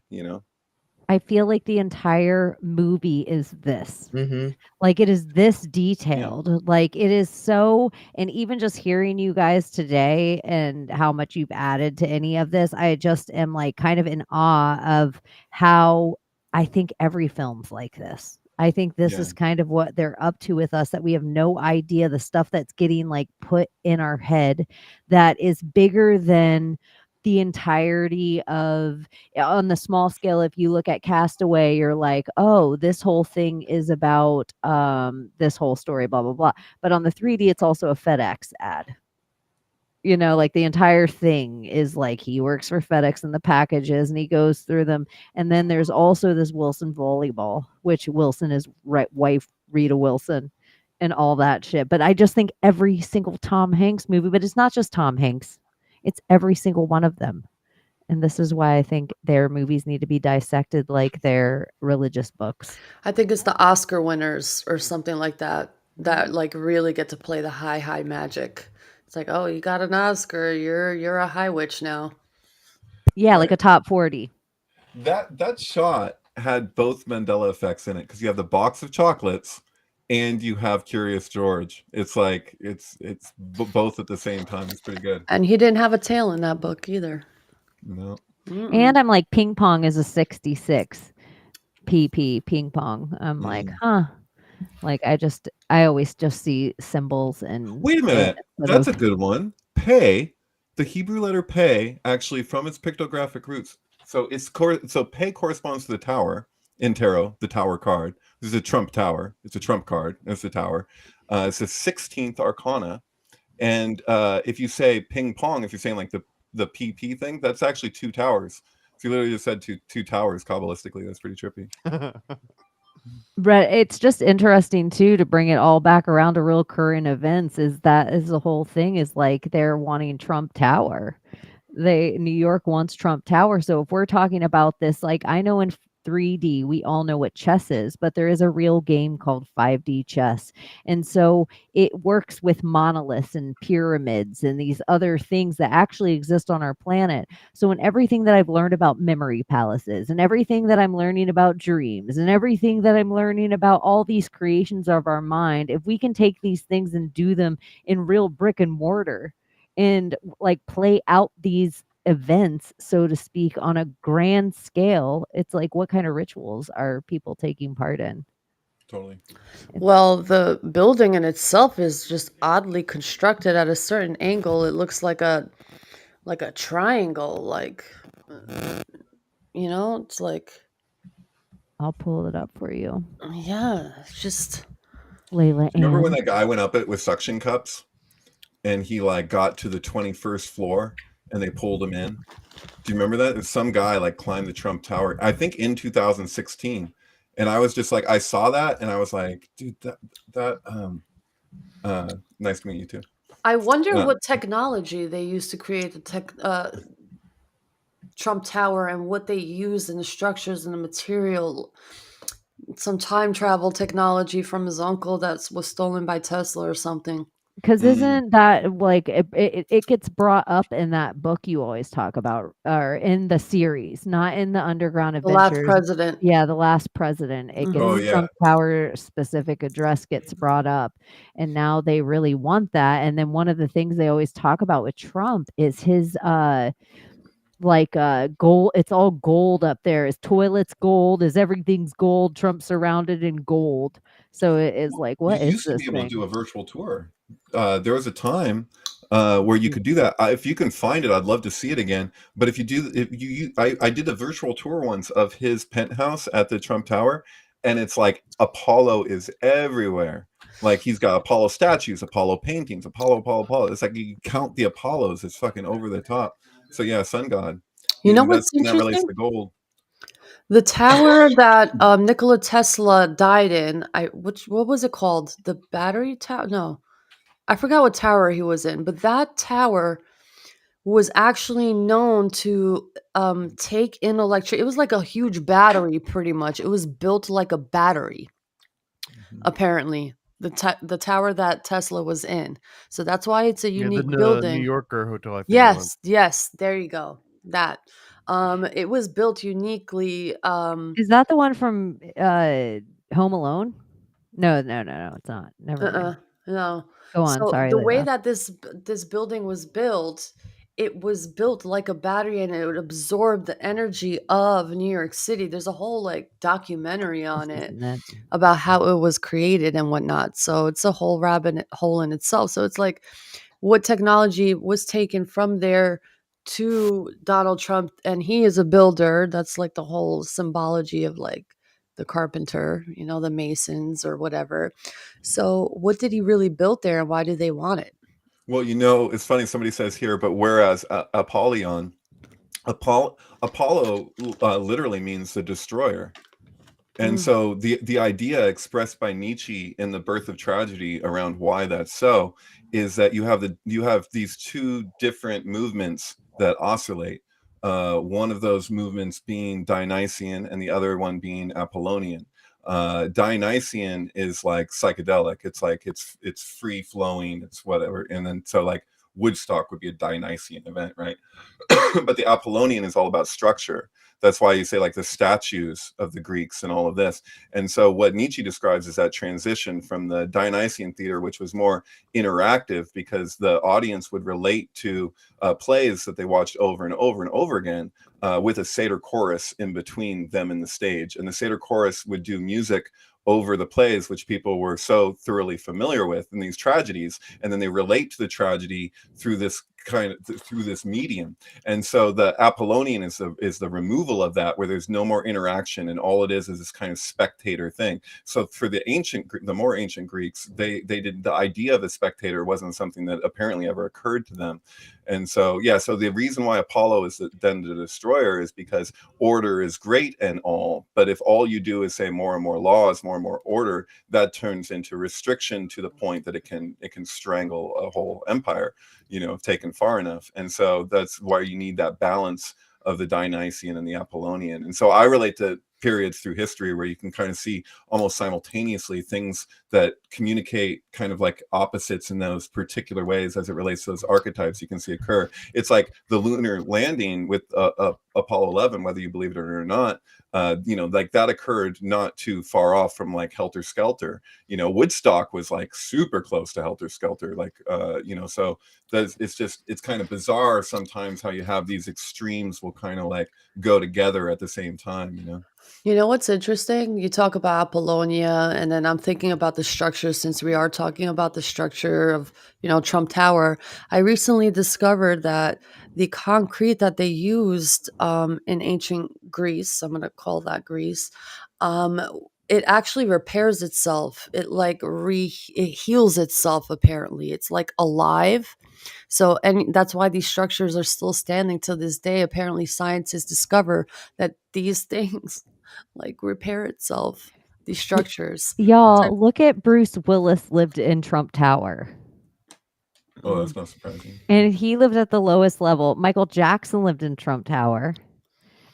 I feel like the entire movie is this. Mm-hmm. Like it is this Yeah. detailed. Like it is so, and even just hearing you guys today and how much you've added to any of this, I just am like kind of in awe of how I think every film's like this. I think this Yeah. is kind of what they're up to with us, that we have no idea the stuff that's getting like put in our head that is bigger than the entirety of, on the small scale. If you look at Castaway, you're like, oh, this whole thing is about this whole story, blah blah blah. But on the 3D, it's also a FedEx ad. Like the entire thing is like he works for FedEx and the packages and he goes through them. And then there's also this Wilson volleyball, which Wilson is wife Rita Wilson and all that shit. But I just think every single Tom Hanks movie, but it's not just Tom Hanks, it's every single one of them. And this is why I think their movies need to be dissected like their religious books. I think it's the Oscar winners or something like that like really get to play the high magic. It's like, oh, you got an Oscar, you're a high witch now. Yeah, like a top 40. That shot had both Mandela effects in it because you have the box of chocolates and you have Curious George. It's like it's both at the same time. It's pretty good. And he didn't have a tail in that book either. No. And I'm like, ping pong is a 66 pp ping pong. I'm like, huh. Like I always just see symbols and Wait a minute, that's a good one. Pei, the Hebrew letter Pei, actually from its pictographic roots. So so Pei corresponds to the tower in tarot, the tower card. This is a trump tower. It's a trump card. It's the tower. It's the 16th arcana. And if you say ping pong, if you're saying like the PP thing, that's actually 2 towers. So you literally just said two towers kabbalistically. That's pretty trippy. But it's just interesting too to bring it all back around to real current events. Is the whole thing is like they're wanting Trump Tower. New York wants Trump Tower. So if we're talking about this, like I know in 3D, we all know what chess is, but there is a real game called 5D chess. And so it works with monoliths and pyramids and these other things that actually exist on our planet. So in everything that I've learned about memory palaces and everything that I'm learning about dreams and everything that I'm learning about all these creations of our mind, if we can take these things and do them in real brick and mortar and like play out these events, so to speak, on a grand scale, it's like, what kind of rituals are people taking part in? Totally. Well, the building in itself is just oddly constructed at a certain angle. It looks like a triangle, like it's like I'll pull it up for you. yeah, it's just Layla Remember when Ann. that guy went up it with suction cups and he like got to the 21st floor and they pulled him in? Do you remember that? And some guy like climbed the Trump Tower, I think in 2016. And I was just like, I saw that and I was like, dude, nice to meet you too. I wonder what technology they used to create the Trump Tower and what they used in the structures and the material. Some time travel technology from his uncle that was stolen by Tesla or something. Because isn't that like it gets brought up in that book you always talk about, or in the series, not in the Underground The Last Adventures? President. Yeah, The Last President. It gets Oh, yeah. Trump Tower specific address gets brought up, and now they really want that. And then one of the things they always talk about with Trump is his gold. It's all gold up there. His toilet's gold. His everything's gold. Trump's surrounded in gold. So it is like, what You is used to this be able thing? to do a virtual tour. There was a time where you could do that. If you can find it, I'd love to see it again. But if you do, I did a virtual tour once of his penthouse at the Trump Tower, and it's like Apollo is everywhere. Like he's got Apollo statues, Apollo paintings, Apollo. It's like you count the Apollos. It's fucking over the top. So yeah, sun god. You know That's what's that relates interesting? to gold. The tower that Nikola Tesla died in, what was it called? The battery tower? No, I forgot what tower he was in, but that tower was actually known to take in electric. It was like a huge battery, pretty much. It was built like a battery, apparently. The tower that Tesla was in. So that's why it's a Yeah, unique the building. New Yorker hotel, I think it was. Yes, there you go. That. It was built uniquely. Is that the one from Home Alone? No, it's not. Never mind. No. Go on. So Sorry, the way Layla. that this building was built, it was built like a battery and it would absorb the energy of New York City. There's a whole like documentary on it And then- about how it was created and whatnot. So it's a whole rabbit hole in itself. So it's like what technology was taken from there to Donald Trump, and he is a builder. That's like the whole symbology of like the carpenter, the masons or whatever. So what did he really build there and why do they want it? Well, it's funny. Somebody says here, but whereas Apollyon, Apollo literally means the destroyer. And so the idea expressed by Nietzsche in The Birth of Tragedy around why that's so is that you have these two different movements that oscillate. One of those movements being Dionysian and the other one being Apollonian. Dionysian is like psychedelic. It's like it's free flowing. It's whatever. And then so like Woodstock would be a Dionysian event, right? But the Apollonian is all about structure. That's why you say like the statues of the Greeks and all of this. And so what Nietzsche describes is that transition from the Dionysian theater, which was more interactive because the audience would relate to plays that they watched over and over and over again with a satyr chorus in between them and the stage. And the satyr chorus would do music over the plays, which people were so thoroughly familiar with in these tragedies. And then they relate to the tragedy through this through this medium. And so the Apollonian is the removal of that, where there's no more interaction and all it is this kind of spectator thing. So for the more ancient Greeks, they did, the idea of a spectator wasn't something that apparently ever occurred to them. And so so the reason why Apollo is then the destroyer is because order is great and all, but if all you do is say more and more laws, more and more order, that turns into restriction to the point that it can strangle a whole empire, if taken far enough. And so that's why you need that balance of the Dionysian and the Apollonian. And so I relate to periods through history where you can kind of see almost simultaneously things that communicate kind of like opposites in those particular ways as it relates to those archetypes you can see occur. It's like the lunar landing with Apollo 11, whether you believe it or not, you know, like that occurred not too far off from like Helter Skelter. You know, Woodstock was like super close to Helter Skelter, like you know, so it's kind of bizarre sometimes how you have these extremes will kind of like go together at the same time, you know. You know what's interesting? You talk about Apollonia, and then I'm thinking about the structure since we are talking about the structure of, Trump Tower. I recently discovered that the concrete that they used in ancient Greece, I'm going to call that Greece, um, it actually repairs itself. It heals itself, apparently. It's like alive. So, and that's why these structures are still standing to this day. Apparently, scientists discover that these things like repair itself, these structures. Y'all, look at Bruce Willis lived in Trump Tower. Oh, that's not surprising. And he lived at the lowest level. Michael Jackson lived in Trump Tower.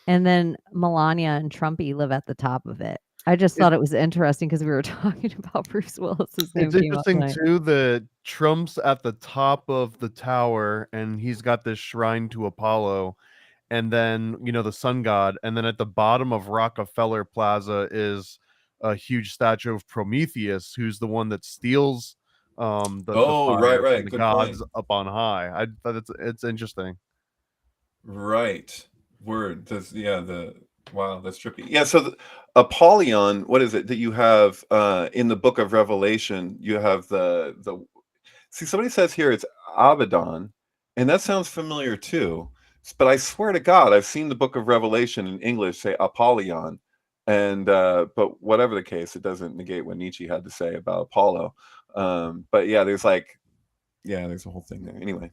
And then Melania and Trumpy live at the top of it. I just thought it was interesting because we were talking about Bruce Willis's name. It's interesting too that Trump's at the top of the tower and he's got this shrine to Apollo, and then the sun god, and then at the bottom of Rockefeller Plaza is a huge statue of Prometheus, who's the one that steals the fire right, from the good gods point. up on high. I thought it's interesting. Right. Word. Wow, that's trippy. Yeah, so Apollyon, what is it that you have in the book of Revelation? You have the see, somebody says here it's Abaddon, and that sounds familiar too. But I swear to God, I've seen the book of Revelation in English say Apollyon. And but whatever the case, it doesn't negate what Nietzsche had to say about Apollo. But yeah, there's a whole thing there. Anyway.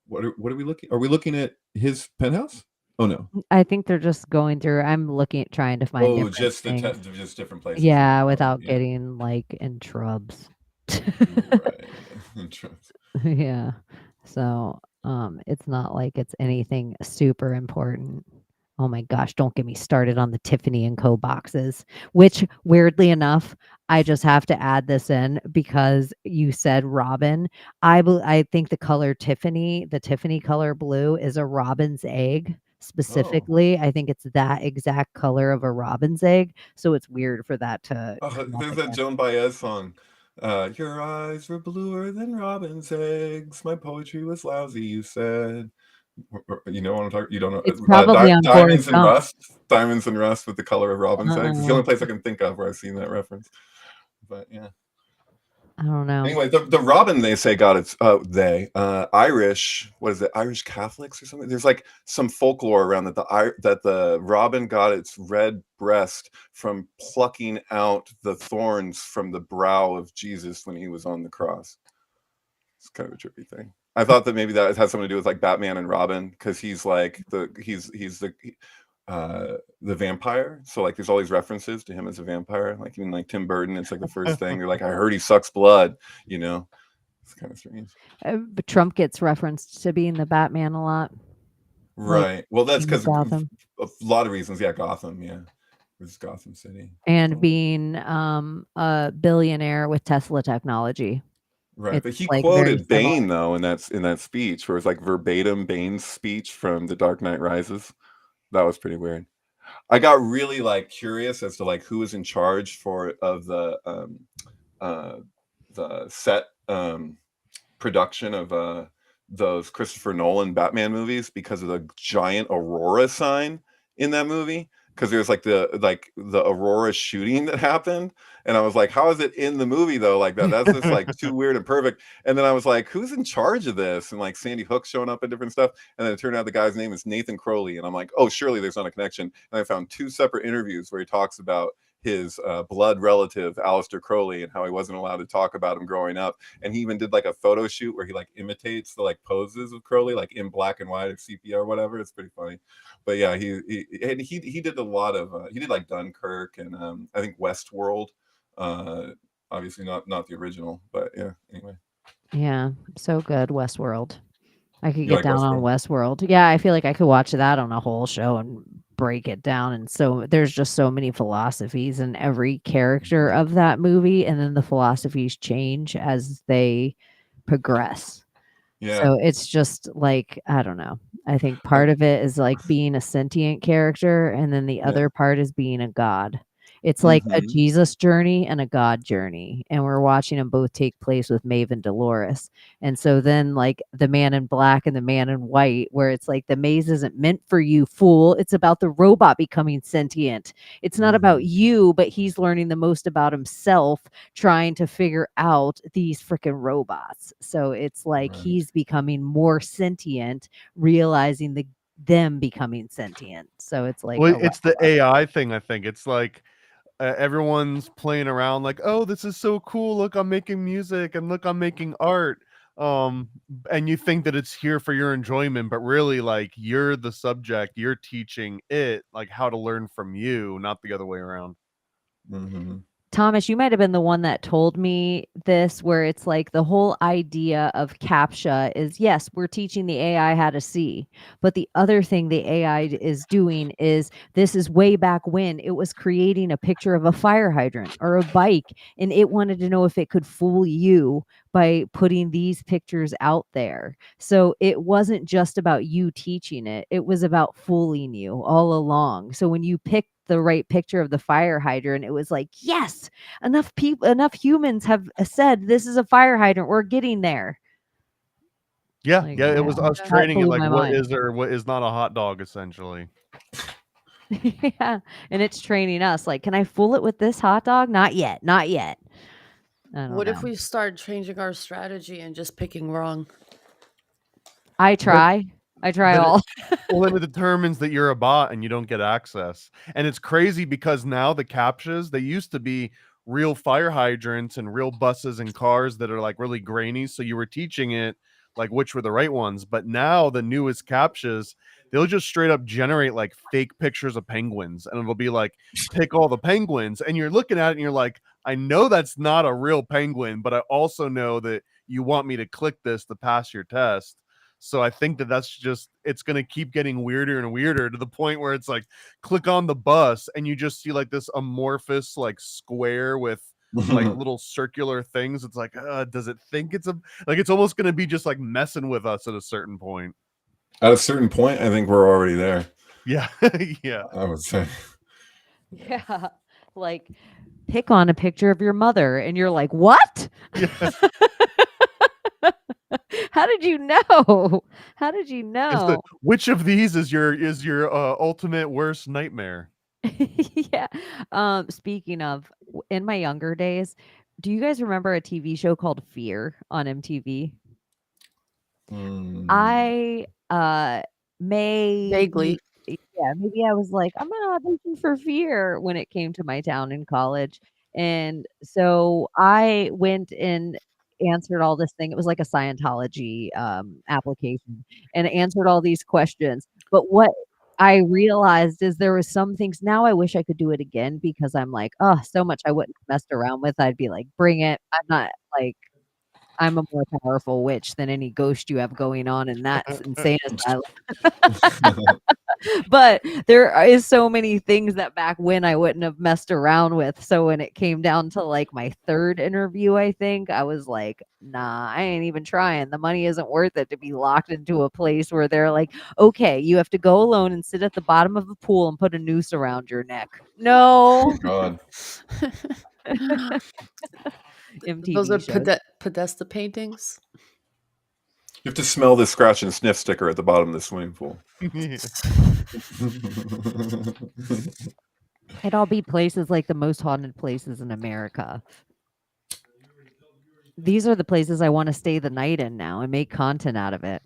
What are we looking? Are we looking at his penthouse? Oh no. I think they're just going through. I'm looking at trying to find different just things. just different places. Yeah, without getting like in trubs. Right. Yeah. So it's not like it's anything super important. Oh my gosh, don't get me started on the Tiffany & Co. boxes, which weirdly enough, I just have to add this in because you said robin. I think the color Tiffany, the Tiffany color blue is a robin's egg. Specifically, I think it's that exact color of a robin's egg. So it's weird for that to come up There's that again. Joan Baez song. Your eyes were bluer than robin's eggs. My poetry was lousy, you said. You know what I'm talking? You don't know? It's probably on Diamonds Forrest and Gump. Rust. Diamonds and Rust with the color of robin's eggs. It's the only place I can think of where I've seen that reference. But yeah. I don't know. Anyway, the robin they say got its Irish. What is it? Irish Catholics or something? There's like some folklore around that the robin got its red breast from plucking out the thorns from the brow of Jesus when he was on the cross. It's kind of a trippy thing. I thought that maybe that has something to do with like Batman and Robin because he's like he's the vampire. So like there's all these references to him as a vampire. Like even like Tim Burton, it's like the first thing. They're like, I heard he sucks blood, It's kind of strange. But Trump gets referenced to being the Batman a lot. Right. Like, Well, that's because Gotham. a lot of reasons. Yeah, Gotham. Yeah. It's Gotham City. And being a billionaire with Tesla technology. Right. But It's, he like, very quoted similar. Bane though in that speech where it's like verbatim Bane's speech from The Dark Knight Rises. That was pretty weird. I got really like curious as to like who was in charge of the set production of those Christopher Nolan Batman movies because of the giant Aurora sign in that movie. Because there's like the Aurora shooting that happened, and I was like, how is it in the movie though? Like that's just like too weird and perfect. And then I was like, who's in charge of this? And like Sandy Hook showing up and different stuff. And then it turned out the guy's name is Nathan Crowley, and I'm like, oh, surely there's not a connection. And I found 2 separate interviews where he talks about his blood relative Aleister Crowley and how he wasn't allowed to talk about him growing up. And he even did like a photo shoot where he like imitates the like poses of Crowley like in black and white or sepia or whatever. It's pretty funny. But yeah, he did a lot of he did like Dunkirk and I think Westworld. Obviously not the original, but yeah, anyway. Yeah, so good, Westworld. I could You get like down on Westworld. Yeah, I feel like I could watch that on a whole show and break it down. And so there's just so many philosophies in every character of that movie, and then the philosophies change as they progress. Yeah. So it's just like, I don't know. I think part of it is like being a sentient character, and then the Yeah. other part is being a god. It's like a Mhm. Jesus journey and a God journey, and we're watching them both take place with Maeve and Dolores. And so then, like the man in black and the man in white, where it's like the maze isn't meant for you, fool. It's about the robot becoming sentient. It's not about you, but he's learning the most about himself, trying to figure out these freaking robots. So it's like Right. he's becoming more sentient, realizing them becoming sentient. So it's like Well, a it's the AI thing, I think. It's like everyone's playing around like, "Oh, this is so cool. Look, I'm making music and look, I'm making art." And you think that it's here for your enjoyment, but really like you're the subject, you're teaching it like how to learn from you, not the other way around. Mhm. Thomas, you might have been the one that told me this, where it's like the whole idea of CAPTCHA is, yes, we're teaching the AI how to see. But the other thing the AI is doing is, this is way back when it was creating a picture of a fire hydrant or a bike, and it wanted to know if it could fool you by putting these pictures out there. So it wasn't just about you teaching it, it was about fooling you all along. So when you picked the right picture of the fire hydrant, it was like, yes, enough humans have said this is a fire hydrant, we're getting there. Yeah, Like, yeah, it was us that training it blew like my what mind. is or what is not a hot dog, essentially. Yeah, and it's training us like, can I fool it with this hot dog? Not yet, not yet. I don't What if know. we start changing our strategy and just picking wrong? I But try then all. well, then it determines that you're a bot and you don't get access. And it's crazy because now the CAPTCHAs, they used to be real fire hydrants and real buses and cars that are like really grainy. So you were teaching it like which were the right ones. But now the newest CAPTCHAs, they'll just straight up generate like fake pictures of penguins. And it'll be like, pick all the penguins. And you're looking at it and you're like, I know that's not a real penguin, but I also know that you want me to click this to pass your test. So I think that that's just, it's going to keep getting weirder and weirder to the point where it's like, click on the bus and you just see like this amorphous like square with like little circular things. It's like, does it think it's like, it's almost going to be just like messing with us at a certain point. At a certain point, I think we're already there. Yeah. Yeah. I would say. Yeah. Like, pick on a picture of your mother and you're like, what? Yeah. How did you know? How did you know? Which of these is your ultimate worst nightmare? Yeah. Speaking of, in my younger days, do you guys remember a TV show called Fear on MTV? I Vaguely. maybe I was like, I'm gonna audition for Fear when it came to my town in college. And so I went and answered all this thing. It was like a Scientology application, and answered all these questions. But what I realized is there was some things now I wish I could do it again, because I'm like, oh, so much I wouldn't have messed around with. I'd be like, bring it. I'm not like, I'm a more powerful witch than any ghost you have going on in that insane asylum. But there is so many things that back when I wouldn't have messed around with. So when it came down to like my third interview, I think I was like, nah, I ain't even trying. The money isn't worth it to be locked into a place where they're like, okay, you have to go alone and sit at the bottom of the pool and put a noose around your neck. No. God. Those are MTV shows. Podesta paintings. You have to smell the scratch and sniff sticker at the bottom of the swimming pool. It'd all be places like the most haunted places in America. These are the places I want to stay the night in now and make content out of it.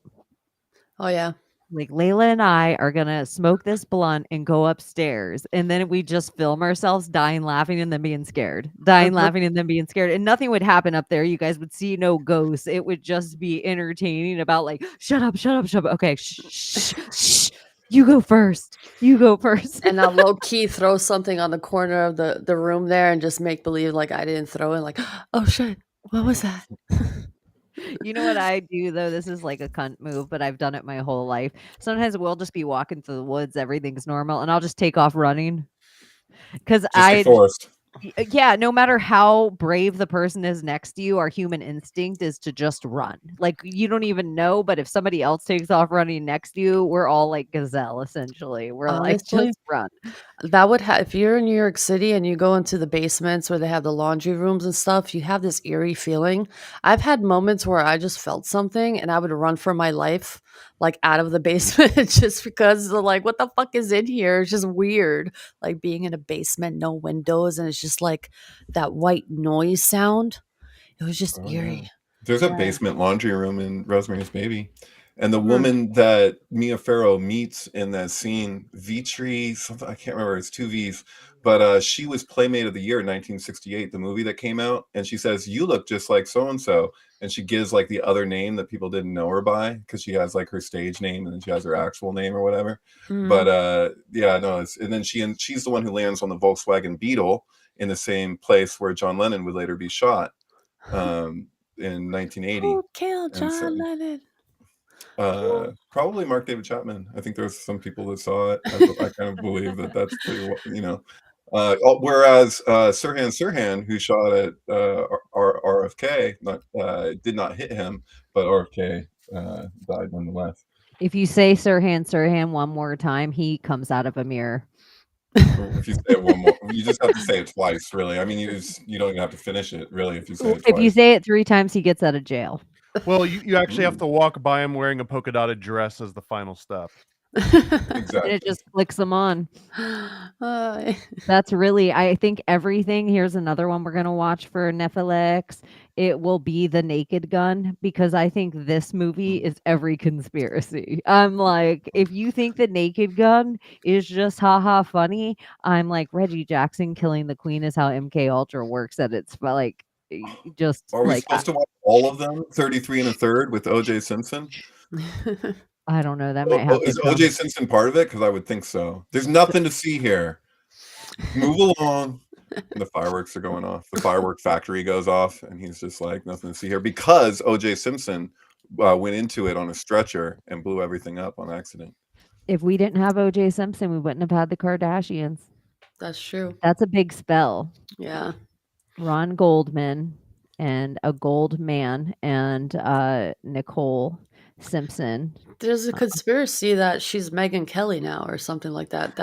Oh yeah. Like Layla and I are gonna smoke this blunt and go upstairs, and then we just film ourselves dying laughing and then being scared, dying laughing and then being scared, and nothing would happen up there. You guys would see no ghosts. It would just be entertaining. About like, shut up, shut up, shut up. Okay, shh, shh, shh. You go first. You go first. And I'll low key throw something on the corner of the room there and just make believe like I didn't throw it. Like, oh shit, what was that? You know what I do though? This is like a cunt move, but I've done it my whole life. Sometimes we'll just be walking through the woods, everything's normal, and I'll just take off running. Because Just like Forrest. Yeah, no matter how brave the person is next to you, our human instinct is to just run. Like, you don't even know, but if somebody else takes off running next to you, we're all like gazelle, essentially. We're like, Honestly, just run. that would if you're in New York City and you go into the basements where they have the laundry rooms and stuff, you have this eerie feeling. I've had moments where I just felt something and I would run for my life, like out of the basement, just because like, what the fuck is in here? It's just weird. Like being in a basement, no windows, and it's just like that white noise sound. It was just Oh yeah. eerie. There's a Yeah. basement laundry room in Rosemary's Baby. And the Hmm. woman that Mia Farrow meets in that scene, Vitri, something I can't remember, it's two V's, but she was Playmate of the Year in 1968, the movie that came out, and she says, "You look just like so and so," and she gives like the other name that people didn't know her by because she has like her stage name and then she has her actual name or whatever. But yeah, no, and then she's the one who lands on the Volkswagen Beetle in the same place where John Lennon would later be shot in 1980. Who killed And so John Lennon? probably Mark David Chapman. I think there's some people that saw it. I kind of believe that that's pretty, whereas Sirhan, who shot at RFK, did not hit him, but RFK died nonetheless. If you say Sirhan one more time, he comes out of a mirror. If you say it one more, you just have to say it twice, really. I mean, you don't even have to finish it, really, if you say it twice. If you say it 3 times, he gets out of jail. Well, you actually have to walk by him wearing a polka dotted dress as the final step. Exactly. And it just flicks them on. Uh, That's really, I think everything. Here's another one we're gonna watch for Netflix. It will be The Naked Gun, because I think this movie is every conspiracy. I'm like, if you think The Naked Gun is just haha funny, I'm like, Reggie Jackson killing the Queen is how MK Ultra works at its like just Are we like supposed to watch all of them? 33 and a third with O.J. Simpson? I don't know. That might have Is to come. O.J. Simpson part of it? Because I would think so. There's nothing to see here. Move along. And the fireworks are going off. The firework factory goes off, and he's just like, nothing to see here. Because O.J. Simpson went into it on a stretcher and blew everything up on accident. If we didn't have O.J. Simpson, we wouldn't have had the Kardashians. That's true. That's a big spell. Yeah. Ron Goldman and a gold man and Nicole Simpson. There's a conspiracy that she's Megyn Kelly now or something like that.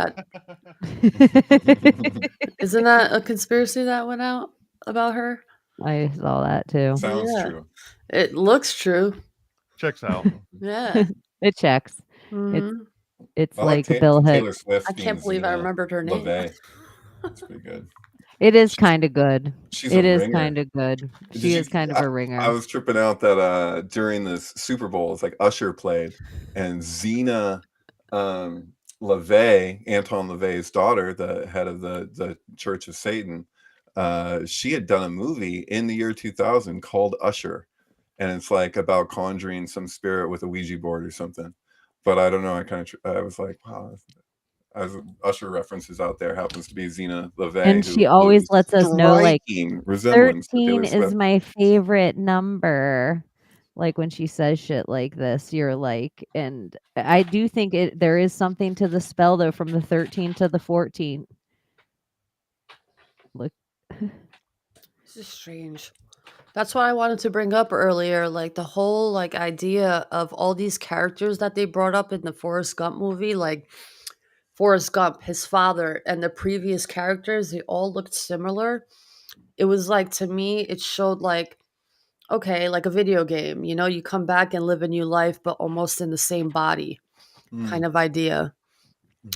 Isn't that a conspiracy that went out about her? I saw that too. Sounds Yeah. true. It looks true. Checks out. Yeah. It checks. Mhm. It's I like like Bill Hicks. Taylor Swift. I can't believe I remembered her name. LaVey. That's pretty good. It is kind of good. She's It a is ringer. kind of good. She is kind of a ringer. I was tripping out that during this Super Bowl, it's like Usher played, and Zena LaVey, Anton LaVey's daughter, the head of the Church of Satan, she had done a movie in the year 2000 called Usher, and it's like about conjuring some spirit with a Ouija board or something. But I don't know. I was like, wow. As Usher references out there, happens to be Zena LaVey, And she always lets us know, like, resemblance to 13 Taylor is Swift. my favorite number. Like when she says shit like this, you're like, and I do think there is something to the spell though, from the 13 to the 14. Look. This is strange. That's what I wanted to bring up earlier, like the whole like idea of all these characters that they brought up in the Forrest Gump movie, like Forrest Gump, his father, and the previous characters, they all looked similar. It was like, to me, it showed like, okay, like a video game, you come back and live a new life, but almost in the same body kind of idea.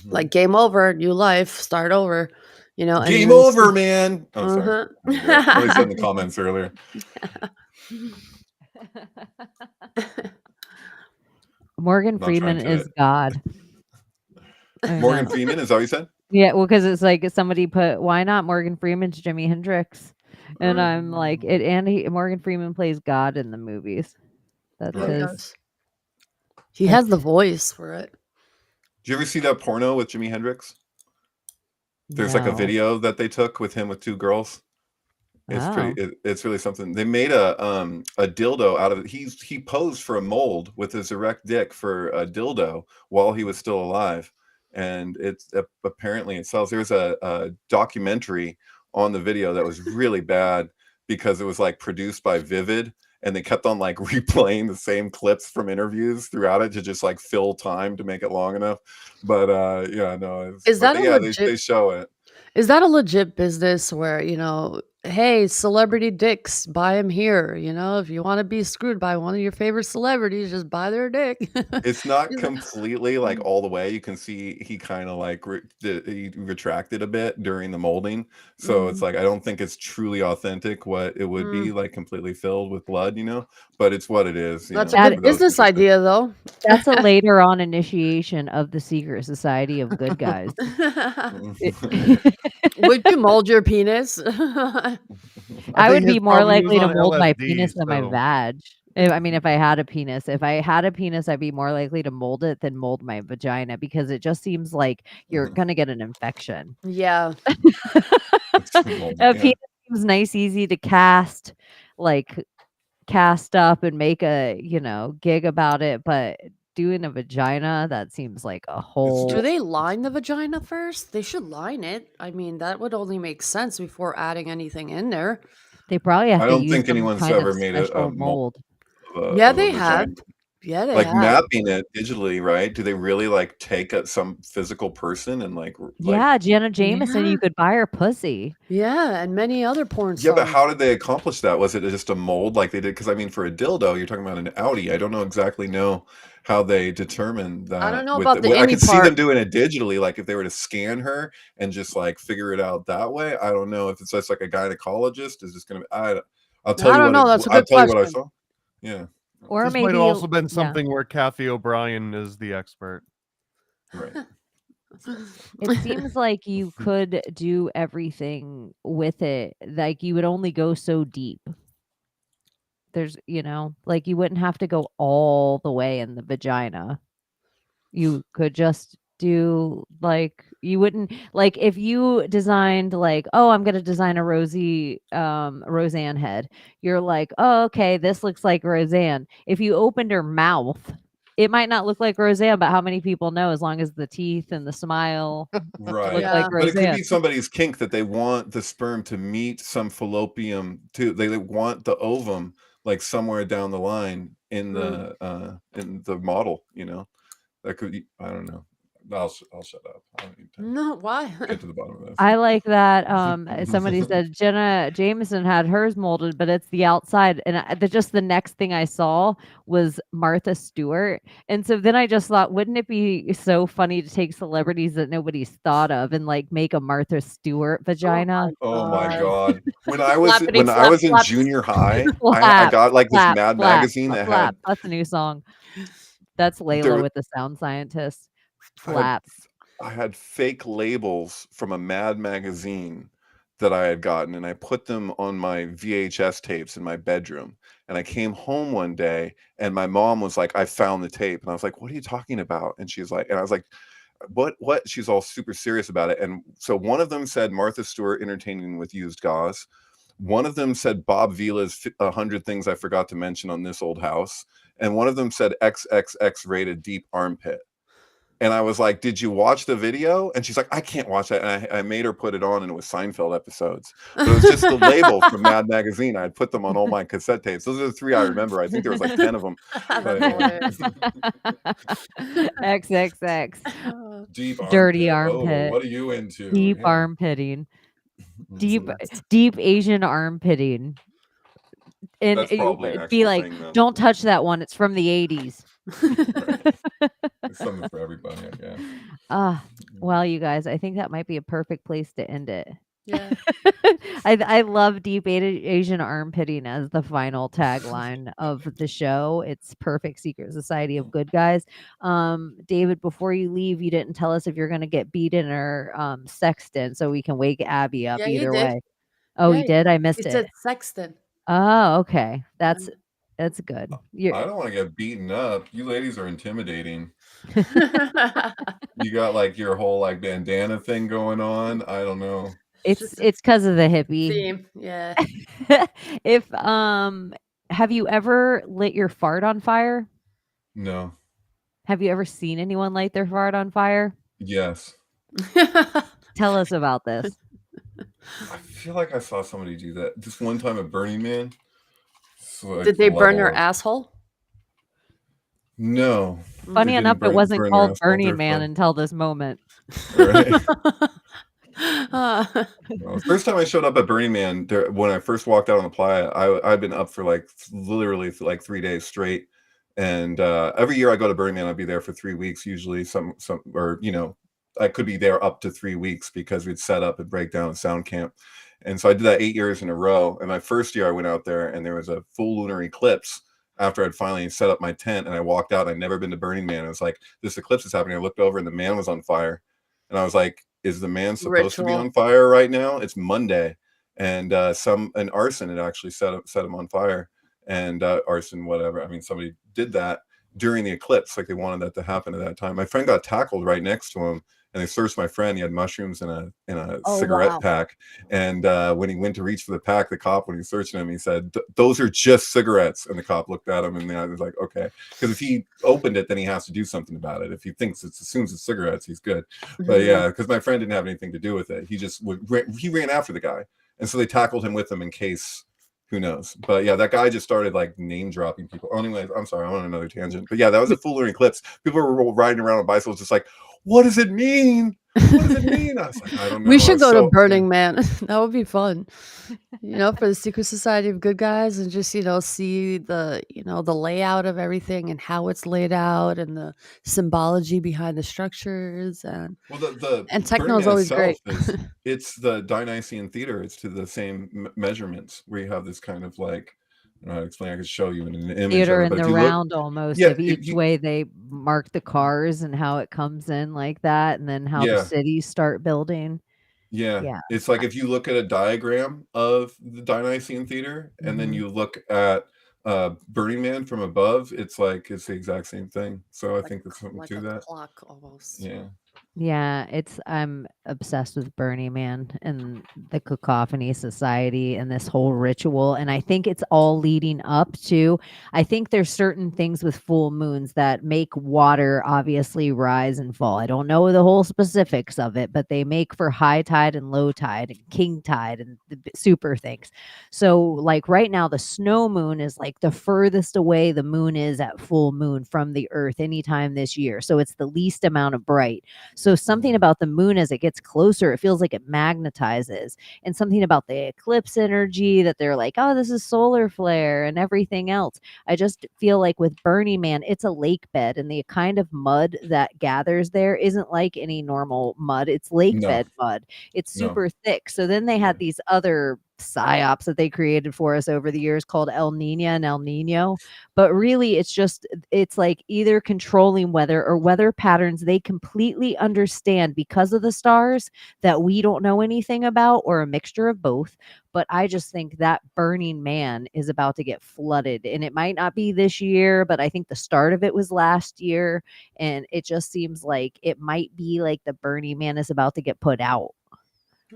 Like game over, new life, start over, and Game then over, man. Oh, sorry. Uh-huh. Somebody said in the comments earlier. Morgan Not Freeman trying to- is God. I Morgan know. Freeman, is that what you said? Yeah, well, because it's like somebody put, why not Morgan Freeman's Jimi Hendrix? And I'm like, Morgan Freeman plays God in the movies. That's Yeah, he his. does. He has the voice for it. Did you ever see that porno with Jimi Hendrix? There's like a No. video that they took with him with two girls. It's Oh. it's really something. They made a dildo out of it. He posed for a mold with his erect dick for a dildo while he was still alive, and it's apparently it sells. There's a documentary on the video that was really bad because it was like produced by Vivid, and they kept on like replaying the same clips from interviews throughout it to just like fill time to make it long enough. But yeah, no, Is that a yeah, they legit show it. Is that a legit business where, hey, celebrity dicks, buy them here, if you wanna be screwed by one of your favorite celebrities, just buy their dick. It's not Is it completely like all the way. You can see he kind of like he retracted a bit during the molding. So it's Mm, like I don't think it's truly authentic what it would be mm. like completely filled with blood, but it's what it is, That's a That good for those business interested. idea, though. that's a later on initiation of the secret society of good guys. Would you mold your penis? I would think be his more probably he was likely to on mold my LSD, penis than my so vag. If I had a penis. If I had a penis, I'd be more likely to mold it than mold my vagina because it just seems like you're gonna get an infection. Yeah. Mold, A yeah. penis seems nice, easy to cast up and make a, gig about it, but doing a vagina, that seems like a Do whole they line the vagina first? They should line it. I mean, that would only make sense before adding anything in there. they probably have I to don't use think some anyone's kind of ever made a special mold mold. Yeah, of a they have. vagina. Yeah, they Like have. mapping it digitally, right? Do they really like take some physical person and like Yeah, Jenna Jameson, Yeah. you could buy her pussy. Yeah, and many other porn Yeah, but stars. how did they accomplish that? Was it just a mold like they did? Because I mean, for a dildo, you're talking about an Audi. I don't know how they determined I don't that know with about the I any could see them part. doing it digitally, like if they were to scan her and just like figure it out that way. I don't know if it's just like a gynecologist is just gonna be. I'll tell I you don't what know. That's a I'll good tell you what I question. saw. Yeah, Or this might have maybe also been yeah. something where Kathy O'Brien is the expert. right. It seems like you could do everything with it. Like you would only go so deep. There's, like you wouldn't have to go all the way in the vagina. You could just do you wouldn't like if you designed I'm going to design a Roseanne head. You're like, "Oh, okay, this looks like Roseanne." If you opened her mouth, it might not look like Roseanne, but how many people know as long as the teeth and the smile Right. look like Yeah. But it could Roseanne? be somebody's kink that they want the sperm to meet some fallopian too. They want the ovum like somewhere down the line in Mm. the model, That could be, I don't know. I'll shut up. I don't need to No, why? get to the bottom of this. I like that. Somebody said Jenna Jameson had hers molded, but it's the outside. And just the next thing I saw was Martha Stewart. And so then I just thought, wouldn't it be so funny to take celebrities that nobody's thought of and make a Martha Stewart vagina? Oh my God. God. When Flappity I flap was in flap. junior high, I Flap, got like this flap, Mad flap, magazine that flap. had That's a new song. That's Layla there with the sound scientist. I had Flap. I had fake labels from a Mad magazine that I had gotten, and I put them on my VHS tapes in my bedroom. And I came home one day, and my mom was like, "I found the tape," and I was like, "What are you talking about?" And she's like, and I was like, "What?" She's all super serious about it. And so one of them said Martha Stewart entertaining with used gauze. One of them said Bob Vila's 100 Things I Forgot to Mention on This Old House, and one of them said XXX rated deep armpit. And I was like, "Did you watch the video?" And she's like, "I can't watch that." And I made her put it on, and it was Seinfeld episodes. But it was just the labels from Mad Magazine. I had put them on all my cassette tapes. Those are the 3 I remember. I think there was like 10 of them. That's But hilarious. XXX. deep Dirty armpit. Oh, armpit. what are you into? Deep Yeah. armpitting. Deep Nuts. deep Asian armpitting. And That's probably an it'd be actual like, thing, though. "Don't touch that one. It's from the 80s." Right. It's something for everybody, I guess. Well, you guys, I think that might be a perfect place to end it. Yeah. I love deep Asian armpitting as the final tagline of the show. It's perfect secret society of good guys. David, before you leave, you didn't tell us if you're going to get beaten or sexted, so we can wake Abby up Yeah, he either did. way. Oh, Yeah, you did? I he missed said it. sexton. Oh, okay. That's good. I don't want to get beaten up. You ladies are intimidating. You got like your whole like bandana thing going on. I don't know. It's because of the hippie. Theme. Yeah. If have you ever lit your fart on fire? No. Have you ever seen anyone light their fart on fire? Yes. Tell us about this. I feel like I saw somebody do that this one time at Burning Man. So Did they burn their asshole? No. Funny They enough, didn't it wasn't burn their called asshole. Burning They're Man fine. until this moment. Right. Well, the first time I showed up at Burning Man, when I first walked out on the playa, I'd been up for like literally for like 3 days straight. And every year I go to Burning Man, I'd be there for 3 weeks, usually or I could be there up to 3 weeks because we'd set up and break down sound camp. And so I did that 8 years in a row. And my first year I went out there and there was a full lunar eclipse after I'd finally set up my tent, and I walked out. I'd never been to Burning Man. I was like, this eclipse is happening. I looked over and the man was on fire. And I was like, is the man supposed to be on fire right now? It's Monday. And an arson had actually set him on fire. And arson, whatever. I mean, somebody did that during the eclipse. Like they wanted that to happen at that time. My friend got tackled right next to him. And they searched my friend. He had mushrooms in a cigarette pack. And when he went to reach for the pack, the cop, when he was searching him, he said, "Those are just cigarettes." And the cop looked at him, and I was like, "Okay," because if he opened it, then he has to do something about it. If he assumes it's cigarettes, he's good. But yeah, because my friend didn't have anything to do with it. He ran after the guy, and so they tackled him with him in case. Who knows? But yeah, that guy just started like name dropping people. Oh, anyways, I'm sorry, I'm on another tangent. But yeah, that was a full lunar eclipse. People were riding around on bicycles, just like, what does it mean? What does it mean? I was like, I don't know. We should go to Burning Man. That would be fun. For the Secret Society of Good Guys, and just, see the, the layout of everything and how it's laid out and the symbology behind the structures. And and techno is always great. It's the Dionysian theater. It's to the same measurements where you have this kind of like, I don't know how to explain. I could show you in an image. Theater in the round almost of each way they mark the cars and how it comes in like that, and then how the cities start building. Yeah. It's like if you look at a diagram of the Dionysian theater and then you look at Burning Man from above, it's like it's the exact same thing. So I think there's something to that. Clock almost. Yeah, I'm obsessed with Burning Man and the Cacophony Society and this whole ritual. And I think it's all leading up to, I think there's certain things with full moons that make water obviously rise and fall. I don't know the whole specifics of it, but they make for high tide and low tide and king tide and the super things. So like right now, the snow moon is like the furthest away the moon is at full moon from the earth anytime this year. So it's the least amount of bright. So something about the moon, as it gets closer, it feels like it magnetizes. And something about the eclipse energy that they're like, oh, this is solar flare and everything else. I just feel like with Burning Man, it's a lake bed, and the kind of mud that gathers there isn't like any normal mud. It's lake bed mud. It's super thick. So then they had these other psyops that they created for us over the years called El Nina and El Nino, but really it's like either controlling weather or weather patterns they completely understand because of the stars that we don't know anything about, or a mixture of both. But I just think that Burning Man is about to get flooded, and it might not be this year, but I think the start of it was last year, and it just seems like it might be like the Burning Man is about to get put out.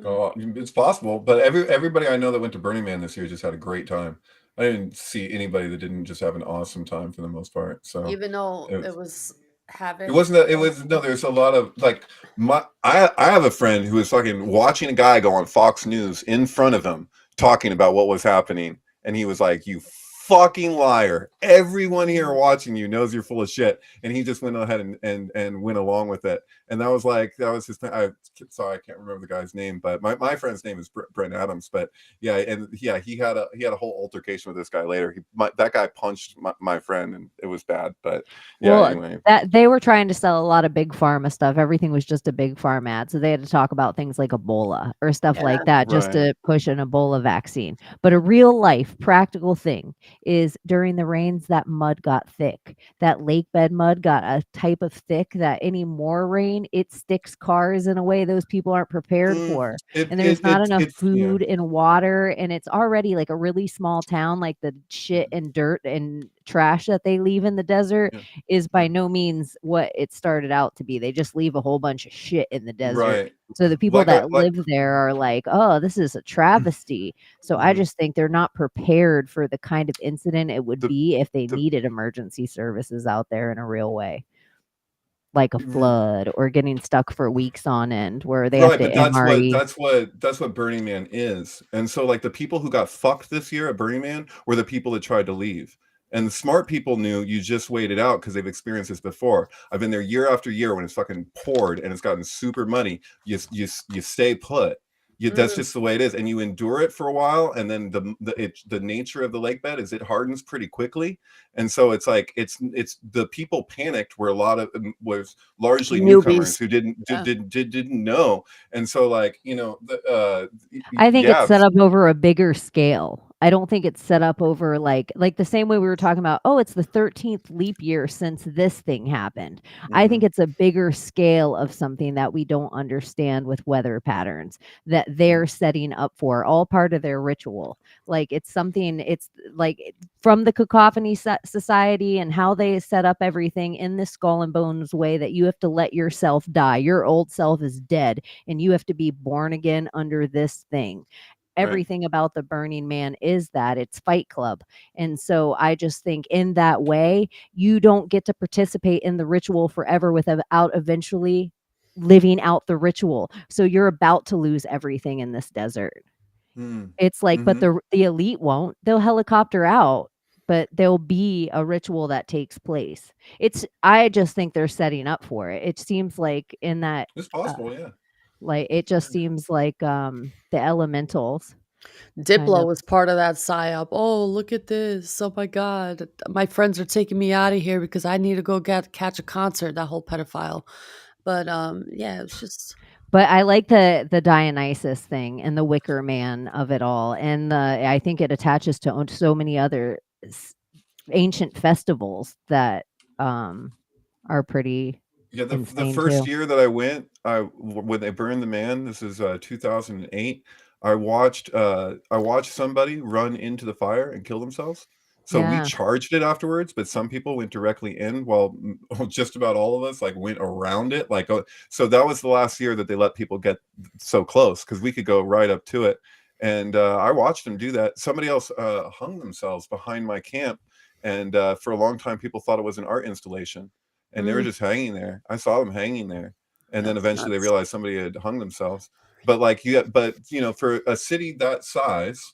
Oh, it's possible, but everybody I know that went to Burning Man this year just had a great time. I didn't see anybody that didn't just have an awesome time for the most part. So even though it was havoc, it wasn't that. It was no. There's a lot of like I have a friend who was fucking watching a guy go on Fox News in front of him talking about what was happening, and he was like, "You fucking liar! Everyone here watching you knows you're full of shit." And he just went ahead and went along with it. And that was his thing. Sorry, I can't remember the guy's name, but my friend's name is Brent Adams. But he had a whole altercation with this guy later. That guy punched my friend, and it was bad. But anyway, that they were trying to sell a lot of big pharma stuff. Everything was just a big pharma ad, so they had to talk about things like Ebola or stuff like that just to push an Ebola vaccine. But a real life practical thing is during the rains, that mud got thick. That lake bed mud got a type of thick that any more rain, it sticks cars in a way those people aren't prepared for. And there's not enough food and water, and it's already like a really small town. Like the shit and dirt and trash that they leave in the desert is by no means what it started out to be. They just leave a whole bunch of shit in the desert. So the people that live there are like, oh, this is a travesty. So I just think they're not prepared for the kind of incident it would be if they needed emergency services out there in a real way. like a flood or getting stuck for weeks on end where they have Right, to but MRE. that's what Burning Man is. And so like the people who got fucked this year at Burning Man were the people that tried to leave. And the smart people knew you just wait it out because they've experienced this before. I've been there year after year when it's fucking poured and it's gotten super muddy. You stay put. That's just the way it is, and you endure it for a while, and then the nature of the lake bed is it hardens pretty quickly, and so it's like it's the people panicked where a lot of was largely newcomers Newbies. who didn't know, and so like I think yeah, it's set up over a bigger scale. I don't think it's set up over like the same way we were talking about, oh, it's the 13th leap year since this thing happened. I think it's a bigger scale of something that we don't understand with weather patterns that they're setting up for, all part of their ritual. Like it's something, it's like from the Cacophony Society and how they set up everything in this skull and bones way that you have to let yourself die. Your old self is dead and you have to be born again under this thing. Everything about the Burning Man is that it's Fight Club. And so I just think in that way, you don't get to participate in the ritual forever without eventually living out the ritual. So you're about to lose everything in this desert. It's like, but the elite won't. They'll helicopter out, but there'll be a ritual that takes place. I just think they're setting up for it. It seems like in that it's possible, yeah. like it just seems like the elementals. Diplo was part of that psyop. Oh, look at this. Oh my God. My friends are taking me out of here because I need to go catch a concert, that whole pedophile. But yeah, it's just But I like the Dionysus thing and the Wicker Man of it all, and I think it attaches to so many other ancient festivals that are pretty the first year that I went, when they burned the man, this is 2008. I watched somebody run into the fire and kill themselves. So we charged it afterwards, but some people went directly in while just about all of us like went around it. Like, so that was the last year that they let people get so close because we could go right up to it. And I watched them do that. Somebody else hung themselves behind my camp. And for a long time, people thought it was an art installation. And they were just hanging there. I saw them hanging there. And then eventually they realized somebody had hung themselves. But like for a city that size,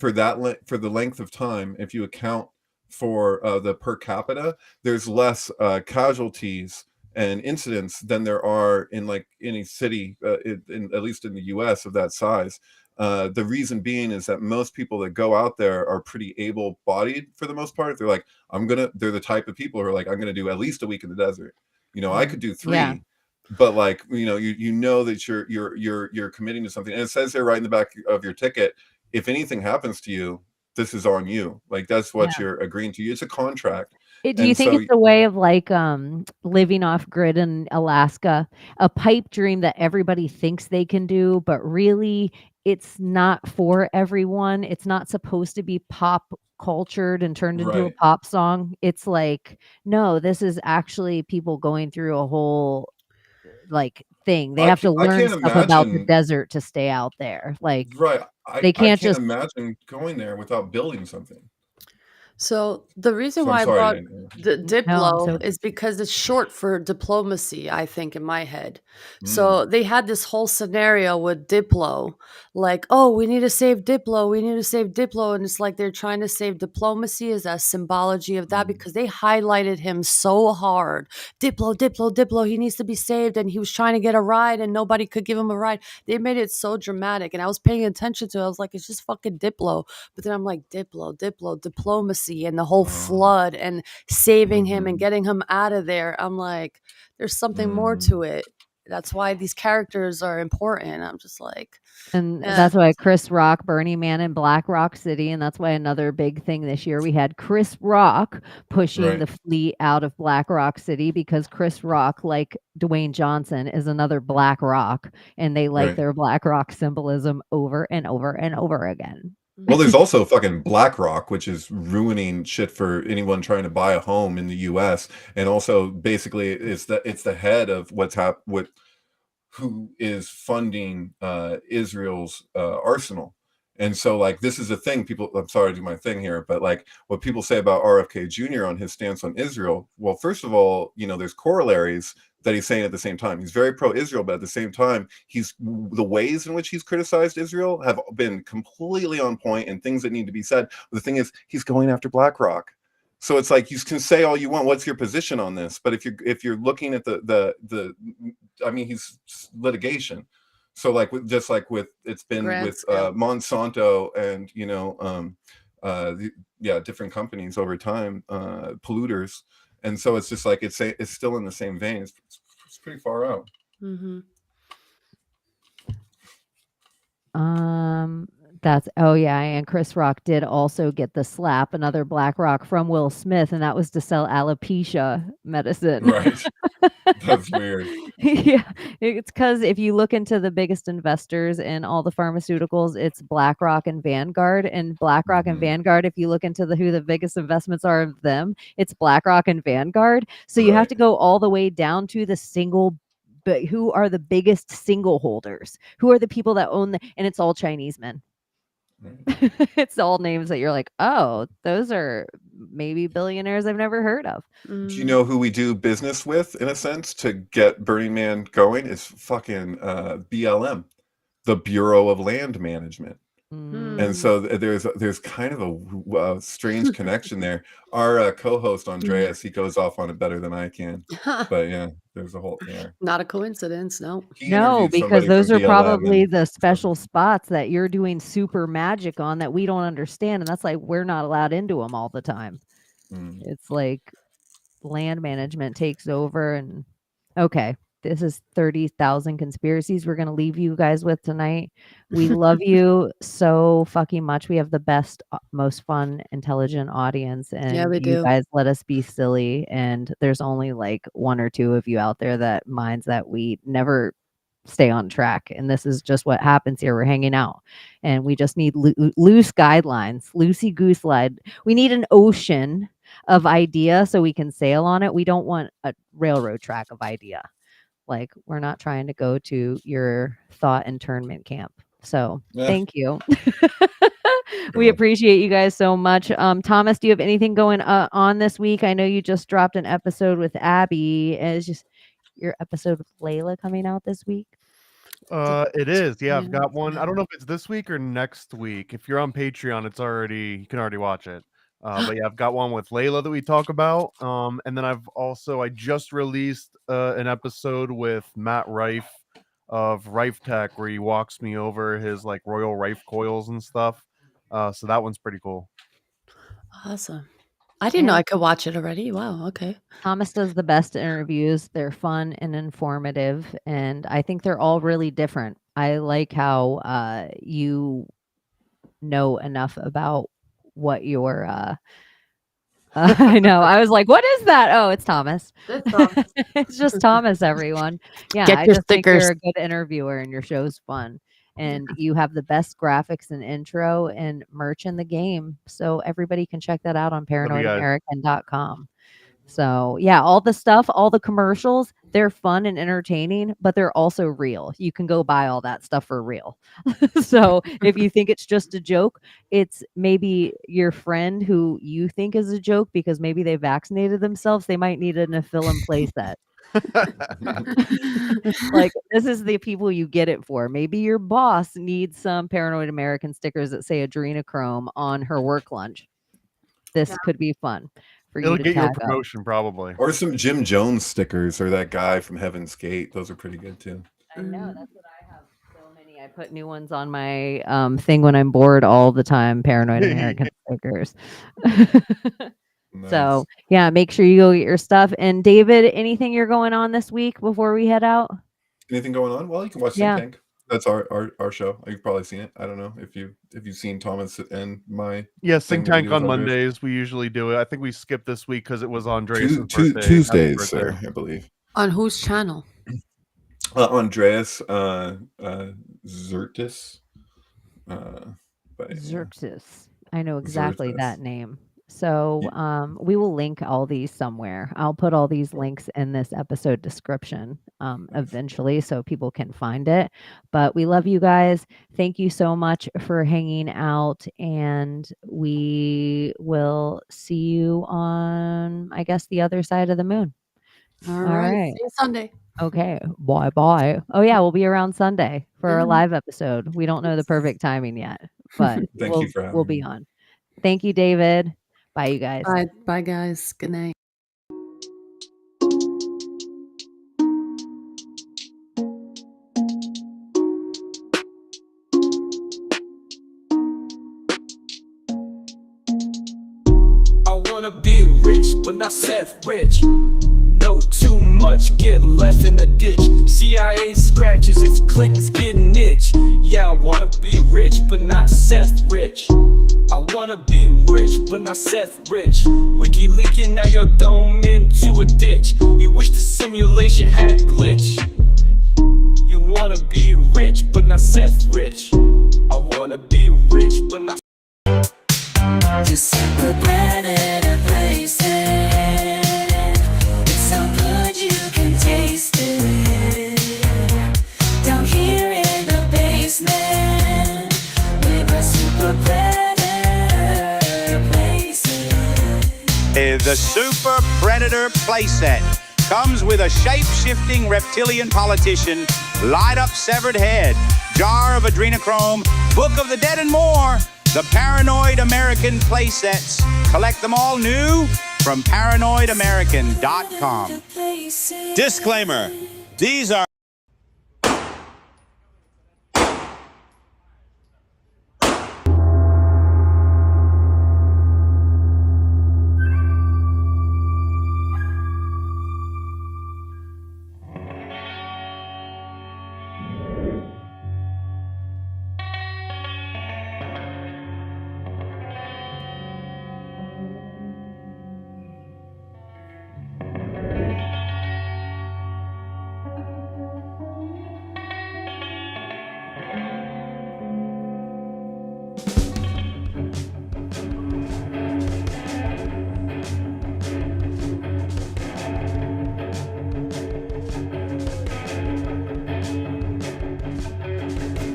for the length of time, if you account for the per capita, there's less casualties and incidents than there are in like any city, at least in the US of that size. The reason being is that most people that go out there are pretty able-bodied for the most part. They're like, they're the type of people who are like, I'm gonna do at least a week in the desert. I could do 3, but like, you know that you're committing to something. And it says there right in the back of your ticket, if anything happens to you, this is on you. Like that's what you're agreeing to. It's a contract. Do you think it's a way of like living off grid in Alaska, a pipe dream that everybody thinks they can do, but really it's not for everyone. It's not supposed to be pop cultured and turned into a pop song. It's like, no, this is actually people going through a whole like thing. They have to learn stuff about the desert to stay out there. Like they can't just imagine going there without building something. So the reason why I brought the Diplo is because it's short for diplomacy, I think, in my head. So they had this whole scenario with Diplo, like, oh, we need to save Diplo, we need to save Diplo. And it's like they're trying to save diplomacy as a symbology of that because they highlighted him so hard. Diplo, Diplo, Diplo, he needs to be saved. And he was trying to get a ride and nobody could give him a ride. They made it so dramatic. And I was paying attention to it. I was like, it's just fucking Diplo. But then I'm like, Diplo, diplomacy. And the whole flood and saving him and getting him out of there. I'm like, there's something more to it. That's why these characters are important. I'm just like, and that's why Chris Rock, Burning Man in Black Rock City, and that's why another big thing this year we had Chris Rock pushing the fleet out of Black Rock City because Chris Rock, like Dwayne Johnson, is another Black Rock, and they like their Black Rock symbolism over and over and over again. Well, there's also fucking BlackRock, which is ruining shit for anyone trying to buy a home in the U.S. And also, basically, it's the head of who is funding Israel's arsenal. And so like this is a thing people, I'm sorry to do my thing here, but like what people say about RFK Jr. on his stance on Israel, well, first of all, you know, there's corollaries that he's saying at the same time. He's very pro-Israel, but at the same time, the ways in which he's criticized Israel have been completely on point and things that need to be said. But the thing is, he's going after BlackRock. So it's like you can say all you want. What's your position on this? But if you're looking at I mean, he's litigation. So like just like with it's been with Monsanto and you know different companies over time, polluters, and so it's just like it's still in the same vein. It's pretty far out. Mm-hmm. That's and Chris Rock did also get the slap, another BlackRock from Will Smith, and that was to sell alopecia medicine. Right. That's weird. Yeah, it's because if you look into the biggest investors in all the pharmaceuticals, it's BlackRock and Vanguard. And BlackRock and Vanguard, if you look into who the biggest investments are of them, it's BlackRock and Vanguard. So you have to go all the way down to the single. But who are the biggest single holders? Who are the people that own and it's all Chinese men. It's all names that you're like, oh, those are maybe billionaires I've never heard of. Do you know who we do business with in a sense to get Burning Man going? Is fucking BLM, the Bureau of Land Management. And so there's kind of a strange connection there. Our co-host Andreas, he goes off on it better than I can. But yeah, there's a whole Not a coincidence, no. No, because those are probably the special spots that you're doing super magic on that we don't understand, and that's like we're not allowed into them all the time. It's like land management takes over, and okay. This is 30,000 conspiracies we're going to leave you guys with tonight. We love you so fucking much. We have the best, most fun, intelligent audience. And we you do. guys let us be silly. And there's only like one or two of you out there that minds that we never stay on track. And this is just what happens here. We're hanging out and we just need loose guidelines, loosey goose slide. We need an ocean of idea so we can sail on it. We don't want a railroad track of idea. Like, we're not trying to go to your thought internment camp. So thank you. We appreciate you guys so much. Thomas, do you have anything going on this week? I know you just dropped an episode with Abby. Is just your episode with Layla coming out this week? It is. Yeah, I've got one. I don't know if it's this week or next week. If you're on Patreon, you can already watch it. But yeah, I've got one with Layla that we talk about. And then I just released an episode with Matt Rife of Rife Tech where he walks me over his like Royal Rife coils and stuff. So that one's pretty cool. Awesome. I didn't know I could watch it already. Wow. Okay. Thomas does the best interviews. They're fun and informative, and I think they're all really different. I like how you know enough about what your I know. I was like, what is that? Oh, it's Thomas. It's just Thomas, everyone. Yeah, Get I your just think stickers. you're a good interviewer and your show's fun. And you have the best graphics and intro and merch in the game. So everybody can check that out on paranoidamerican.com. So yeah, all the stuff, all the commercials, they're fun and entertaining, but they're also real. You can go buy all that stuff for real. So if you think it's just a joke, it's maybe your friend who you think is a joke because maybe they vaccinated themselves. They might need a fill and play set. Like, this is the people you get it for. Maybe your boss needs some Paranoid American stickers that say adrenochrome on her work lunch. This could be fun. It'll get you a promotion probably. Or some Jim Jones stickers or that guy from Heaven's Gate. Those are pretty good too. I know, that's what I have. So many. I put new ones on my thing when I'm bored all the time. Paranoid American stickers. Nice. So yeah, make sure you go get your stuff. And David, anything you're going on this week before we head out? Anything going on? Well, you can watch Think Tank. That's our show. You've probably seen it. I don't know if you've seen Thomas and my Think Tank on Mondays. We usually do it. I think we skipped this week because it was Andreas' birthday. Tuesdays, sir, I believe. On whose channel? Andreas Zertis. Xerxes. I know exactly that name. So we will link all these somewhere. I'll put all these links in this episode description eventually so people can find it. But we love you guys. Thank you so much for hanging out. And we will see you on, I guess, the other side of the moon. All right. See you Sunday. Okay. Bye. Oh, yeah. We'll be around Sunday for a Yeah. live episode. We don't know the perfect timing yet, but Thank you for having we'll me. be on. Thank you, David. Bye, you guys. Bye, guys. Good night. I wanna be rich, but not self-rich. Know too much, get left in the ditch. CIA scratches, its clicks getting itch. Yeah, I wanna be rich, but not self-rich. I wanna be rich, but not self-rich. Wiki leaking, now your dome into a ditch. You wish the simulation had glitch. You wanna be rich, but not self-rich. I wanna be rich, but not. You super predator places. It's so good you can taste it. Down here in the basement, with a super predator places. The Super Predator playset comes with a shape-shifting reptilian politician, light-up severed head, jar of adrenochrome, book of the dead, and more. The Paranoid American playsets. Collect them all new from paranoidamerican.com. Disclaimer. These are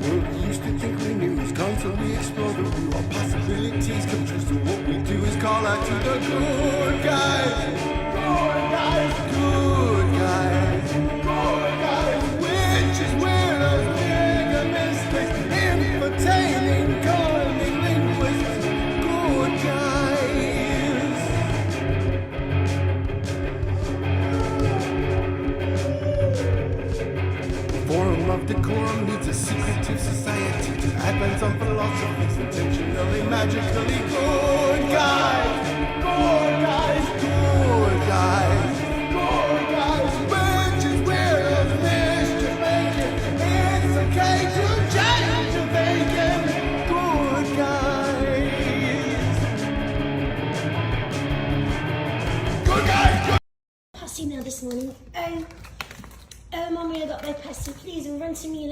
What we used to think we knew is constantly explore the view. Our possibilities come true. So what we do is call out to the good guys. Good guys, good guys, good guys. Which is where those bigger mistakes, entertaining, calming linguists. Good guys. Forum of decorum needs a secretive society to advance on philosophies intentionally, magically good guys, good guys, good guys, good guys. Which is where those mischief making, it's okay to change your thinking, good guys. Good guys, good. Past email this morning. Mommy, I got my pasty. Please run to me.